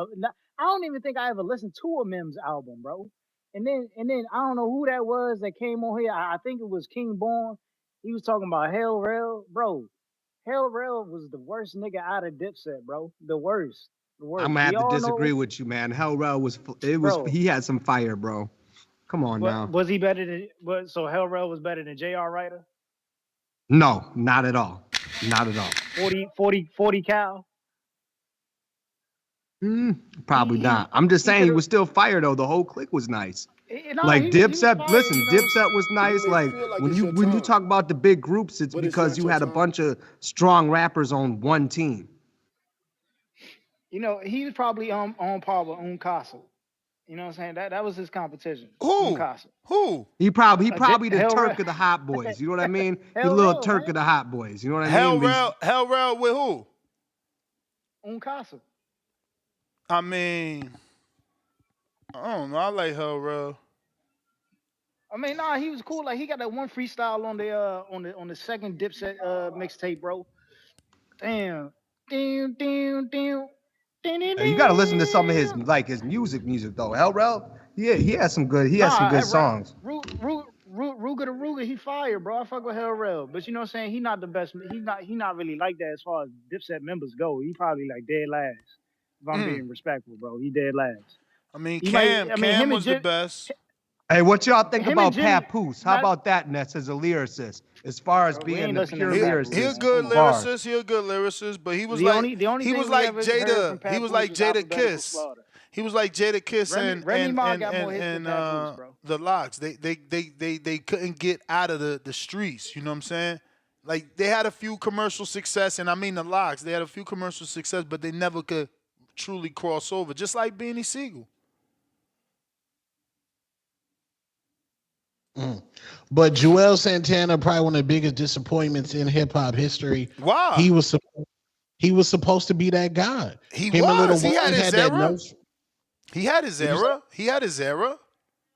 S15: I don't even think I ever listened to a Mims album, bro. And then I don't know who that was that came on here. I think it was King Born. He was talking about Hell Rail, bro. Hell Rail was the worst nigga out of Dipset, bro. The worst. The
S18: I'm
S15: worst.
S18: gonna
S15: We
S18: have to
S15: all
S18: disagree
S15: know,
S18: with you, man. Hellrell
S15: bro.
S18: he had some fire, bro. Come on
S15: What
S18: now.
S15: was he better than? What? So Hellrail was better than J.R. Ryder?
S18: No, not at all. Not at all.
S15: 40 Cal.
S18: Probably not. I'm just saying he was still fire though. The whole clique was nice.
S15: No,
S18: Like
S15: he was
S18: Dipset,
S15: fire.
S18: listen,
S15: You know,
S18: Dipset was nice.
S1: may
S18: Like
S1: feel like
S18: when
S1: it's your
S18: you
S1: time,
S18: talk about the big groups, it's
S1: but it's
S18: because
S1: not
S18: you
S1: your
S18: had a
S1: time.
S18: bunch of strong rappers on one team.
S15: you know, he was probably on par with Uncasa. You know what I'm saying? That was his competition.
S9: Who?
S15: Uncasa.
S9: Who?
S18: He probably the Turk
S15: Hellrail.
S18: of the Hot Boys. You know what I mean? The little
S15: Hellrail,
S18: Turk
S15: man.
S18: of the Hot Boys. You know what I
S9: Hell
S18: mean?
S9: Rail, Hell Rail with who?
S15: Uncasa.
S9: I mean, I don't know. I like Hell Rail.
S15: I mean, nah, he was cool. Like he got that one freestyle on the second Dipset mixtape, bro. Damn. Damn, damn, damn.
S18: You got to listen to some of his music though. Hellrell, yeah, he has some good songs.
S15: Ruga to Ruga, he fire, bro. I fuck with Hell Rell. But you know what I'm saying? He not the best. He not really like that as far as Dipset members go. He probably like dead last. If I'm being respectful, bro. He dead last.
S9: I mean,
S15: He might. I mean,
S9: Cam
S15: him and
S9: was the
S15: Jip.
S9: best.
S18: Hey, what y'all think
S15: Him and
S18: about
S15: Jimmy.
S18: Papoose? How
S15: Not,
S18: about that, Ness, as a lyricist? As far as
S15: bro, we
S18: being
S15: ain't
S18: the
S15: listening
S18: pure
S15: to
S9: He
S15: Papoose,
S9: he a
S18: lyricist
S15: man.
S9: good
S15: Come on.
S18: bars.
S9: lyricist. He a good lyricist, but
S15: The only
S9: he was
S15: thing we
S9: like
S15: ever heard
S9: Jada.
S15: from
S9: He was
S15: Papoose
S9: like
S15: was
S9: Jada
S15: alphabetical
S9: Kiss.
S15: slaughter.
S9: He was like Jada Kiss
S15: Remy Ma got more hits than
S9: and
S15: Papoose, bro.
S9: the Locks. They couldn't get out of the streets. You know what I'm saying? Like they had a few commercial success, and I mean the Locks. They had a few commercial success, but they never could truly cross over. Just like Beanie Siegel.
S8: Mm. But Joel Santana, probably one of the biggest disappointments in hip hop history.
S9: Why?
S8: He was supposed to be that guy.
S9: He
S8: Him and Lil
S9: was. He had
S8: Wayne
S9: his
S8: had that
S9: era.
S8: no.
S9: He had his era. He had his era.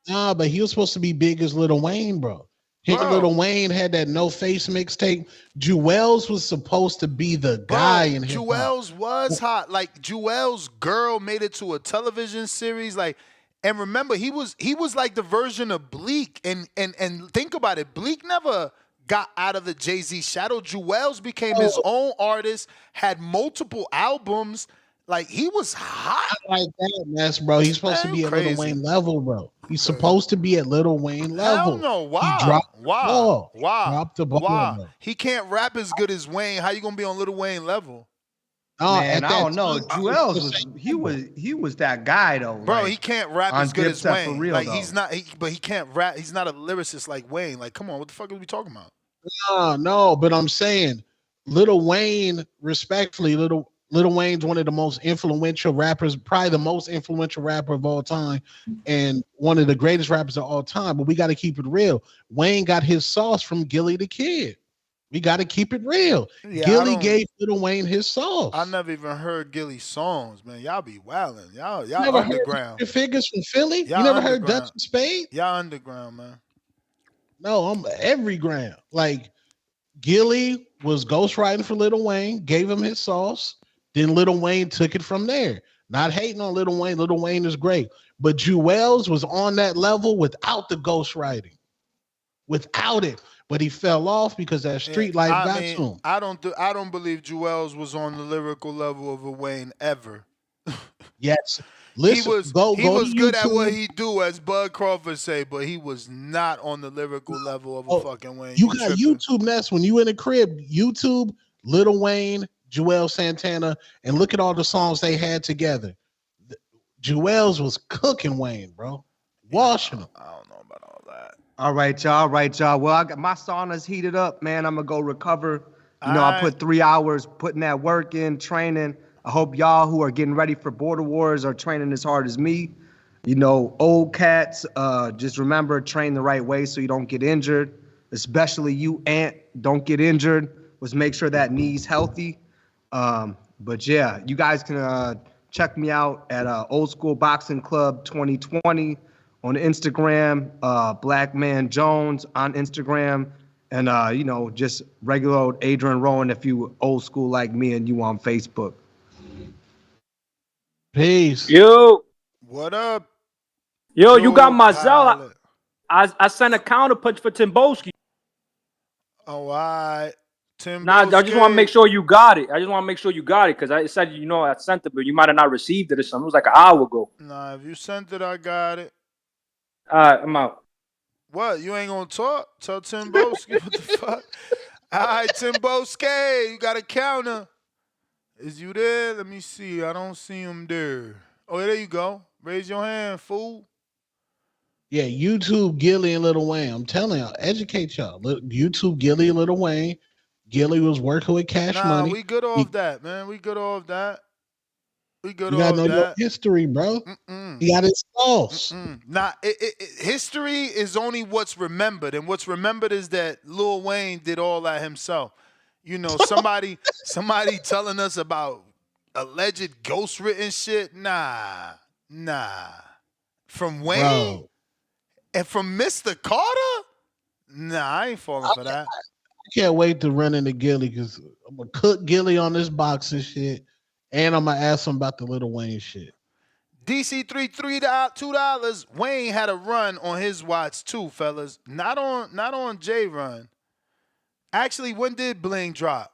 S8: Nah, but he was supposed to be big as Lil Wayne, bro. Him and
S9: Bro.
S8: Lil Wayne had that no face mixtape. Jewels was supposed to be the guy
S9: Bro,
S8: in hip hop.
S9: Jewels was hot. Like Jewels' girl made it to a television series. Like, and remember, he was like the version of Bleak. And think about it, Bleak never got out of the Jay-Z shadow. Jewels became his
S8: Oh,
S9: own artist, had multiple albums. Like he was hot.
S8: not like that, mess, bro. He's supposed to
S9: Man, you
S8: be at Lil
S9: crazy.
S8: Wayne level, bro. He's supposed to be at Lil Wayne
S9: Hell
S8: level.
S9: no.
S8: He
S9: Why?
S8: dropped the
S9: Why?
S8: ball. He
S9: Why?
S8: dropped the ball,
S9: Why?
S8: bro.
S9: He can't rap as good as Wayne. How you gonna be on Little Wayne level?
S8: No,
S18: Man,
S8: at
S18: I
S8: that
S18: don't know.
S8: time, he was
S18: Jewels
S8: the
S18: was
S8: same
S18: he
S8: level.
S18: was he was that guy though.
S9: Bro, he
S18: Like
S9: can't rap
S18: on
S9: as good as
S18: Dipset for
S9: Wayne.
S18: real
S9: Like
S18: though.
S9: he's not, but he can't rap. He's not a lyricist like Wayne. Like, come on, what the fuck are we talking about?
S8: No, but I'm saying Lil Wayne, respectfully, Lil Wayne's one of the most influential rappers, probably the most influential rapper of all time, and one of the greatest rappers of all time. But we got to keep it real. Wayne got his sauce from Gilly the Kid. We got to keep it real.
S9: Yeah,
S8: Gilly gave Lil Wayne his
S9: I
S8: sauce.
S9: never even heard Gilly's songs, man. Y'all be wilding.
S8: You
S9: Y'all
S8: never heard
S9: underground.
S8: the figures from Philly? You
S9: Y'all
S8: never heard Dutch
S9: underground.
S8: and Spade?
S9: Y'all underground, man.
S8: No, I'm every ground. Like Gilly was ghostwriting for Lil Wayne, gave him his sauce. Then Lil Wayne took it from there. Not hating on Lil Wayne. Lil Wayne is great. But Jewels was on that level without the ghostwriting. Without it. But he fell off because that
S9: Yeah,
S8: street life
S9: I
S8: got
S9: mean,
S8: to him.
S9: I don't believe Jewels was on the lyrical level of a Wayne ever.
S8: Yes.
S9: He
S8: Listen,
S9: was
S8: go
S9: he
S8: to
S9: was good at what
S8: YouTube.
S9: he do, as Bud Crawford say, but he was not on the lyrical level of a
S8: Oh,
S9: fucking Wayne.
S8: you
S9: You
S8: got
S9: tripping?
S8: YouTube Nest when you in the crib. YouTube, Lil Wayne, Joel Santana, and look at all the songs they had together. Jewels was cooking Wayne, bro. Washing him.
S9: I don't know about all that.
S18: All right, y'all. All right, y'all. Well, I got my sauna's heated up, man. I'm gonna go recover. You know, I
S9: I
S18: put 3 hours putting that work in, training. I hope y'all who are getting ready for Border Wars are training as hard as me. You know, old cats, just remember, train the right way so you don't get injured. Especially you, Ant, don't get injured. Let's make sure that knee's healthy. But yeah, you guys can check me out at Old School Boxing Club 2020 on Instagram, Black Man Jones on Instagram, and you know, just regular old Adrian Rowan if you old school like me and you on Facebook.
S8: Peace.
S17: Yo,
S9: what up,
S17: you got
S9: Joe
S17: Mazel.
S9: Pilot?
S17: I sent a counter punch for Timboski.
S9: Oh, all right.
S17: Nah, I just want to make
S9: Timboski.
S17: sure you got it. I just want to make sure you got it because I said, I sent it, but you might have not received it or something. It was like an hour ago.
S9: Nah, if you sent it, I got it.
S17: All right, I'm out.
S9: What? You ain't gonna talk? Tell Timboski what the fuck? All right, Timboski, you got a counter. Is you there? Let me see. I don't see him there. Oh, there you go. Raise your hand, fool.
S8: Yeah, YouTube, Gilly, and Lil Wayne. I'm telling y'all, educate y'all. YouTube, Gilly, and Lil Wayne. Gilly was working with Cash
S9: Nah,
S8: Money.
S9: we good off that, man. We good off that. We good
S8: You gotta
S9: off
S8: know your
S9: that.
S8: history, bro.
S9: Mm-mm.
S8: He got his sauce.
S9: Nah, history is only what's remembered, and what's remembered is that Lil Wayne did all that himself. You know, somebody telling us about alleged ghost written shit. Nah. From Wayne
S8: Bro,
S9: and from Mr. Carter. Nah, I ain't falling for that.
S8: I can't wait to run into Gilly because I'm gonna cook Gilly on this boxing shit, and I'm gonna ask him about the Lil Wayne shit.
S9: DC3 $2. Wayne had a run on his watch too, fellas. Not on J Run. Actually, when did Bling drop?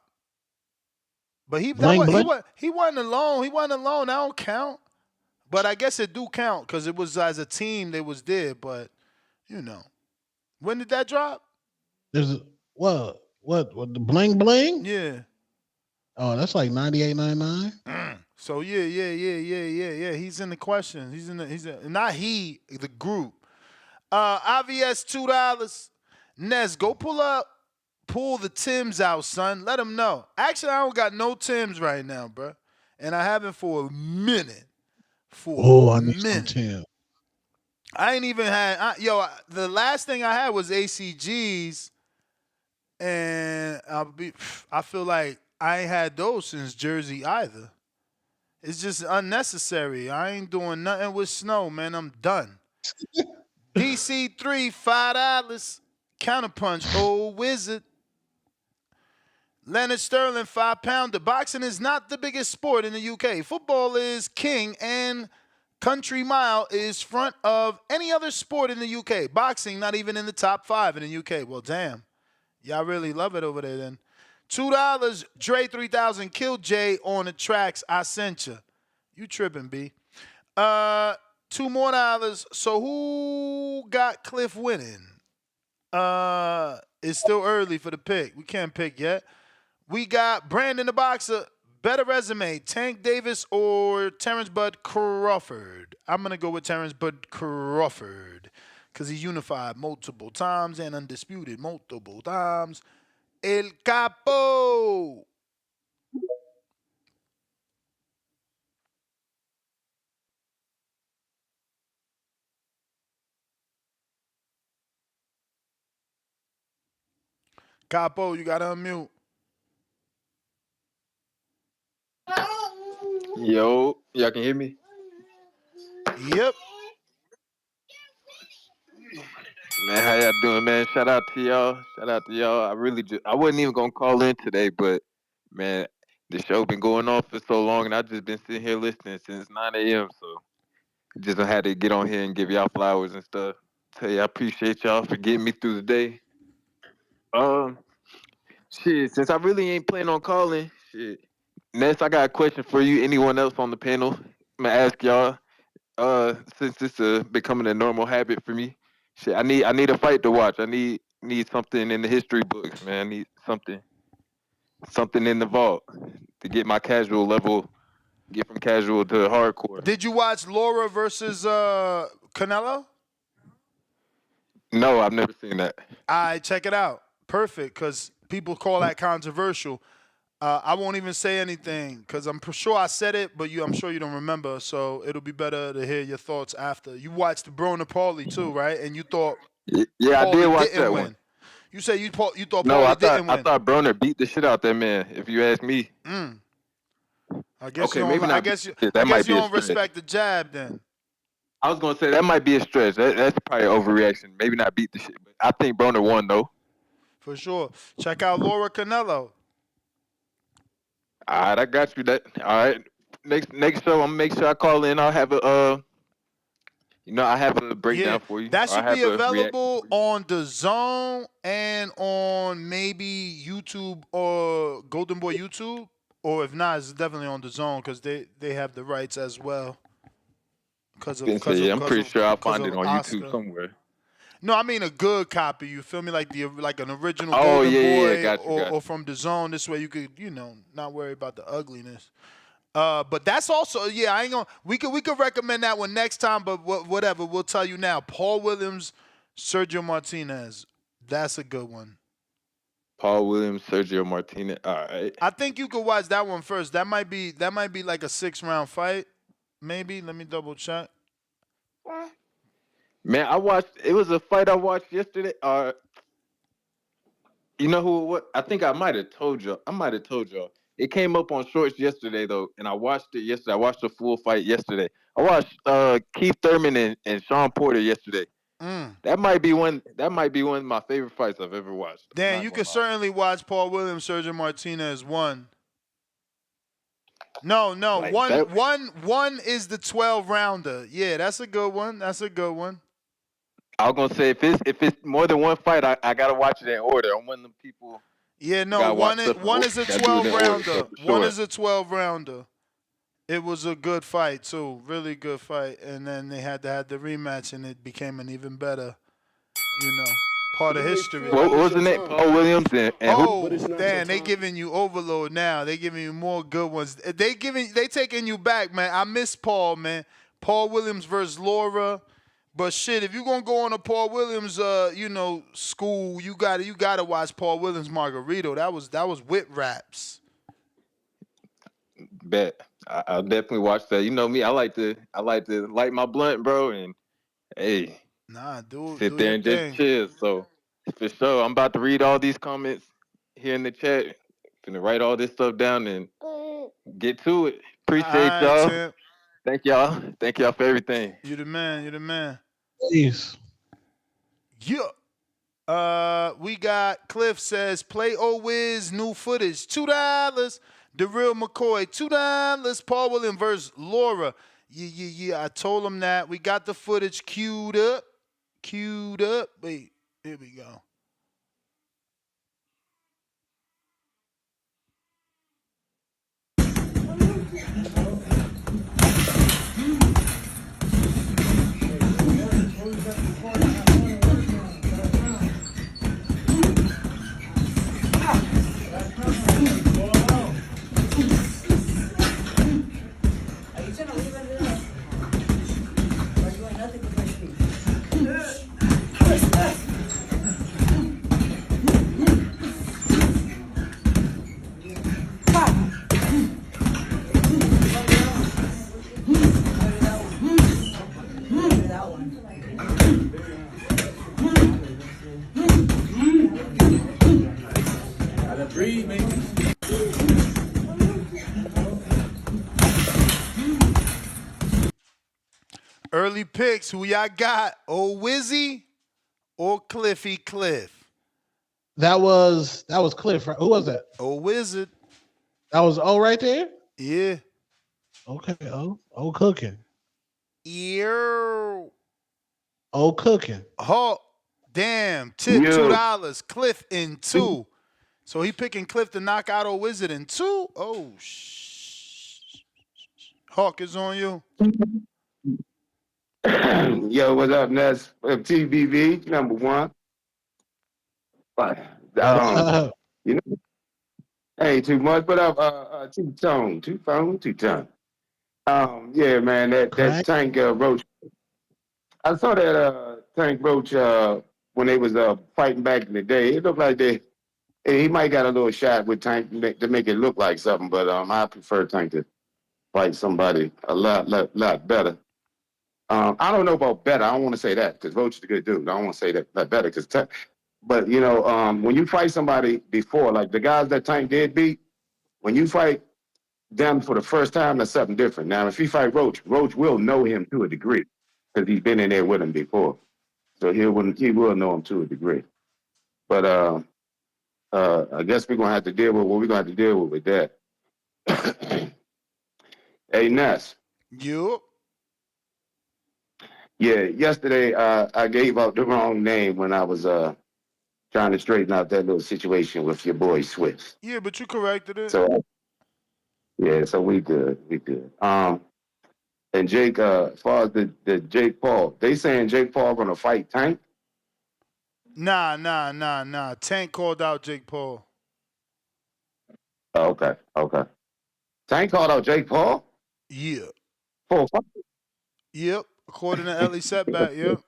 S9: But
S8: Bling bling.
S9: he wasn't alone. He wasn't alone. That don't count. But I guess it do count because it was as a team they was there. But You know. When did that drop?
S8: There's what the bling bling?
S9: Yeah.
S8: Oh, that's like 98, 99.
S9: So yeah. He's in the questions. Not he, the group. IVS $2. Nez, go pull the Tims out, son. Let them know. Actually, I don't got no Tims right now, bro. And I haven't for a minute. For
S8: Oh,
S9: a
S8: I need some
S9: minute.
S8: Tim.
S9: I ain't even had, the last thing I had was ACGs. And I feel like I ain't had those since Jersey either. It's just unnecessary. I ain't doing nothing with snow, man. I'm done. DC3, $5. Counterpunch, old wizard. Leonard Sterling, 5-pounder. Boxing is not the biggest sport in the UK. Football is king, and country mile is front of any other sport in the UK. Boxing, not even in the top 5 in the UK. Well, damn. Y'all really love it over there then. $2, Dre 3000, kill Jay on the tracks. I sent you. You tripping, B. $2 more. So who got Cliff winning? It's still early for the pick. We can't pick yet. We got Brandon the Boxer. Better resume, Tank Davis or Terrence Bud Crawford? I'm going to go with Terrence Bud Crawford because he's unified multiple times and undisputed multiple times. El Capo. Capo, you got to unmute.
S2: Yo, y'all can hear me?
S9: Yep.
S2: Man, how y'all doing, man? Shout out to y'all. Shout out to y'all. I wasn't even gonna call in today, but man, the show been going on for so long, and I just been sitting here listening since 9 a.m. So just had to get on here and give y'all flowers and stuff. Tell you I appreciate y'all for getting me through the day. Shit, since I really ain't planning on calling, shit. Ness, I got a question for you. Anyone else on the panel? I'm gonna ask y'all. Since it's becoming a normal habit for me, shit, I need a fight to watch. I need something in the history books, man. I need something in the vault to get my casual level, get from casual to hardcore.
S9: Did you watch Laura versus Canelo?
S2: No, I've never seen that.
S9: Check it out. Perfect, because people call that controversial. I won't even say anything because I'm sure I said it, but I'm sure you don't remember. So it'll be better to hear your thoughts after. You watched Broner Paulie too, right? And you thought
S2: Yeah, I did
S9: Paulie
S2: watch
S9: didn't
S2: that one.
S9: win. You say you thought
S2: No,
S9: Paulie didn't
S2: I
S9: win.
S2: thought Broner beat the shit out that man. If you ask me.
S9: I guess
S2: Okay,
S9: you don't.
S2: maybe
S9: I
S2: not.
S9: guess you. I
S2: That
S9: guess
S2: might
S9: you
S2: be a
S9: don't
S2: stretch.
S9: respect the jab then.
S2: I was gonna say that might be a stretch. That's probably an overreaction. Maybe not beat the shit, but I think Broner won though.
S9: For sure. Check out Laura Canelo.
S2: All right, I got you. That all right. Next show, I'm gonna make sure I call in. I'll have I have a
S9: Yeah,
S2: breakdown for you,
S9: that
S2: or I
S9: should be
S2: have a reaction
S9: available
S2: for you.
S9: on the Zone and on maybe YouTube or Golden Boy YouTube, or if not, it's definitely on the Zone because they have the rights as well. Because of
S2: Then
S9: because
S2: say,
S9: of
S2: yeah, I'm
S9: because
S2: pretty
S9: of
S2: sure I'll
S9: because
S2: find
S9: of
S2: it on YouTube
S9: Oscar.
S2: somewhere.
S9: No, I mean a good copy. You feel me? Like an original
S2: Oh
S9: Golden
S2: yeah,
S9: Boy
S2: got you, got
S9: or
S2: you.
S9: from the Zone. This way you could not worry about the ugliness. But that's also I ain't gonna. We could recommend that one next time. But whatever, we'll tell you now. Paul Williams, Sergio Martinez. That's a good one.
S2: Paul Williams, Sergio Martinez. All right.
S9: I think you could watch that one first. That might be like a 6-round fight. Maybe. Let me double check.
S2: Man, I watched. It was a fight I watched yesterday. You know who? What? I think I might have told you. I might have told y'all. It came up on Shorts yesterday though, and I watched it yesterday. I watched the full fight yesterday. I watched Keith Thurman and Sean Porter yesterday. That might be one. That might be one of my favorite fights I've ever watched. I'm
S9: Dan,
S2: not
S9: you
S2: gonna
S9: could
S2: lie.
S9: certainly watch Paul Williams, Sergio Martinez 1. No,
S2: Like
S9: one
S2: that.
S9: one is the 12-rounder. Yeah, that's a good one. That's a good one.
S2: I was gonna say if it's more than one fight, I gotta watch it in order. I'm one of them people.
S9: Yeah,
S2: I
S9: no,
S2: gotta watch stuff in
S9: one
S2: order.
S9: is a
S2: Gotta do it in order. So
S9: 12-rounder.
S2: for
S9: One
S2: sure.
S9: is a 12-rounder. It was a good fight too, really good fight. And then they had to have the rematch, and it became an even better You know, part of
S1: You may
S9: history.
S1: feel
S6: What
S1: like it's
S6: was
S1: your
S6: the name?
S1: time,
S6: Paul Williams and who?
S1: but
S9: Oh,
S1: it's not your
S9: damn, they
S1: time.
S9: giving you overload now. They giving you more good ones. They taking you back, man. I miss Paul, man. Paul Williams versus Laura. But shit, if you gonna go on a Paul Williams school, you gotta watch Paul Williams Margarito. That was wit raps.
S6: Bet. I'll definitely watch that. You know me, I like to light my blunt, bro, and hey,
S9: Nah, do
S6: sit there
S9: your
S6: and just
S9: thing.
S6: chill. So for sure, I'm about to read all these comments here in the chat. Finna write all this stuff down and get to it.
S9: All
S6: Appreciate
S9: right,
S6: y'all.
S9: champ.
S6: Thank y'all. Thank y'all for everything.
S9: You the man. You the man.
S8: Please.
S9: Yeah. We got Cliff says play Wiz new footage $2. The real McCoy $2. Paul Williams versus Laura. Yeah. I told him that. We got the footage queued up. Wait, here we go. Early picks. Who y'all got? Old Wizzy or Cliffy Cliff?
S8: That was Cliff, right? Who was that?
S9: Old Wizard.
S8: That was O right there?
S9: Yeah.
S8: Okay, O cooking.
S9: Ear.
S8: O cooking.
S9: Hulk. Damn. Tip
S19: Yeah.
S9: $2. Cliff in 2. So he picking Cliff to knock out Old Wizard in 2? Oh, Hawk is on you.
S19: Yo, what's up, Ness? TBV, number one. But,
S8: What up?
S19: you know, ain't too much. What up, two-tone, two-phone, two-tone. Yeah, man, that
S8: Crack.
S19: Tank Roach. I saw that Tank Roach when they was fighting back in the day. It looked like he might got a little shot with Tank to make it look like something, but I prefer Tank to fight somebody a lot better. I don't know about better. I don't want to say that because Roach is a good dude. I don't want to say that better because, but you know, when you fight somebody before, like the guys that Tank did beat, when you fight them for the first time, that's something different. Now, if he fight Roach, Roach will know him to a degree because he's been in there with him before, so he will know him to a degree. But I guess we're gonna have to deal with what we're gonna have to deal with that. Hey, Ness.
S9: You.
S19: Yeah, yesterday I gave out the wrong name when I was trying to straighten out that little situation with your boy Swift.
S9: Yeah, but you corrected it.
S19: So yeah, so we good. And Jake, as far as the Jake Paul, they saying Jake Paul gonna fight Tank.
S9: Nah. Tank called out Jake Paul.
S19: Oh, okay. Tank called out Jake Paul.
S9: Yeah.
S19: For a fight.
S9: Yep. According to Ellie Setback, yep.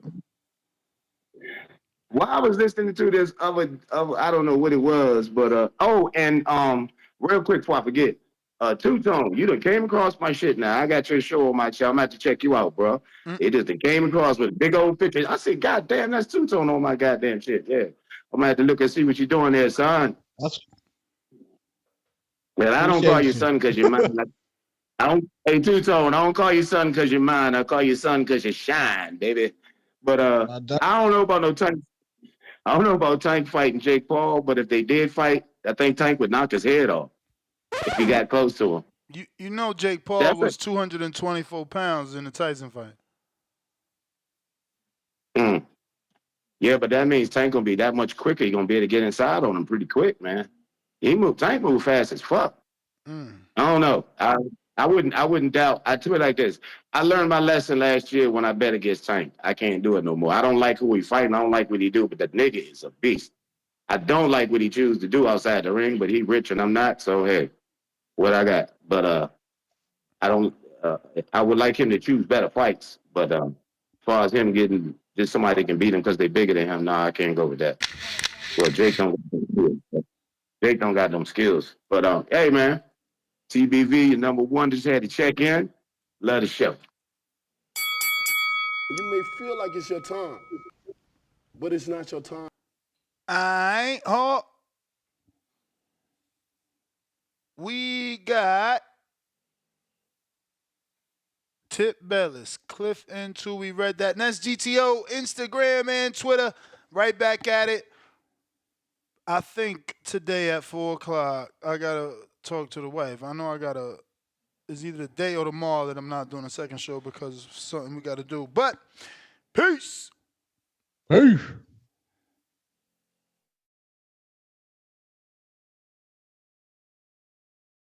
S19: Well, I was listening to this other I don't know what it was, but real quick before I forget, Two-Tone, you done came across my shit now. I got your show on my channel. I'm gonna have to check you out, bro. It just came across with big old pictures. I said, God damn, that's Two-Tone on my goddamn shit. Yeah. I'm gonna have to look and see what you're doing there, son. Well, I don't call you
S8: Appreciate you.
S19: son because you're mine. Hey, Two-Tone, I don't call you son because you're mine. I call you son because you shine, baby. But I don't know about no Tank. I don't know about Tank fighting Jake Paul, but if they did fight, I think Tank would knock his head off if he got close to him.
S9: You know Jake Paul
S19: That's
S9: was 224 pounds in the Tyson fight.
S19: Yeah, but that means Tank gonna be that much quicker. You're gonna be able to get inside on him pretty quick, man. Tank move fast as fuck. I don't know. I
S2: I wouldn't doubt. I do it like this. I learned my lesson last year when I bet against Tank. I can't do it no more. I don't like who he fighting. I don't like what he do, but that nigga is a beast. I don't like what he choose to do outside the ring, but he rich and I'm not. So hey, what I got? But I don't. I would like him to choose better fights. But as far as him getting just somebody that can beat him because they bigger than him, nah, I can't go with that. Well, Jake don't. Jake don't got them skills. But hey man, TBV, your number one. Just had to check in. Love the show.
S1: You may feel like it's your time, but it's not your time.
S9: Oh, we got Tip Bellis, Cliff N2. We read that. And that's GTO, Instagram and Twitter. Right back at it. I think today at 4 o'clock, I got to talk to the wife. I know it's either the day or tomorrow that I'm not doing a second show because of something we got to do. But peace.
S16: Peace.